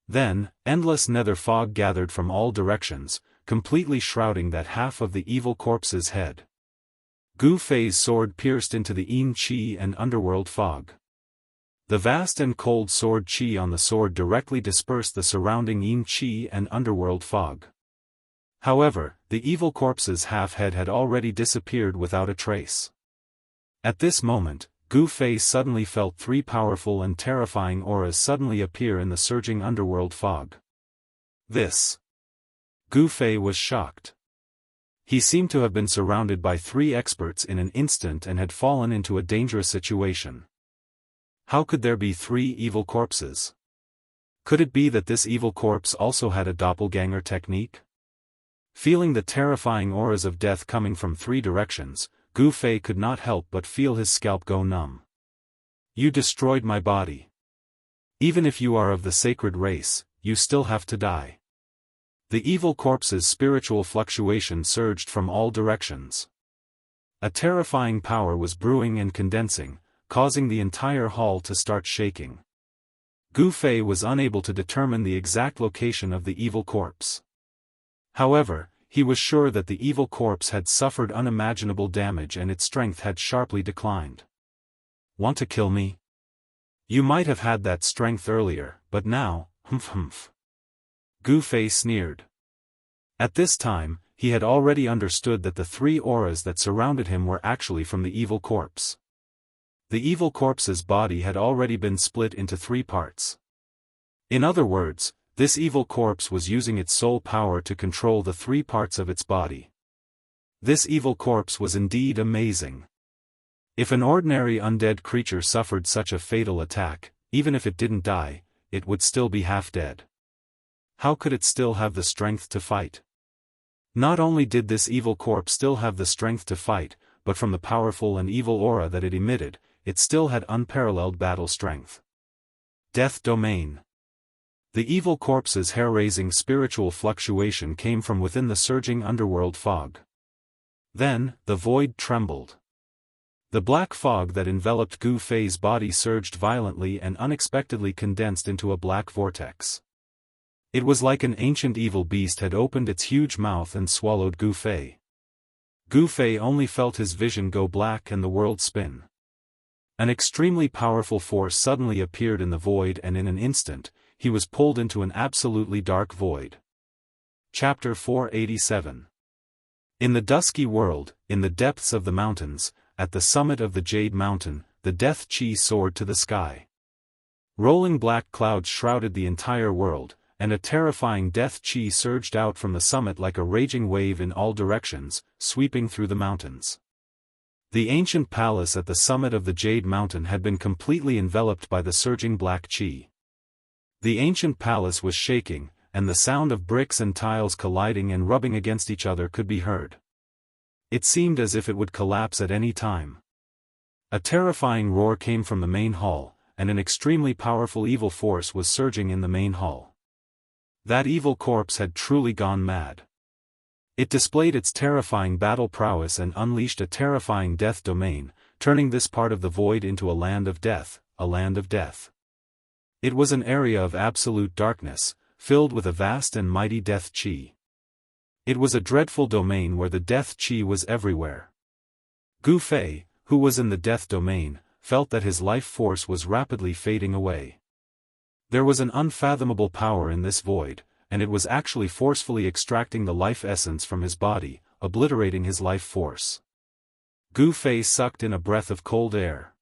Then, endless nether fog gathered from all directions, completely shrouding that half of the evil corpse's head. Gu Fei's sword pierced into the yin qi and underworld fog. The vast and cold sword qi on the sword directly dispersed the surrounding yin qi and underworld fog. However, the evil corpse's half-head had already disappeared without a trace. At this moment, Gu Fei suddenly felt three powerful and terrifying auras suddenly appear in the surging underworld fog. This. Gu Fei was shocked. He seemed to have been surrounded by three experts in an instant and had fallen into a dangerous situation. How could there be three evil corpses? Could it be that this evil corpse also had a doppelganger technique? Feeling the terrifying auras of death coming from three directions, Gu Fei could not help but feel his scalp go numb. You destroyed my body. Even if you are of the sacred race, you still have to die. The evil corpse's spiritual fluctuation surged from all directions. A terrifying power was brewing and condensing, causing the entire hall to start shaking. Gu Fei was unable to determine the exact location of the evil corpse. However, he was sure that the evil corpse had suffered unimaginable damage and its strength had sharply declined. Want to kill me? You might have had that strength earlier, but now, humph humph. Gu Fei sneered. At this time, he had already understood that the three auras that surrounded him were actually from the evil corpse. The evil corpse's body had already been split into three parts. In other words, this evil corpse was using its soul power to control the three parts of its body. This evil corpse was indeed amazing. If an ordinary undead creature suffered such a fatal attack, even if it didn't die, it would still be half dead. How could it still have the strength to fight? Not only did this evil corpse still have the strength to fight, but from the powerful and evil aura that it emitted, it still had unparalleled battle strength. Death Domain. The evil corpse's hair-raising spiritual fluctuation came from within the surging underworld fog. Then, the void trembled. The black fog that enveloped Gu Fei's body surged violently and unexpectedly condensed into a black vortex. It was like an ancient evil beast had opened its huge mouth and swallowed Gu Fei. Gu Fei only felt his vision go black and the world spin. An extremely powerful force suddenly appeared in the void and in an instant, he was pulled into an absolutely dark void. Chapter 487. In the dusky world, in the depths of the mountains, at the summit of the Jade Mountain, the death qi soared to the sky. Rolling black clouds shrouded the entire world, and a terrifying death qi surged out from the summit like a raging wave in all directions, sweeping through the mountains. The ancient palace at the summit of the Jade Mountain had been completely enveloped by the surging black qi. The ancient palace was shaking, and the sound of bricks and tiles colliding and rubbing against each other could be heard. It seemed as if it would collapse at any time. A terrifying roar came from the main hall, and an extremely powerful evil force was surging in the main hall. That evil corpse had truly gone mad. It displayed its terrifying battle prowess and unleashed a terrifying death domain, turning this part of the void into a land of death, a land of death. It was an area of absolute darkness, filled with a vast and mighty death qi. It was a dreadful domain where the death qi was everywhere. Gu Fei, who was in the death domain, felt that his life force was rapidly fading away. There was an unfathomable power in this void, and it was actually forcefully extracting the life essence from his body, obliterating his life force. Gu Fei sucked in a breath of cold air.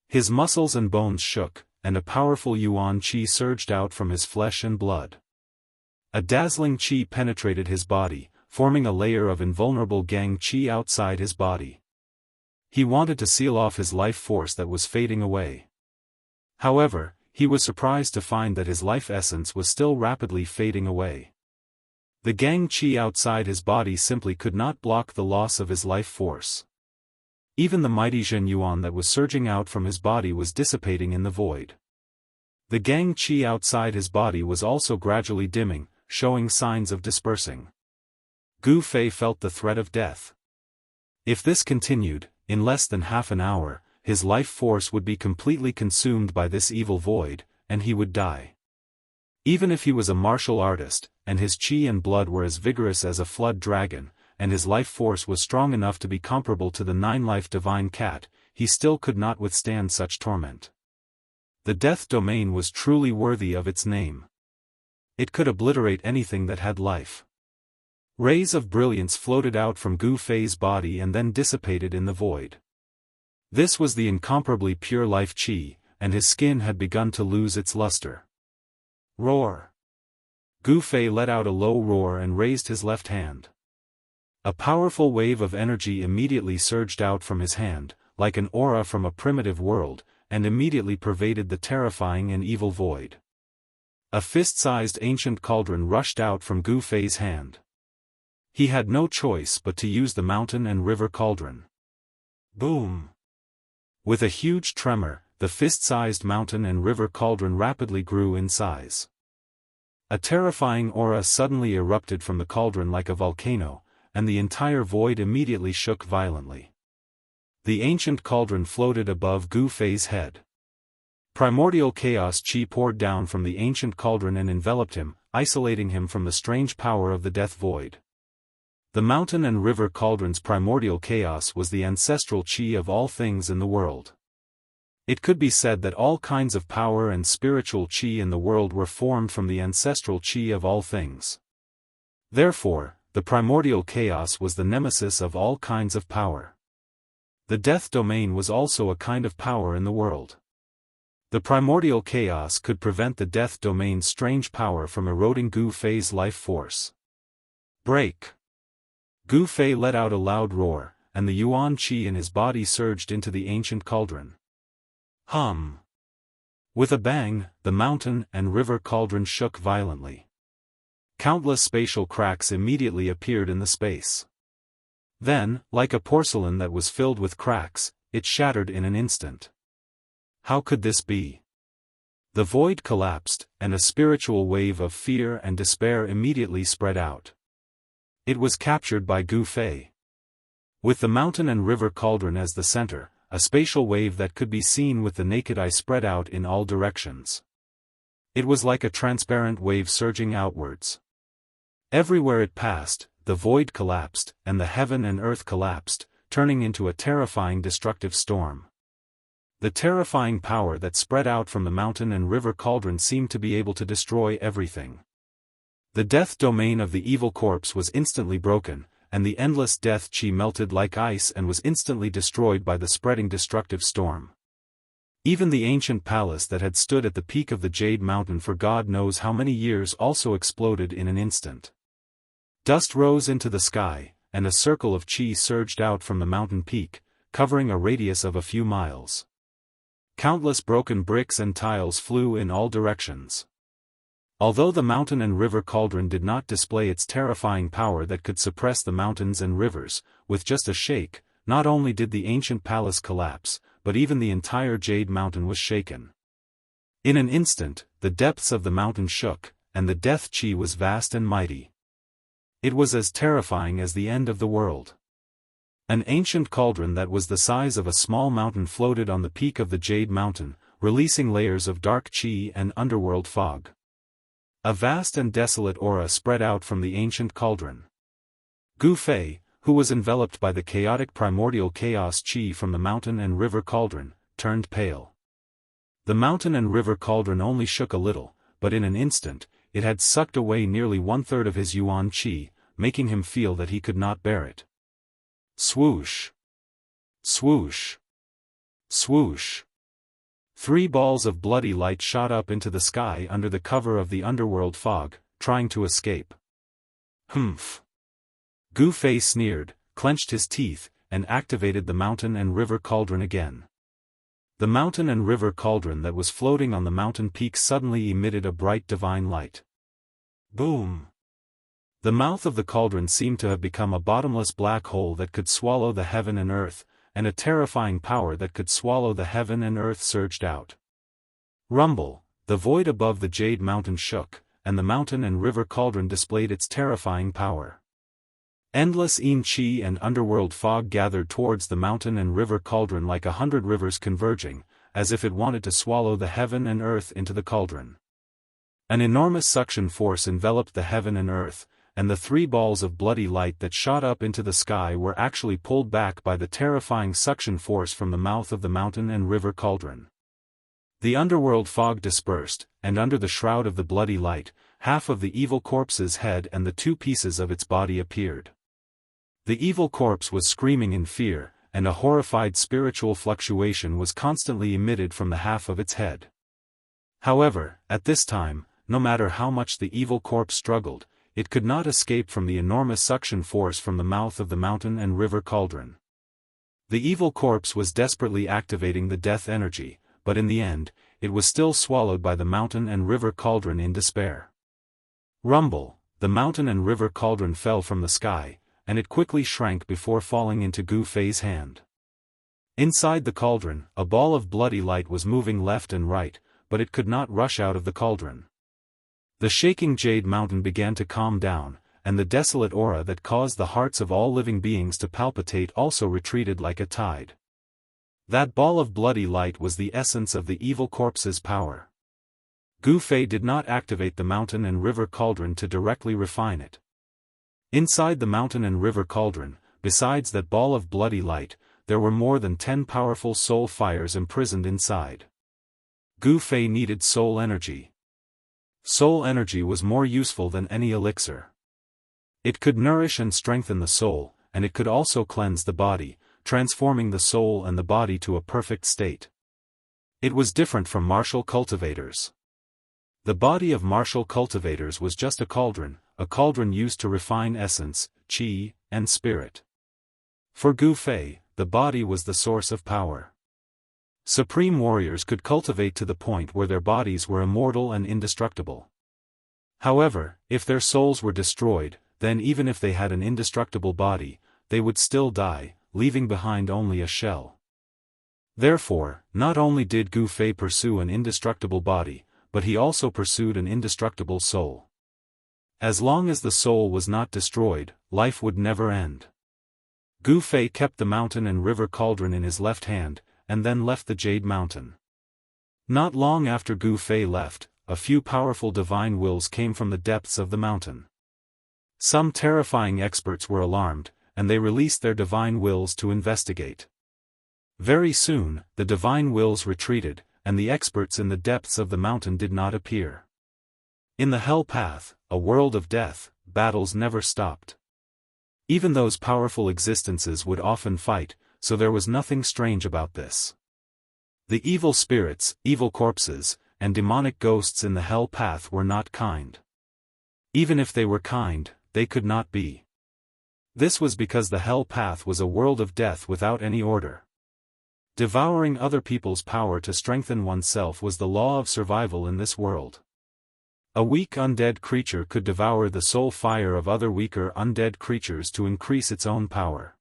His muscles and bones shook, and a powerful yuan qi surged out from his flesh and blood. A dazzling qi penetrated his body, forming a layer of invulnerable gang qi outside his body. He wanted to seal off his life force that was fading away. However, he was surprised to find that his life essence was still rapidly fading away. The gang qi outside his body simply could not block the loss of his life force. Even the mighty Zhen Yuan that was surging out from his body was dissipating in the void. The gang qi outside his body was also gradually dimming, showing signs of dispersing. Gu Fei felt the threat of death. If this continued, in less than half an hour, his life force would be completely consumed by this evil void, and he would die. Even if he was a martial artist, and his qi and blood were as vigorous as a flood dragon, and his life force was strong enough to be comparable to the 9-life divine cat, he still could not withstand such torment. The death domain was truly worthy of its name. It could obliterate anything that had life. Rays of brilliance floated out from Gu Fei's body and then dissipated in the void. This was the incomparably pure life qi, and his skin had begun to lose its luster. Roar! Gu Fei let out a low roar and raised his left hand. A powerful wave of energy immediately surged out from his hand, like an aura from a primitive world, and immediately pervaded the terrifying and evil void. A fist-sized ancient cauldron rushed out from Gu Fei's hand. He had no choice but to use the mountain and river cauldron. Boom! With a huge tremor, the fist-sized mountain and river cauldron rapidly grew in size. A terrifying aura suddenly erupted from the cauldron like a volcano, and the entire void immediately shook violently. The ancient cauldron floated above Gu Fei's head. Primordial chaos qi poured down from the ancient cauldron and enveloped him, isolating him from the strange power of the death void. The mountain and river cauldron's primordial chaos was the ancestral qi of all things in the world. It could be said that all kinds of power and spiritual qi in the world were formed from the ancestral qi of all things. Therefore, the primordial chaos was the nemesis of all kinds of power. The death domain was also a kind of power in the world. The primordial chaos could prevent the death domain's strange power from eroding Gu Fei's life force. Break! Gu Fei let out a loud roar, and the yuan qi in his body surged into the ancient cauldron. Hum! With a bang, the mountain and river cauldron shook violently. Countless spatial cracks immediately appeared in the space. Then, like a porcelain that was filled with cracks, it shattered in an instant. How could this be? The void collapsed, and a spiritual wave of fear and despair immediately spread out. It was captured by Gu Fei. With the mountain and river cauldron as the center, a spatial wave that could be seen with the naked eye spread out in all directions. It was like a transparent wave surging outwards. Everywhere it passed, the void collapsed, and the heaven and earth collapsed, turning into a terrifying destructive storm. The terrifying power that spread out from the mountain and river cauldron seemed to be able to destroy everything. The death domain of the evil corpse was instantly broken, and the endless death qi melted like ice and was instantly destroyed by the spreading destructive storm. Even the ancient palace that had stood at the peak of the Jade Mountain for God knows how many years also exploded in an instant. Dust rose into the sky, and a circle of qi surged out from the mountain peak, covering a radius of a few miles. Countless broken bricks and tiles flew in all directions. Although the mountain and river cauldron did not display its terrifying power that could suppress the mountains and rivers, with just a shake, not only did the ancient palace collapse, but even the entire Jade Mountain was shaken. In an instant, the depths of the mountain shook, and the death qi was vast and mighty. It was as terrifying as the end of the world. An ancient cauldron that was the size of a small mountain floated on the peak of the Jade Mountain, releasing layers of dark qi and underworld fog. A vast and desolate aura spread out from the ancient cauldron. Gu Fei, who was enveloped by the chaotic primordial chaos qi from the mountain and river cauldron, turned pale. The mountain and river cauldron only shook a little, but in an instant, it had sucked away nearly 1/3 of his yuan qi, making him feel that he could not bear it. Swoosh! Swoosh! Swoosh! 3 balls of bloody light shot up into the sky under the cover of the underworld fog, trying to escape. Humph! Gu Fei sneered, clenched his teeth, and activated the mountain and river cauldron again. The mountain and river cauldron that was floating on the mountain peak suddenly emitted a bright divine light. Boom! The mouth of the cauldron seemed to have become a bottomless black hole that could swallow the heaven and earth, and a terrifying power that could swallow the heaven and earth surged out. Rumble! The void above the Jade Mountain shook, and the mountain and river cauldron displayed its terrifying power. Endless yin qi and underworld fog gathered towards the mountain and river cauldron like 100 rivers converging, as if it wanted to swallow the heaven and earth into the cauldron. An enormous suction force enveloped the heaven and earth, and the 3 balls of bloody light that shot up into the sky were actually pulled back by the terrifying suction force from the mouth of the mountain and river cauldron. The underworld fog dispersed, and under the shroud of the bloody light, half of the evil corpse's head and the 2 pieces of its body appeared. The evil corpse was screaming in fear, and a horrified spiritual fluctuation was constantly emitted from the half of its head. However, at this time, no matter how much the evil corpse struggled, it could not escape from the enormous suction force from the mouth of the mountain and river cauldron. The evil corpse was desperately activating the death energy, but in the end, it was still swallowed by the mountain and river cauldron in despair. Rumble! The mountain and river cauldron fell from the sky, and it quickly shrank before falling into Gu Fei's hand. Inside the cauldron, a ball of bloody light was moving left and right, but it could not rush out of the cauldron. The shaking Jade Mountain began to calm down, and the desolate aura that caused the hearts of all living beings to palpitate also retreated like a tide. That ball of bloody light was the essence of the evil corpse's power. Gu Fei did not activate the mountain and river cauldron to directly refine it. Inside the mountain and river cauldron, besides that ball of bloody light, there were more than 10 powerful soul fires imprisoned inside. Gu Fei needed soul energy. Soul energy was more useful than any elixir. It could nourish and strengthen the soul, and it could also cleanse the body, transforming the soul and the body to a perfect state. It was different from martial cultivators. The body of martial cultivators was just a cauldron used to refine essence, qi, and spirit. For Gu Fei, the body was the source of power. Supreme warriors could cultivate to the point where their bodies were immortal and indestructible. However, if their souls were destroyed, then even if they had an indestructible body, they would still die, leaving behind only a shell. Therefore, not only did Gu Fei pursue an indestructible body, but he also pursued an indestructible soul. As long as the soul was not destroyed, life would never end. Gu Fei kept the mountain and river cauldron in his left hand, and then left the Jade Mountain. Not long after Gu Fei left, a few powerful divine wills came from the depths of the mountain. Some terrifying experts were alarmed, and they released their divine wills to investigate. Very soon, the divine wills retreated, and the experts in the depths of the mountain did not appear. In the hell path, a world of death, battles never stopped. Even those powerful existences would often fight, so there was nothing strange about this. The evil spirits, evil corpses, and demonic ghosts in the hell path were not kind. Even if they were kind, they could not be. This was because the hell path was a world of death without any order. Devouring other people's power to strengthen oneself was the law of survival in this world. A weak undead creature could devour the soul fire of other weaker undead creatures to increase its own power.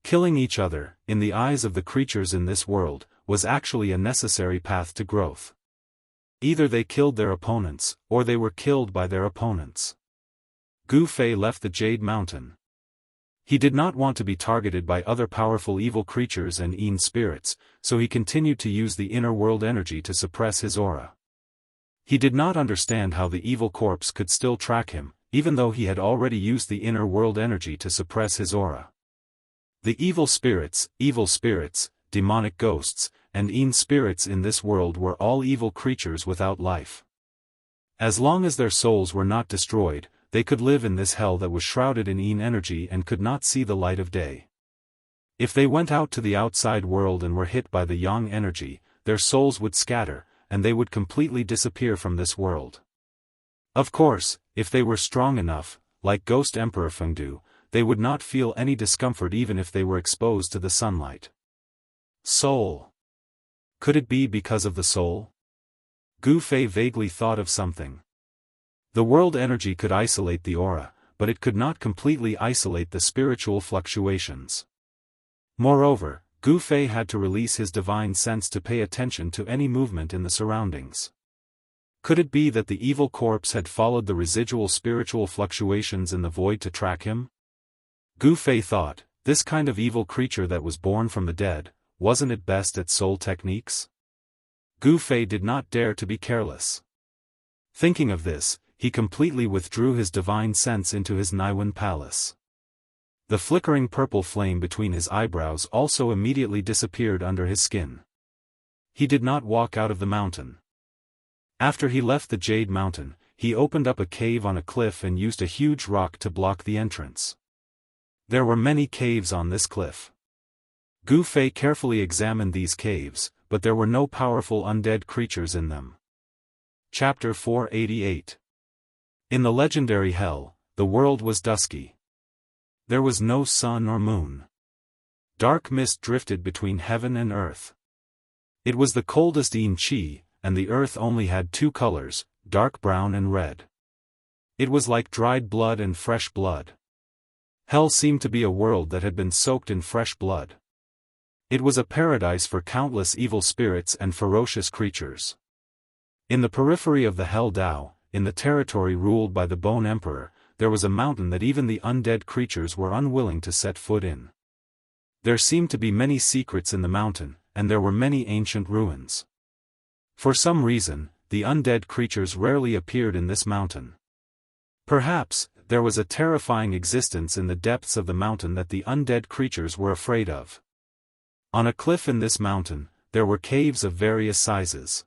Killing each other, in the eyes of the creatures in this world, was actually a necessary path to growth. Either they killed their opponents, or they were killed by their opponents. Gu Fei left the Jade Mountain. He did not want to be targeted by other powerful evil creatures and Yin spirits, so he continued to use the inner world energy to suppress his aura. He did not understand how the evil corpse could still track him, even though he had already used the inner world energy to suppress his aura. The evil spirits, demonic ghosts, and Yin spirits in this world were all evil creatures without life. As long as their souls were not destroyed, they could live in this hell that was shrouded in Yin energy and could not see the light of day. If they went out to the outside world and were hit by the Yang energy, their souls would scatter, and they would completely disappear from this world. Of course, if they were strong enough, like Ghost Emperor Fengdu, they would not feel any discomfort even if they were exposed to the sunlight. Soul. Could it be because of the soul? Gu Fei vaguely thought of something. The world energy could isolate the aura, but it could not completely isolate the spiritual fluctuations. Moreover, Gu Fei had to release his divine sense to pay attention to any movement in the surroundings. Could it be that the evil corpse had followed the residual spiritual fluctuations in the void to track him? Gu Fei thought, this kind of evil creature that was born from the dead, wasn't it best at soul techniques? Gu Fei did not dare to be careless. Thinking of this, he completely withdrew his divine sense into his Naiwen palace. The flickering purple flame between his eyebrows also immediately disappeared under his skin. He did not walk out of the mountain. After he left the Jade Mountain, he opened up a cave on a cliff and used a huge rock to block the entrance. There were many caves on this cliff. Gu Fei carefully examined these caves, but there were no powerful undead creatures in them. Chapter 488. In the legendary hell, the world was dusky. There was no sun or moon. Dark mist drifted between heaven and earth. It was the coldest Yin Qi, and the earth only had two colors, dark brown and red. It was like dried blood and fresh blood. Hell seemed to be a world that had been soaked in fresh blood. It was a paradise for countless evil spirits and ferocious creatures. In the periphery of the Hell Dao, in the territory ruled by the Bone Emperor, there was a mountain that even the undead creatures were unwilling to set foot in. There seemed to be many secrets in the mountain, and there were many ancient ruins. For some reason, the undead creatures rarely appeared in this mountain. Perhaps, there was a terrifying existence in the depths of the mountain that the undead creatures were afraid of. On a cliff in this mountain, there were caves of various sizes.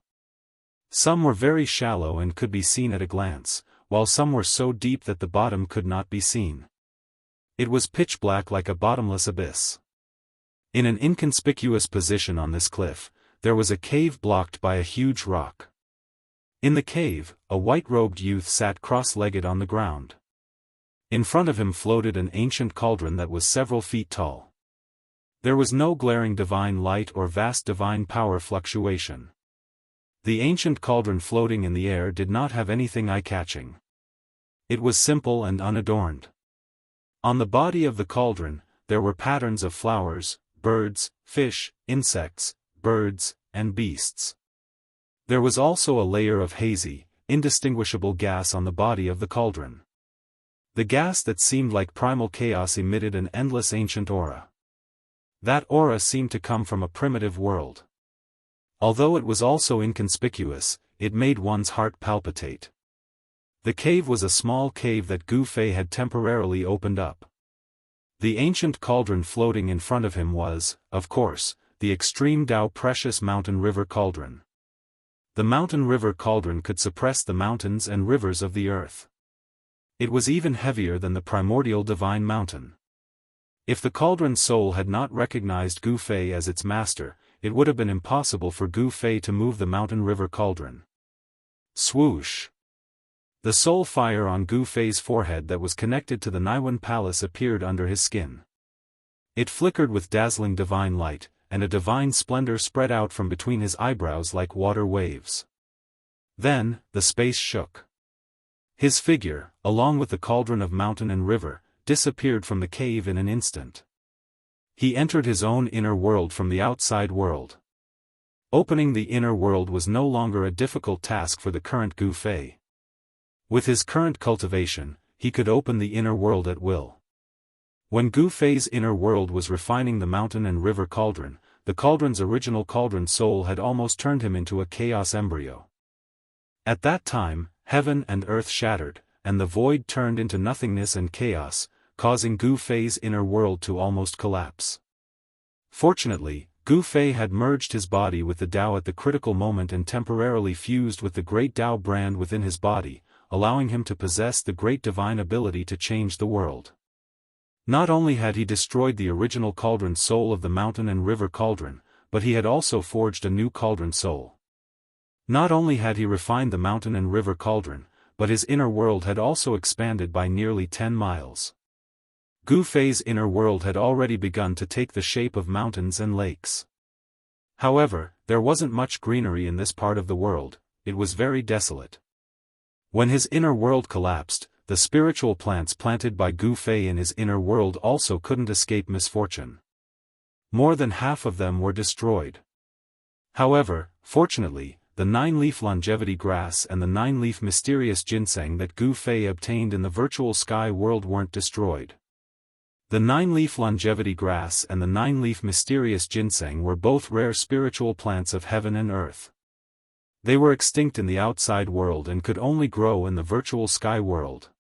Some were very shallow and could be seen at a glance, while some were so deep that the bottom could not be seen. It was pitch black like a bottomless abyss. In an inconspicuous position on this cliff, there was a cave blocked by a huge rock. In the cave, a white-robed youth sat cross-legged on the ground. In front of him floated an ancient cauldron that was several feet tall. There was no glaring divine light or vast divine power fluctuation. The ancient cauldron floating in the air did not have anything eye-catching. It was simple and unadorned. On the body of the cauldron, there were patterns of flowers, birds, fish, insects, birds, and beasts. There was also a layer of hazy, indistinguishable gas on the body of the cauldron. The gas that seemed like primal chaos emitted an endless ancient aura. That aura seemed to come from a primitive world. Although it was also inconspicuous, it made one's heart palpitate. The cave was a small cave that Gu Fei had temporarily opened up. The ancient cauldron floating in front of him was, of course, the extreme Dao precious mountain river cauldron. The mountain river cauldron could suppress the mountains and rivers of the earth. It was even heavier than the primordial divine mountain. If the cauldron soul had not recognized Gu Fei as its master, it would have been impossible for Gu Fei to move the mountain river cauldron. Swoosh! The soul fire on Gu Fei's forehead that was connected to the Naiwen Palace appeared under his skin. It flickered with dazzling divine light, and a divine splendor spread out from between his eyebrows like water waves. Then, the space shook. His figure, along with the cauldron of mountain and river, disappeared from the cave in an instant. He entered his own inner world from the outside world. Opening the inner world was no longer a difficult task for the current Gu Fei. With his current cultivation, he could open the inner world at will. When Gu Fei's inner world was refining the mountain and river cauldron, the cauldron's original cauldron soul had almost turned him into a chaos embryo. At that time, heaven and earth shattered, and the void turned into nothingness and chaos, causing Gu Fei's inner world to almost collapse. Fortunately, Gu Fei had merged his body with the Tao at the critical moment and temporarily fused with the great Tao brand within his body, allowing him to possess the great divine ability to change the world. Not only had he destroyed the original cauldron soul of the mountain and river cauldron, but he had also forged a new cauldron soul. Not only had he refined the mountain and river cauldron, but his inner world had also expanded by nearly 10 miles. Gu Fei's inner world had already begun to take the shape of mountains and lakes. However, there wasn't much greenery in this part of the world, it was very desolate. When his inner world collapsed, the spiritual plants planted by Gu Fei in his inner world also couldn't escape misfortune. More than half of them were destroyed. However, fortunately, the 9-leaf longevity grass and the 9-leaf mysterious ginseng that Gu Fei obtained in the virtual sky world weren't destroyed. The 9-leaf longevity grass and the 9-leaf mysterious ginseng were both rare spiritual plants of heaven and earth. They were extinct in the outside world and could only grow in the virtual sky world.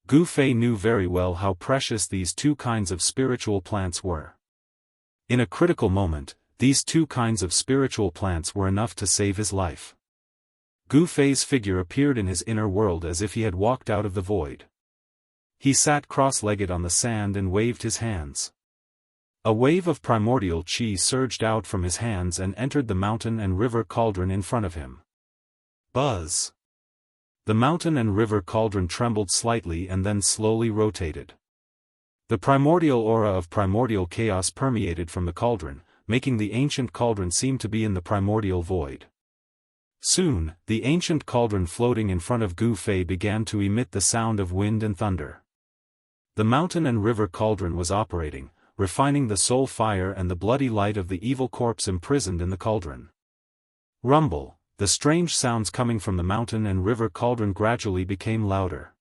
Gu Fei knew very well how precious these two kinds of spiritual plants were. In a critical moment, these two kinds of spiritual plants were enough to save his life. Gu Fei's figure appeared in his inner world as if he had walked out of the void. He sat cross-legged on the sand and waved his hands. A wave of primordial qi surged out from his hands and entered the mountain and river cauldron in front of him. Buzz! The mountain and river cauldron trembled slightly and then slowly rotated. The primordial aura of primordial chaos permeated from the cauldron, making the ancient cauldron seem to be in the primordial void. Soon, the ancient cauldron floating in front of Gu Fei began to emit the sound of wind and thunder. The mountain and river cauldron was operating, refining the soul fire and the bloody light of the evil corpse imprisoned in the cauldron. Rumble! The strange sounds coming from the mountain and river cauldron gradually became louder.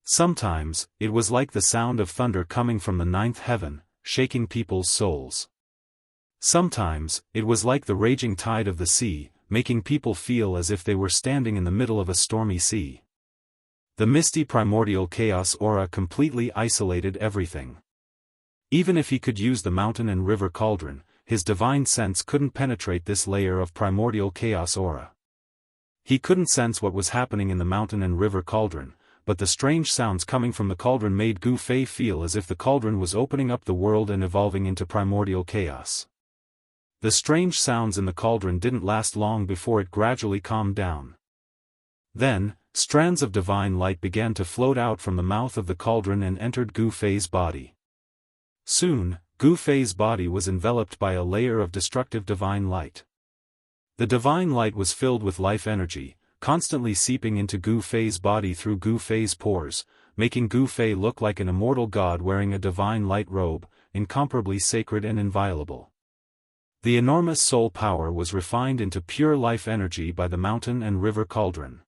Sometimes, it was like the sound of thunder coming from the 9th heaven, shaking people's souls. Sometimes, it was like the raging tide of the sea, making people feel as if they were standing in the middle of a stormy sea. The misty primordial chaos aura completely isolated everything. Even if he could use the mountain and river cauldron, his divine sense couldn't penetrate this layer of primordial chaos aura. He couldn't sense what was happening in the mountain and river cauldron, but the strange sounds coming from the cauldron made Gu Fei feel as if the cauldron was opening up the world and evolving into primordial chaos. The strange sounds in the cauldron didn't last long before it gradually calmed down. Then, strands of divine light began to float out from the mouth of the cauldron and entered Gu Fei's body. Soon, Gu Fei's body was enveloped by a layer of destructive divine light. The divine light was filled with life energy, constantly seeping into Gu Fei's body through Gu Fei's pores, making Gu Fei look like an immortal god wearing a divine light robe, incomparably sacred and inviolable. The enormous soul power was refined into pure life energy by the mountain and river cauldron.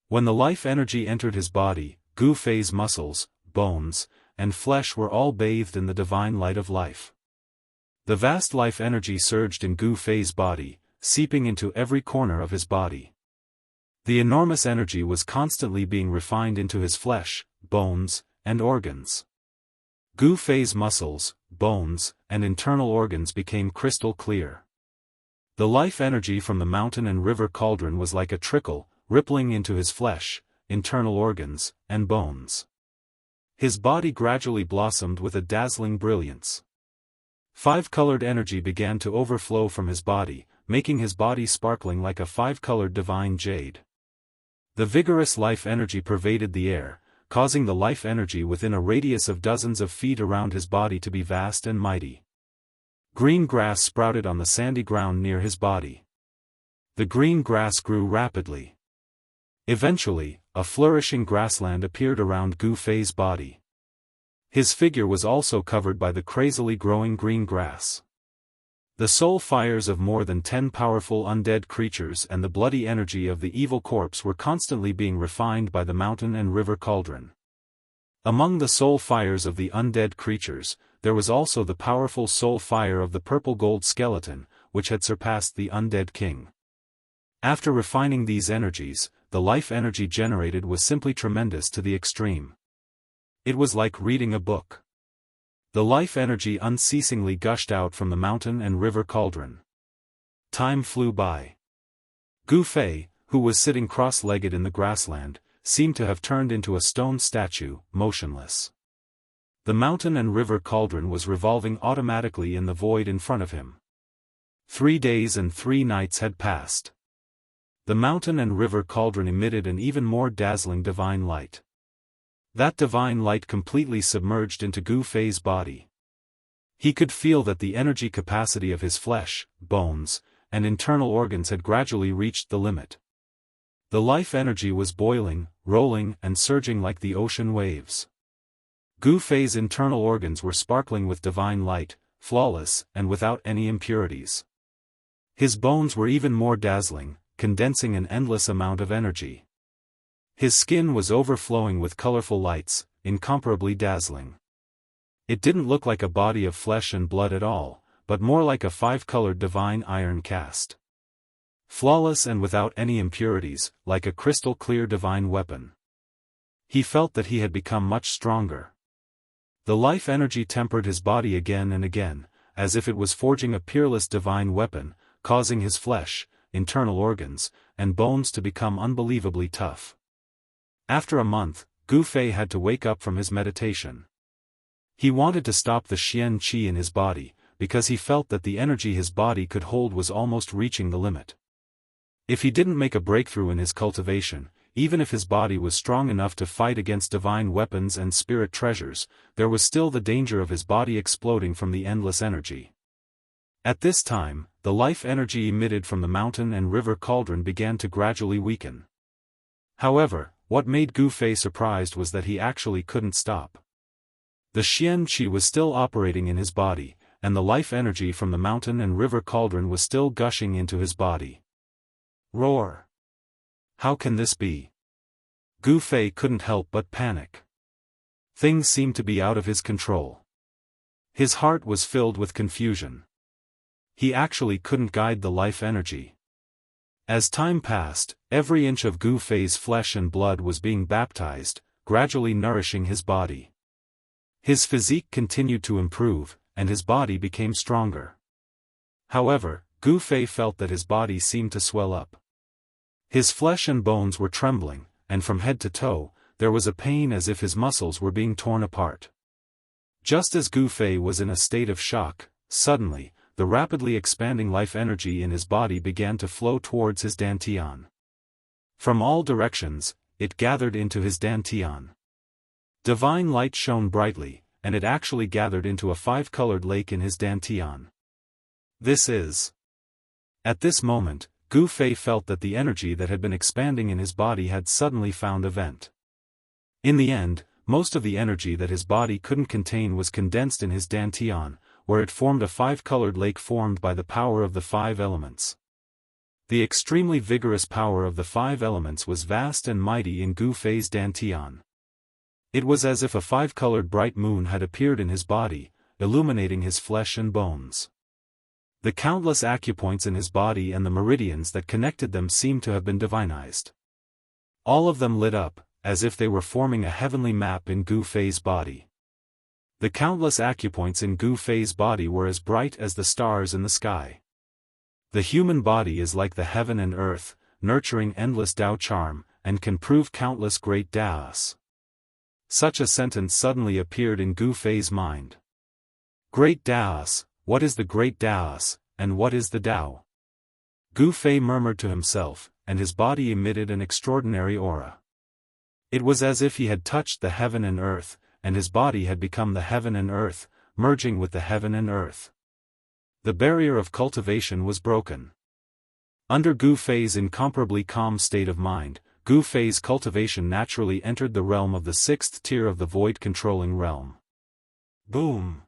When the life energy entered his body, Gu Fei's muscles, bones, and flesh were all bathed in the divine light of life. The vast life energy surged in Gu Fei's body, seeping into every corner of his body. The enormous energy was constantly being refined into his flesh, bones, and organs. Gu Fei's muscles, bones, and internal organs became crystal clear. The life energy from the mountain and river cauldron was like a trickle, rippling into his flesh, internal organs, and bones. His body gradually blossomed with a dazzling brilliance. 5-colored energy began to overflow from his body, making his body sparkling like a 5-colored divine jade. The vigorous life energy pervaded the air, causing the life energy within a radius of dozens of feet around his body to be vast and mighty. Green grass sprouted on the sandy ground near his body. The green grass grew rapidly. Eventually, a flourishing grassland appeared around Gu Fei's body. His figure was also covered by the crazily growing green grass. The soul fires of more than 10 powerful undead creatures and the bloody energy of the evil corpse were constantly being refined by the mountain and river cauldron. Among the soul fires of the undead creatures, there was also the powerful soul fire of the purple gold skeleton, which had surpassed the undead king. After refining these energies, the life energy generated was simply tremendous to the extreme. It was like reading a book. The life energy unceasingly gushed out from the mountain and river cauldron. Time flew by. Gu Fei, who was sitting cross-legged in the grassland, seemed to have turned into a stone statue, motionless. The mountain and river cauldron was revolving automatically in the void in front of him. 3 days and 3 nights had passed. The mountain and river cauldron emitted an even more dazzling divine light. That divine light completely submerged into Gu Fei's body. He could feel that the energy capacity of his flesh, bones, and internal organs had gradually reached the limit. The life energy was boiling, rolling, and surging like the ocean waves. Gu Fei's internal organs were sparkling with divine light, flawless, and without any impurities. His bones were even more dazzling, condensing an endless amount of energy. His skin was overflowing with colorful lights, incomparably dazzling. It didn't look like a body of flesh and blood at all, but more like a 5-colored divine iron cast. Flawless and without any impurities, like a crystal-clear divine weapon. He felt that he had become much stronger. The life energy tempered his body again and again, as if it was forging a peerless divine weapon, causing his flesh, internal organs, and bones to become unbelievably tough. After a month, Gu Fei had to wake up from his meditation. He wanted to stop the Xian Qi in his body, because he felt that the energy his body could hold was almost reaching the limit. If he didn't make a breakthrough in his cultivation, even if his body was strong enough to fight against divine weapons and spirit treasures, there was still the danger of his body exploding from the endless energy. At this time, the life energy emitted from the mountain and river cauldron began to gradually weaken. However, what made Gu Fei surprised was that he actually couldn't stop. The Xian Qi was still operating in his body, and the life energy from the mountain and river cauldron was still gushing into his body. Roar! How can this be? Gu Fei couldn't help but panic. Things seemed to be out of his control. His heart was filled with confusion. He actually couldn't guide the life energy. As time passed, every inch of Gu Fei's flesh and blood was being baptized, gradually nourishing his body. His physique continued to improve, and his body became stronger. However, Gu Fei felt that his body seemed to swell up. His flesh and bones were trembling, and from head to toe, there was a pain as if his muscles were being torn apart. Just as Gu Fei was in a state of shock, suddenly, the rapidly expanding life energy in his body began to flow towards his dantian. From all directions, it gathered into his dantian. Divine light shone brightly, and it actually gathered into a 5-colored lake in his dantian. This is. At this moment, Gu Fei felt that the energy that had been expanding in his body had suddenly found a vent. In the end, most of the energy that his body couldn't contain was condensed in his dantian, where it formed a 5-colored lake formed by the power of the 5 elements. The extremely vigorous power of the 5 elements was vast and mighty in Gu Fei's dantian. It was as if a 5-colored bright moon had appeared in his body, illuminating his flesh and bones. The countless acupoints in his body and the meridians that connected them seemed to have been divinized. All of them lit up, as if they were forming a heavenly map in Gu Fei's body. The countless acupoints in Gu Fei's body were as bright as the stars in the sky. The human body is like the heaven and earth, nurturing endless Tao charm, and can prove countless great Daos. Such a sentence suddenly appeared in Gu Fei's mind. Great Daos, what is the great Daos, and what is the Tao? Gu Fei murmured to himself, and his body emitted an extraordinary aura. It was as if he had touched the heaven and earth, and his body had become the heaven and earth, merging with the heaven and earth. The barrier of cultivation was broken. Under Gu Fei's incomparably calm state of mind, Gu Fei's cultivation naturally entered the realm of the 6th tier of the void-controlling realm. Boom!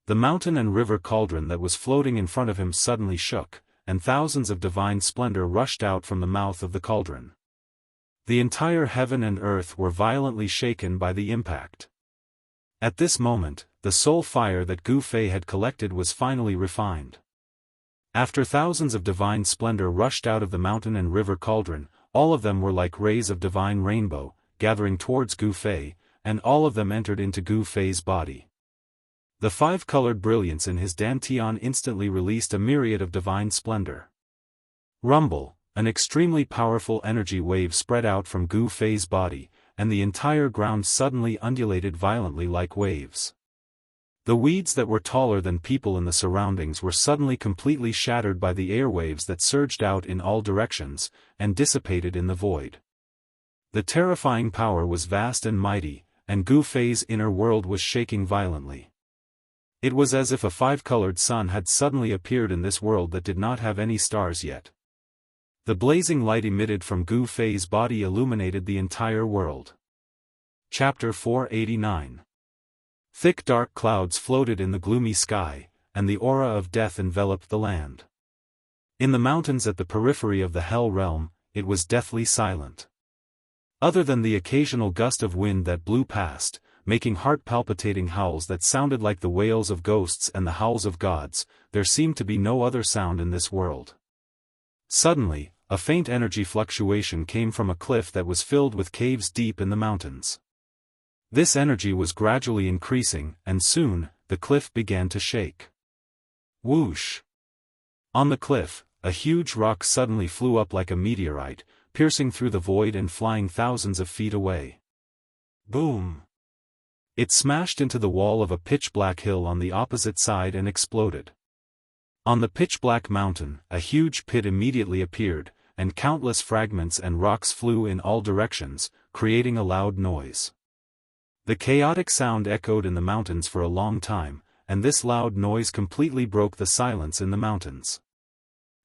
The mountain and river cauldron that was floating in front of him suddenly shook, and thousands of divine splendor rushed out from the mouth of the cauldron. The entire heaven and earth were violently shaken by the impact. At this moment, the soul fire that Gu Fei had collected was finally refined. After thousands of divine splendor rushed out of the mountain and river cauldron, all of them were like rays of divine rainbow, gathering towards Gu Fei, and all of them entered into Gu Fei's body. The five-colored brilliance in his dantian instantly released a myriad of divine splendor. Rumble, an extremely powerful energy wave spread out from Gu Fei's body, and the entire ground suddenly undulated violently like waves. The weeds that were taller than people in the surroundings were suddenly completely shattered by the airwaves that surged out in all directions, and dissipated in the void. The terrifying power was vast and mighty, and Gu Fei's inner world was shaking violently. It was as if a five-colored sun had suddenly appeared in this world that did not have any stars yet. The blazing light emitted from Gu Fei's body illuminated the entire world. Chapter 489. Thick dark clouds floated in the gloomy sky, and the aura of death enveloped the land. In the mountains at the periphery of the Hell Realm, it was deathly silent. Other than the occasional gust of wind that blew past, making heart-palpitating howls that sounded like the wails of ghosts and the howls of gods, there seemed to be no other sound in this world. Suddenly, a faint energy fluctuation came from a cliff that was filled with caves deep in the mountains. This energy was gradually increasing, and soon, the cliff began to shake. Whoosh! On the cliff, a huge rock suddenly flew up like a meteorite, piercing through the void and flying thousands of feet away. Boom! It smashed into the wall of a pitch-black hill on the opposite side and exploded. On the pitch-black mountain, a huge pit immediately appeared, and countless fragments and rocks flew in all directions, creating a loud noise. The chaotic sound echoed in the mountains for a long time, and this loud noise completely broke the silence in the mountains.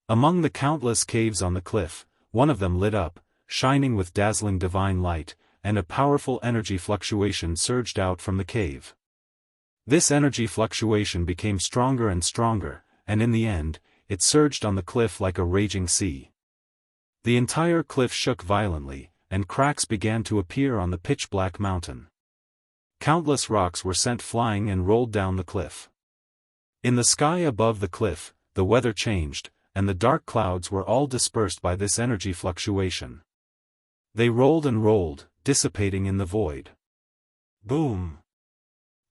Among the countless caves on the cliff, one of them lit up, shining with dazzling divine light, and a powerful energy fluctuation surged out from the cave. This energy fluctuation became stronger and stronger, and in the end, it surged on the cliff like a raging sea. The entire cliff shook violently, and cracks began to appear on the pitch-black mountain. Countless rocks were sent flying and rolled down the cliff. In the sky above the cliff, the weather changed, and the dark clouds were all dispersed by this energy fluctuation. They rolled and rolled, dissipating in the void. Boom!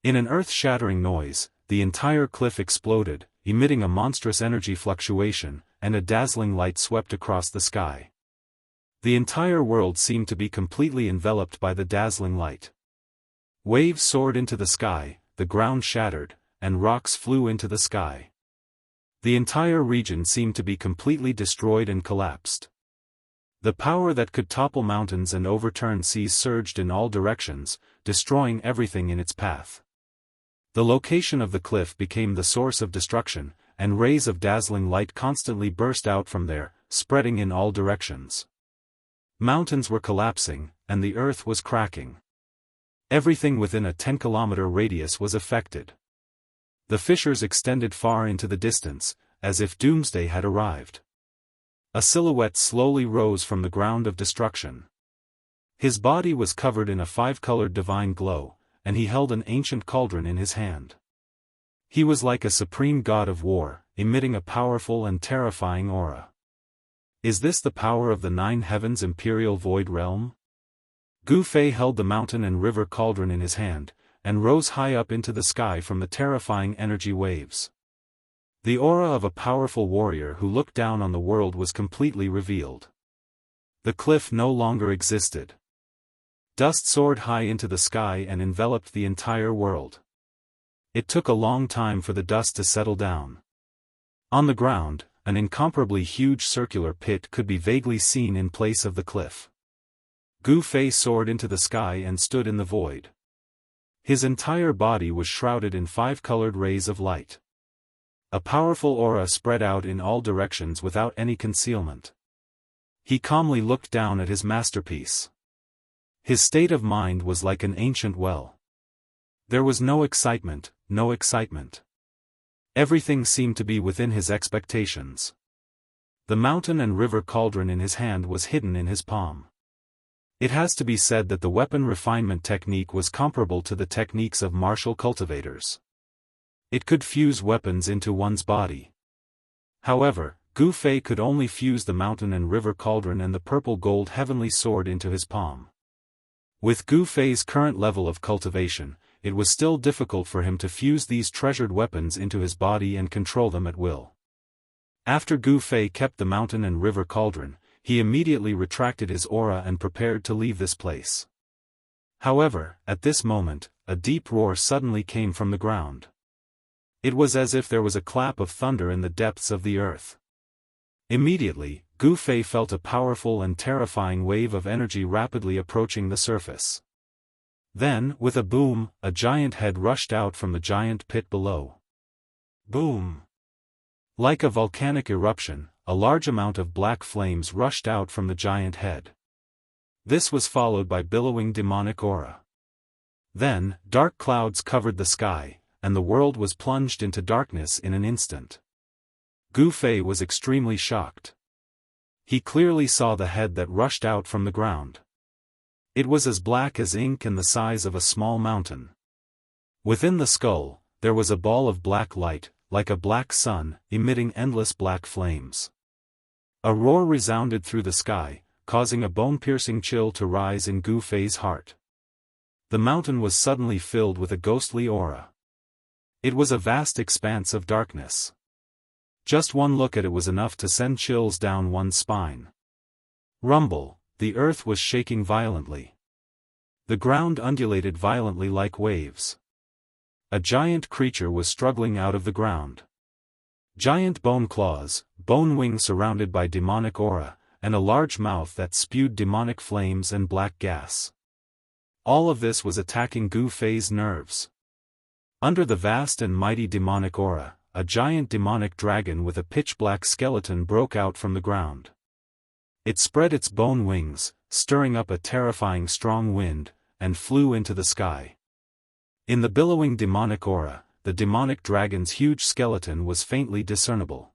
In an earth-shattering noise, the entire cliff exploded, emitting a monstrous energy fluctuation, and a dazzling light swept across the sky. The entire world seemed to be completely enveloped by the dazzling light. Waves soared into the sky, the ground shattered, and rocks flew into the sky. The entire region seemed to be completely destroyed and collapsed. The power that could topple mountains and overturn seas surged in all directions, destroying everything in its path. The location of the cliff became the source of destruction, and rays of dazzling light constantly burst out from there, spreading in all directions. Mountains were collapsing, and the earth was cracking. Everything within a 10-kilometer radius was affected. The fissures extended far into the distance, as if doomsday had arrived. A silhouette slowly rose from the ground of destruction. His body was covered in a five-colored divine glow, and he held an ancient cauldron in his hand. He was like a supreme god of war, emitting a powerful and terrifying aura. Is this the power of the Nine Heavens' imperial void realm? Gu Fei held the mountain and river cauldron in his hand, and rose high up into the sky from the terrifying energy waves. The aura of a powerful warrior who looked down on the world was completely revealed. The cliff no longer existed. Dust soared high into the sky and enveloped the entire world. It took a long time for the dust to settle down. On the ground, an incomparably huge circular pit could be vaguely seen in place of the cliff. Gu Fei soared into the sky and stood in the void. His entire body was shrouded in five-colored rays of light. A powerful aura spread out in all directions without any concealment. He calmly looked down at his masterpiece. His state of mind was like an ancient well. There was no excitement, no excitement. Everything seemed to be within his expectations. The mountain and river cauldron in his hand was hidden in his palm. It has to be said that the weapon refinement technique was comparable to the techniques of martial cultivators. It could fuse weapons into one's body. However, Gu Fei could only fuse the mountain and river cauldron and the purple gold heavenly sword into his palm. With Gu Fei's current level of cultivation, it was still difficult for him to fuse these treasured weapons into his body and control them at will. After Gu Fei kept the mountain and river cauldron, he immediately retracted his aura and prepared to leave this place. However, at this moment, a deep roar suddenly came from the ground. It was as if there was a clap of thunder in the depths of the earth. Immediately, Gu Fei felt a powerful and terrifying wave of energy rapidly approaching the surface. Then, with a boom, a giant head rushed out from the giant pit below. Boom! Like a volcanic eruption, a large amount of black flames rushed out from the giant head. This was followed by billowing demonic aura. Then, dark clouds covered the sky, and the world was plunged into darkness in an instant. Gu Fei was extremely shocked. He clearly saw the head that rushed out from the ground. It was as black as ink and the size of a small mountain. Within the skull, there was a ball of black light, like a black sun, emitting endless black flames. A roar resounded through the sky, causing a bone-piercing chill to rise in Gu Fei's heart. The mountain was suddenly filled with a ghostly aura. It was a vast expanse of darkness. Just one look at it was enough to send chills down one's spine. Rumble, the earth was shaking violently. The ground undulated violently like waves. A giant creature was struggling out of the ground. Giant bone claws, bone wings surrounded by demonic aura, and a large mouth that spewed demonic flames and black gas. All of this was attacking Gu Fei's nerves. Under the vast and mighty demonic aura, a giant demonic dragon with a pitch-black skeleton broke out from the ground. It spread its bone wings, stirring up a terrifying strong wind, and flew into the sky. In the billowing demonic aura, the demonic dragon's huge skeleton was faintly discernible.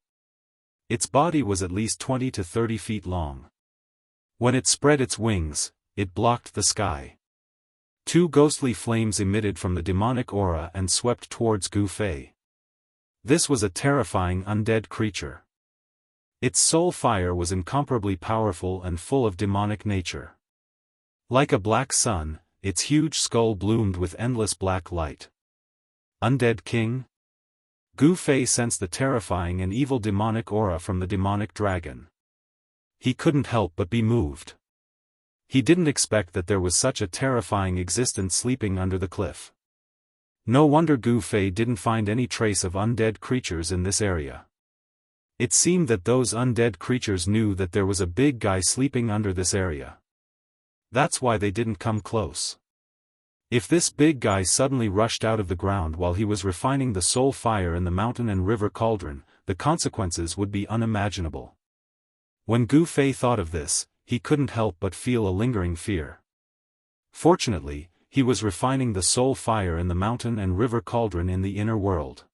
Its body was at least 20 to 30 feet long. When it spread its wings, it blocked the sky. Two ghostly flames emitted from the demonic aura and swept towards Gu Fei. This was a terrifying undead creature. Its soul fire was incomparably powerful and full of demonic nature. Like a black sun, its huge skull bloomed with endless black light. Undead King? Gu Fei sensed the terrifying and evil demonic aura from the demonic dragon. He couldn't help but be moved. He didn't expect that there was such a terrifying existence sleeping under the cliff. No wonder Gu Fei didn't find any trace of undead creatures in this area. It seemed that those undead creatures knew that there was a big guy sleeping under this area. That's why they didn't come close. If this big guy suddenly rushed out of the ground while he was refining the soul fire in the mountain and river cauldron, the consequences would be unimaginable. When Gu Fei thought of this, he couldn't help but feel a lingering fear. Fortunately, he was refining the soul fire in the mountain and river cauldron in the inner world.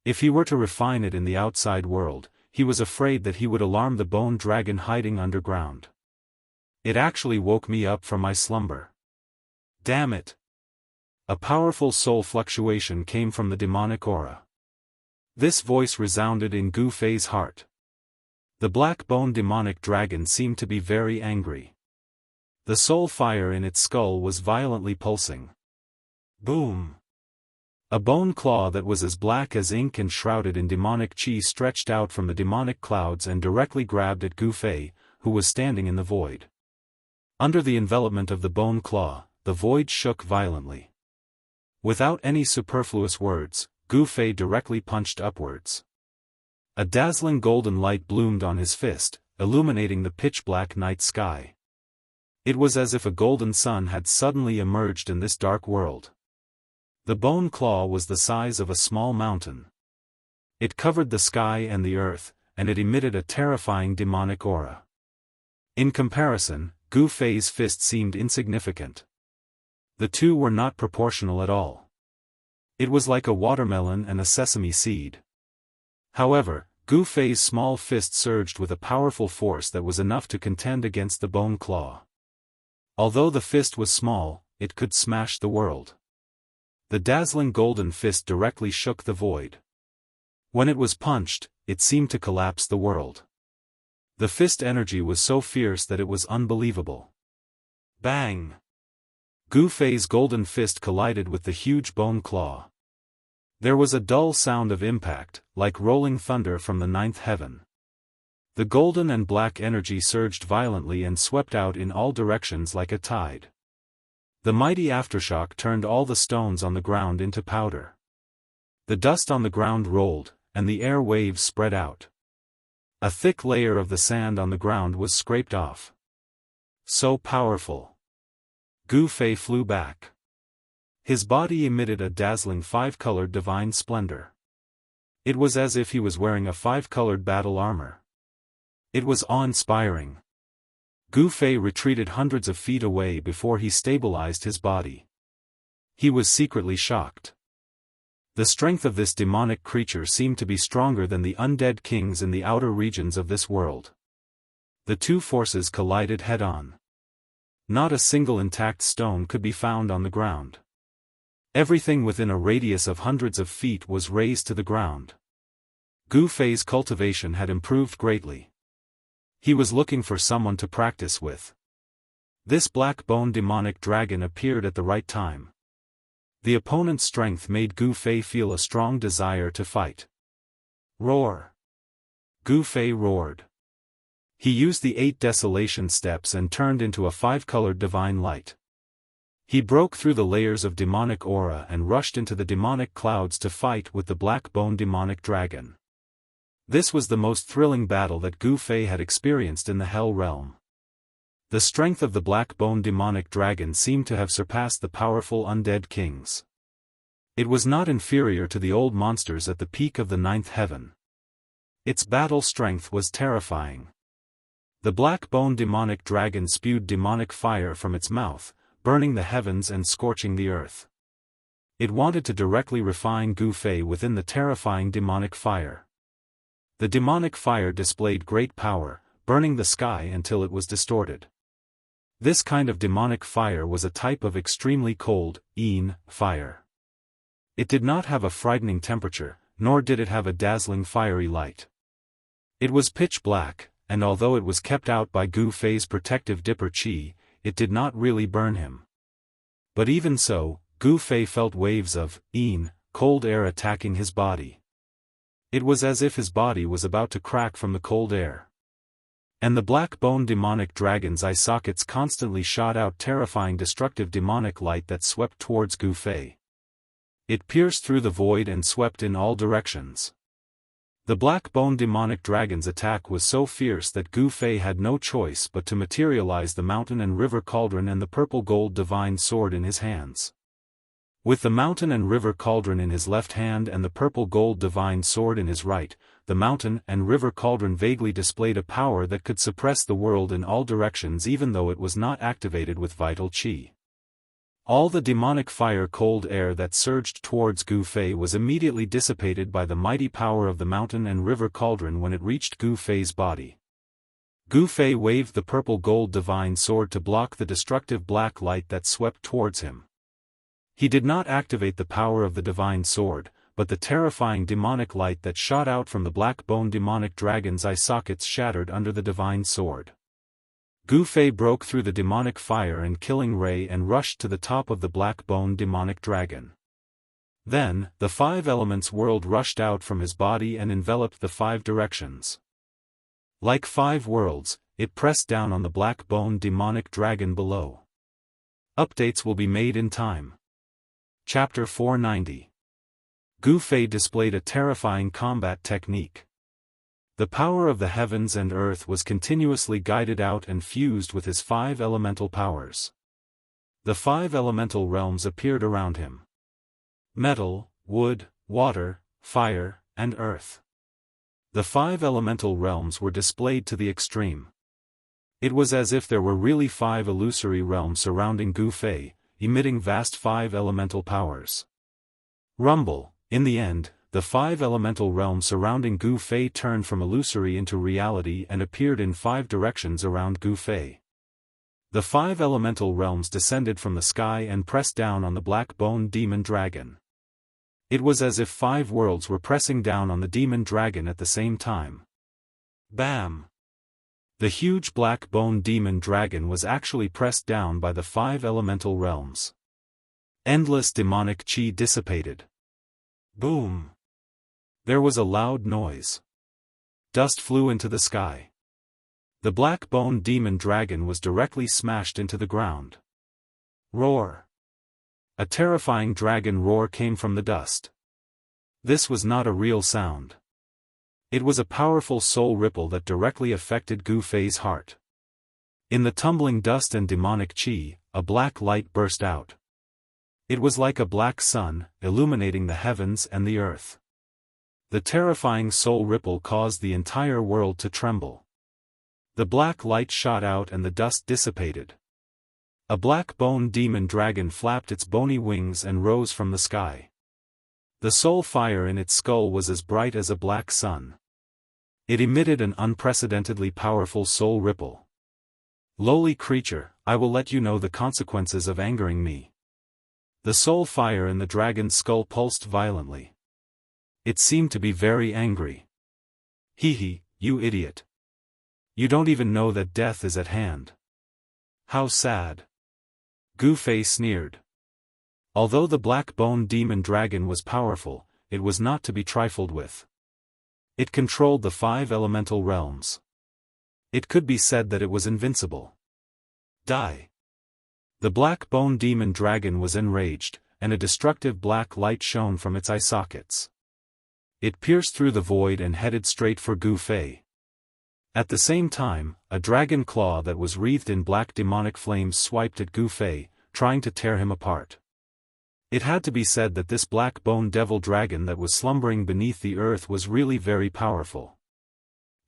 If he were to refine it in the outside world, he was afraid that he would alarm the bone dragon hiding underground. It actually woke me up from my slumber. Damn it! A powerful soul fluctuation came from the demonic aura. This voice resounded in Gu Fei's heart. The black bone demonic dragon seemed to be very angry. The soul fire in its skull was violently pulsing. Boom! A bone claw that was as black as ink and shrouded in demonic chi stretched out from the demonic clouds and directly grabbed at Gu Fei, who was standing in the void. Under the envelopment of the bone claw, the void shook violently. Without any superfluous words, Gu Fei directly punched upwards. A dazzling golden light bloomed on his fist, illuminating the pitch-black night sky. It was as if a golden sun had suddenly emerged in this dark world. The bone claw was the size of a small mountain. It covered the sky and the earth, and it emitted a terrifying demonic aura. In comparison, Gu Fei's fist seemed insignificant. The two were not proportional at all. It was like a watermelon and a sesame seed. However, Gu Fei's small fist surged with a powerful force that was enough to contend against the bone claw. Although the fist was small, it could smash the world. The dazzling golden fist directly shook the void. When it was punched, it seemed to collapse the world. The fist energy was so fierce that it was unbelievable. Bang! Gu Fei's golden fist collided with the huge bone claw. There was a dull sound of impact, like rolling thunder from the ninth heaven. The golden and black energy surged violently and swept out in all directions like a tide. The mighty aftershock turned all the stones on the ground into powder. The dust on the ground rolled, and the air waves spread out. A thick layer of the sand on the ground was scraped off. So powerful. Gu Fei flew back. His body emitted a dazzling five-colored divine splendor. It was as if he was wearing a five-colored battle armor. It was awe-inspiring. Gu Fei retreated hundreds of feet away before he stabilized his body. He was secretly shocked. The strength of this demonic creature seemed to be stronger than the undead kings in the outer regions of this world. The two forces collided head-on. Not a single intact stone could be found on the ground. Everything within a radius of hundreds of feet was razed to the ground. Gu Fei's cultivation had improved greatly. He was looking for someone to practice with. This black-bone demonic dragon appeared at the right time. The opponent's strength made Gu Fei feel a strong desire to fight. Roar! Gu Fei roared. He used the 8 desolation steps and turned into a 5-colored divine light. He broke through the layers of demonic aura and rushed into the demonic clouds to fight with the black-bone demonic dragon. This was the most thrilling battle that Gu Fei had experienced in the Hell Realm. The strength of the black-bone demonic dragon seemed to have surpassed the powerful undead kings. It was not inferior to the old monsters at the peak of the ninth heaven. Its battle strength was terrifying. The black-bone demonic dragon spewed demonic fire from its mouth, burning the heavens and scorching the earth. It wanted to directly refine Gu Fei within the terrifying demonic fire. The demonic fire displayed great power, burning the sky until it was distorted. This kind of demonic fire was a type of extremely cold, fire. It did not have a frightening temperature, nor did it have a dazzling fiery light. It was pitch black, and although it was kept out by Gu Fei's protective dipper chi, it did not really burn him. But even so, Gu Fei felt waves of, cold air attacking his body. It was as if his body was about to crack from the cold air. And the black-bone demonic dragon's eye sockets constantly shot out terrifying destructive demonic light that swept towards Gu Fei. It pierced through the void and swept in all directions. The black-bone demonic dragon's attack was so fierce that Gu Fei had no choice but to materialize the mountain and river cauldron and the purple-gold divine sword in his hands. With the mountain and river cauldron in his left hand and the purple-gold divine sword in his right, the mountain and river cauldron vaguely displayed a power that could suppress the world in all directions even though it was not activated with vital chi. All the demonic fire-cold air that surged towards Gu Fei was immediately dissipated by the mighty power of the mountain and river cauldron when it reached Gu Fei's body. Gu Fei waved the purple-gold divine sword to block the destructive black light that swept towards him. He did not activate the power of the divine sword, but the terrifying demonic light that shot out from the black-bone demonic dragon's eye sockets shattered under the divine sword. Gu Fei broke through the demonic fire and killing ray and rushed to the top of the black-bone demonic dragon. Then, the 5 elements world rushed out from his body and enveloped the 5 directions. Like 5 worlds, it pressed down on the black-bone demonic dragon below. Updates will be made in time. Chapter 490. Gu Fei displayed a terrifying combat technique. The power of the heavens and earth was continuously guided out and fused with his 5 elemental powers. The 5 elemental realms appeared around him. Metal, wood, water, fire, and earth. The 5 elemental realms were displayed to the extreme. It was as if there were really 5 illusory realms surrounding Gu Fei, emitting vast 5 elemental powers. Rumble. In the end, the 5 elemental realms surrounding Gu Fei turned from illusory into reality and appeared in 5 directions around Gu Fei. The 5 elemental realms descended from the sky and pressed down on the black-boned demon dragon. It was as if 5 worlds were pressing down on the demon dragon at the same time. Bam! The huge black-boned demon dragon was actually pressed down by the 5 elemental realms. Endless demonic chi dissipated. Boom! There was a loud noise. Dust flew into the sky. The black-boned demon dragon was directly smashed into the ground. Roar! A terrifying dragon roar came from the dust. This was not a real sound. It was a powerful soul ripple that directly affected Gu Fei's heart. In the tumbling dust and demonic chi, a black light burst out. It was like a black sun, illuminating the heavens and the earth. The terrifying soul ripple caused the entire world to tremble. The black light shot out and the dust dissipated. A black-boned demon dragon flapped its bony wings and rose from the sky. The soul fire in its skull was as bright as a black sun. It emitted an unprecedentedly powerful soul ripple. Lowly creature, I will let you know the consequences of angering me. The soul fire in the dragon's skull pulsed violently. It seemed to be very angry. Hee, you idiot. You don't even know that death is at hand. How sad. Gu Fei sneered. Although the black-boned demon dragon was powerful, it was not to be trifled with. It controlled the 5 elemental realms. It could be said that it was invincible. Die. The black-boned demon dragon was enraged, and a destructive black light shone from its eye sockets. It pierced through the void and headed straight for Gu Fei. At the same time, a dragon claw that was wreathed in black demonic flames swiped at Gu Fei, trying to tear him apart. It had to be said that this black-boned devil dragon that was slumbering beneath the earth was really very powerful.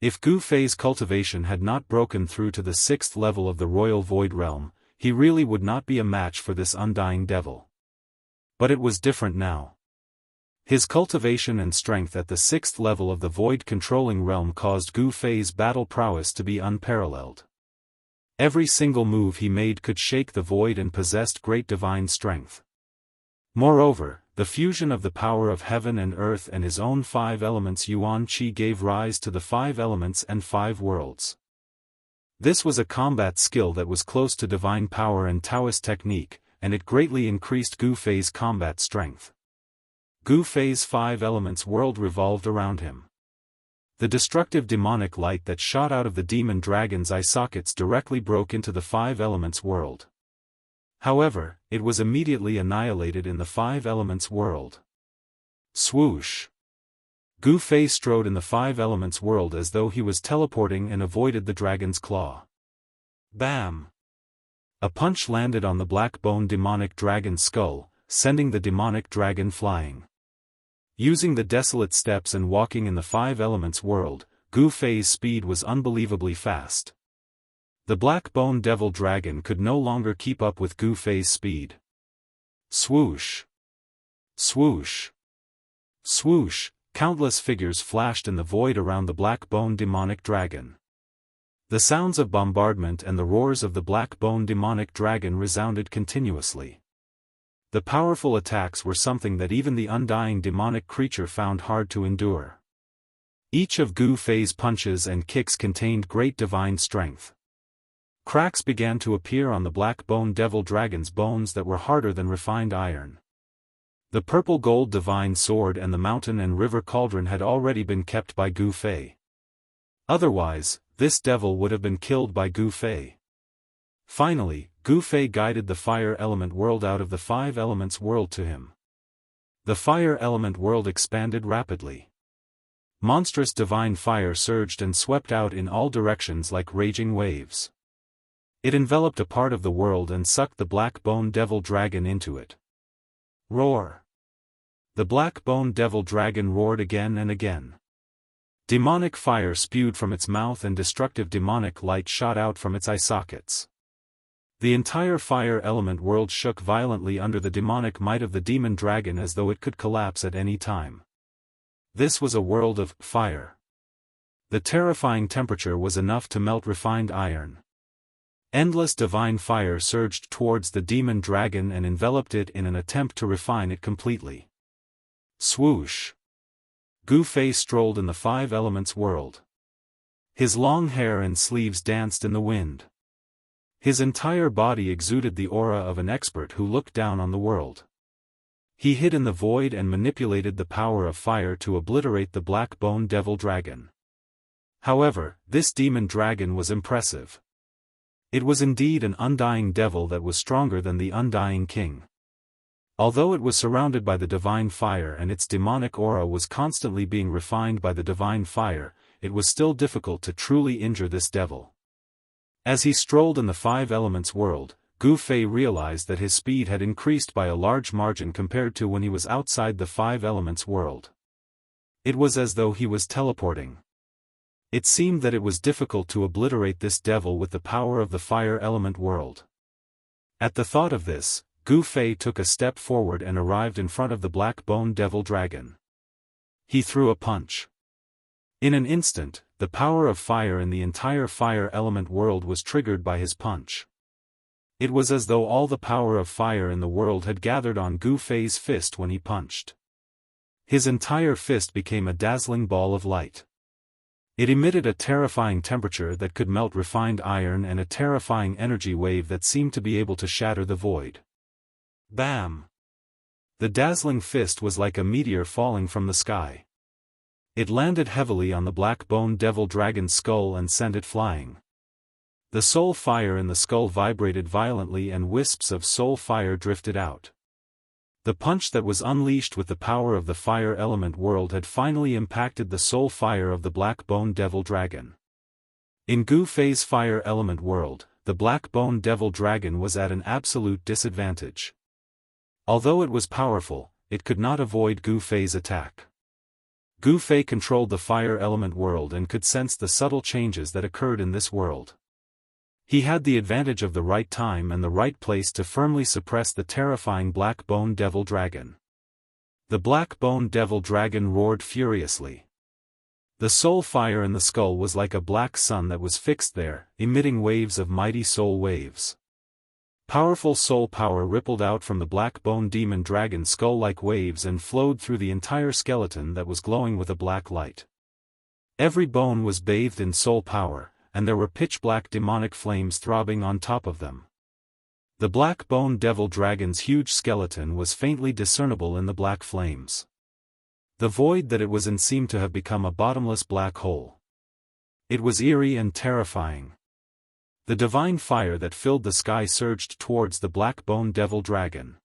If Gu Fei's cultivation had not broken through to the 6th level of the royal void realm, he really would not be a match for this undying devil. But it was different now. His cultivation and strength at the 6th level of the void-controlling realm caused Gu Fei's battle prowess to be unparalleled. Every single move he made could shake the void and possessed great divine strength. Moreover, the fusion of the power of heaven and earth and his own 5 elements Yuan Qi gave rise to the 5 elements and 5 worlds. This was a combat skill that was close to divine power and Daoist technique, and it greatly increased Gu Fei's combat strength. Gu Fei's 5 elements world revolved around him. The destructive demonic light that shot out of the demon dragon's eye sockets directly broke into the 5 elements world. However, it was immediately annihilated in the 5 elements world. Swoosh! Gu Fei strode in the 5 elements world as though he was teleporting and avoided the dragon's claw. Bam! A punch landed on the black-boned demonic dragon's skull, sending the demonic dragon flying. Using the desolate steps and walking in the 5 elements world, Gu Fei's speed was unbelievably fast. The black-boned devil dragon could no longer keep up with Gu Fei's speed. Swoosh! Swoosh! Swoosh! Countless figures flashed in the void around the black-boned demonic dragon. The sounds of bombardment and the roars of the black-boned demonic dragon resounded continuously. The powerful attacks were something that even the undying demonic creature found hard to endure. Each of Gu Fei's punches and kicks contained great divine strength. Cracks began to appear on the black-boned devil dragon's bones that were harder than refined iron. The purple-gold divine sword and the mountain and river cauldron had already been kept by Gu Fei. Otherwise, this devil would have been killed by Gu Fei. Finally, Gu Fei guided the fire element world out of the 5 elements world to him. The fire element world expanded rapidly. Monstrous divine fire surged and swept out in all directions like raging waves. It enveloped a part of the world and sucked the black-boned devil dragon into it. Roar! The black-boned devil dragon roared again and again. Demonic fire spewed from its mouth and destructive demonic light shot out from its eye sockets. The entire fire element world shook violently under the demonic might of the demon dragon as though it could collapse at any time. This was a world of fire. The terrifying temperature was enough to melt refined iron. Endless divine fire surged towards the demon dragon and enveloped it in an attempt to refine it completely. Swoosh! Gu Fei strolled in the five elements world. His long hair and sleeves danced in the wind. His entire body exuded the aura of an expert who looked down on the world. He hid in the void and manipulated the power of fire to obliterate the black bone devil dragon. However, this demon dragon was impressive. It was indeed an undying devil that was stronger than the undying king. Although it was surrounded by the divine fire and its demonic aura was constantly being refined by the divine fire, it was still difficult to truly injure this devil. As he strolled in the five elements world, Gu Fei realized that his speed had increased by a large margin compared to when he was outside the five elements world. It was as though he was teleporting. It seemed that it was difficult to obliterate this devil with the power of the fire element world. At the thought of this, Gu Fei took a step forward and arrived in front of the black bone devil dragon. He threw a punch. In an instant, the power of fire in the entire fire element world was triggered by his punch. It was as though all the power of fire in the world had gathered on Gu Fei's fist when he punched. His entire fist became a dazzling ball of light. It emitted a terrifying temperature that could melt refined iron and a terrifying energy wave that seemed to be able to shatter the void. Bam! The dazzling fist was like a meteor falling from the sky. It landed heavily on the black bone devil dragon's skull and sent it flying. The soul fire in the skull vibrated violently and wisps of soul fire drifted out. The punch that was unleashed with the power of the fire element world had finally impacted the soul fire of the black bone devil dragon. In Gu Fei's fire element world, the black bone devil dragon was at an absolute disadvantage. Although it was powerful, it could not avoid Gu Fei's attack. Gu Fei controlled the fire element world and could sense the subtle changes that occurred in this world. He had the advantage of the right time and the right place to firmly suppress the terrifying black bone devil dragon. The black bone devil dragon roared furiously. The soul fire in the skull was like a black sun that was fixed there, emitting waves of mighty soul waves. Powerful soul power rippled out from the black bone demon dragon's skull like waves and flowed through the entire skeleton that was glowing with a black light. Every bone was bathed in soul power, and there were pitch-black demonic flames throbbing on top of them. The black bone devil dragon's huge skeleton was faintly discernible in the black flames. The void that it was in seemed to have become a bottomless black hole. It was eerie and terrifying. The divine fire that filled the sky surged towards the black bone devil dragon.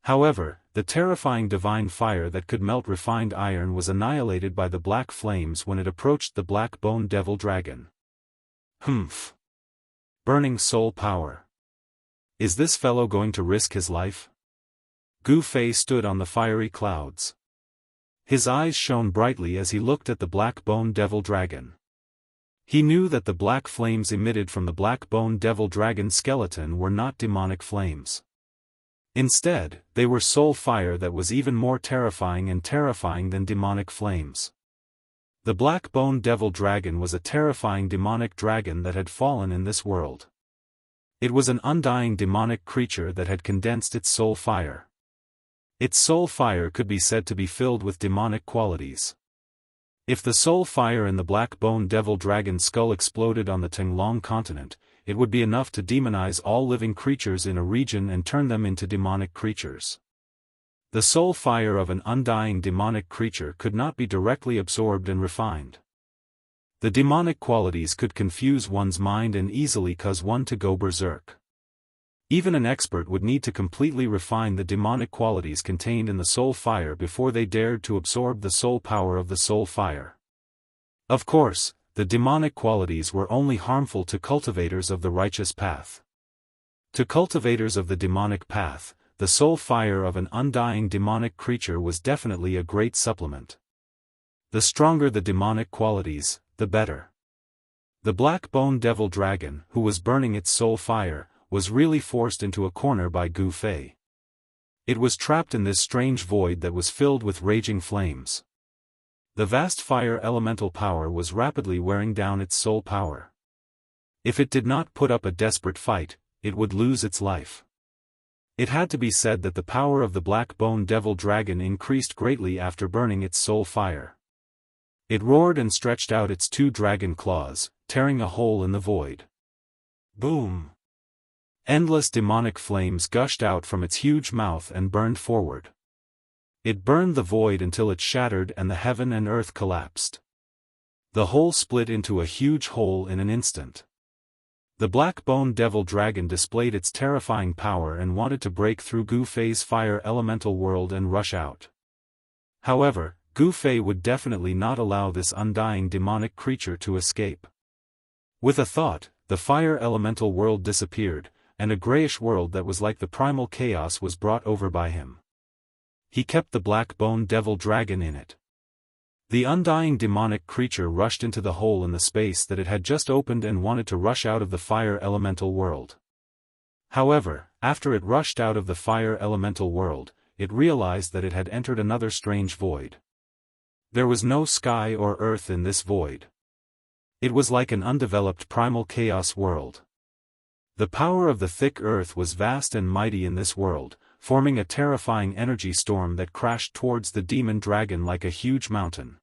However, the terrifying divine fire that could melt refined iron was annihilated by the black flames when it approached the black bone devil dragon. Humph! Burning soul power. Is this fellow going to risk his life? Gu Fei stood on the fiery clouds. His eyes shone brightly as he looked at the black bone devil dragon. He knew that the black flames emitted from the black bone devil dragon skeleton were not demonic flames. Instead, they were soul fire that was even more terrifying than demonic flames. The black bone devil dragon was a terrifying demonic dragon that had fallen in this world. It was an undying demonic creature that had condensed its soul fire. Its soul fire could be said to be filled with demonic qualities. If the soul fire in the black bone devil dragon's skull exploded on the Tenglong continent, it would be enough to demonize all living creatures in a region and turn them into demonic creatures. The soul fire of an undying demonic creature could not be directly absorbed and refined. The demonic qualities could confuse one's mind and easily cause one to go berserk. Even an expert would need to completely refine the demonic qualities contained in the soul fire before they dared to absorb the soul power of the soul fire. Of course, the demonic qualities were only harmful to cultivators of the righteous path. To cultivators of the demonic path, the soul fire of an undying demonic creature was definitely a great supplement. The stronger the demonic qualities, the better. The black bone devil dragon, who was burning its soul fire, was really forced into a corner by Gu Fei. It was trapped in this strange void that was filled with raging flames. The vast fire elemental power was rapidly wearing down its soul power. If it did not put up a desperate fight, it would lose its life. It had to be said that the power of the black bone devil dragon increased greatly after burning its soul fire. It roared and stretched out its 2 dragon claws, tearing a hole in the void. Boom! Endless demonic flames gushed out from its huge mouth and burned forward. It burned the void until it shattered and the heaven and earth collapsed. The hole split into a huge hole in an instant. The black bone devil dragon displayed its terrifying power and wanted to break through Gu Fei's fire elemental world and rush out. However, Gu Fei would definitely not allow this undying demonic creature to escape. With a thought, the fire elemental world disappeared, and a grayish world that was like the primal chaos was brought over by him. He kept the black bone devil dragon in it. The undying demonic creature rushed into the hole in the space that it had just opened and wanted to rush out of the fire elemental world. However, after it rushed out of the fire elemental world, it realized that it had entered another strange void. There was no sky or earth in this void. It was like an undeveloped primal chaos world. The power of the thick earth was vast and mighty in this world, forming a terrifying energy storm that crashed towards the demon dragon like a huge mountain.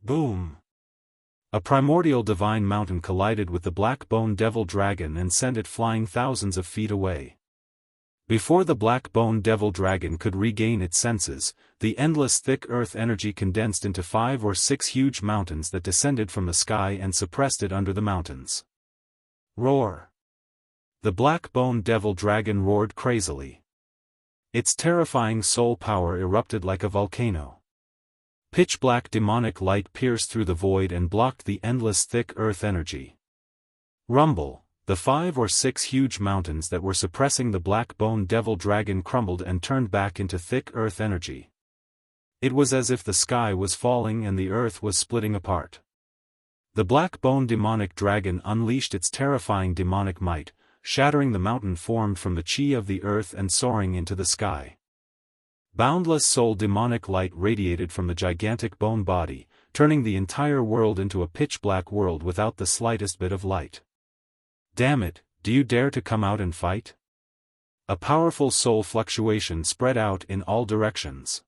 Boom! A primordial divine mountain collided with the black bone devil dragon and sent it flying thousands of feet away. Before the black bone devil dragon could regain its senses, the endless thick earth energy condensed into 5 or 6 huge mountains that descended from the sky and suppressed it under the mountains. Roar! The black bone devil dragon roared crazily. Its terrifying soul power erupted like a volcano. Pitch-black demonic light pierced through the void and blocked the endless thick earth energy. Rumble! The 5 or 6 huge mountains that were suppressing the black bone devil dragon crumbled and turned back into thick earth energy. It was as if the sky was falling and the earth was splitting apart. The black bone demonic dragon unleashed its terrifying demonic might, shattering the mountain formed from the chi of the earth and soaring into the sky. Boundless soul demonic light radiated from the gigantic bone body, turning the entire world into a pitch-black world without the slightest bit of light. Damn it, do you dare to come out and fight? A powerful soul fluctuation spread out in all directions.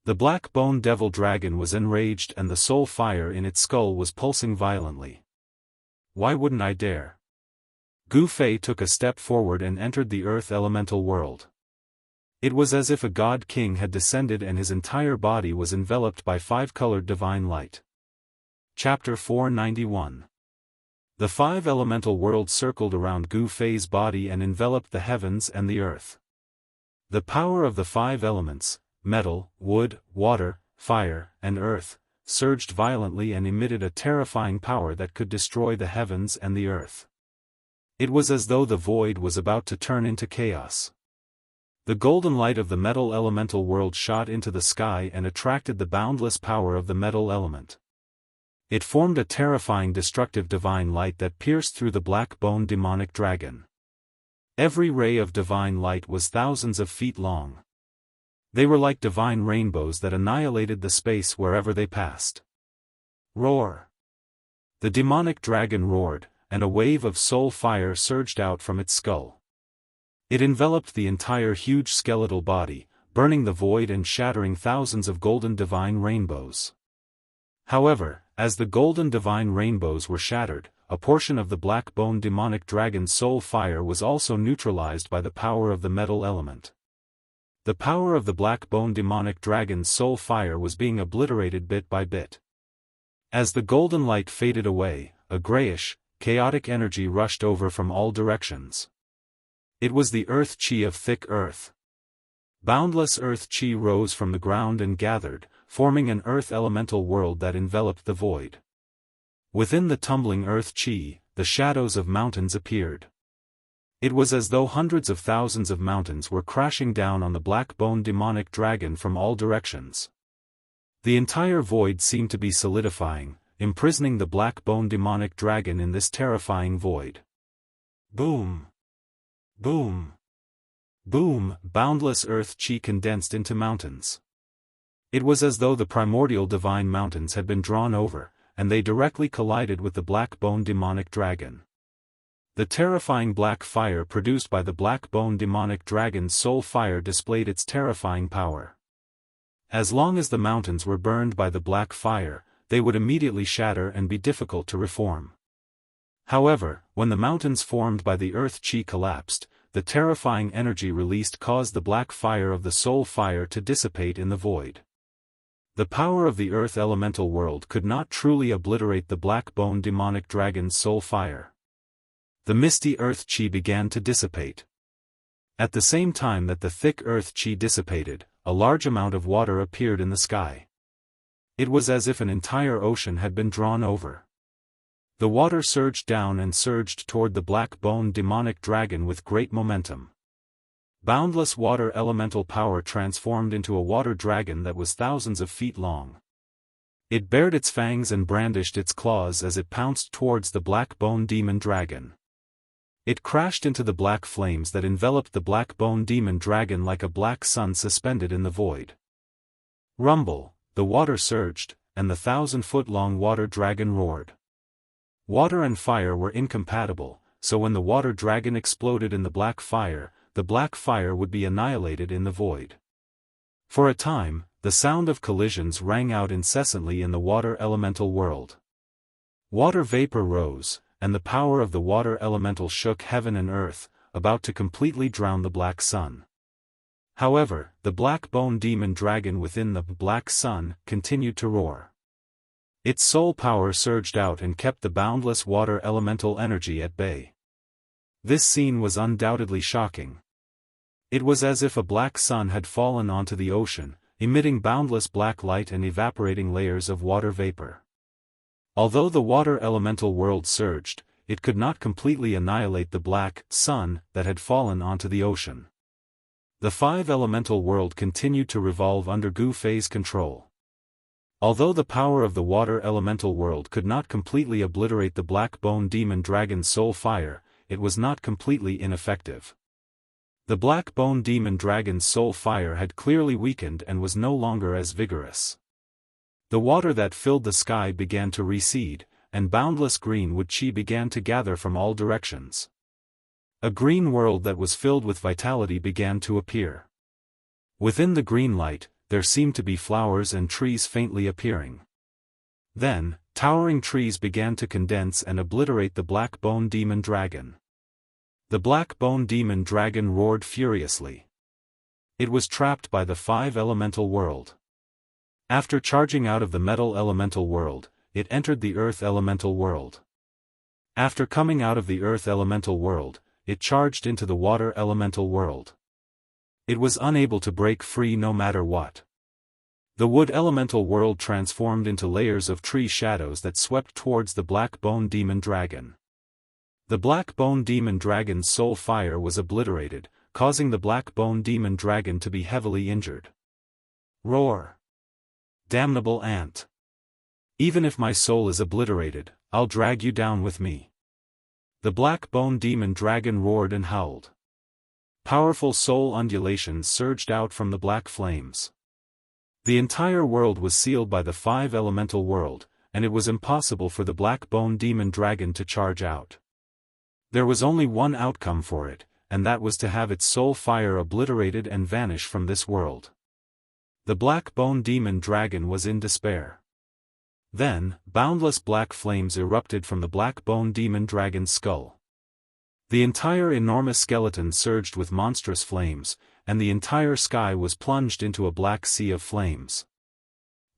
The black bone devil dragon was enraged and the soul fire in its skull was pulsing violently. Why wouldn't I dare? Gu Fei took a step forward and entered the earth elemental world. It was as if a god king had descended and his entire body was enveloped by 5-colored divine light. Chapter 491. The 5 elemental worlds circled around Gu Fei's body and enveloped the heavens and the earth. The power of the 5 elements, metal, wood, water, fire, and earth, surged violently and emitted a terrifying power that could destroy the heavens and the earth. It was as though the void was about to turn into chaos. The golden light of the metal elemental world shot into the sky and attracted the boundless power of the metal element. It formed a terrifying destructive divine light that pierced through the black bone demonic dragon. Every ray of divine light was thousands of feet long. They were like divine rainbows that annihilated the space wherever they passed. Roar! The demonic dragon roared, and a wave of soul fire surged out from its skull. It enveloped the entire huge skeletal body, burning the void and shattering thousands of golden divine rainbows. However, as the golden divine rainbows were shattered, a portion of the black bone demonic dragon's soul fire was also neutralized by the power of the metal element. The power of the black bone demonic dragon's soul fire was being obliterated bit by bit. As the golden light faded away, a grayish, chaotic energy rushed over from all directions. It was the earth chi of thick earth. Boundless earth chi rose from the ground and gathered, forming an earth elemental world that enveloped the void. Within the tumbling earth chi, the shadows of mountains appeared. It was as though hundreds of thousands of mountains were crashing down on the black bone demonic dragon from all directions. The entire void seemed to be solidifying, imprisoning the black bone demonic dragon in this terrifying void. Boom! Boom! Boom! Boundless earth chi condensed into mountains. It was as though the primordial divine mountains had been drawn over, and they directly collided with the black bone demonic dragon. The terrifying black fire produced by the black-bone demonic dragon's soul fire displayed its terrifying power. As long as the mountains were burned by the black fire, they would immediately shatter and be difficult to reform. However, when the mountains formed by the earth chi collapsed, the terrifying energy released caused the black fire of the soul fire to dissipate in the void. The power of the earth elemental world could not truly obliterate the black-bone demonic dragon's soul fire. The misty earth chi began to dissipate. At the same time that the thick earth chi dissipated, a large amount of water appeared in the sky. It was as if an entire ocean had been drawn over. The water surged down and surged toward the black-bone demonic dragon with great momentum. Boundless water elemental power transformed into a water dragon that was thousands of feet long. It bared its fangs and brandished its claws as it pounced towards the black-bone demon dragon. It crashed into the black flames that enveloped the black-bone demon dragon like a black sun suspended in the void. Rumble, the water surged, and the 1,000-foot-long water dragon roared. Water and fire were incompatible, so when the water dragon exploded in the black fire would be annihilated in the void. For a time, the sound of collisions rang out incessantly in the water elemental world. Water vapor rose, and the power of the water elemental shook heaven and earth, about to completely drown the black sun. However, the black-bone demon dragon within the black sun continued to roar. Its soul power surged out and kept the boundless water elemental energy at bay. This scene was undoubtedly shocking. It was as if a black sun had fallen onto the ocean, emitting boundless black light and evaporating layers of water vapor. Although the water elemental world surged, it could not completely annihilate the black sun that had fallen onto the ocean. The 5 elemental world continued to revolve under Gu Fei's control. Although the power of the water elemental world could not completely obliterate the black-bone demon dragon's soul fire, it was not completely ineffective. The black-bone demon dragon's soul fire had clearly weakened and was no longer as vigorous. The water that filled the sky began to recede, and boundless green wood chi began to gather from all directions. A green world that was filled with vitality began to appear. Within the green light, there seemed to be flowers and trees faintly appearing. Then, towering trees began to condense and obliterate the black-bone demon dragon. The black-bone demon dragon roared furiously. It was trapped by the 5 elemental world. After charging out of the metal elemental world, it entered the earth elemental world. After coming out of the earth elemental world, it charged into the water elemental world. It was unable to break free no matter what. The wood elemental world transformed into layers of tree shadows that swept towards the black-bone demon dragon. The black-bone demon dragon's soul fire was obliterated, causing the black-bone demon dragon to be heavily injured. Roar! Damnable ant! Even if my soul is obliterated, I'll drag you down with me. The black-bone demon dragon roared and howled. Powerful soul undulations surged out from the black flames. The entire world was sealed by the 5 elemental world, and it was impossible for the black-bone demon dragon to charge out. There was only one outcome for it, and that was to have its soul fire obliterated and vanish from this world. The black-bone demon dragon was in despair. Then, boundless black flames erupted from the black-bone demon dragon's skull. The entire enormous skeleton surged with monstrous flames, and the entire sky was plunged into a black sea of flames.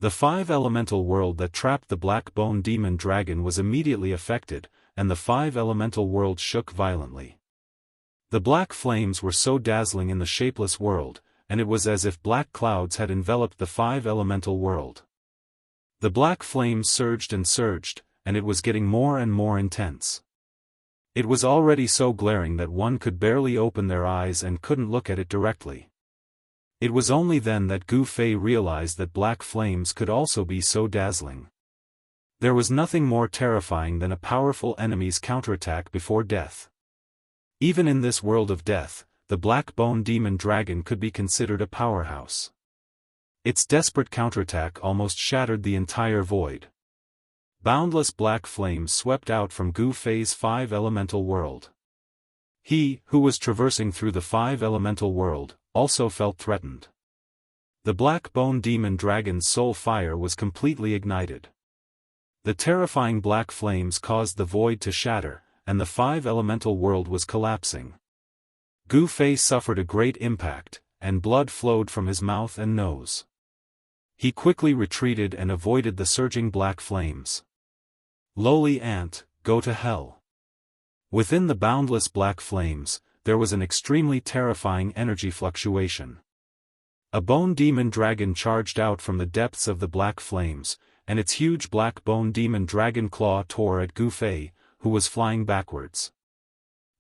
The 5 elemental world that trapped the black-bone demon dragon was immediately affected, and the 5 elemental world shook violently. The black flames were so dazzling in the shapeless world, and it was as if black clouds had enveloped the 5 elemental world. The black flames surged, and it was getting more and more intense. It was already so glaring that one could barely open their eyes and couldn't look at it directly. It was only then that Gu Fei realized that black flames could also be so dazzling. There was nothing more terrifying than a powerful enemy's counterattack before death. Even in this world of death, the black-bone demon dragon could be considered a powerhouse. Its desperate counterattack almost shattered the entire void. Boundless black flames swept out from Gu Fei's five-elemental world. He, who was traversing through the five-elemental world, also felt threatened. The black bone demon dragon's soul fire was completely ignited. The terrifying black flames caused the void to shatter, and the five-elemental world was collapsing. Gu Fei suffered a great impact, and blood flowed from his mouth and nose. He quickly retreated and avoided the surging black flames. Lowly ant, go to hell. Within the boundless black flames, there was an extremely terrifying energy fluctuation. A bone demon dragon charged out from the depths of the black flames, and its huge black bone demon dragon claw tore at Gu Fei, who was flying backwards.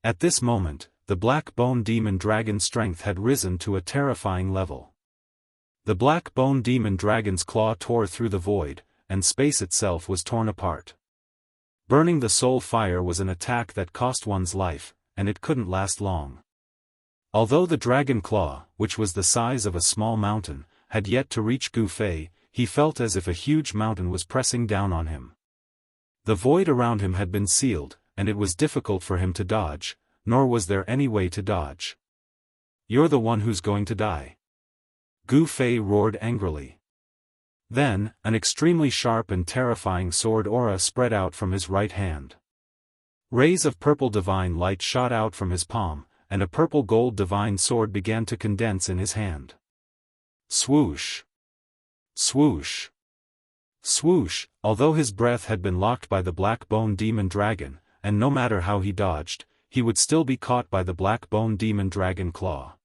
At this moment, the black bone demon dragon's strength had risen to a terrifying level. The black bone demon dragon's claw tore through the void, and space itself was torn apart. Burning the soul fire was an attack that cost one's life, and it couldn't last long. Although the dragon claw, which was the size of a small mountain, had yet to reach Gu Fei, he felt as if a huge mountain was pressing down on him. The void around him had been sealed, and it was difficult for him to dodge, nor was there any way to dodge. "You're the one who's going to die," Gu Fei roared angrily. Then, an extremely sharp and terrifying sword aura spread out from his right hand. Rays of purple divine light shot out from his palm, and a purple-gold divine sword began to condense in his hand. Swoosh! Swoosh! Swoosh! Although his breath had been locked by the black bone demon dragon, and no matter how he dodged, he would still be caught by the black bone demon dragon claw.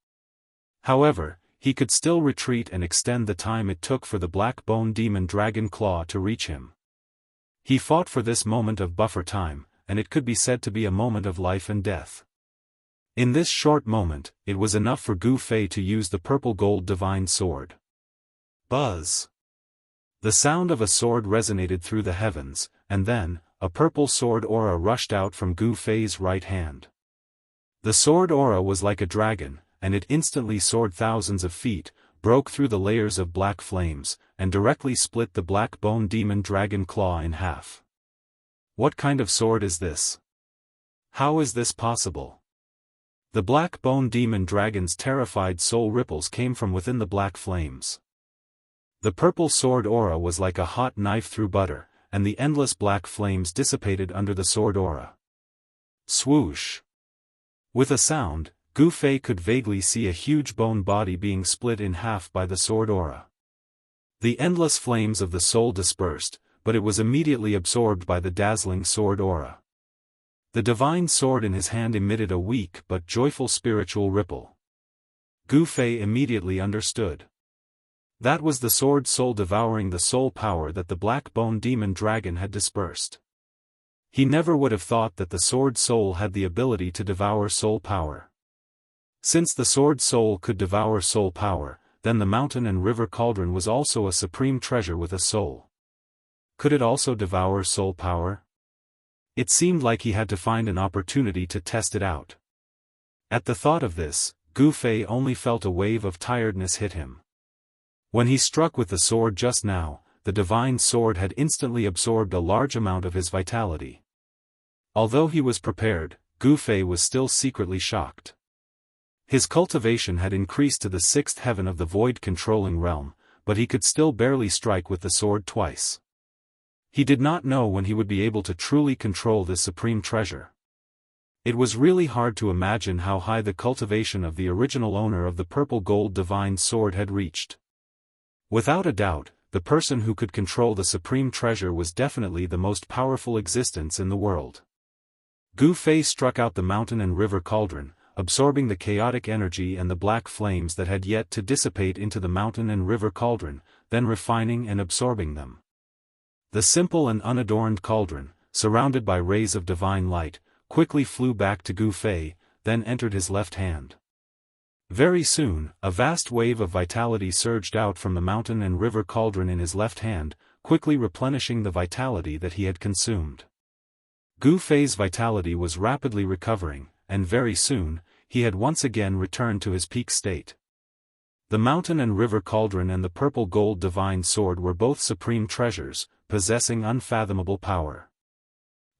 However, he could still retreat and extend the time it took for the black bone demon dragon claw to reach him. He fought for this moment of buffer time, and it could be said to be a moment of life and death. In this short moment, it was enough for Gu Fei to use the purple-gold divine sword. Buzz! The sound of a sword resonated through the heavens, and then, a purple sword aura rushed out from Gu Fei's right hand. The sword aura was like a dragon, and it instantly soared thousands of feet, broke through the layers of black flames, and directly split the black bone demon dragon claw in half. What kind of sword is this? How is this possible? The black bone demon dragon's terrified soul ripples came from within the black flames. The purple sword aura was like a hot knife through butter, and the endless black flames dissipated under the sword aura. Swoosh! With a sound, Gu Fei could vaguely see a huge bone body being split in half by the sword aura. The endless flames of the soul dispersed, but it was immediately absorbed by the dazzling sword aura. The divine sword in his hand emitted a weak but joyful spiritual ripple. Gu Fei immediately understood. That was the sword soul devouring the soul power that the black bone demon dragon had dispersed. He never would have thought that the sword soul had the ability to devour soul power. Since the sword soul could devour soul power, then the mountain and river cauldron was also a supreme treasure with a soul. Could it also devour soul power? It seemed like he had to find an opportunity to test it out. At the thought of this, Gu Fei only felt a wave of tiredness hit him. When he struck with the sword just now, the divine sword had instantly absorbed a large amount of his vitality. Although he was prepared, Gu Fei was still secretly shocked. His cultivation had increased to the 6th heaven of the void-controlling realm, but he could still barely strike with the sword twice. He did not know when he would be able to truly control this supreme treasure. It was really hard to imagine how high the cultivation of the original owner of the purple gold divine sword had reached. Without a doubt, the person who could control the supreme treasure was definitely the most powerful existence in the world. Gu Fei struck out the mountain and river cauldron, absorbing the chaotic energy and the black flames that had yet to dissipate into the mountain and river cauldron, then refining and absorbing them. The simple and unadorned cauldron, surrounded by rays of divine light, quickly flew back to Gu Fei, then entered his left hand. Very soon, a vast wave of vitality surged out from the mountain and river cauldron in his left hand, quickly replenishing the vitality that he had consumed. Gu Fei's vitality was rapidly recovering, and very soon, he had once again returned to his peak state. The mountain and river cauldron and the purple gold divine sword were both supreme treasures, possessing unfathomable power.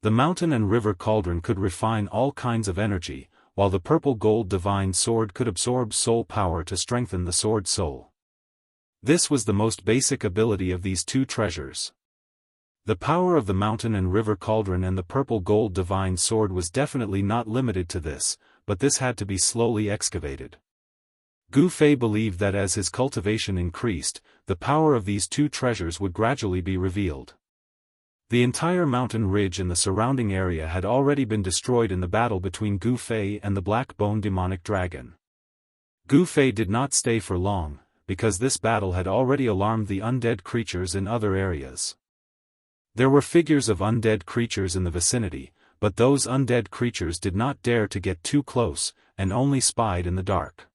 The mountain and river cauldron could refine all kinds of energy, while the purple gold divine sword could absorb soul power to strengthen the sword soul. This was the most basic ability of these two treasures. The power of the mountain and river cauldron and the purple gold divine sword was definitely not limited to this, but this had to be slowly excavated. Gu Fei believed that as his cultivation increased, the power of these two treasures would gradually be revealed. The entire mountain ridge and the surrounding area had already been destroyed in the battle between Gu Fei and the black-bone demonic dragon. Gu Fei did not stay for long, because this battle had already alarmed the undead creatures in other areas. There were figures of undead creatures in the vicinity, but those undead creatures did not dare to get too close, and only spied in the dark.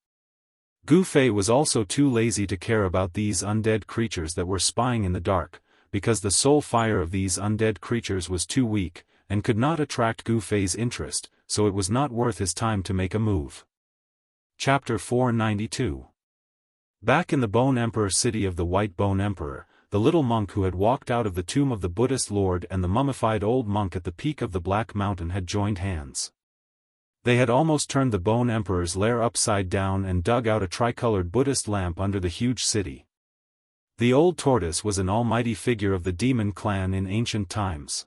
Gu Fei was also too lazy to care about these undead creatures that were spying in the dark, because the soul fire of these undead creatures was too weak, and could not attract Gu Fei's interest, so it was not worth his time to make a move. Chapter 492. Back in the Bone Emperor city of the White Bone Emperor, the little monk who had walked out of the tomb of the Buddhist lord and the mummified old monk at the peak of the Black Mountain had joined hands. They had almost turned the Bone Emperor's lair upside down and dug out a tricolored Buddhist lamp under the huge city. The old tortoise was an almighty figure of the demon clan in ancient times.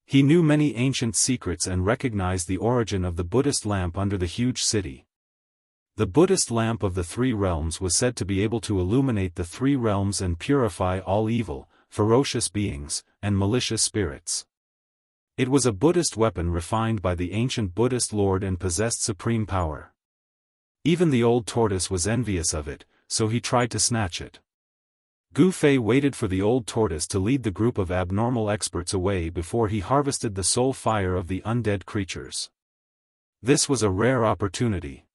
He knew many ancient secrets and recognized the origin of the Buddhist lamp under the huge city. The Buddhist lamp of the three realms was said to be able to illuminate the three realms and purify all evil, ferocious beings, and malicious spirits. It was a Buddhist weapon refined by the ancient Buddhist lord and possessed supreme power. Even the old tortoise was envious of it, so he tried to snatch it. Gu Fei waited for the old tortoise to lead the group of abnormal experts away before he harvested the soul fire of the undead creatures. This was a rare opportunity.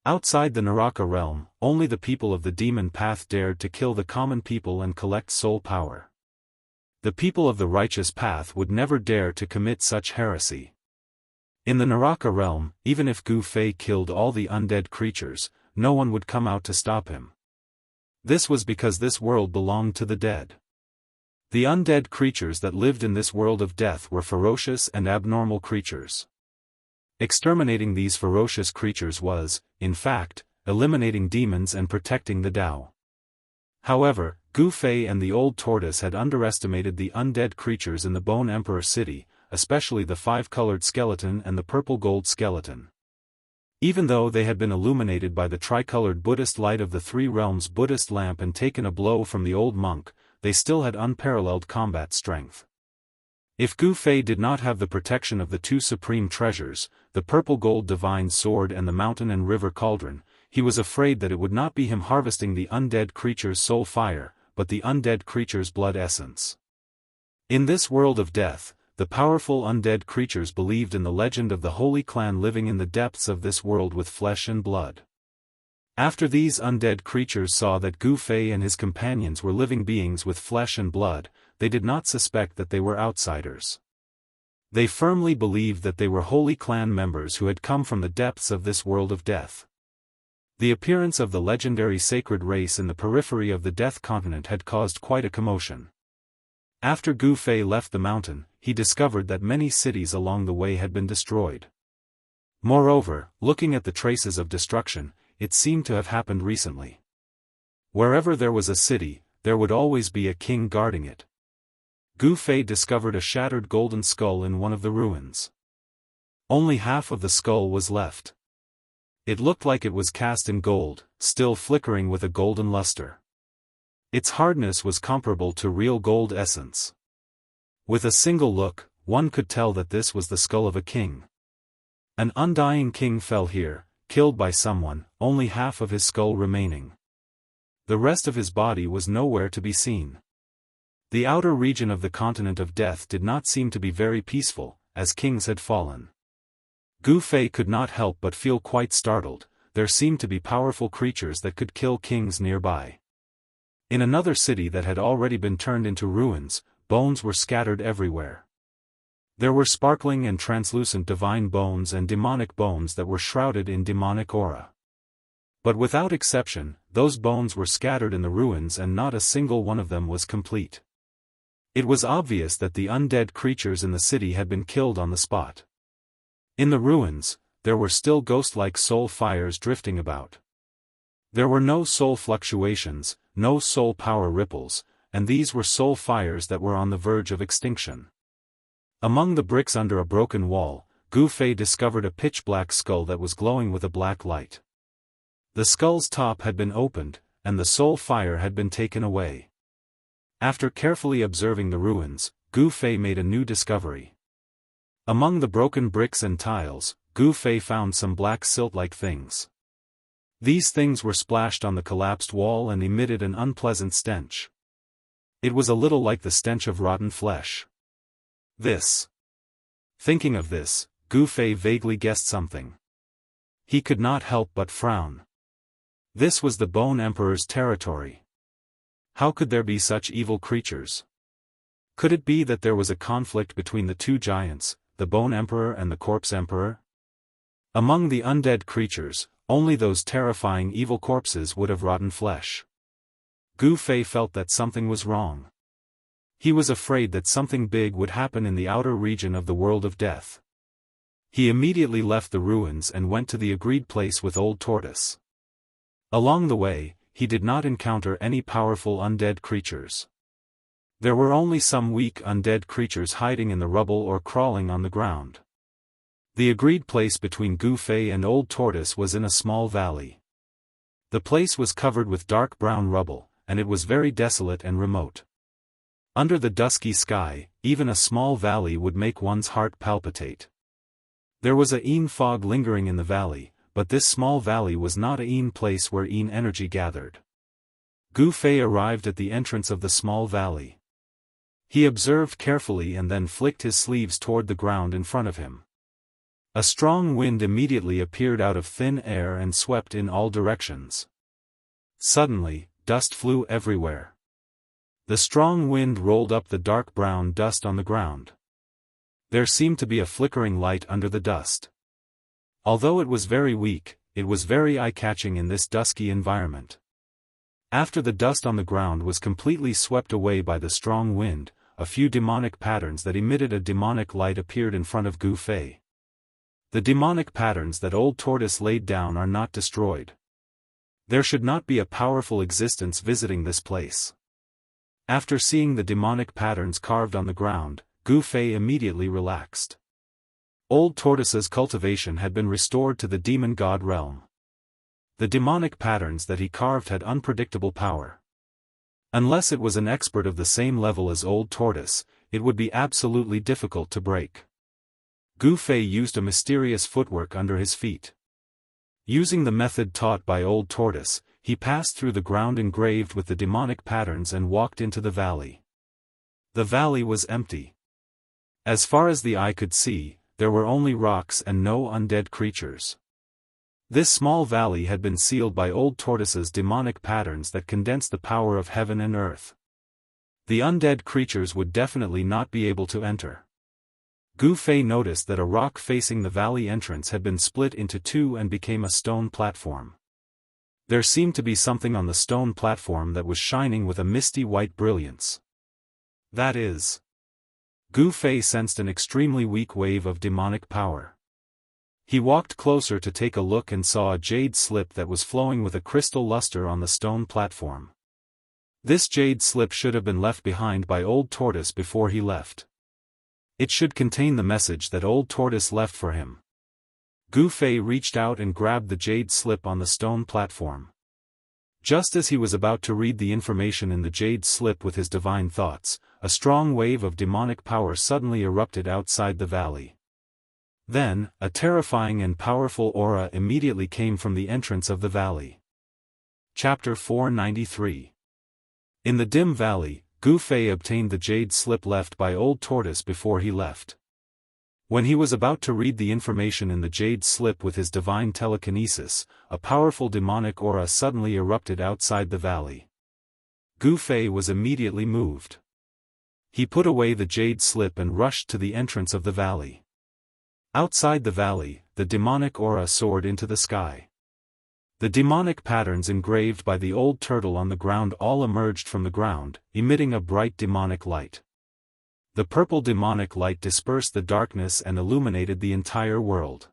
Outside the Naraka realm, only the people of the demon path dared to kill the common people and collect soul power. The people of the righteous path would never dare to commit such heresy. In the Naraka realm, even if Gu Fei killed all the undead creatures, no one would come out to stop him. This was because this world belonged to the dead. The undead creatures that lived in this world of death were ferocious and abnormal creatures. Exterminating these ferocious creatures was, in fact, eliminating demons and protecting the Tao. However, Gu Fei and the old tortoise had underestimated the undead creatures in the Bone Emperor city, especially the five-colored skeleton and the purple-gold skeleton. Even though they had been illuminated by the tricolored Buddhist light of the Three Realms Buddhist lamp and taken a blow from the old monk, they still had unparalleled combat strength. If Gu Fei did not have the protection of the two supreme treasures, the purple-gold divine sword and the mountain and river cauldron, he was afraid that it would not be him harvesting the undead creature's soul fire, but the undead creature's blood essence. In this world of death, the powerful undead creatures believed in the legend of the holy clan living in the depths of this world with flesh and blood. After these undead creatures saw that Gu Fei and his companions were living beings with flesh and blood, they did not suspect that they were outsiders. They firmly believed that they were holy clan members who had come from the depths of this world of death. The appearance of the legendary sacred race in the periphery of the Death Continent had caused quite a commotion. After Gu Fei left the mountain, he discovered that many cities along the way had been destroyed. Moreover, looking at the traces of destruction, it seemed to have happened recently. Wherever there was a city, there would always be a king guarding it. Gu Fei discovered a shattered golden skull in one of the ruins. Only half of the skull was left. It looked like it was cast in gold, still flickering with a golden luster. Its hardness was comparable to real gold essence. With a single look, one could tell that this was the skull of a king. An undying king fell here, killed by someone, only half of his skull remaining. The rest of his body was nowhere to be seen. The outer region of the continent of death did not seem to be very peaceful, as kings had fallen. Gu Fei could not help but feel quite startled. There seemed to be powerful creatures that could kill kings nearby. In another city that had already been turned into ruins, bones were scattered everywhere. There were sparkling and translucent divine bones and demonic bones that were shrouded in demonic aura. But without exception, those bones were scattered in the ruins and not a single one of them was complete. It was obvious that the undead creatures in the city had been killed on the spot. In the ruins, there were still ghost-like soul fires drifting about. There were no soul fluctuations, no soul power ripples, and these were soul fires that were on the verge of extinction. Among the bricks under a broken wall, Gu Fei discovered a pitch-black skull that was glowing with a black light. The skull's top had been opened, and the soul fire had been taken away. After carefully observing the ruins, Gu Fei made a new discovery. Among the broken bricks and tiles, Gu Fei found some black silt-like things. These things were splashed on the collapsed wall and emitted an unpleasant stench. It was a little like the stench of rotten flesh. Thinking of this, Gu Fei vaguely guessed something. He could not help but frown. This was the Bone Emperor's territory. How could there be such evil creatures? Could it be that there was a conflict between the two giants, the Bone Emperor and the Corpse Emperor? Among the undead creatures, only those terrifying evil corpses would have rotten flesh. Gu Fei felt that something was wrong. He was afraid that something big would happen in the outer region of the world of death. He immediately left the ruins and went to the agreed place with Old Tortoise. Along the way, he did not encounter any powerful undead creatures. There were only some weak undead creatures hiding in the rubble or crawling on the ground. The agreed place between Gu Fei and Old Tortoise was in a small valley. The place was covered with dark brown rubble, and it was very desolate and remote. Under the dusky sky, even a small valley would make one's heart palpitate. There was a Yin fog lingering in the valley, but this small valley was not a Yin place where Yin energy gathered. Gu Fei arrived at the entrance of the small valley. He observed carefully and then flicked his sleeves toward the ground in front of him. A strong wind immediately appeared out of thin air and swept in all directions. Suddenly, dust flew everywhere. The strong wind rolled up the dark brown dust on the ground. There seemed to be a flickering light under the dust. Although it was very weak, it was very eye-catching in this dusky environment. After the dust on the ground was completely swept away by the strong wind, a few demonic patterns that emitted a demonic light appeared in front of Gu Fei. The demonic patterns that Old Tortoise laid down are not destroyed. There should not be a powerful existence visiting this place. After seeing the demonic patterns carved on the ground, Gu Fei immediately relaxed. Old Tortoise's cultivation had been restored to the demon god realm. The demonic patterns that he carved had unpredictable power. Unless it was an expert of the same level as Old Tortoise, it would be absolutely difficult to break. Gu Fei used a mysterious footwork under his feet. Using the method taught by Old Tortoise, he passed through the ground engraved with the demonic patterns and walked into the valley. The valley was empty. As far as the eye could see, there were only rocks and no undead creatures. This small valley had been sealed by Old Tortoise's demonic patterns that condensed the power of heaven and earth. The undead creatures would definitely not be able to enter. Gu Fei noticed that a rock facing the valley entrance had been split into two and became a stone platform. There seemed to be something on the stone platform that was shining with a misty white brilliance. That is. Gu Fei sensed an extremely weak wave of demonic power. He walked closer to take a look and saw a jade slip that was flowing with a crystal luster on the stone platform. This jade slip should have been left behind by Old Tortoise before he left. It should contain the message that Old Tortoise left for him. Gu Fei reached out and grabbed the jade slip on the stone platform. Just as he was about to read the information in the jade slip with his divine thoughts, a strong wave of demonic power suddenly erupted outside the valley. Then, a terrifying and powerful aura immediately came from the entrance of the valley. Chapter 493. In the dim valley, Gu Fei obtained the jade slip left by Old Tortoise before he left. When he was about to read the information in the jade slip with his divine telekinesis, a powerful demonic aura suddenly erupted outside the valley. Gu Fei was immediately moved. He put away the jade slip and rushed to the entrance of the valley. Outside the valley, the demonic aura soared into the sky. The demonic patterns engraved by the old turtle on the ground all emerged from the ground, emitting a bright demonic light. The purple demonic light dispersed the darkness and illuminated the entire world.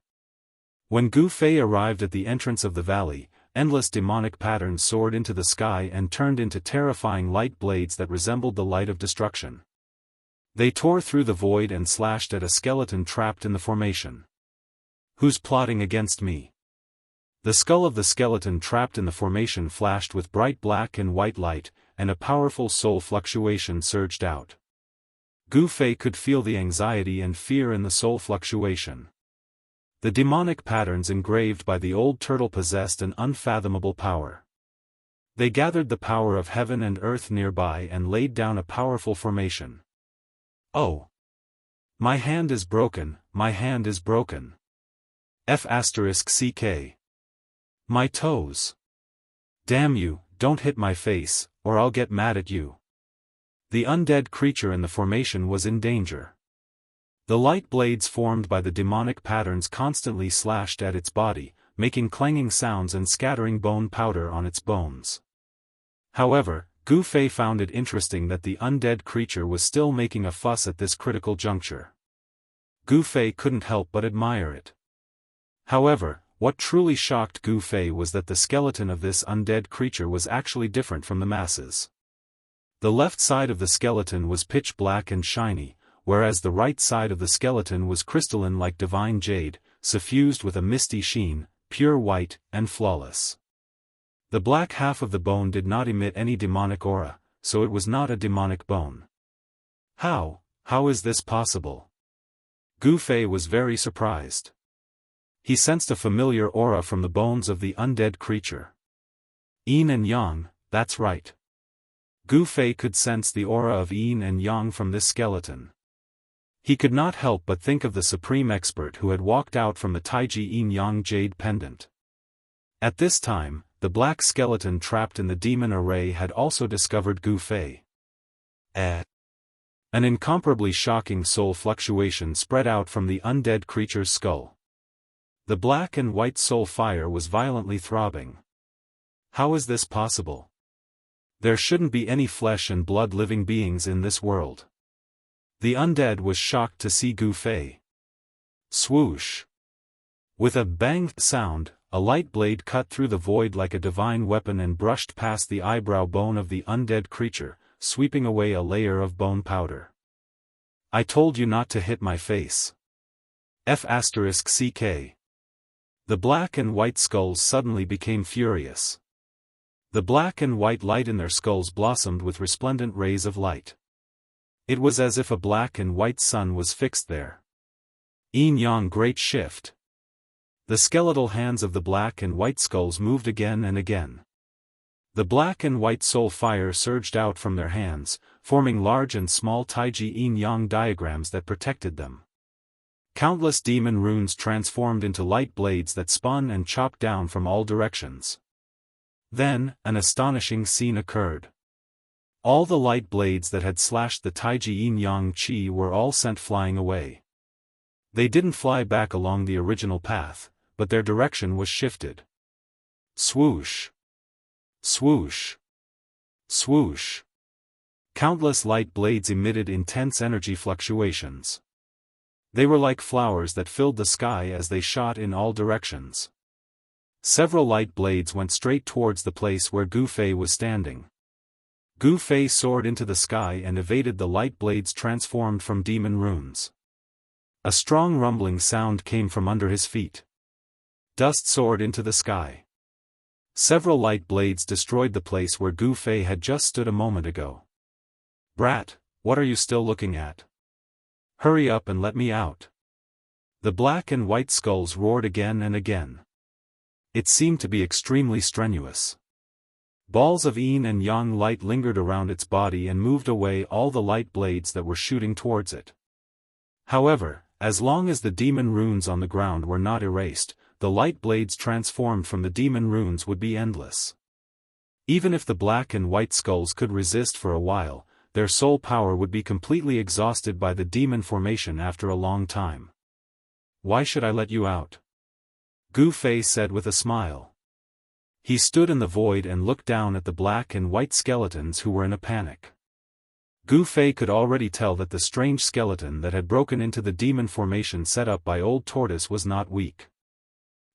When Gu Fei arrived at the entrance of the valley, endless demonic patterns soared into the sky and turned into terrifying light blades that resembled the light of destruction. They tore through the void and slashed at a skeleton trapped in the formation. "Who's plotting against me?" The skull of the skeleton trapped in the formation flashed with bright black and white light, and a powerful soul fluctuation surged out. Gu Fei could feel the anxiety and fear in the soul fluctuation. The demonic patterns engraved by the old turtle possessed an unfathomable power. They gathered the power of heaven and earth nearby and laid down a powerful formation. "Oh! My hand is broken, my hand is broken. F***ck. My toes. Damn you, don't hit my face, or I'll get mad at you." The undead creature in the formation was in danger. The light blades formed by the demonic patterns constantly slashed at its body, making clanging sounds and scattering bone powder on its bones. However, Gu Fei found it interesting that the undead creature was still making a fuss at this critical juncture. Gu Fei couldn't help but admire it. However, what truly shocked Gu Fei was that the skeleton of this undead creature was actually different from the masses. The left side of the skeleton was pitch black and shiny, whereas the right side of the skeleton was crystalline like divine jade, suffused with a misty sheen, pure white, and flawless. The black half of the bone did not emit any demonic aura, so it was not a demonic bone. How is this possible? Gu Fei was very surprised. He sensed a familiar aura from the bones of the undead creature. Yin and Yang, that's right. Gu Fei could sense the aura of Yin and Yang from this skeleton. He could not help but think of the supreme expert who had walked out from the Taiji Yin Yang jade pendant. At this time, the black skeleton trapped in the demon array had also discovered Gu Fei. An incomparably shocking soul fluctuation spread out from the undead creature's skull. The black and white soul fire was violently throbbing. How is this possible? There shouldn't be any flesh and blood living beings in this world. The undead was shocked to see Gu Fei. Swoosh! With a bang sound, a light blade cut through the void like a divine weapon and brushed past the eyebrow bone of the undead creature, sweeping away a layer of bone powder. "I told you not to hit my face. F***ck. The black and white skulls suddenly became furious. The black and white light in their skulls blossomed with resplendent rays of light. It was as if a black and white sun was fixed there. Yin-yang great shift. The skeletal hands of the black and white skulls moved again and again. The black and white soul fire surged out from their hands, forming large and small Taiji yin-yang diagrams that protected them. Countless demon runes transformed into light blades that spun and chopped down from all directions. Then, an astonishing scene occurred. All the light blades that had slashed the Taiji yin-yang chi were all sent flying away. They didn't fly back along the original path, but their direction was shifted. Swoosh! Swoosh! Swoosh! Countless light blades emitted intense energy fluctuations. They were like flowers that filled the sky as they shot in all directions. Several light blades went straight towards the place where Gu Fei was standing. Gu Fei soared into the sky and evaded the light blades transformed from demon runes. A strong rumbling sound came from under his feet. Dust soared into the sky. Several light blades destroyed the place where Gu Fei had just stood a moment ago. "Brat, what are you still looking at? Hurry up and let me out." The black and white skulls roared again and again. It seemed to be extremely strenuous. Balls of yin and yang light lingered around its body and moved away all the light blades that were shooting towards it. However, as long as the demon runes on the ground were not erased, the light blades transformed from the demon runes would be endless. Even if the black and white skulls could resist for a while, their soul power would be completely exhausted by the demon formation after a long time. "Why should I let you out?" Gu Fei said with a smile. He stood in the void and looked down at the black and white skeletons who were in a panic. Gu Fei could already tell that the strange skeleton that had broken into the demon formation set up by Old Tortoise was not weak.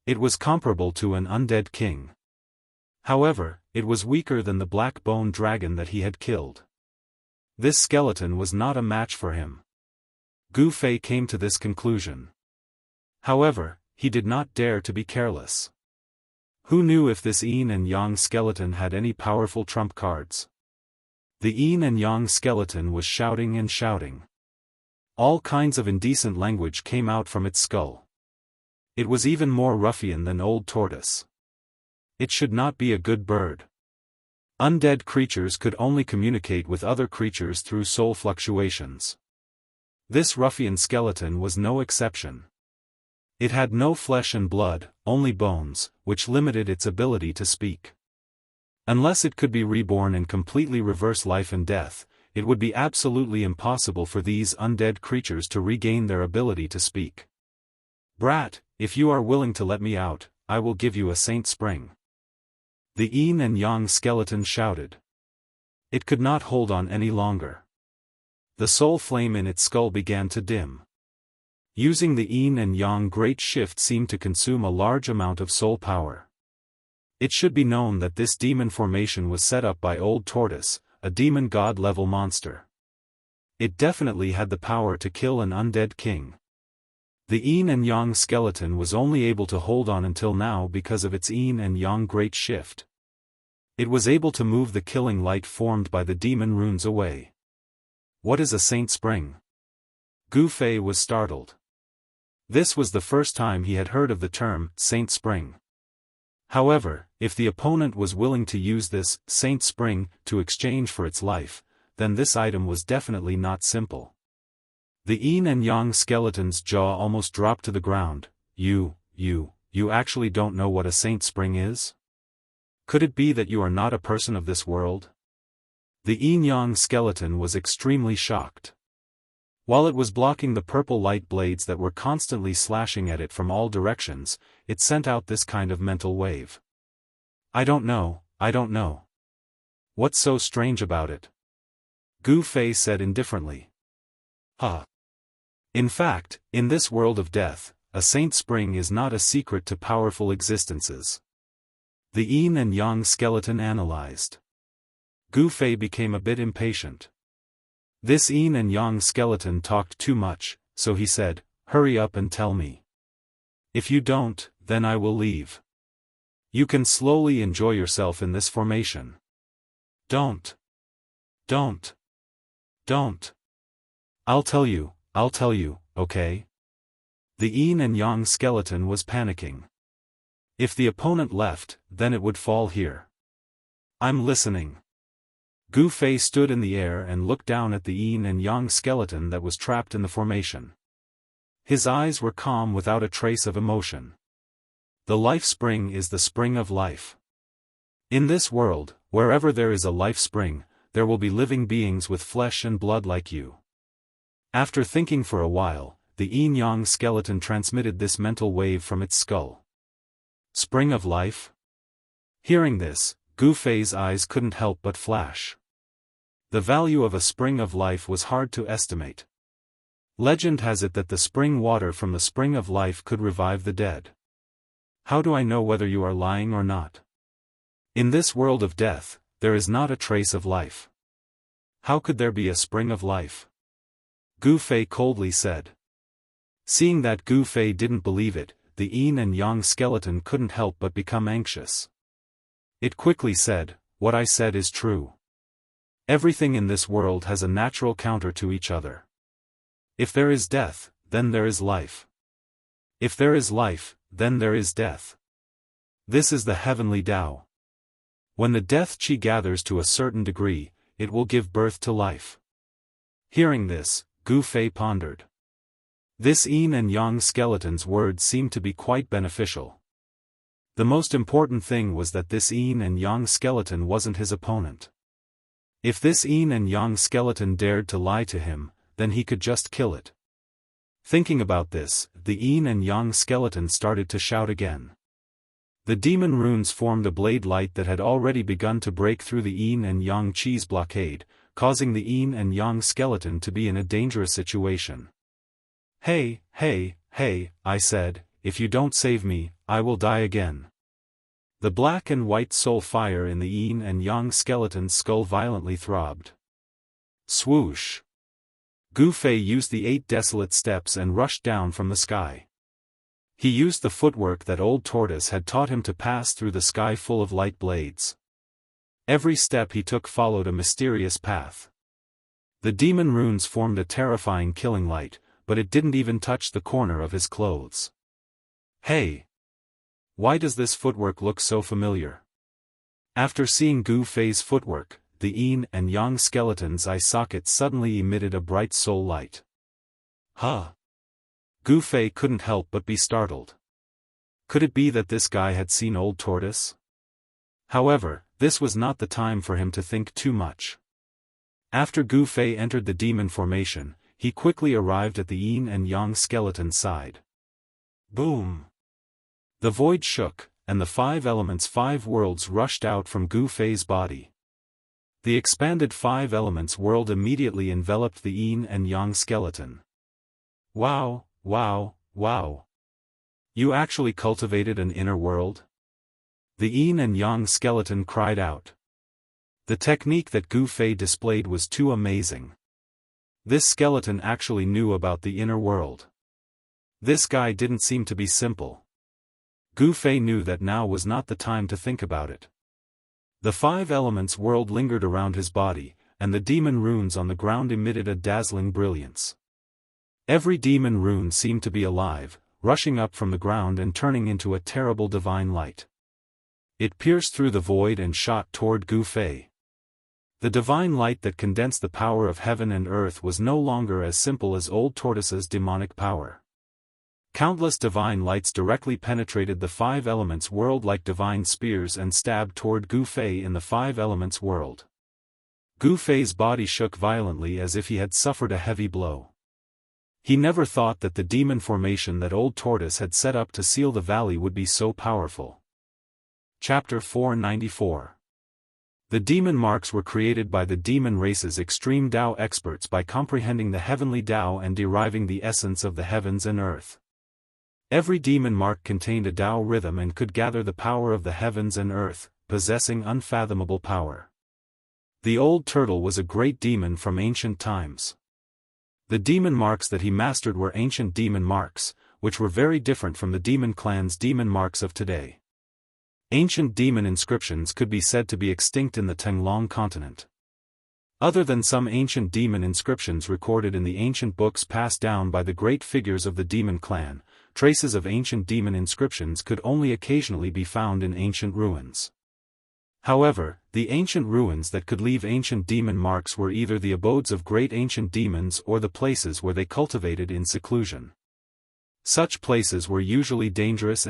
It was comparable to an undead king. However, it was weaker than the black bone dragon that he had killed. This skeleton was not a match for him. Gu Fei came to this conclusion. However, he did not dare to be careless. Who knew if this yin and yang skeleton had any powerful trump cards? The yin and yang skeleton was shouting and shouting. All kinds of indecent language came out from its skull. It was even more ruffian than Old Tortoise. It should not be a good bird. Undead creatures could only communicate with other creatures through soul fluctuations. This ruffian skeleton was no exception. It had no flesh and blood, only bones, which limited its ability to speak. Unless it could be reborn and completely reverse life and death, it would be absolutely impossible for these undead creatures to regain their ability to speak. Brat, if you are willing to let me out, I will give you a saint spring. The yin and yang skeleton shouted. It could not hold on any longer. The soul flame in its skull began to dim. Using the yin and yang great shift seemed to consume a large amount of soul power. It should be known that this demon formation was set up by Old Tortoise, a demon god-level monster. It definitely had the power to kill an undead king. The yin and yang skeleton was only able to hold on until now because of its yin and yang great shift. It was able to move the killing light formed by the demon runes away. What is a saint spring? Gu Fei was startled. This was the first time he had heard of the term, saint spring. However, if the opponent was willing to use this, saint spring, to exchange for its life, then this item was definitely not simple. The yin and yang skeleton's jaw almost dropped to the ground. You actually don't know what a saint spring is? Could it be that you are not a person of this world? The yin-yang skeleton was extremely shocked. While it was blocking the purple light blades that were constantly slashing at it from all directions, it sent out this kind of mental wave. I don't know. What's so strange about it? Gu Fei said indifferently. In fact, in this world of death, a saint spring is not a secret to powerful existences. The yin and yang skeleton analyzed. Gu Fei became a bit impatient. This yin and yang skeleton talked too much, so he said, hurry up and tell me. If you don't, then I will leave. You can slowly enjoy yourself in this formation. Don't. I'll tell you, okay? The yin and yang skeleton was panicking. If the opponent left, then it would fall here. I'm listening. Gu Fei stood in the air and looked down at the yin and yang skeleton that was trapped in the formation. His eyes were calm without a trace of emotion. The life spring is the spring of life. In this world, wherever there is a life spring, there will be living beings with flesh and blood like you. After thinking for a while, the yin-yang skeleton transmitted this mental wave from its skull. Spring of life? Hearing this, Gu Fei's eyes couldn't help but flash. The value of a spring of life was hard to estimate. Legend has it that the spring water from the spring of life could revive the dead. How do I know whether you are lying or not? In this world of death, there is not a trace of life. How could there be a spring of life? Gu Fei coldly said. Seeing that Gu Fei didn't believe it, the yin and yang skeleton couldn't help but become anxious. It quickly said, what I said is true. Everything in this world has a natural counter to each other. If there is death, then there is life. If there is life, then there is death. This is the heavenly Tao. When the death qi gathers to a certain degree, it will give birth to life. Hearing this, Gu Fei pondered. This yin and yang skeleton's words seemed to be quite beneficial. The most important thing was that this yin and yang skeleton wasn't his opponent. If this yin and yang skeleton dared to lie to him, then he could just kill it. Thinking about this, the yin and yang skeleton started to shout again. The demon runes formed a blade light that had already begun to break through the yin and yang qi's blockade, causing the yin and yang skeleton to be in a dangerous situation. "Hey, hey, hey," I said, "if you don't save me, I will die again." The black and white soul fire in the yin and yang skeleton's skull violently throbbed. Swoosh! Gu Fei used the 8 desolate steps and rushed down from the sky. He used the footwork that Old Tortoise had taught him to pass through the sky full of light blades. Every step he took followed a mysterious path. The demon runes formed a terrifying killing light, but it didn't even touch the corner of his clothes. "Hey! Why does this footwork look so familiar?" After seeing Gu Fei's footwork, the yin and yang skeleton's eye sockets suddenly emitted a bright soul light. Huh! Gu Fei couldn't help but be startled. Could it be that this guy had seen Old Tortoise? However, this was not the time for him to think too much. After Gu Fei entered the demon formation, he quickly arrived at the yin and yang skeleton's side. Boom! The void shook, and the 5 elements' 5 worlds rushed out from Gu Fei's body. The expanded 5 elements world immediately enveloped the yin and yang skeleton. Wow, wow, wow! You actually cultivated an inner world? The yin and yang skeleton cried out. The technique that Gu Fei displayed was too amazing. This skeleton actually knew about the inner world. This guy didn't seem to be simple. Gu Fei knew that now was not the time to think about it. The 5 elements world lingered around his body, and the demon runes on the ground emitted a dazzling brilliance. Every demon rune seemed to be alive, rushing up from the ground and turning into a terrible divine light. It pierced through the void and shot toward Gu Fei. The divine light that condensed the power of heaven and earth was no longer as simple as Old Tortoise's demonic power. Countless divine lights directly penetrated the 5 elements world like divine spears and stabbed toward Gu Fei in the 5 elements world. Gu Fei's body shook violently as if he had suffered a heavy blow. He never thought that the demon formation that Old Tortoise had set up to seal the valley would be so powerful. Chapter 494. The demon marks were created by the demon race's extreme Dao experts by comprehending the heavenly Dao and deriving the essence of the heavens and earth. Every demon mark contained a Dao rhythm and could gather the power of the heavens and earth, possessing unfathomable power. The old turtle was a great demon from ancient times. The demon marks that he mastered were ancient demon marks, which were very different from the demon clan's demon marks of today. Ancient demon inscriptions could be said to be extinct in the Tenglong continent. Other than some ancient demon inscriptions recorded in the ancient books passed down by the great figures of the demon clan, traces of ancient demon inscriptions could only occasionally be found in ancient ruins. However, the ancient ruins that could leave ancient demon marks were either the abodes of great ancient demons or the places where they cultivated in seclusion. Such places were usually dangerous.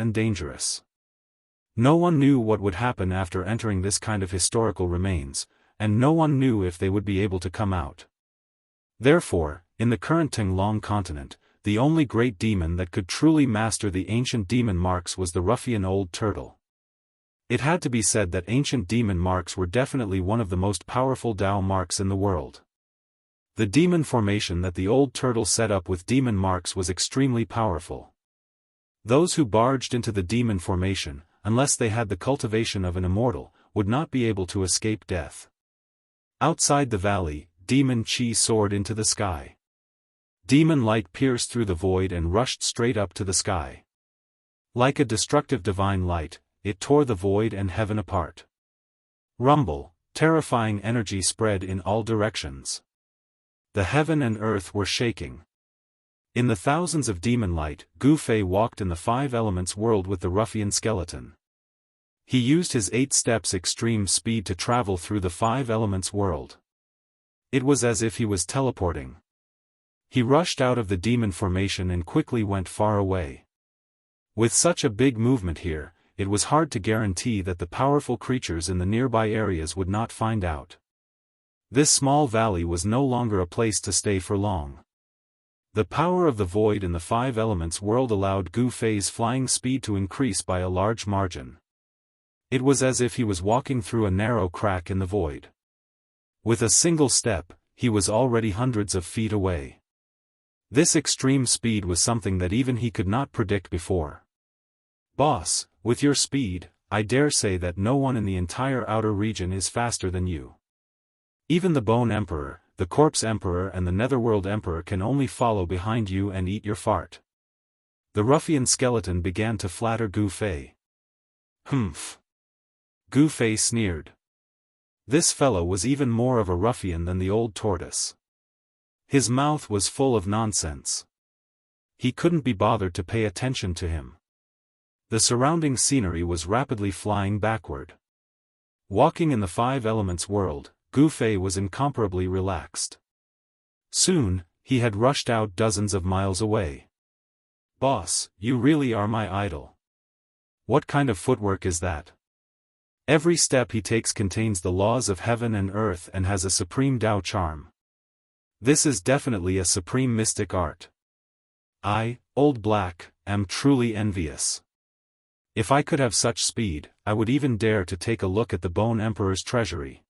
No one knew what would happen after entering this kind of historical remains, and no one knew if they would be able to come out. Therefore, in the current Tenglong continent, the only great demon that could truly master the ancient demon marks was the ruffian old turtle. It had to be said that ancient demon marks were definitely one of the most powerful Dao marks in the world. The demon formation that the old turtle set up with demon marks was extremely powerful. Those who barged into the demon formation, unless they had the cultivation of an immortal, would not be able to escape death. Outside the valley, demon chi soared into the sky. Demon light pierced through the void and rushed straight up to the sky. Like a destructive divine light, it tore the void and heaven apart. Rumble, terrifying energy spread in all directions. The heaven and earth were shaking. In the thousands of demon light, Gu Fei walked in the 5 elements world with the ruffian skeleton. He used his 8 steps extreme speed to travel through the 5 elements world. It was as if he was teleporting. He rushed out of the demon formation and quickly went far away. With such a big movement here, it was hard to guarantee that the powerful creatures in the nearby areas would not find out. This small valley was no longer a place to stay for long. The power of the void in the 5 elements world allowed Gu Fei's flying speed to increase by a large margin. It was as if he was walking through a narrow crack in the void. With a single step, he was already hundreds of feet away. This extreme speed was something that even he could not predict before. Boss, with your speed, I dare say that no one in the entire outer region is faster than you. Even the Bone Emperor, the Corpse Emperor and the Netherworld Emperor can only follow behind you and eat your fart. The ruffian skeleton began to flatter Gu Fei. Humph. Gu Fei sneered. This fellow was even more of a ruffian than the old tortoise. His mouth was full of nonsense. He couldn't be bothered to pay attention to him. The surrounding scenery was rapidly flying backward. Walking in the Five Elements world, Gu Fei was incomparably relaxed. Soon, he had rushed out dozens of miles away. Boss, you really are my idol. What kind of footwork is that? Every step he takes contains the laws of heaven and earth and has a supreme Dao charm. This is definitely a supreme mystic art. I, Old Black, am truly envious. If I could have such speed, I would even dare to take a look at the Bone Emperor's treasury.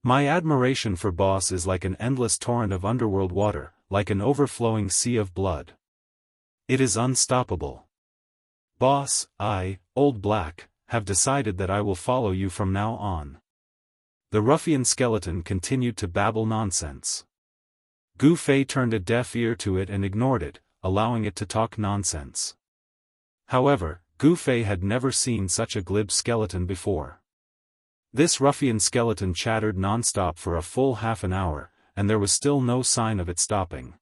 My admiration for Boss is like an endless torrent of underworld water, like an overflowing sea of blood. It is unstoppable. Boss, I, Old Black, have decided that I will follow you from now on. The ruffian skeleton continued to babble nonsense. Gu Fei turned a deaf ear to it and ignored it, allowing it to talk nonsense. However, Gu Fei had never seen such a glib skeleton before. This ruffian skeleton chattered non-stop for a full half an hour, and there was still no sign of it stopping.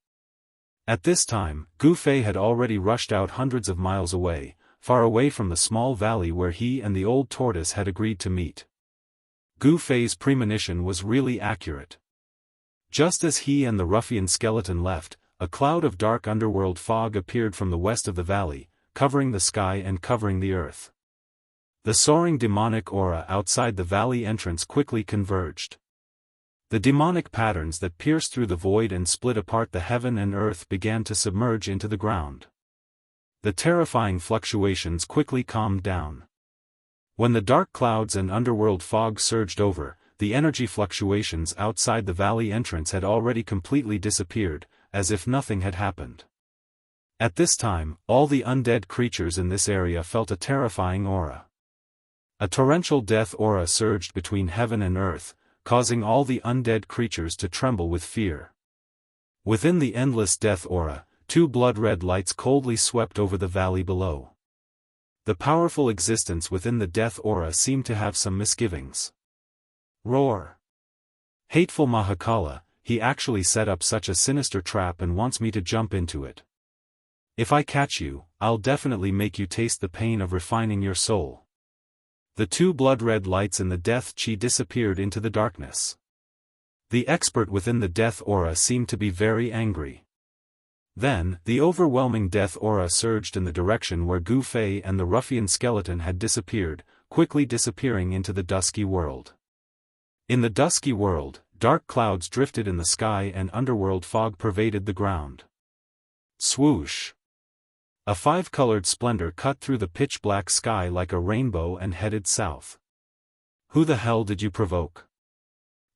At this time, Gu Fei had already rushed out hundreds of miles away, far away from the small valley where he and the old tortoise had agreed to meet. Gu Fei's premonition was really accurate. Just as he and the ruffian skeleton left, a cloud of dark underworld fog appeared from the west of the valley, covering the sky and covering the earth. The soaring demonic aura outside the valley entrance quickly converged. The demonic patterns that pierced through the void and split apart the heaven and earth began to submerge into the ground. The terrifying fluctuations quickly calmed down. When the dark clouds and underworld fog surged over, the energy fluctuations outside the valley entrance had already completely disappeared, as if nothing had happened. At this time, all the undead creatures in this area felt a terrifying aura. A torrential death aura surged between heaven and earth, causing all the undead creatures to tremble with fear. Within the endless death aura, two blood-red lights coldly swept over the valley below. The powerful existence within the death aura seemed to have some misgivings. Roar! Hateful Mahakala, he actually set up such a sinister trap and wants me to jump into it. If I catch you, I'll definitely make you taste the pain of refining your soul. The two blood-red lights in the death chi disappeared into the darkness. The expert within the death aura seemed to be very angry. Then, the overwhelming death aura surged in the direction where Gu Fei and the ruffian skeleton had disappeared, quickly disappearing into the dusky world. In the dusky world, dark clouds drifted in the sky and underworld fog pervaded the ground. Swoosh! A five-colored splendor cut through the pitch-black sky like a rainbow and headed south. Who the hell did you provoke?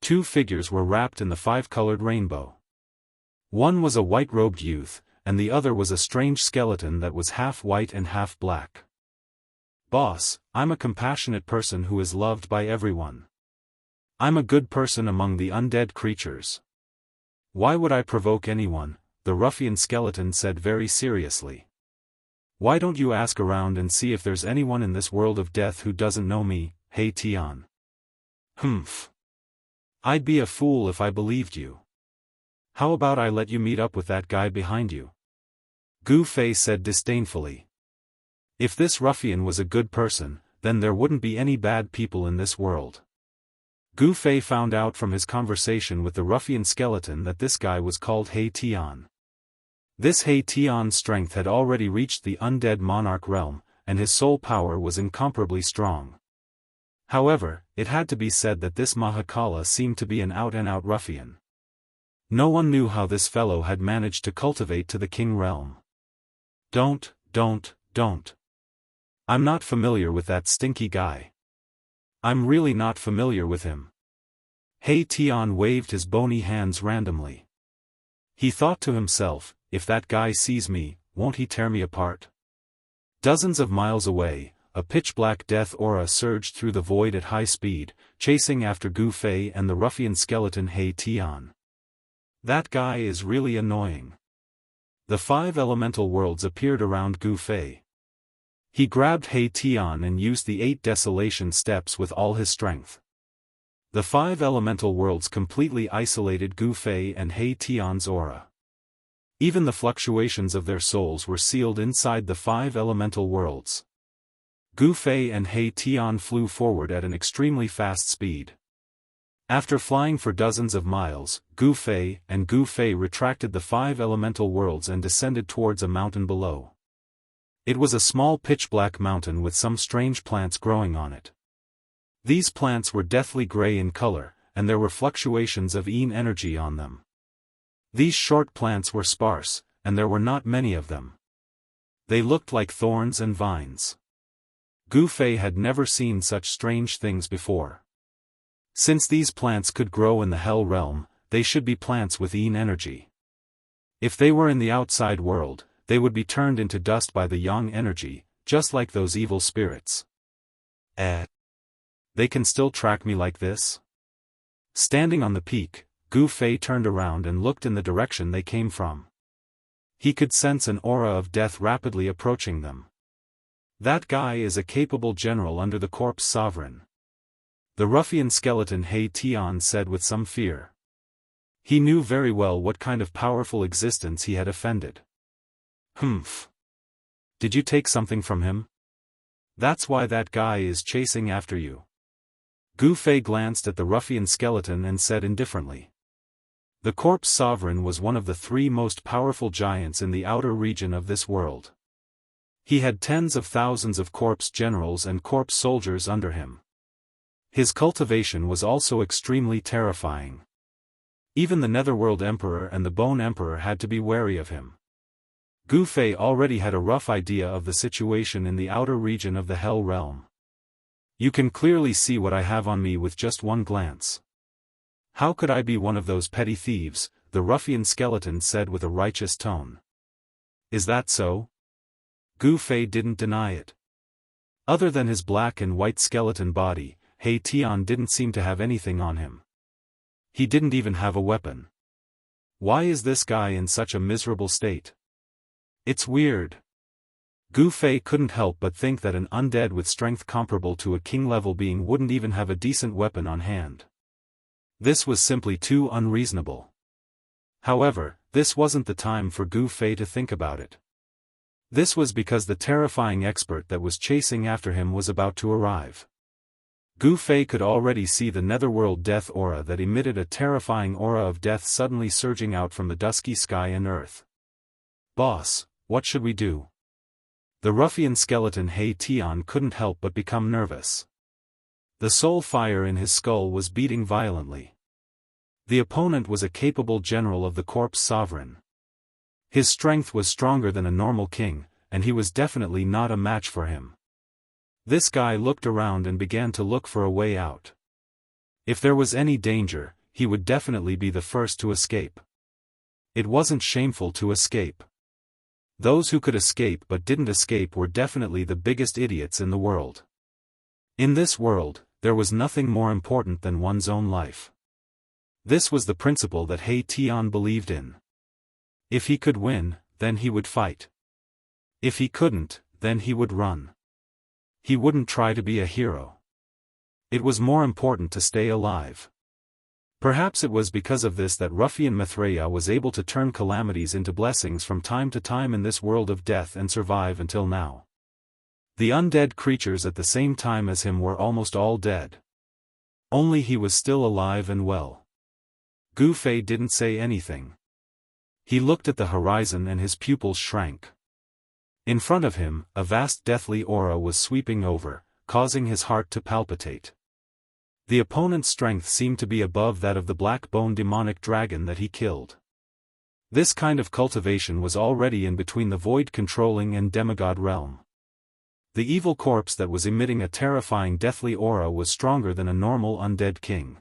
Two figures were wrapped in the five-colored rainbow. One was a white-robed youth, and the other was a strange skeleton that was half white and half black. Boss, I'm a compassionate person who is loved by everyone. I'm a good person among the undead creatures. Why would I provoke anyone? The ruffian skeleton said very seriously. Why don't you ask around and see if there's anyone in this world of death who doesn't know me, Hey Tian? Humph. I'd be a fool if I believed you. How about I let you meet up with that guy behind you? Gu Fei said disdainfully. If this ruffian was a good person, then there wouldn't be any bad people in this world. Gu Fei found out from his conversation with the ruffian skeleton that this guy was called He Tian. This He Tian's strength had already reached the undead monarch realm, and his soul power was incomparably strong. However, it had to be said that this Mahakala seemed to be an out-and-out ruffian. No one knew how this fellow had managed to cultivate to the king realm. Don't. I'm not familiar with that stinky guy. I'm really not familiar with him. He Tian waved his bony hands randomly. He thought to himself, if that guy sees me, won't he tear me apart? Dozens of miles away, a pitch-black death aura surged through the void at high speed, chasing after Gu Fei and the ruffian skeleton He Tian. That guy is really annoying. The 5 elemental worlds appeared around Gu Fei. He grabbed He Tian and used the 8 desolation steps with all his strength. The 5 elemental worlds completely isolated Gu Fei and He Tian's aura. Even the fluctuations of their souls were sealed inside the 5 elemental worlds. Gu Fei and He Tian flew forward at an extremely fast speed. After flying for dozens of miles, Gu Fei retracted the 5 elemental worlds and descended towards a mountain below. It was a small pitch-black mountain with some strange plants growing on it. These plants were deathly gray in color, and there were fluctuations of yin energy on them. These short plants were sparse, and there were not many of them. They looked like thorns and vines. Gu Fei had never seen such strange things before. Since these plants could grow in the Hell Realm, they should be plants with yin energy. If they were in the outside world, they would be turned into dust by the yang energy, just like those evil spirits. They can still track me like this? Standing on the peak, Gu Fei turned around and looked in the direction they came from. He could sense an aura of death rapidly approaching them. That guy is a capable general under the corpse sovereign. The ruffian skeleton He Tian said with some fear. He knew very well what kind of powerful existence he had offended. Humph. Did you take something from him? That's why that guy is chasing after you. Gu Fei glanced at the ruffian skeleton and said indifferently. The corpse sovereign was one of the 3 most powerful giants in the outer region of this world. He had tens of thousands of corpse generals and corpse soldiers under him. His cultivation was also extremely terrifying. Even the Netherworld Emperor and the Bone Emperor had to be wary of him. Gu Fei already had a rough idea of the situation in the outer region of the Hell Realm. You can clearly see what I have on me with just one glance. How could I be one of those petty thieves? The ruffian skeleton said with a righteous tone. Is that so? Gu Fei didn't deny it. Other than his black and white skeleton body, He Tian didn't seem to have anything on him. He didn't even have a weapon. Why is this guy in such a miserable state? It's weird. Gu Fei couldn't help but think that an undead with strength comparable to a king-level being wouldn't even have a decent weapon on hand. This was simply too unreasonable. However, this wasn't the time for Gu Fei to think about it. This was because the terrifying expert that was chasing after him was about to arrive. Gu Fei could already see the netherworld death aura that emitted a terrifying aura of death suddenly surging out from the dusky sky and earth. Boss, what should we do? The ruffian skeleton He Tian couldn't help but become nervous. The soul fire in his skull was beating violently. The opponent was a capable general of the corpse sovereign. His strength was stronger than a normal king, and he was definitely not a match for him. This guy looked around and began to look for a way out. If there was any danger, he would definitely be the first to escape. It wasn't shameful to escape. Those who could escape but didn't escape were definitely the biggest idiots in the world. In this world, there was nothing more important than one's own life. This was the principle that He Tian believed in. If he could win, then he would fight. If he couldn't, then he would run. He wouldn't try to be a hero. It was more important to stay alive. Perhaps it was because of this that ruffian Mithraea was able to turn calamities into blessings from time to time in this world of death and survive until now. The undead creatures at the same time as him were almost all dead. Only he was still alive and well. Gu Fei didn't say anything. He looked at the horizon and his pupils shrank. In front of him, a vast deathly aura was sweeping over, causing his heart to palpitate. The opponent's strength seemed to be above that of the black-bone demonic dragon that he killed. This kind of cultivation was already in between the void-controlling and demigod realm. The evil corpse that was emitting a terrifying deathly aura was stronger than a normal undead king.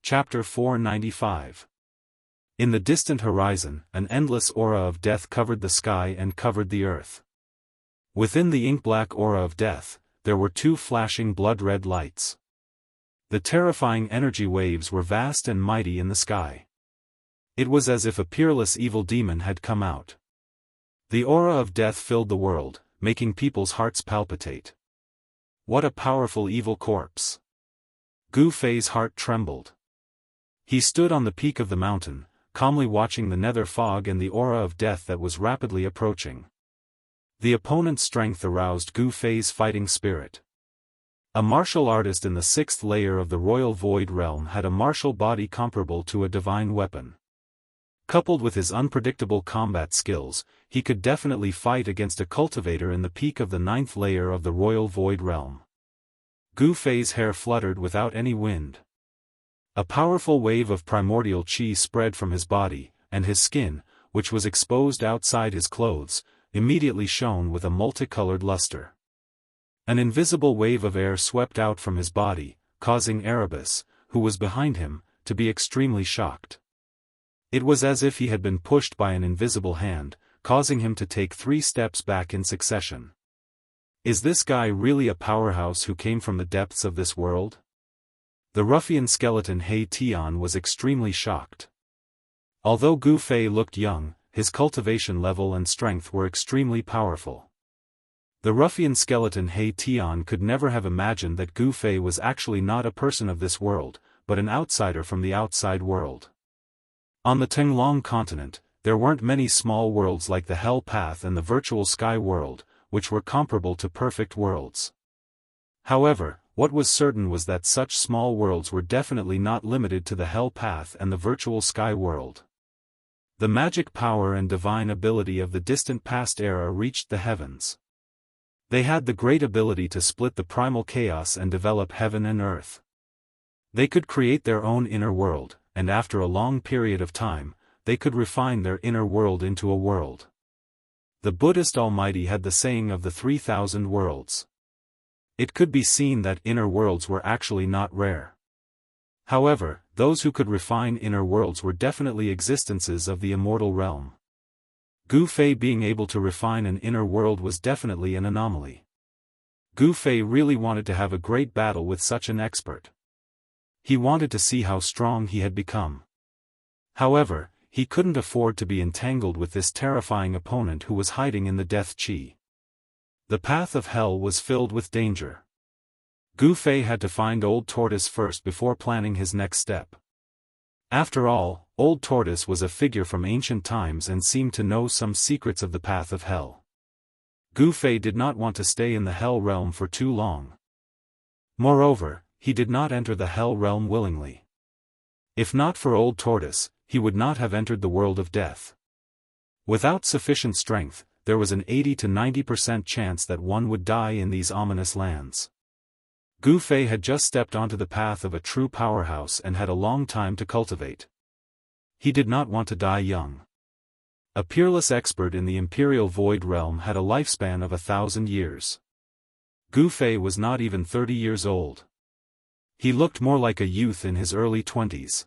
Chapter 495. In the distant horizon, an endless aura of death covered the sky and covered the earth. Within the ink-black aura of death, there were two flashing blood-red lights. The terrifying energy waves were vast and mighty in the sky. It was as if a peerless evil demon had come out. The aura of death filled the world, making people's hearts palpitate. What a powerful evil corpse! Gu Fei's heart trembled. He stood on the peak of the mountain, calmly watching the nether fog and the aura of death that was rapidly approaching. The opponent's strength aroused Gu Fei's fighting spirit. A martial artist in the 6th layer of the royal void realm had a martial body comparable to a divine weapon. Coupled with his unpredictable combat skills, he could definitely fight against a cultivator in the peak of the 9th layer of the royal void realm. Gu Fei's hair fluttered without any wind. A powerful wave of primordial qi spread from his body, and his skin, which was exposed outside his clothes, immediately shone with a multicolored luster. An invisible wave of air swept out from his body, causing Erebus, who was behind him, to be extremely shocked. It was as if he had been pushed by an invisible hand, causing him to take 3 steps back in succession. Is this guy really a powerhouse who came from the depths of this world? The ruffian skeleton He Tian was extremely shocked. Although Gu Fei looked young, his cultivation level and strength were extremely powerful. The ruffian skeleton He Tian could never have imagined that Gu Fei was actually not a person of this world, but an outsider from the outside world. On the Tenglong continent, there weren't many small worlds like the Hell Path and the Virtual Sky World, which were comparable to perfect worlds. However, what was certain was that such small worlds were definitely not limited to the Hell Path and the Virtual Sky World. The magic power and divine ability of the distant past era reached the heavens. They had the great ability to split the primal chaos and develop heaven and earth. They could create their own inner world, and after a long period of time, they could refine their inner world into a world. The Buddhist Almighty had the saying of the 3,000 worlds. It could be seen that inner worlds were actually not rare. However, those who could refine inner worlds were definitely existences of the immortal realm. Gu Fei being able to refine an inner world was definitely an anomaly. Gu Fei really wanted to have a great battle with such an expert. He wanted to see how strong he had become. However, he couldn't afford to be entangled with this terrifying opponent who was hiding in the death qi. The path of hell was filled with danger. Gu Fei had to find Old Tortoise first before planning his next step. After all, Old Tortoise was a figure from ancient times and seemed to know some secrets of the path of hell. Gu Fei did not want to stay in the hell realm for too long. Moreover, he did not enter the hell realm willingly. If not for Old Tortoise, he would not have entered the world of death. Without sufficient strength, there was an 80 to 90% chance that one would die in these ominous lands. Gu Fei had just stepped onto the path of a true powerhouse and had a long time to cultivate. He did not want to die young. A peerless expert in the Imperial Void Realm had a lifespan of 1,000 years. Gu Fei was not even 30 years old. He looked more like a youth in his early 20s.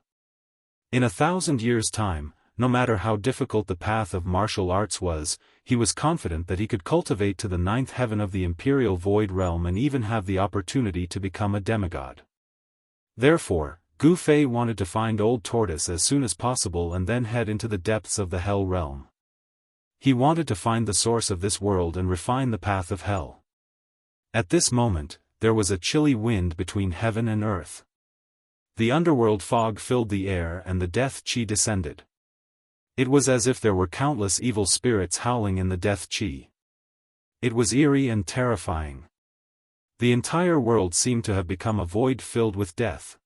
In 1,000 years' time, no matter how difficult the path of martial arts was, he was confident that he could cultivate to the 9th heaven of the Imperial Void Realm and even have the opportunity to become a demigod. Therefore, Gu Fei wanted to find Old Tortoise as soon as possible and then head into the depths of the Hell Realm. He wanted to find the source of this world and refine the path of hell. At this moment, there was a chilly wind between heaven and earth. The underworld fog filled the air and the death qi descended. It was as if there were countless evil spirits howling in the death qi. It was eerie and terrifying. The entire world seemed to have become a void filled with death.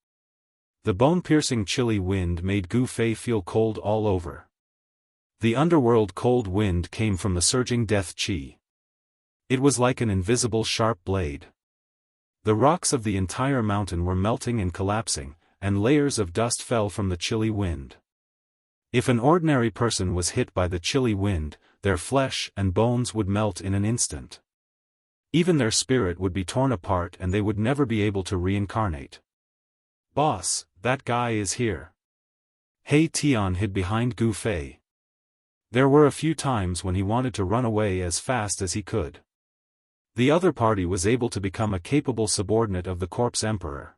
The bone-piercing chilly wind made Gu Fei feel cold all over. The underworld cold wind came from the surging death qi. It was like an invisible sharp blade. The rocks of the entire mountain were melting and collapsing, and layers of dust fell from the chilly wind. If an ordinary person was hit by the chilly wind, their flesh and bones would melt in an instant. Even their spirit would be torn apart and they would never be able to reincarnate. "Boss, that guy is here. He Tian hid behind Gu Fei. There were a few times when he wanted to run away as fast as he could. The other party was able to become a capable subordinate of the Corpse Emperor.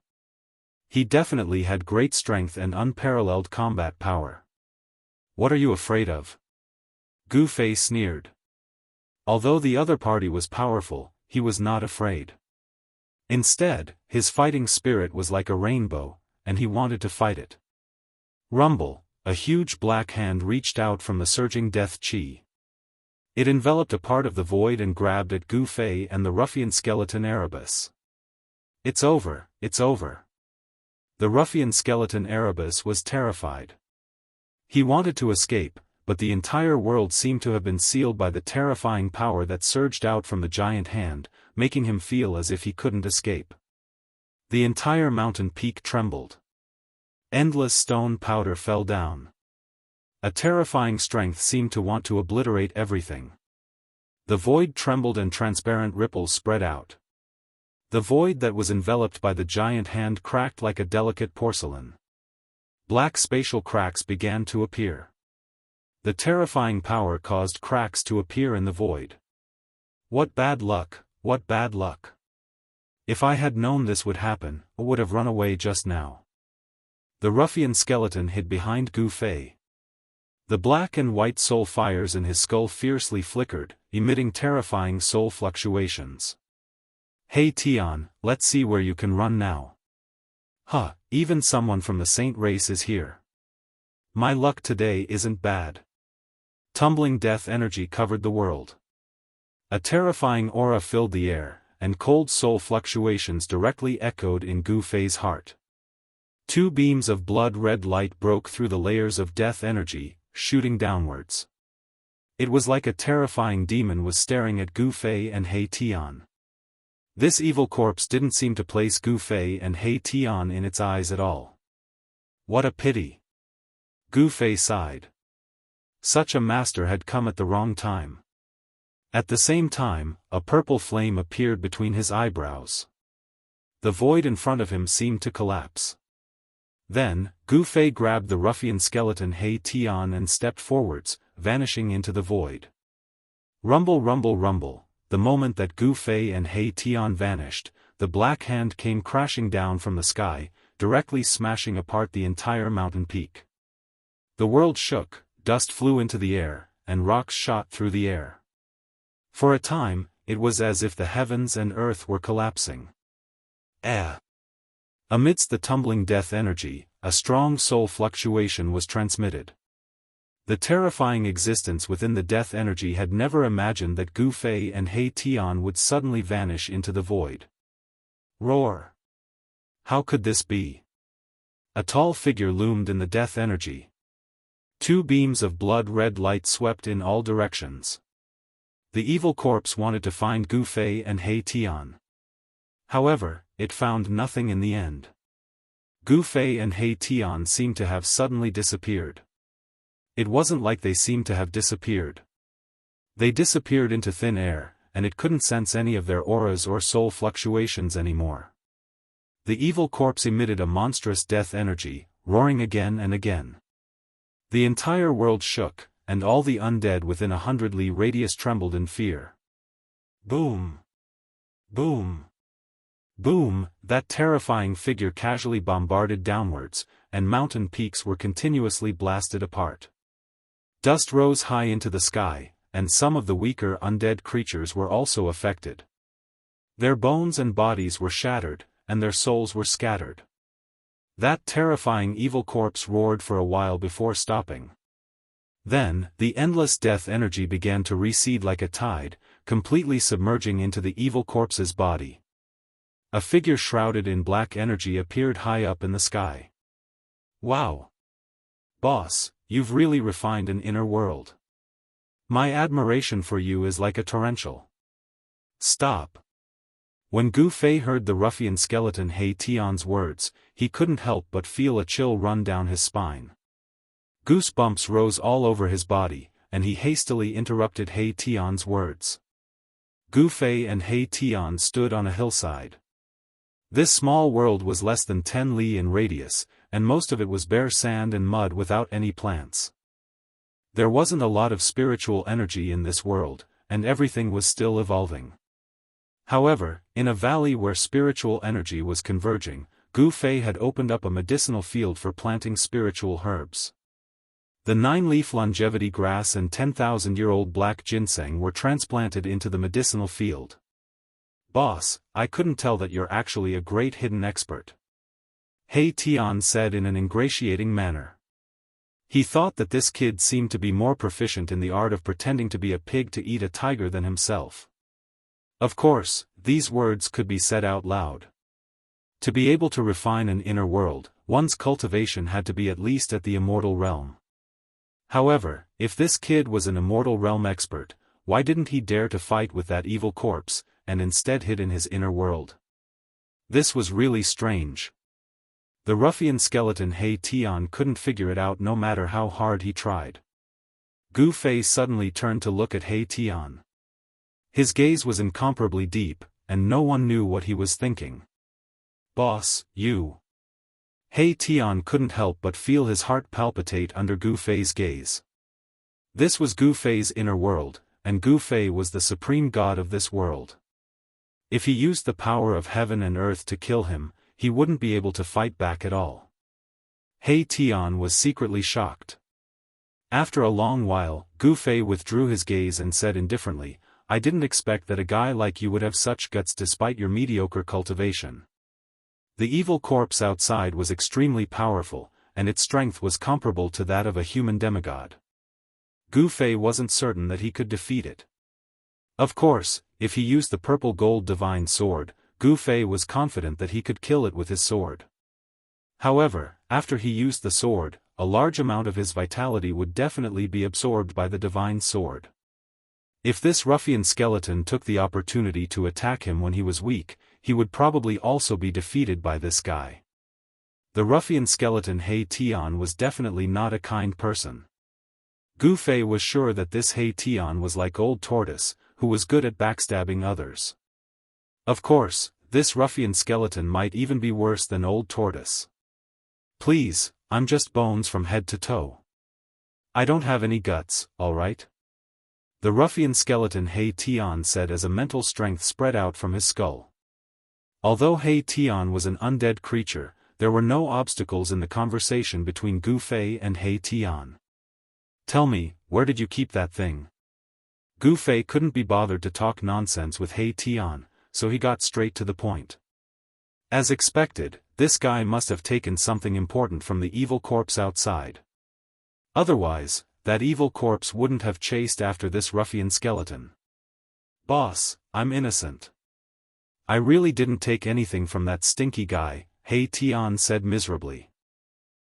He definitely had great strength and unparalleled combat power. What are you afraid of? Gu Fei sneered. Although the other party was powerful, he was not afraid. Instead, his fighting spirit was like a rainbow, and he wanted to fight it. Rumble, a huge black hand reached out from the surging death chi. It enveloped a part of the void and grabbed at Gu Fei and the ruffian skeleton Erebus. It's over, it's over. The ruffian skeleton Erebus was terrified. He wanted to escape, but the entire world seemed to have been sealed by the terrifying power that surged out from the giant hand, making him feel as if he couldn't escape. The entire mountain peak trembled. Endless stone powder fell down. A terrifying strength seemed to want to obliterate everything. The void trembled and transparent ripples spread out. The void that was enveloped by the giant hand cracked like a delicate porcelain. Black spatial cracks began to appear. The terrifying power caused cracks to appear in the void. What bad luck, what bad luck. If I had known this would happen, I would have run away just now. The ruffian skeleton hid behind Gu Fei. The black and white soul fires in his skull fiercely flickered, emitting terrifying soul fluctuations. Hey Tian, let's see where you can run now. Huh, even someone from the saint race is here. My luck today isn't bad. Tumbling death energy covered the world. A terrifying aura filled the air, and cold soul fluctuations directly echoed in Gu Fei's heart. Two beams of blood-red light broke through the layers of death energy, shooting downwards. It was like a terrifying demon was staring at Gu Fei and He Tian. This evil corpse didn't seem to place Gu Fei and He Tian in its eyes at all. What a pity. Gu Fei sighed. Such a master had come at the wrong time. At the same time, a purple flame appeared between his eyebrows. The void in front of him seemed to collapse. Then, Gu Fei grabbed the ruffian skeleton He Tian and stepped forwards, vanishing into the void. Rumble rumble rumble, the moment that Gu Fei and He Tian vanished, the black hand came crashing down from the sky, directly smashing apart the entire mountain peak. The world shook, dust flew into the air, and rocks shot through the air. For a time, it was as if the heavens and earth were collapsing. Amidst the tumbling death energy, a strong soul fluctuation was transmitted. The terrifying existence within the death energy had never imagined that Gu Fei and He Tian would suddenly vanish into the void. Roar! How could this be? A tall figure loomed in the death energy. Two beams of blood-red light swept in all directions. The evil corpse wanted to find Gu Fei and He Tian. However, it found nothing in the end. Gu Fei and He Tian seemed to have suddenly disappeared. It wasn't like they seemed to have disappeared. They disappeared into thin air, and it couldn't sense any of their auras or soul fluctuations anymore. The evil corpse emitted a monstrous death energy, roaring again and again. The entire world shook, and all the undead within 100 li radius trembled in fear. Boom! Boom! Boom! That terrifying figure casually bombarded downwards, and mountain peaks were continuously blasted apart. Dust rose high into the sky, and some of the weaker undead creatures were also affected. Their bones and bodies were shattered, and their souls were scattered. That terrifying evil corpse roared for a while before stopping. Then, the endless death energy began to recede like a tide, completely submerging into the evil corpse's body. A figure shrouded in black energy appeared high up in the sky. Wow! Boss, you've really refined an inner world. My admiration for you is like a torrential. Stop! When Gu Fei heard the ruffian skeleton He Tian's words, he couldn't help but feel a chill run down his spine. Goosebumps rose all over his body, and he hastily interrupted He Tian's words. Gu Fei and He Tian stood on a hillside. This small world was less than 10 li in radius, and most of it was bare sand and mud without any plants. There wasn't a lot of spiritual energy in this world, and everything was still evolving. However, in a valley where spiritual energy was converging, Gu Fei had opened up a medicinal field for planting spiritual herbs. The 9-leaf longevity grass and 10,000-year-old black ginseng were transplanted into the medicinal field. "Boss, I couldn't tell that you're actually a great hidden expert," He Tian said in an ingratiating manner. He thought that this kid seemed to be more proficient in the art of pretending to be a pig to eat a tiger than himself. Of course, these words could be said out loud. To be able to refine an inner world, one's cultivation had to be at least at the immortal realm. However, if this kid was an immortal realm expert, why didn't he dare to fight with that evil corpse, and instead hid in his inner world? This was really strange. The ruffian skeleton He Tian couldn't figure it out no matter how hard he tried. Gu Fei suddenly turned to look at He Tian. His gaze was incomparably deep, and no one knew what he was thinking. "Boss, you..." He Tian couldn't help but feel his heart palpitate under Gu Fei's gaze. This was Gu Fei's inner world, and Gu Fei was the supreme god of this world. If he used the power of heaven and earth to kill him, he wouldn't be able to fight back at all. He Tian was secretly shocked. After a long while, Gu Fei withdrew his gaze and said indifferently, "I didn't expect that a guy like you would have such guts despite your mediocre cultivation." The evil corpse outside was extremely powerful, and its strength was comparable to that of a human demigod. Gu Fei wasn't certain that he could defeat it. Of course, if he used the purple gold divine sword, Gu Fei was confident that he could kill it with his sword. However, after he used the sword, a large amount of his vitality would definitely be absorbed by the divine sword. If this ruffian skeleton took the opportunity to attack him when he was weak, he would probably also be defeated by this guy. The ruffian skeleton He Tian was definitely not a kind person. Gu Fei was sure that this He Tian was like Old Tortoise, who was good at backstabbing others. Of course, this ruffian skeleton might even be worse than Old Tortoise. "Please, I'm just bones from head to toe. I don't have any guts, alright?" The ruffian skeleton He Tian said as a mental strength spread out from his skull. Although He Tian was an undead creature, there were no obstacles in the conversation between Gu Fei and He Tian. "Tell me, where did you keep that thing?" Gu Fei couldn't be bothered to talk nonsense with He Tian, so he got straight to the point. As expected, this guy must have taken something important from the evil corpse outside. Otherwise, that evil corpse wouldn't have chased after this ruffian skeleton. "Boss, I'm innocent. I really didn't take anything from that stinky guy," He Tian said miserably.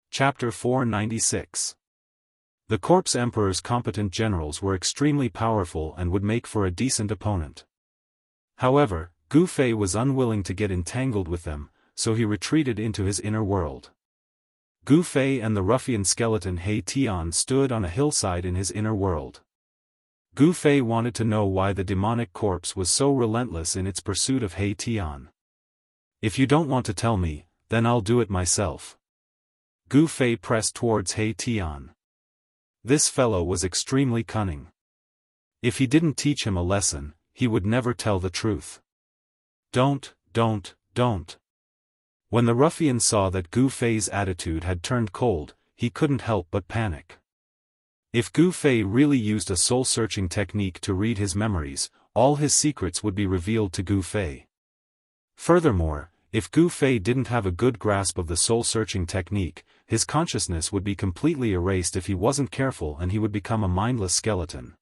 Chapter 496. The Corpse Emperor's competent generals were extremely powerful and would make for a decent opponent. However, Gu Fei was unwilling to get entangled with them, so he retreated into his inner world. Gu Fei and the ruffian skeleton He Tian stood on a hillside in his inner world. Gu Fei wanted to know why the demonic corpse was so relentless in its pursuit of He Tian. "If you don't want to tell me, then I'll do it myself." Gu Fei pressed towards He Tian. This fellow was extremely cunning. If he didn't teach him a lesson, he would never tell the truth. Don't. When the ruffian saw that Gu Fei's attitude had turned cold, he couldn't help but panic. If Gu Fei really used a soul-searching technique to read his memories, all his secrets would be revealed to Gu Fei. Furthermore, if Gu Fei didn't have a good grasp of the soul-searching technique, his consciousness would be completely erased if he wasn't careful and he would become a mindless skeleton.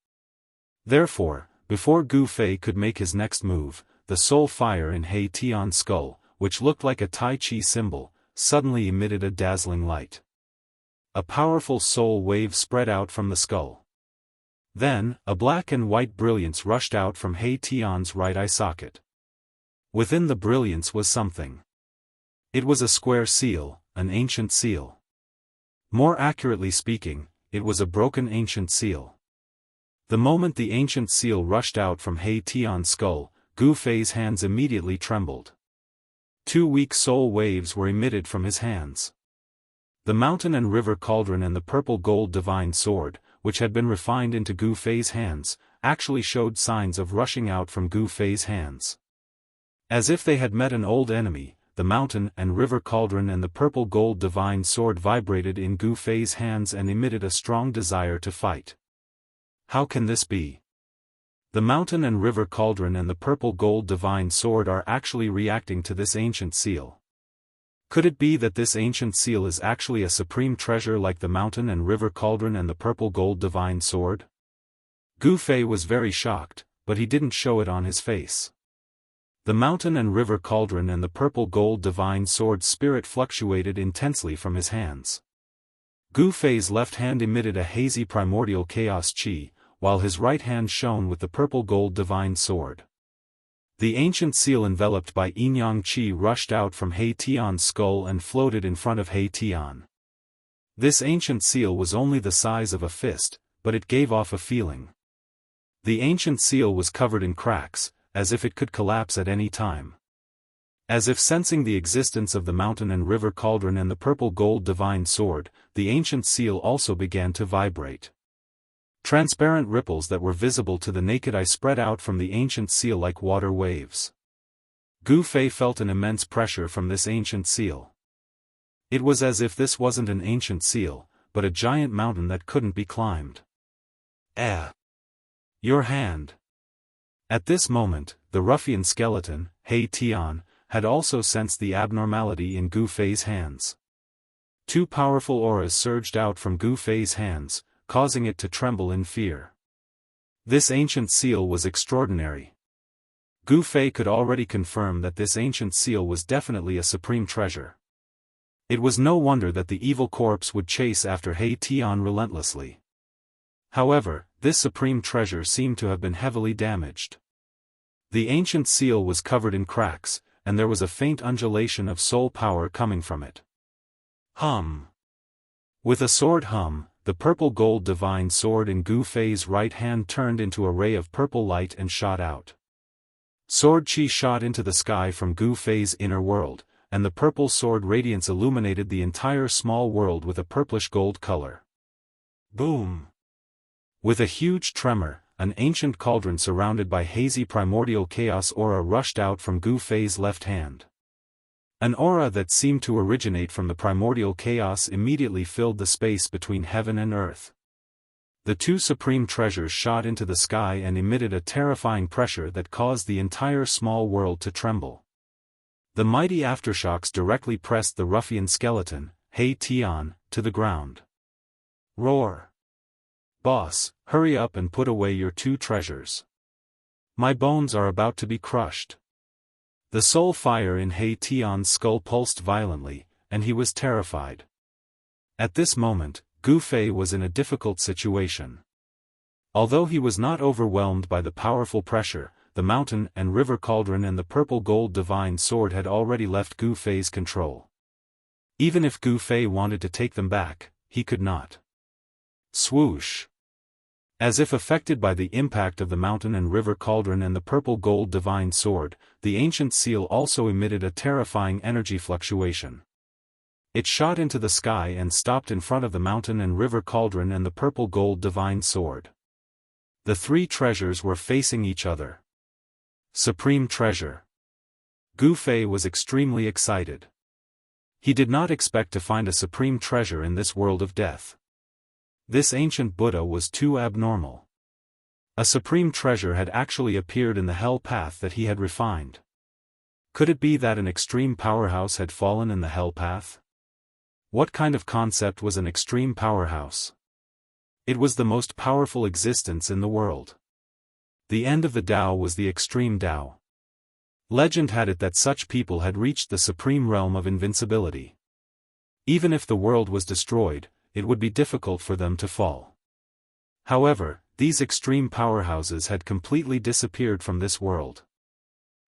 Therefore, before Gu Fei could make his next move, the soul fire in He Tian's skull, which looked like a Tai Chi symbol, suddenly emitted a dazzling light. A powerful soul wave spread out from the skull. Then, a black and white brilliance rushed out from He Tian's right eye socket. Within the brilliance was something. It was a square seal, an ancient seal. More accurately speaking, it was a broken ancient seal. The moment the ancient seal rushed out from He Tian's skull, Gu Fei's hands immediately trembled. 2 weak soul waves were emitted from his hands. The mountain and river cauldron and the purple gold divine sword, which had been refined into Gu Fei's hands, actually showed signs of rushing out from Gu Fei's hands. As if they had met an old enemy, the mountain and river cauldron and the purple gold divine sword vibrated in Gu Fei's hands and emitted a strong desire to fight. How can this be? The mountain and river cauldron and the purple gold divine sword are actually reacting to this ancient seal. Could it be that this ancient seal is actually a supreme treasure like the mountain and river cauldron and the purple gold divine sword? Gu Fei was very shocked, but he didn't show it on his face. The mountain and river cauldron and the purple gold divine sword spirit fluctuated intensely from his hands. Gu Fei's left hand emitted a hazy primordial chaos qi, while his right hand shone with the purple gold divine sword. The ancient seal enveloped by yin-yang qi rushed out from He Tian's skull and floated in front of He Tian. This ancient seal was only the size of a fist, but it gave off a feeling. The ancient seal was covered in cracks, as if it could collapse at any time. As if sensing the existence of the mountain and river cauldron and the purple gold divine sword, the ancient seal also began to vibrate. Transparent ripples that were visible to the naked eye spread out from the ancient seal like water waves. Gu Fei felt an immense pressure from this ancient seal. It was as if this wasn't an ancient seal, but a giant mountain that couldn't be climbed. Your hand. At this moment, the ruffian skeleton, He Tian, had also sensed the abnormality in Gu Fei's hands. Two powerful auras surged out from Gu Fei's hands, causing it to tremble in fear. This ancient seal was extraordinary. Gu Fei could already confirm that this ancient seal was definitely a supreme treasure. It was no wonder that the evil corpse would chase after He Tian relentlessly. However, this supreme treasure seemed to have been heavily damaged. The ancient seal was covered in cracks, and there was a faint undulation of soul power coming from it. Hum. With a sword hum, the purple gold divine sword in Gu Fei's right hand turned into a ray of purple light and shot out. Sword chi shot into the sky from Gu Fei's inner world, and the purple sword radiance illuminated the entire small world with a purplish gold color. Boom! With a huge tremor, an ancient cauldron surrounded by hazy primordial chaos aura rushed out from Gu Fei's left hand. An aura that seemed to originate from the primordial chaos immediately filled the space between heaven and earth. The two supreme treasures shot into the sky and emitted a terrifying pressure that caused the entire small world to tremble. The mighty aftershocks directly pressed the ruffian skeleton, He Tian, to the ground. Roar! Boss, hurry up and put away your two treasures. My bones are about to be crushed. The soul fire in He Tian's skull pulsed violently, and he was terrified. At this moment, Gu Fei was in a difficult situation. Although he was not overwhelmed by the powerful pressure, the mountain and river cauldron and the purple gold divine sword had already left Gu Fei's control. Even if Gu Fei wanted to take them back, he could not. Swoosh! As if affected by the impact of the mountain and river cauldron and the purple gold divine sword, the ancient seal also emitted a terrifying energy fluctuation. It shot into the sky and stopped in front of the mountain and river cauldron and the purple gold divine sword. The three treasures were facing each other. Supreme treasure. Gu Fei was extremely excited. He did not expect to find a supreme treasure in this world of death. This ancient Buddha was too abnormal. A supreme treasure had actually appeared in the hell path that he had refined. Could it be that an extreme powerhouse had fallen in the hell path? What kind of concept was an extreme powerhouse? It was the most powerful existence in the world. The end of the Tao was the extreme Tao. Legend had it that such people had reached the supreme realm of invincibility. Even if the world was destroyed, it would be difficult for them to fall. However, these extreme powerhouses had completely disappeared from this world.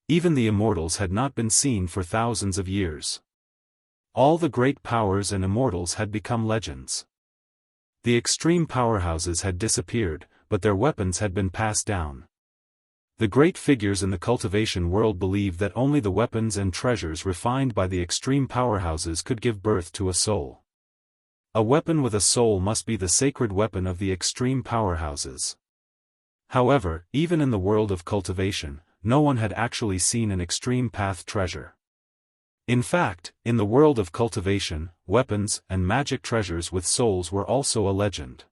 Even the immortals had not been seen for thousands of years. All the great powers and immortals had become legends. The extreme powerhouses had disappeared, but their weapons had been passed down. The great figures in the cultivation world believed that only the weapons and treasures refined by the extreme powerhouses could give birth to a soul. A weapon with a soul must be the sacred weapon of the extreme powerhouses. However, even in the world of cultivation, no one had actually seen an extreme path treasure. In fact, in the world of cultivation, weapons and magic treasures with souls were also a legend.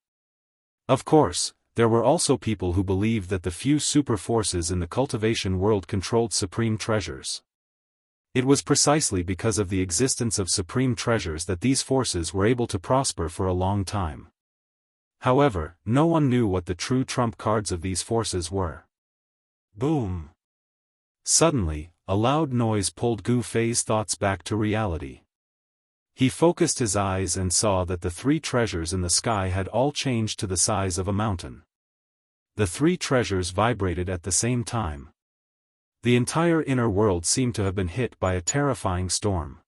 Of course, there were also people who believed that the few super forces in the cultivation world controlled supreme treasures. It was precisely because of the existence of supreme treasures that these forces were able to prosper for a long time. However, no one knew what the true trump cards of these forces were. Boom! Suddenly, a loud noise pulled Gu Fei's thoughts back to reality. He focused his eyes and saw that the three treasures in the sky had all changed to the size of a mountain. The three treasures vibrated at the same time. The entire inner world seemed to have been hit by a terrifying storm.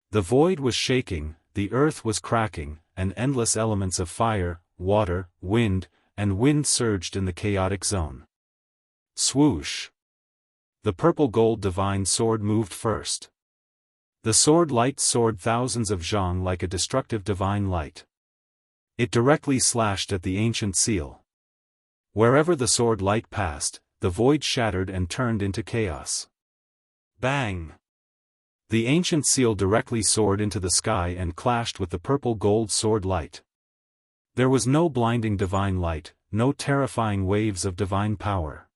The void was shaking, the earth was cracking, and endless elements of fire, water, wind, and wind surged in the chaotic zone. Swoosh! The purple-gold divine sword moved first. The sword light soared thousands of zhang like a destructive divine light. It directly slashed at the ancient seal. Wherever the sword light passed, the void shattered and turned into chaos. Bang! The ancient seal directly soared into the sky and clashed with the purple-gold sword light. There was no blinding divine light, no terrifying waves of divine power.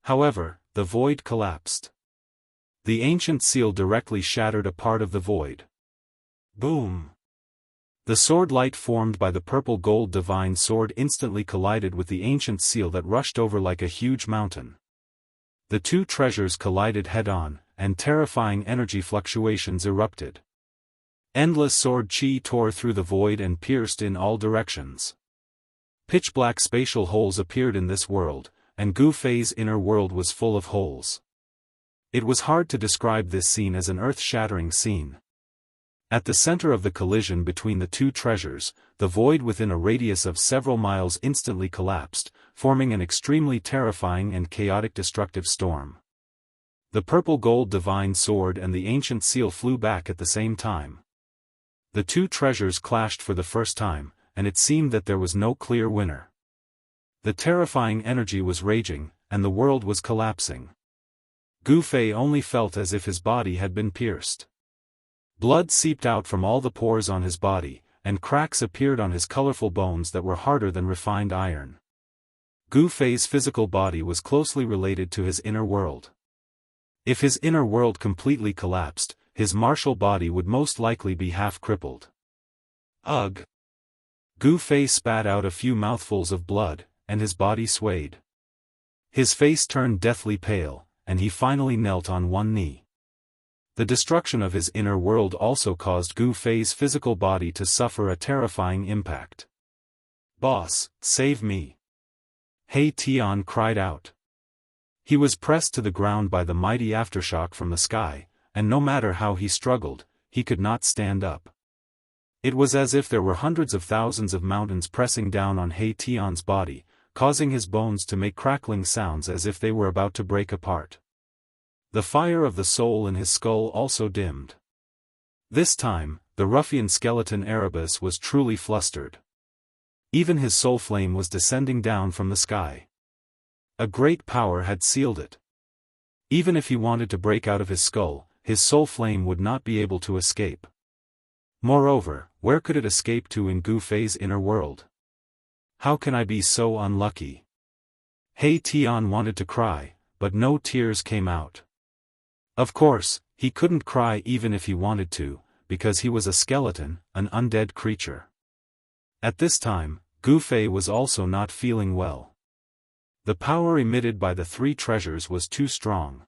However, the void collapsed. The ancient seal directly shattered a part of the void. Boom! The sword light formed by the purple-gold divine sword instantly collided with the ancient seal that rushed over like a huge mountain. The two treasures collided head-on, and terrifying energy fluctuations erupted. Endless sword chi tore through the void and pierced in all directions. Pitch-black spatial holes appeared in this world, and Gu Fei's inner world was full of holes. It was hard to describe this scene as an earth-shattering scene. At the center of the collision between the two treasures, the void within a radius of several miles instantly collapsed, forming an extremely terrifying and chaotic destructive storm. The purple-gold divine sword and the ancient seal flew back at the same time. The two treasures clashed for the first time, and it seemed that there was no clear winner. The terrifying energy was raging, and the world was collapsing. Gu Fei only felt as if his body had been pierced. Blood seeped out from all the pores on his body, and cracks appeared on his colorful bones that were harder than refined iron. Gu Fei's physical body was closely related to his inner world. If his inner world completely collapsed, his martial body would most likely be half crippled. Ugh! Gu Fei spat out a few mouthfuls of blood, and his body swayed. His face turned deathly pale, and he finally knelt on one knee. The destruction of his inner world also caused Gu Fei's physical body to suffer a terrifying impact. "Boss, save me!" He Tian cried out. He was pressed to the ground by the mighty aftershock from the sky, and no matter how he struggled, he could not stand up. It was as if there were hundreds of thousands of mountains pressing down on He Tian's body, causing his bones to make crackling sounds as if they were about to break apart. The fire of the soul in his skull also dimmed. This time, the ruffian skeleton Erebus was truly flustered. Even his soul flame was descending down from the sky. A great power had sealed it. Even if he wanted to break out of his skull, his soul flame would not be able to escape. Moreover, where could it escape to in Gu Fei's inner world? How can I be so unlucky? He Tian wanted to cry, but no tears came out. Of course, he couldn't cry even if he wanted to, because he was a skeleton, an undead creature. At this time, Gu Fei was also not feeling well. The power emitted by the three treasures was too strong.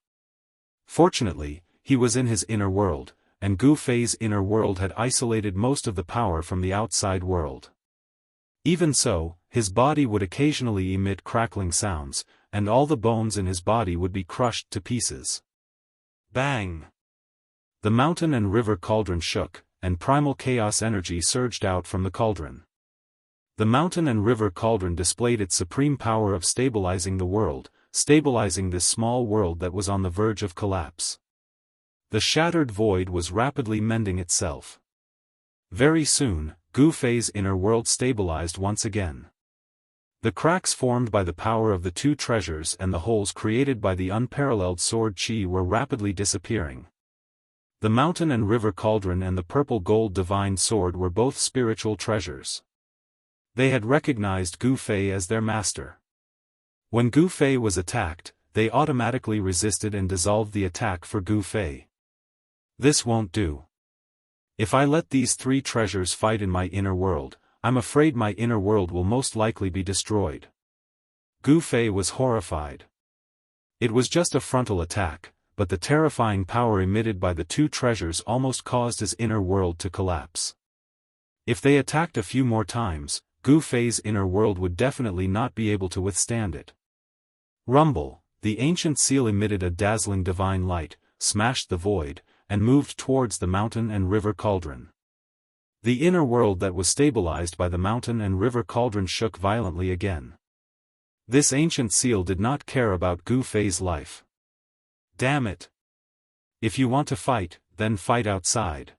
Fortunately, he was in his inner world, and Gu Fei's inner world had isolated most of the power from the outside world. Even so, his body would occasionally emit crackling sounds, and all the bones in his body would be crushed to pieces. Bang! The mountain and river cauldron shook, and primal chaos energy surged out from the cauldron. The mountain and river cauldron displayed its supreme power of stabilizing the world, stabilizing this small world that was on the verge of collapse. The shattered void was rapidly mending itself. Very soon, Gu Fei's inner world stabilized once again. The cracks formed by the power of the two treasures and the holes created by the unparalleled sword qi were rapidly disappearing. The mountain and river cauldron and the purple gold divine sword were both spiritual treasures. They had recognized Gu Fei as their master. When Gu Fei was attacked, they automatically resisted and dissolved the attack for Gu Fei. This won't do. If I let these three treasures fight in my inner world, I'm afraid my inner world will most likely be destroyed. Gu Fei was horrified. It was just a frontal attack, but the terrifying power emitted by the two treasures almost caused his inner world to collapse. If they attacked a few more times, Gu Fei's inner world would definitely not be able to withstand it. Rumble, the ancient seal emitted a dazzling divine light, smashed the void, and moved towards the mountain and river cauldron. The inner world that was stabilized by the mountain and river cauldron shook violently again. This ancient seal did not care about Gu Fei's life. Damn it! If you want to fight, then fight outside.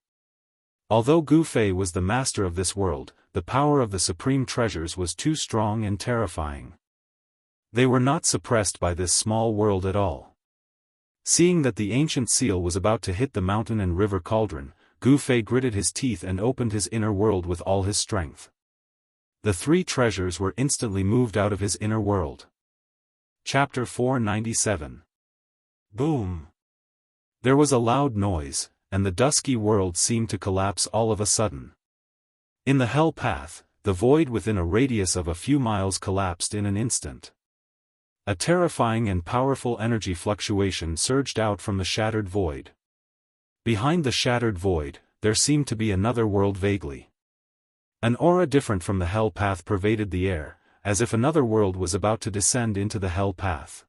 Although Gu Fei was the master of this world, the power of the supreme treasures was too strong and terrifying. They were not suppressed by this small world at all. Seeing that the ancient seal was about to hit the mountain and river cauldron, Gu Fei gritted his teeth and opened his inner world with all his strength. The three treasures were instantly moved out of his inner world. Chapter 497. Boom! There was a loud noise, and the dusky world seemed to collapse all of a sudden. In the hell path, the void within a radius of a few miles collapsed in an instant. A terrifying and powerful energy fluctuation surged out from the shattered void. Behind the shattered void, there seemed to be another world vaguely. An aura different from the hell path pervaded the air, as if another world was about to descend into the hell path.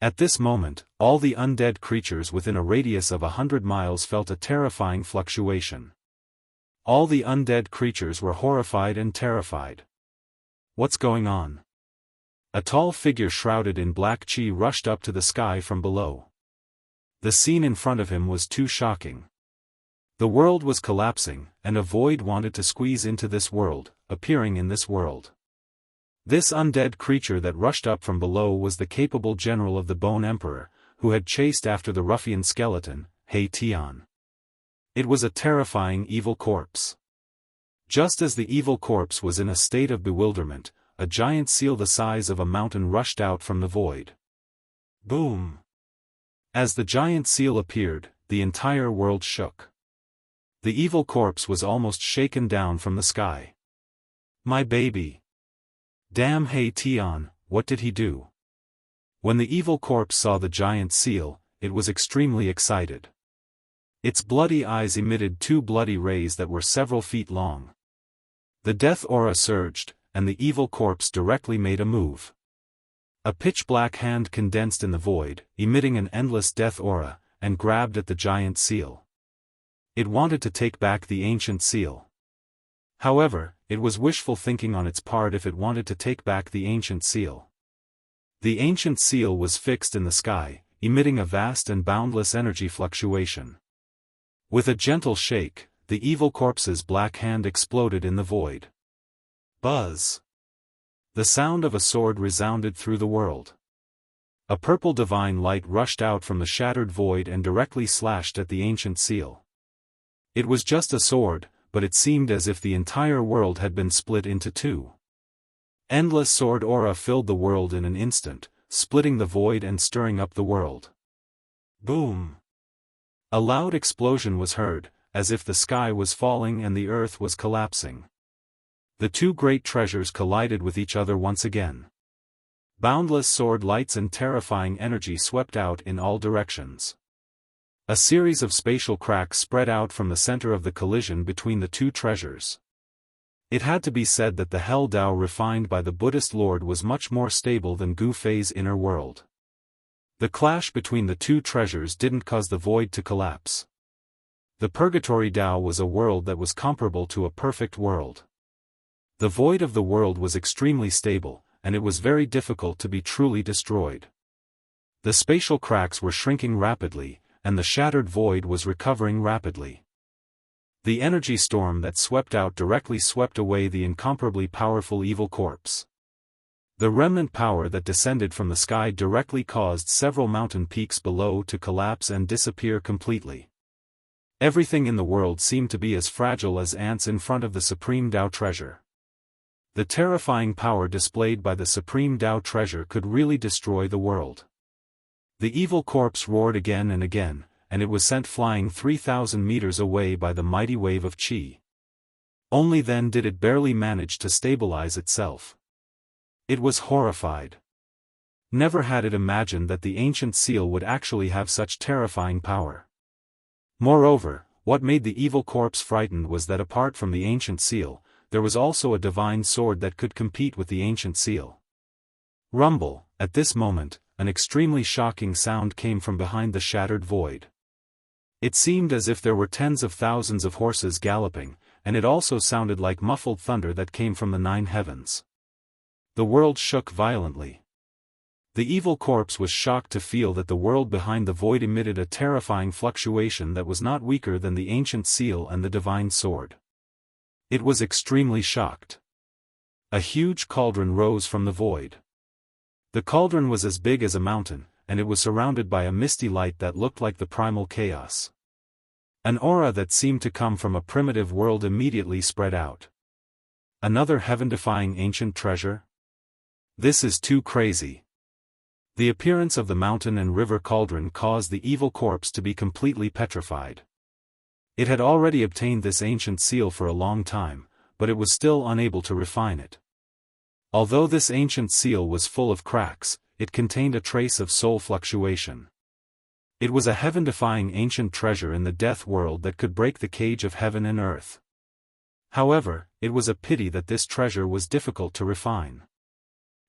At this moment, all the undead creatures within a radius of 100 miles felt a terrifying fluctuation. All the undead creatures were horrified and terrified. What's going on? A tall figure shrouded in black qi rushed up to the sky from below. The scene in front of him was too shocking. The world was collapsing, and a void wanted to squeeze into this world, appearing in this world. This undead creature that rushed up from below was the capable general of the Bone Emperor, who had chased after the ruffian skeleton, He Tian. It was a terrifying evil corpse. Just as the evil corpse was in a state of bewilderment, a giant seal the size of a mountain rushed out from the void. Boom! As the giant seal appeared, the entire world shook. The evil corpse was almost shaken down from the sky. My baby! Damn He Tian, what did he do? When the evil corpse saw the giant seal, it was extremely excited. Its bloody eyes emitted two bloody rays that were several feet long. The death aura surged, and the evil corpse directly made a move. A pitch-black hand condensed in the void, emitting an endless death aura, and grabbed at the giant seal. It wanted to take back the ancient seal. However, it was wishful thinking on its part if it wanted to take back the ancient seal. The ancient seal was fixed in the sky, emitting a vast and boundless energy fluctuation. With a gentle shake, the evil corpse's black hand exploded in the void. Buzz! The sound of a sword resounded through the world. A purple divine light rushed out from the shattered void and directly slashed at the ancient seal. It was just a sword, but it seemed as if the entire world had been split into two. Endless sword aura filled the world in an instant, splitting the void and stirring up the world. Boom! A loud explosion was heard, as if the sky was falling and the earth was collapsing. The two great treasures collided with each other once again. Boundless sword lights and terrifying energy swept out in all directions. A series of spatial cracks spread out from the center of the collision between the two treasures. It had to be said that the Hell Dao refined by the Buddhist Lord was much more stable than Gu Fei's inner world. The clash between the two treasures didn't cause the void to collapse. The Purgatory Dao was a world that was comparable to a perfect world. The void of the world was extremely stable, and it was very difficult to be truly destroyed. The spatial cracks were shrinking rapidly, and the shattered void was recovering rapidly. The energy storm that swept out directly swept away the incomparably powerful evil corpse. The remnant power that descended from the sky directly caused several mountain peaks below to collapse and disappear completely. Everything in the world seemed to be as fragile as ants in front of the Supreme Tao treasure. The terrifying power displayed by the Supreme Tao treasure could really destroy the world. The evil corpse roared again and again, and it was sent flying 3,000 meters away by the mighty wave of qi. Only then did it barely manage to stabilize itself. It was horrified. Never had it imagined that the ancient seal would actually have such terrifying power. Moreover, what made the evil corpse frightened was that apart from the ancient seal, there was also a divine sword that could compete with the ancient seal. Rumble, at this moment, an extremely shocking sound came from behind the shattered void. It seemed as if there were tens of thousands of horses galloping, and it also sounded like muffled thunder that came from the 9 heavens. The world shook violently. The evil corpse was shocked to feel that the world behind the void emitted a terrifying fluctuation that was not weaker than the ancient seal and the divine sword. It was extremely shocked. A huge cauldron rose from the void. The cauldron was as big as a mountain, and it was surrounded by a misty light that looked like the primal chaos. An aura that seemed to come from a primitive world immediately spread out. Another heaven-defying ancient treasure? This is too crazy. The appearance of the mountain and river cauldron caused the evil corpse to be completely petrified. It had already obtained this ancient seal for a long time, but it was still unable to refine it. Although this ancient seal was full of cracks, it contained a trace of soul fluctuation. It was a heaven-defying ancient treasure in the death world that could break the cage of heaven and earth. However, it was a pity that this treasure was difficult to refine.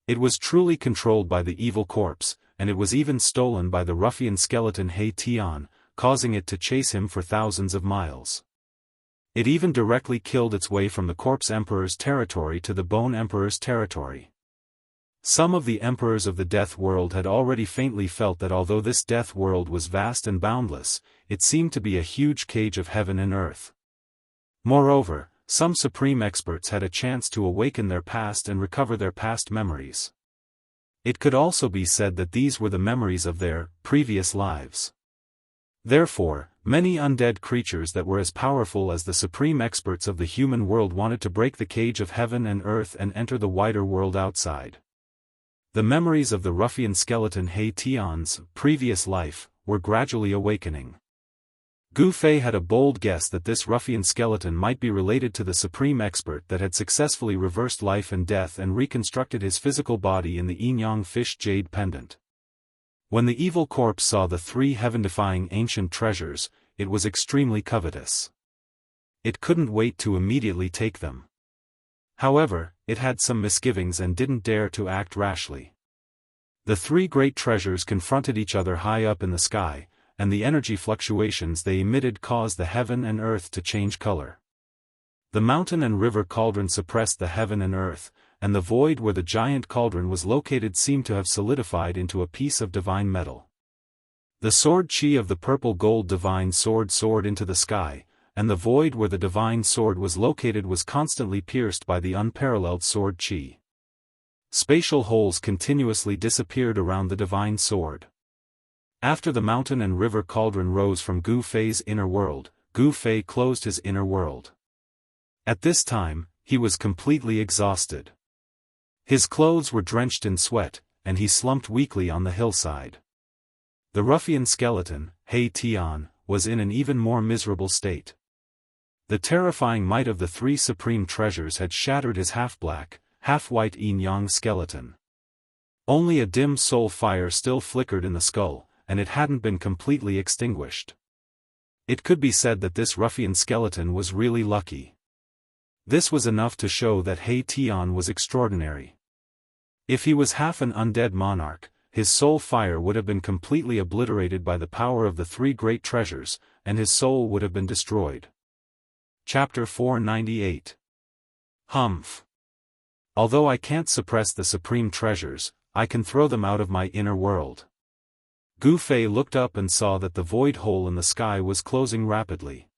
It was truly controlled by the evil corpse, and it was even stolen by the ruffian skeleton He Tian, causing it to chase him for thousands of miles. It even directly killed its way from the Corpse Emperor's territory to the Bone Emperor's territory. Some of the emperors of the death world had already faintly felt that although this death world was vast and boundless, it seemed to be a huge cage of heaven and earth. Moreover, some supreme experts had a chance to awaken their past and recover their past memories. It could also be said that these were the memories of their previous lives. Therefore, many undead creatures that were as powerful as the supreme experts of the human world wanted to break the cage of heaven and earth and enter the wider world outside. The memories of the ruffian skeleton He Tian's previous life were gradually awakening. Gu Fei had a bold guess that this ruffian skeleton might be related to the supreme expert that had successfully reversed life and death and reconstructed his physical body in the Yin-Yang fish jade pendant. When the evil corpse saw the 3 heaven-defying ancient treasures, it was extremely covetous. It couldn't wait to immediately take them. However, it had some misgivings and didn't dare to act rashly. The 3 great treasures confronted each other high up in the sky, and the energy fluctuations they emitted caused the heaven and earth to change color. The mountain and river cauldron suppressed the heaven and earth, and the void where the giant cauldron was located seemed to have solidified into a piece of divine metal. The sword chi of the purple gold divine sword soared into the sky, and the void where the divine sword was located was constantly pierced by the unparalleled sword chi. Spatial holes continuously disappeared around the divine sword. After the mountain and river cauldron rose from Gu Fei's inner world, Gu Fei closed his inner world. At this time, he was completely exhausted. His clothes were drenched in sweat, and he slumped weakly on the hillside. The ruffian skeleton, He Tian, was in an even more miserable state. The terrifying might of the 3 supreme treasures had shattered his half-black, half-white yin-yang skeleton. Only a dim soul fire still flickered in the skull, and it hadn't been completely extinguished. It could be said that this ruffian skeleton was really lucky. This was enough to show that He Tian was extraordinary. If he was half an undead monarch, his soul fire would have been completely obliterated by the power of the 3 great treasures, and his soul would have been destroyed. Chapter 498. Humph. Although I can't suppress the supreme treasures, I can throw them out of my inner world. Gu Fei looked up and saw that the void hole in the sky was closing rapidly.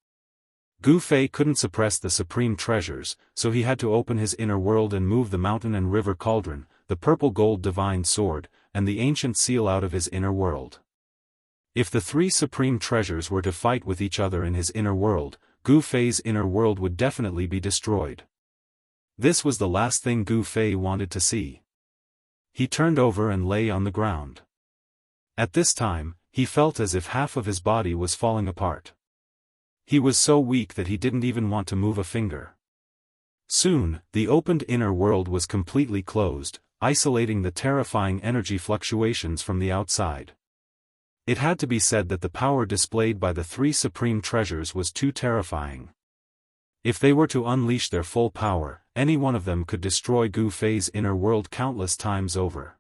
Gu Fei couldn't suppress the supreme treasures, so he had to open his inner world and move the mountain and river cauldron, the purple gold divine sword, and the ancient seal out of his inner world. If the three supreme treasures were to fight with each other in his inner world, Gu Fei's inner world would definitely be destroyed. This was the last thing Gu Fei wanted to see. He turned over and lay on the ground. At this time, he felt as if half of his body was falling apart. He was so weak that he didn't even want to move a finger. Soon, the opened inner world was completely closed, isolating the terrifying energy fluctuations from the outside. It had to be said that the power displayed by the three supreme treasures was too terrifying. If they were to unleash their full power, any one of them could destroy Gu Fei's inner world countless times over.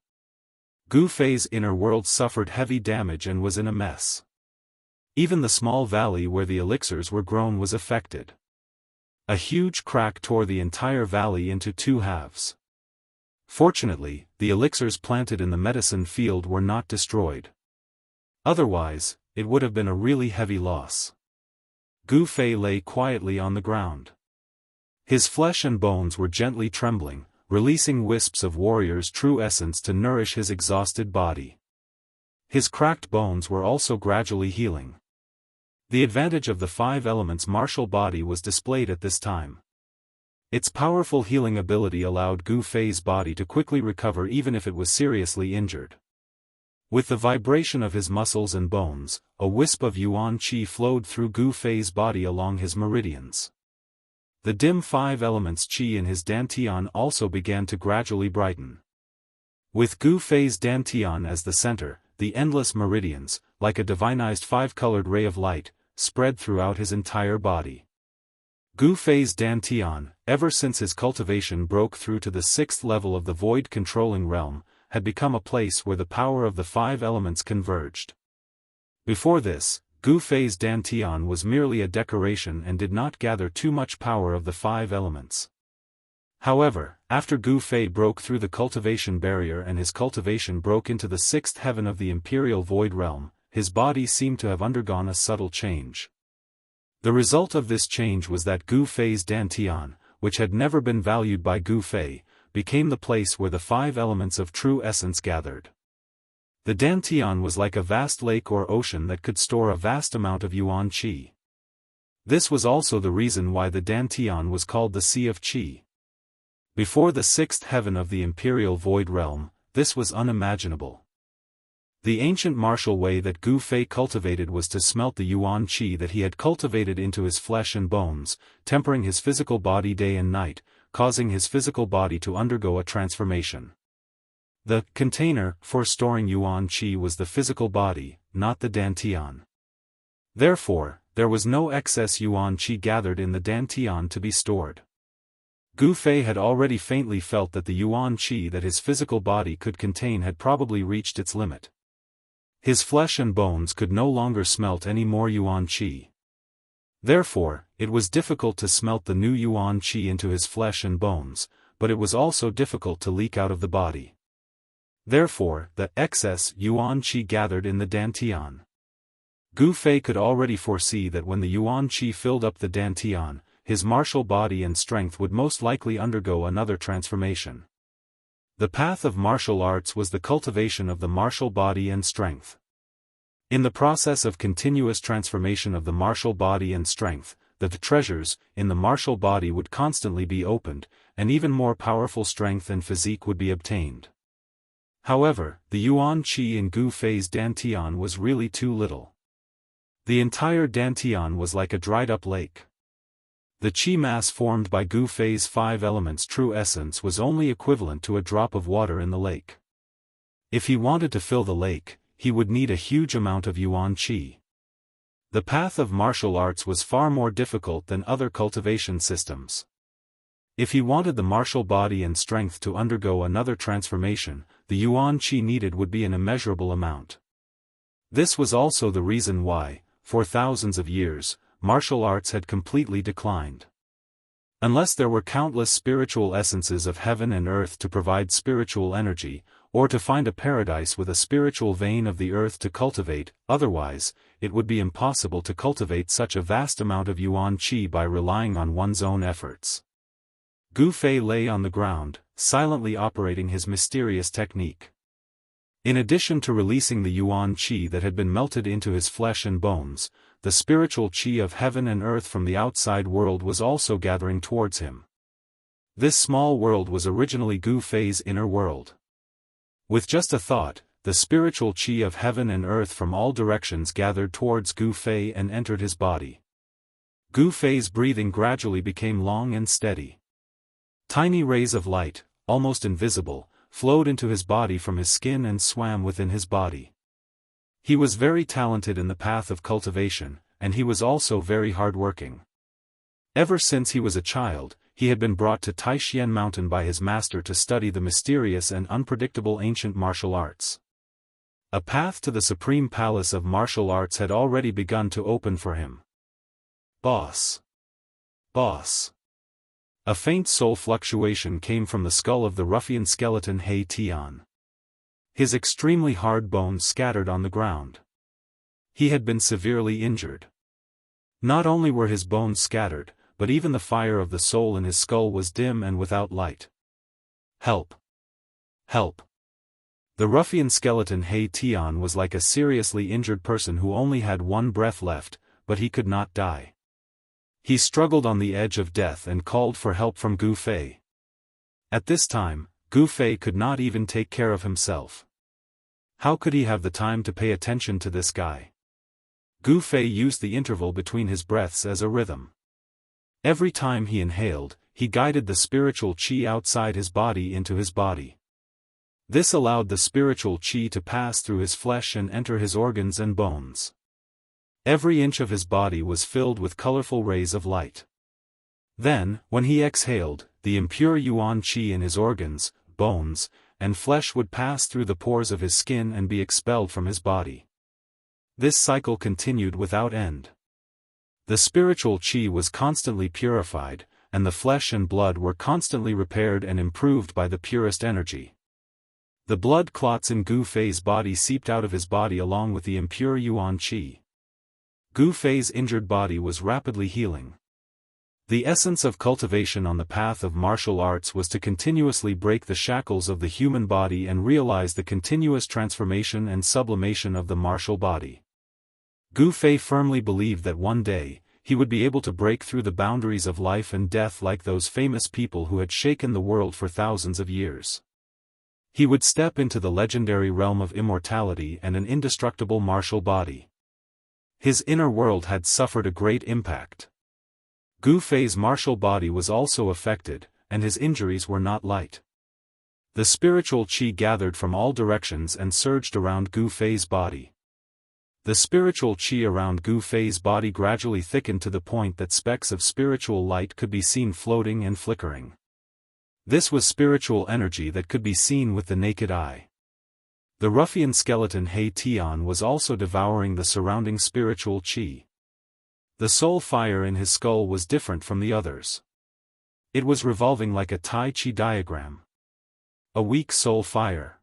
Gu Fei's inner world suffered heavy damage and was in a mess. Even the small valley where the elixirs were grown was affected. A huge crack tore the entire valley into two halves. Fortunately, the elixirs planted in the medicine field were not destroyed. Otherwise, it would have been a really heavy loss. Gu Fei lay quietly on the ground. His flesh and bones were gently trembling, releasing wisps of warrior's true essence to nourish his exhausted body. His cracked bones were also gradually healing. The advantage of the five elements martial body was displayed at this time. Its powerful healing ability allowed Gu Fei's body to quickly recover even if it was seriously injured. With the vibration of his muscles and bones, a wisp of yuan qi flowed through Gu Fei's body along his meridians. The dim five elements qi in his dantian also began to gradually brighten. With Gu Fei's dantian as the center, the endless meridians, like a divinized five-colored ray of light, spread throughout his entire body. Gu Fei's dantian, ever since his cultivation broke through to the sixth level of the void-controlling realm, had become a place where the power of the five elements converged. Before this, Gu Fei's dantian was merely a decoration and did not gather too much power of the five elements. However, after Gu Fei broke through the cultivation barrier and his cultivation broke into the sixth heaven of the imperial void realm, his body seemed to have undergone a subtle change. The result of this change was that Gu Fei's dantian, which had never been valued by Gu Fei, became the place where the five elements of true essence gathered. The dantian was like a vast lake or ocean that could store a vast amount of yuan qi. This was also the reason why the dantian was called the Sea of Qi. Before the sixth heaven of the imperial void realm, this was unimaginable. The ancient martial way that Gu Fei cultivated was to smelt the yuan qi that he had cultivated into his flesh and bones, tempering his physical body day and night, causing his physical body to undergo a transformation. The container for storing yuan qi was the physical body, not the dantian. Therefore, there was no excess yuan qi gathered in the dantian to be stored. Gu Fei had already faintly felt that the yuan qi that his physical body could contain had probably reached its limit. His flesh and bones could no longer smelt any more yuan qi. Therefore, it was difficult to smelt the new yuan qi into his flesh and bones, but it was also difficult to leak out of the body. Therefore, the excess yuan qi gathered in the dantian. Gu Fei could already foresee that when the yuan qi filled up the dantian, his martial body and strength would most likely undergo another transformation. The path of martial arts was the cultivation of the martial body and strength. In the process of continuous transformation of the martial body and strength, the treasures in the martial body would constantly be opened, and even more powerful strength and physique would be obtained. However, the yuan qi in Gu Fei's dantian was really too little. The entire dantian was like a dried-up lake. The qi mass formed by Gu Fei's five elements' true essence was only equivalent to a drop of water in the lake. If he wanted to fill the lake, he would need a huge amount of yuan qi. The path of martial arts was far more difficult than other cultivation systems. If he wanted the martial body and strength to undergo another transformation, the yuan qi needed would be an immeasurable amount. This was also the reason why, for thousands of years, martial arts had completely declined. Unless there were countless spiritual essences of heaven and earth to provide spiritual energy, or to find a paradise with a spiritual vein of the earth to cultivate, otherwise, it would be impossible to cultivate such a vast amount of yuan qi by relying on one's own efforts. Gu Fei lay on the ground, silently operating his mysterious technique. In addition to releasing the yuan qi that had been melted into his flesh and bones, the spiritual qi of heaven and earth from the outside world was also gathering towards him. This small world was originally Gu Fei's inner world. With just a thought, the spiritual qi of heaven and earth from all directions gathered towards Gu Fei and entered his body. Gu Fei's breathing gradually became long and steady. Tiny rays of light, almost invisible, flowed into his body from his skin and swam within his body. He was very talented in the path of cultivation, and he was also very hardworking. Ever since he was a child, he had been brought to Taishian Mountain by his master to study the mysterious and unpredictable ancient martial arts. A path to the supreme palace of martial arts had already begun to open for him. Boss! Boss! A faint soul fluctuation came from the skull of the ruffian skeleton He Tian. His extremely hard bones scattered on the ground. He had been severely injured. Not only were his bones scattered, but even the fire of the soul in his skull was dim and without light. Help! Help! The ruffian skeleton He Tian was like a seriously injured person who only had one breath left, but he could not die. He struggled on the edge of death and called for help from Gu Fei. At this time, Gu Fei could not even take care of himself. How could he have the time to pay attention to this guy? Gu Fei used the interval between his breaths as a rhythm. Every time he inhaled, he guided the spiritual qi outside his body into his body. This allowed the spiritual qi to pass through his flesh and enter his organs and bones. Every inch of his body was filled with colorful rays of light. Then, when he exhaled, the impure yuan qi in his organs, bones, and flesh would pass through the pores of his skin and be expelled from his body. This cycle continued without end. The spiritual qi was constantly purified, and the flesh and blood were constantly repaired and improved by the purest energy. The blood clots in Gu Fei's body seeped out of his body along with the impure yuan qi. Gu Fei's injured body was rapidly healing. The essence of cultivation on the path of martial arts was to continuously break the shackles of the human body and realize the continuous transformation and sublimation of the martial body. Gu Fei firmly believed that one day, he would be able to break through the boundaries of life and death like those famous people who had shaken the world for thousands of years. He would step into the legendary realm of immortality and an indestructible martial body. His inner world had suffered a great impact. Gu Fei's martial body was also affected, and his injuries were not light. The spiritual qi gathered from all directions and surged around Gu Fei's body. The spiritual qi around Gu Fei's body gradually thickened to the point that specks of spiritual light could be seen floating and flickering. This was spiritual energy that could be seen with the naked eye. The ruffian skeleton He Tian was also devouring the surrounding spiritual qi. The soul fire in his skull was different from the others. It was revolving like a Tai Chi diagram. A weak soul fire.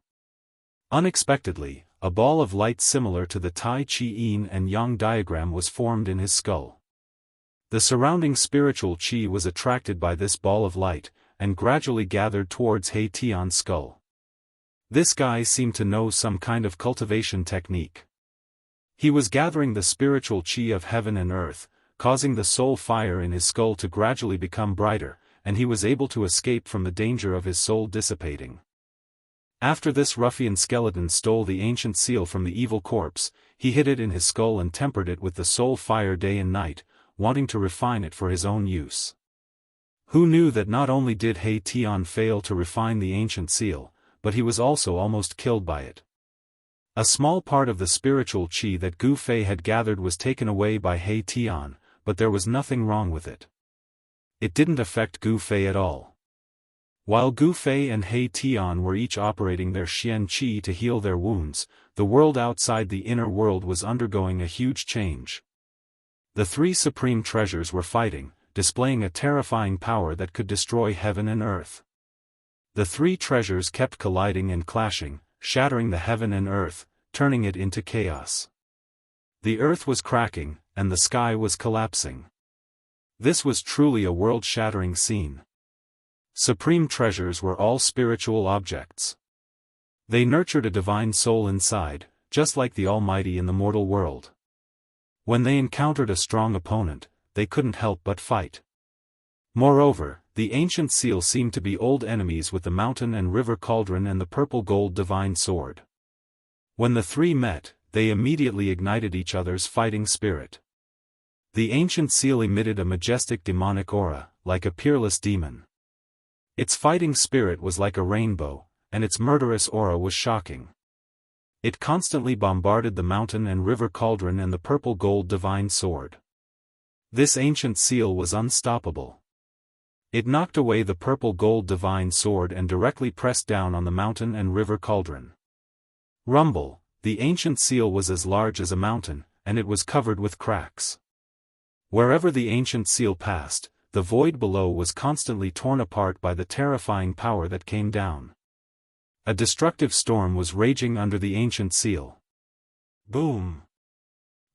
Unexpectedly, a ball of light similar to the Tai Chi Yin and Yang diagram was formed in his skull. The surrounding spiritual qi was attracted by this ball of light, and gradually gathered towards He Tian's skull. This guy seemed to know some kind of cultivation technique. He was gathering the spiritual qi of heaven and earth, causing the soul fire in his skull to gradually become brighter, and he was able to escape from the danger of his soul dissipating. After this ruffian skeleton stole the ancient seal from the evil corpse, he hid it in his skull and tempered it with the soul fire day and night, wanting to refine it for his own use. Who knew that not only did He Tian fail to refine the ancient seal, but he was also almost killed by it. A small part of the spiritual qi that Gu Fei had gathered was taken away by He Tian, but there was nothing wrong with it. It didn't affect Gu Fei at all. While Gu Fei and He Tian were each operating their Xian Qi to heal their wounds, the world outside the inner world was undergoing a huge change. The three supreme treasures were fighting, displaying a terrifying power that could destroy heaven and earth. The three treasures kept colliding and clashing, shattering the heaven and earth, turning it into chaos. The earth was cracking, and the sky was collapsing. This was truly a world-shattering scene. Supreme treasures were all spiritual objects. They nurtured a divine soul inside, just like the Almighty in the mortal world. When they encountered a strong opponent, they couldn't help but fight. Moreover, the ancient seal seemed to be old enemies with the mountain and river cauldron and the purple gold divine sword. When the three met, they immediately ignited each other's fighting spirit. The ancient seal emitted a majestic demonic aura, like a peerless demon. Its fighting spirit was like a rainbow, and its murderous aura was shocking. It constantly bombarded the mountain and river cauldron and the purple gold divine sword. This ancient seal was unstoppable. It knocked away the purple gold divine sword and directly pressed down on the mountain and river cauldron. Rumble, the ancient seal was as large as a mountain, and it was covered with cracks. Wherever the ancient seal passed, the void below was constantly torn apart by the terrifying power that came down. A destructive storm was raging under the ancient seal. Boom!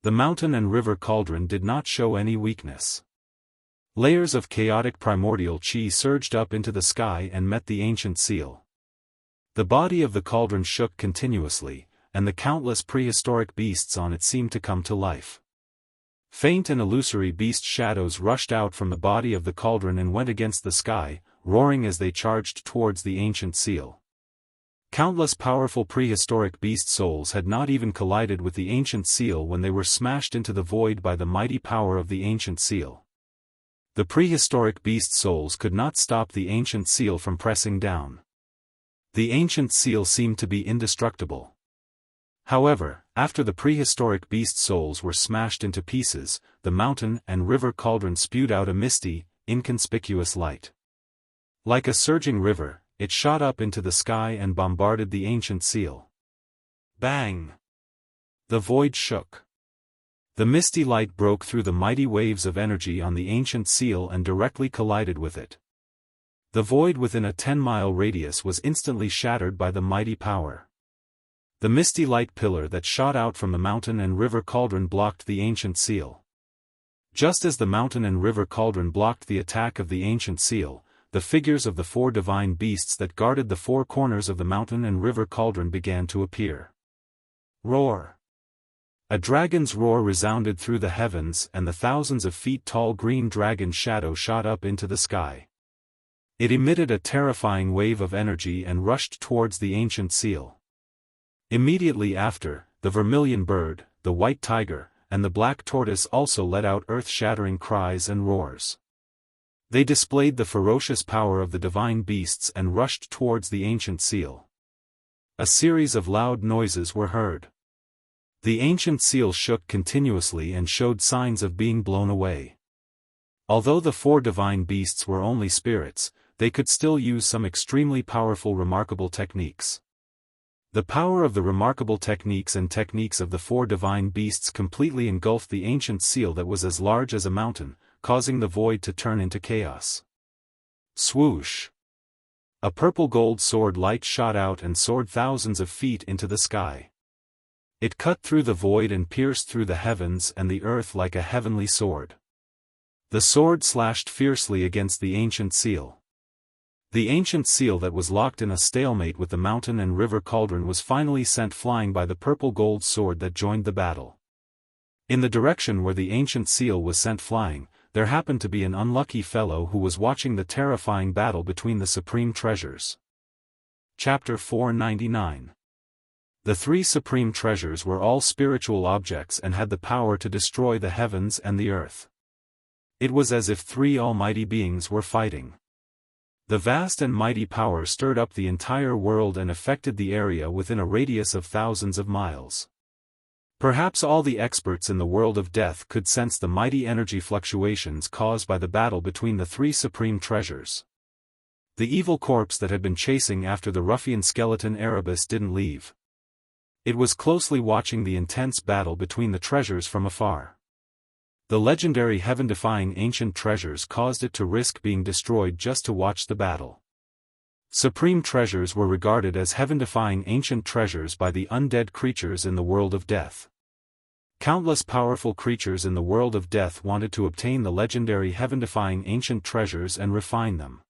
The mountain and river cauldron did not show any weakness. Layers of chaotic primordial chi surged up into the sky and met the ancient seal. The body of the cauldron shook continuously, and the countless prehistoric beasts on it seemed to come to life. Faint and illusory beast shadows rushed out from the body of the cauldron and went against the sky, roaring as they charged towards the ancient seal. Countless powerful prehistoric beast souls had not even collided with the ancient seal when they were smashed into the void by the mighty power of the ancient seal. The prehistoric beast souls could not stop the ancient seal from pressing down. The ancient seal seemed to be indestructible. However, after the prehistoric beast souls were smashed into pieces, the mountain and river cauldron spewed out a misty, inconspicuous light. Like a surging river, it shot up into the sky and bombarded the ancient seal. Bang! The void shook. The misty light broke through the mighty waves of energy on the ancient seal and directly collided with it. The void within a 10-mile radius was instantly shattered by the mighty power. The misty light pillar that shot out from the mountain and river cauldron blocked the ancient seal. Just as the mountain and river cauldron blocked the attack of the ancient seal, the figures of the four divine beasts that guarded the four corners of the mountain and river cauldron began to appear. Roar! A dragon's roar resounded through the heavens and the thousands of feet tall green dragon shadow shot up into the sky. It emitted a terrifying wave of energy and rushed towards the ancient seal. Immediately after, the vermilion bird, the white tiger, and the black tortoise also let out earth-shattering cries and roars. They displayed the ferocious power of the divine beasts and rushed towards the ancient seal. A series of loud noises were heard. The ancient seal shook continuously and showed signs of being blown away. Although the four divine beasts were only spirits, they could still use some extremely powerful remarkable techniques. The power of the remarkable techniques of the four divine beasts completely engulfed the ancient seal that was as large as a mountain, causing the void to turn into chaos. Swoosh! A purple gold sword light shot out and soared thousands of feet into the sky. It cut through the void and pierced through the heavens and the earth like a heavenly sword. The sword slashed fiercely against the ancient seal. The ancient seal that was locked in a stalemate with the mountain and river cauldron was finally sent flying by the purple gold sword that joined the battle. In the direction where the ancient seal was sent flying, there happened to be an unlucky fellow who was watching the terrifying battle between the supreme treasures. Chapter 499. The three supreme treasures were all spiritual objects and had the power to destroy the heavens and the earth. It was as if three almighty beings were fighting. The vast and mighty power stirred up the entire world and affected the area within a radius of thousands of miles. Perhaps all the experts in the world of death could sense the mighty energy fluctuations caused by the battle between the three supreme treasures. The evil corpse that had been chasing after the ruffian skeleton Erebus didn't leave. It was closely watching the intense battle between the treasures from afar. The legendary heaven-defying ancient treasures caused it to risk being destroyed just to watch the battle. Supreme treasures were regarded as heaven-defying ancient treasures by the undead creatures in the world of death. Countless powerful creatures in the world of death wanted to obtain the legendary heaven-defying ancient treasures and refine them.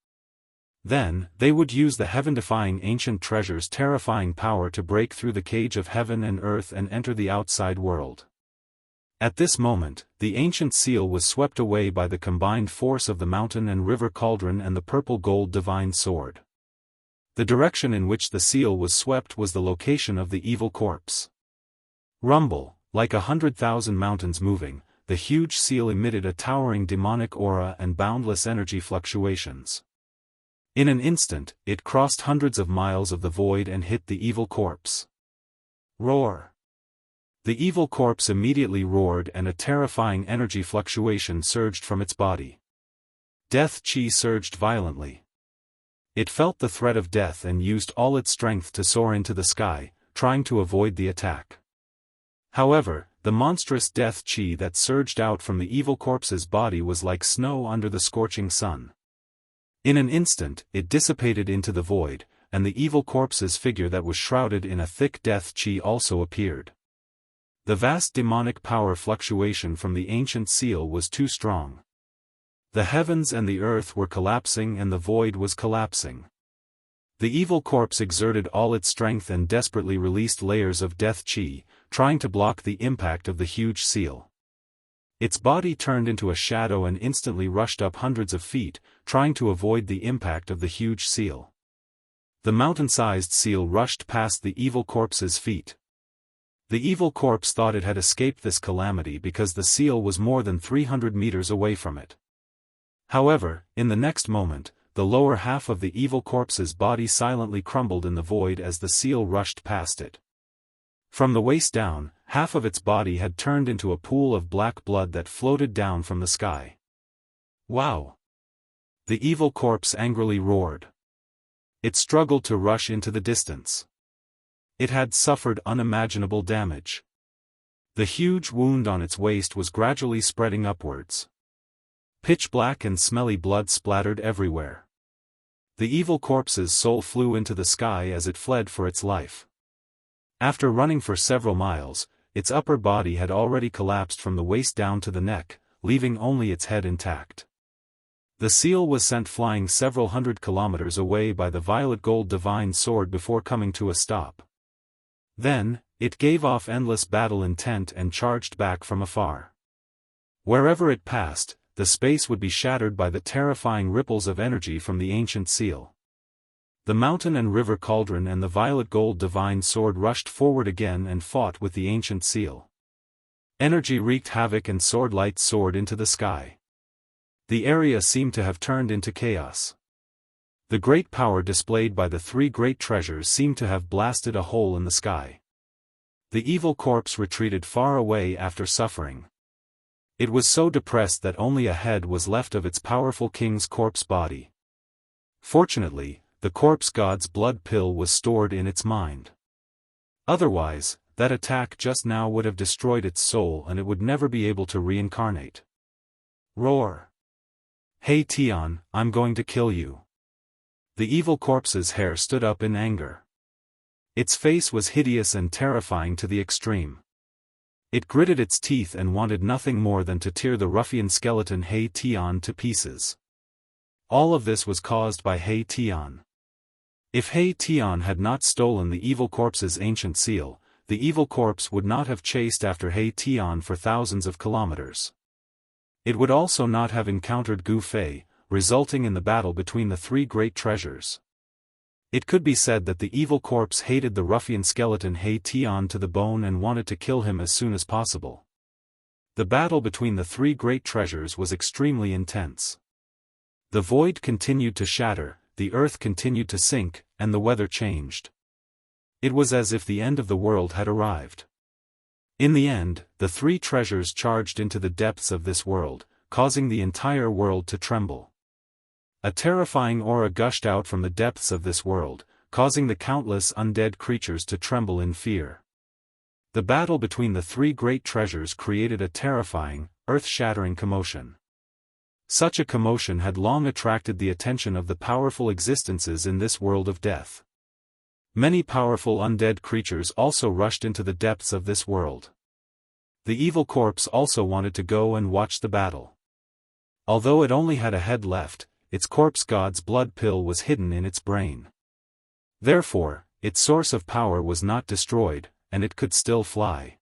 Then, they would use the heaven-defying ancient treasures' terrifying power to break through the cage of heaven and earth and enter the outside world. At this moment, the ancient seal was swept away by the combined force of the mountain and river cauldron and the purple-gold divine sword. The direction in which the seal was swept was the location of the evil corpse. Rumble, like 100,000 mountains moving, the huge seal emitted a towering demonic aura and boundless energy fluctuations. In an instant, it crossed hundreds of miles of the void and hit the evil corpse. Roar! The evil corpse immediately roared and a terrifying energy fluctuation surged from its body. Death chi surged violently. It felt the threat of death and used all its strength to soar into the sky, trying to avoid the attack. However, the monstrous death chi that surged out from the evil corpse's body was like snow under the scorching sun. In an instant, it dissipated into the void, and the evil corpse's figure that was shrouded in a thick death chi also appeared. The vast demonic power fluctuation from the ancient seal was too strong. The heavens and the earth were collapsing and the void was collapsing. The evil corpse exerted all its strength and desperately released layers of death chi, trying to block the impact of the huge seal. Its body turned into a shadow and instantly rushed up hundreds of feet, trying to avoid the impact of the huge seal. The mountain-sized seal rushed past the evil corpse's feet. The evil corpse thought it had escaped this calamity because the seal was more than 300 meters away from it. However, in the next moment, the lower half of the evil corpse's body silently crumbled in the void as the seal rushed past it. From the waist down, half of its body had turned into a pool of black blood that floated down from the sky. Wow! The evil corpse angrily roared. It struggled to rush into the distance. It had suffered unimaginable damage. The huge wound on its waist was gradually spreading upwards. Pitch black and smelly blood splattered everywhere. The evil corpse's soul flew into the sky as it fled for its life. After running for several miles, its upper body had already collapsed from the waist down to the neck, leaving only its head intact. The seal was sent flying several hundred kilometers away by the violet gold divine sword before coming to a stop. Then, it gave off endless battle intent and charged back from afar. Wherever it passed, the space would be shattered by the terrifying ripples of energy from the ancient seal. The mountain and river cauldron and the violet gold divine sword rushed forward again and fought with the ancient seal. Energy wreaked havoc and sword light soared into the sky. The area seemed to have turned into chaos. The great power displayed by the three great treasures seemed to have blasted a hole in the sky. The evil corpse retreated far away after suffering. It was so depressed that only a head was left of its powerful king's corpse body. Fortunately, the corpse god's blood pill was stored in its mind. Otherwise, that attack just now would have destroyed its soul and it would never be able to reincarnate. Roar! Hey Tian, I'm going to kill you. The evil corpse's hair stood up in anger. Its face was hideous and terrifying to the extreme. It gritted its teeth and wanted nothing more than to tear the ruffian skeleton He Tian to pieces. All of this was caused by He Tian. If He Tian had not stolen the evil corpse's ancient seal, the evil corpse would not have chased after He Tian for thousands of kilometers. It would also not have encountered Gu Fei, resulting in the battle between the three great treasures. It could be said that the evil corpse hated the ruffian skeleton He Tian to the bone and wanted to kill him as soon as possible. The battle between the three great treasures was extremely intense. The void continued to shatter, the earth continued to sink, and the weather changed. It was as if the end of the world had arrived. In the end, the three treasures charged into the depths of this world, causing the entire world to tremble. A terrifying aura gushed out from the depths of this world, causing the countless undead creatures to tremble in fear. The battle between the three great treasures created a terrifying, earth-shattering commotion. Such a commotion had long attracted the attention of the powerful existences in this world of death. Many powerful undead creatures also rushed into the depths of this world. The evil corpse also wanted to go and watch the battle. Although it only had a head left, its corpse god's blood pill was hidden in its brain. Therefore, its source of power was not destroyed, and it could still fly.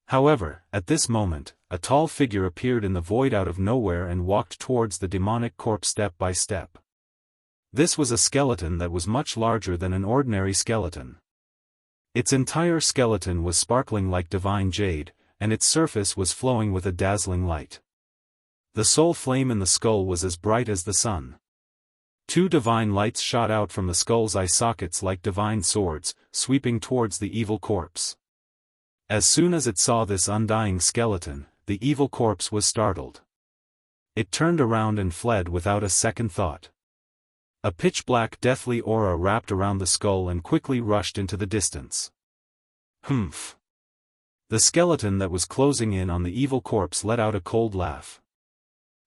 However, at this moment, a tall figure appeared in the void out of nowhere and walked towards the demonic corpse step by step. This was a skeleton that was much larger than an ordinary skeleton. Its entire skeleton was sparkling like divine jade, and its surface was flowing with a dazzling light. The soul flame in the skull was as bright as the sun. Two divine lights shot out from the skull's eye sockets like divine swords, sweeping towards the evil corpse. As soon as it saw this undying skeleton, the evil corpse was startled. It turned around and fled without a second thought. A pitch-black deathly aura wrapped around the skull and quickly rushed into the distance. Humph! The skeleton that was closing in on the evil corpse let out a cold laugh.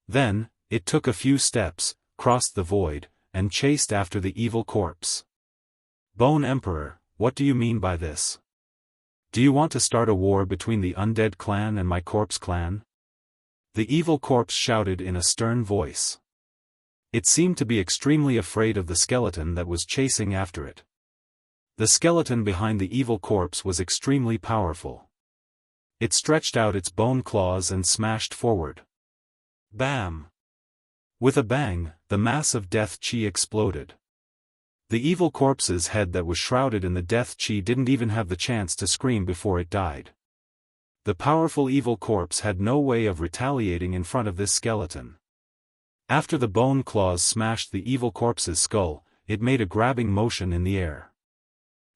Then, it took a few steps, crossed the void, and chased after the evil corpse. Bone Emperor, what do you mean by this? Do you want to start a war between the undead clan and my corpse clan? The evil corpse shouted in a stern voice. It seemed to be extremely afraid of the skeleton that was chasing after it. The skeleton behind the evil corpse was extremely powerful. It stretched out its bone claws and smashed forward. Bam! With a bang, the mass of death chi exploded. The evil corpse's head that was shrouded in the death chi didn't even have the chance to scream before it died. The powerful evil corpse had no way of retaliating in front of this skeleton. After the bone claws smashed the evil corpse's skull, it made a grabbing motion in the air.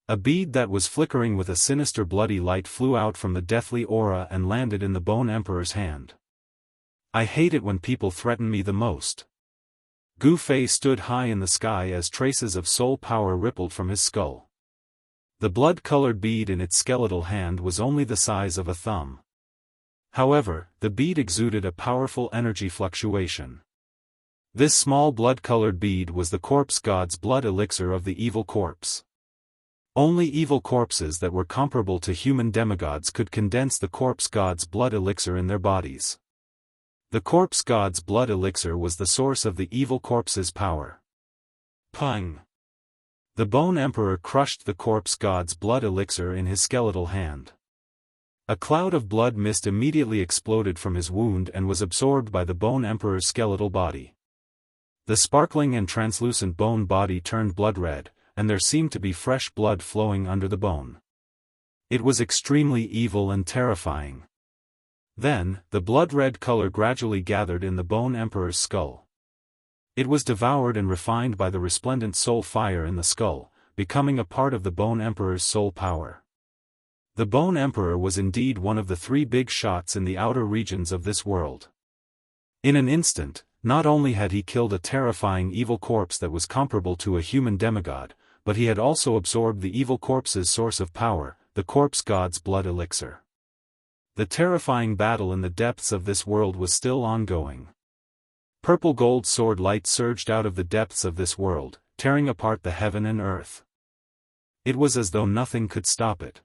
A bead that was flickering with a sinister bloody light flew out from the deathly aura and landed in the Bone Emperor's hand. I hate it when people threaten me the most. Gu Fei stood high in the sky as traces of soul power rippled from his skull. The blood-colored bead in its skeletal hand was only the size of a thumb. However, the bead exuded a powerful energy fluctuation. This small blood-colored bead was the corpse god's blood elixir of the evil corpse. Only evil corpses that were comparable to human demigods could condense the corpse god's blood elixir in their bodies. The corpse god's blood elixir was the source of the evil corpse's power. Pung! The Bone Emperor crushed the corpse god's blood elixir in his skeletal hand. A cloud of blood mist immediately exploded from his wound and was absorbed by the Bone Emperor's skeletal body. The sparkling and translucent bone body turned blood red, and there seemed to be fresh blood flowing under the bone. It was extremely evil and terrifying. Then, the blood-red color gradually gathered in the Bone Emperor's skull. It was devoured and refined by the resplendent soul fire in the skull, becoming a part of the Bone Emperor's soul power. The Bone Emperor was indeed one of the three big shots in the outer regions of this world. In an instant, not only had he killed a terrifying evil corpse that was comparable to a human demigod, but he had also absorbed the evil corpse's source of power, the corpse god's blood elixir. The terrifying battle in the depths of this world was still ongoing. Purple gold sword light surged out of the depths of this world, tearing apart the heaven and earth. It was as though nothing could stop it.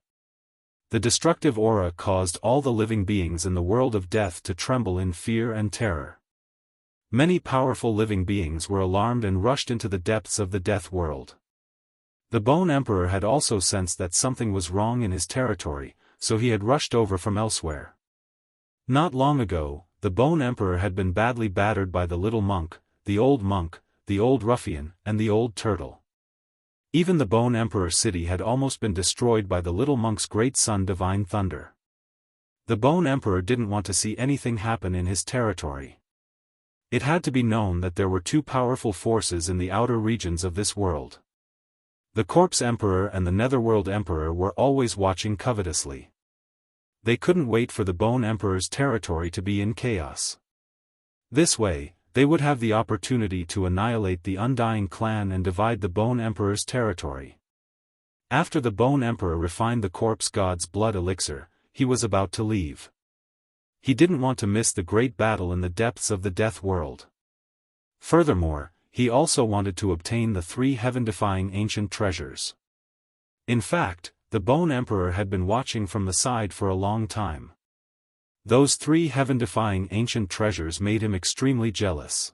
The destructive aura caused all the living beings in the world of death to tremble in fear and terror. Many powerful living beings were alarmed and rushed into the depths of the death world. The Bone Emperor had also sensed that something was wrong in his territory, so he had rushed over from elsewhere. Not long ago, the Bone Emperor had been badly battered by the little monk, the old ruffian, and the old turtle. Even the Bone Emperor city had almost been destroyed by the little monk's great son Divine Thunder. The Bone Emperor didn't want to see anything happen in his territory. It had to be known that there were two powerful forces in the outer regions of this world. The Corpse Emperor and the Netherworld Emperor were always watching covetously. They couldn't wait for the Bone Emperor's territory to be in chaos. This way, they would have the opportunity to annihilate the Undying clan and divide the Bone Emperor's territory. After the Bone Emperor refined the corpse god's blood elixir, he was about to leave. He didn't want to miss the great battle in the depths of the death world. Furthermore, he also wanted to obtain the 3 heaven-defying ancient treasures. In fact, the Bone Emperor had been watching from the side for a long time. Those 3 heaven-defying ancient treasures made him extremely jealous.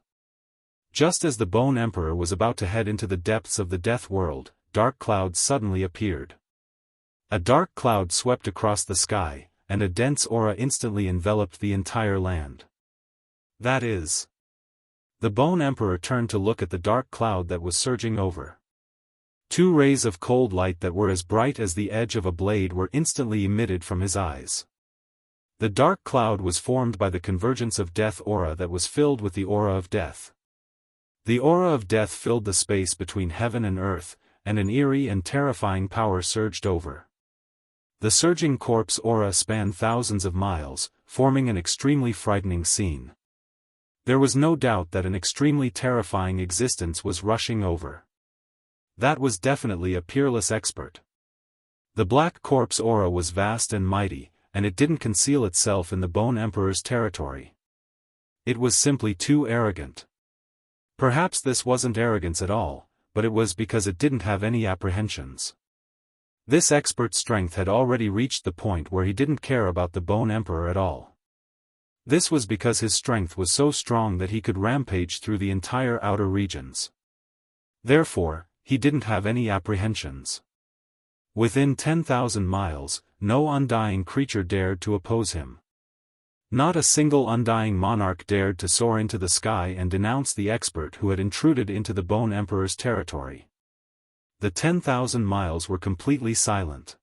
Just as the Bone Emperor was about to head into the depths of the death world, dark clouds suddenly appeared. A dark cloud swept across the sky, and a dense aura instantly enveloped the entire land. That is. The Bone Emperor turned to look at the dark cloud that was surging over. 2 rays of cold light that were as bright as the edge of a blade were instantly emitted from his eyes. The dark cloud was formed by the convergence of death aura that was filled with the aura of death. The aura of death filled the space between heaven and earth, and an eerie and terrifying power surged over. The surging corpse aura spanned thousands of miles, forming an extremely frightening scene. There was no doubt that an extremely terrifying existence was rushing over. That was definitely a peerless expert. The black corpse aura was vast and mighty, and it didn't conceal itself in the Bone Emperor's territory. It was simply too arrogant. Perhaps this wasn't arrogance at all, but it was because it didn't have any apprehensions. This expert's strength had already reached the point where he didn't care about the Bone Emperor at all. This was because his strength was so strong that he could rampage through the entire outer regions. Therefore, he didn't have any apprehensions. Within 10,000 miles, no undying creature dared to oppose him. Not a single undying monarch dared to soar into the sky and denounce the expert who had intruded into the Bone Emperor's territory. The 10,000 miles were completely silent.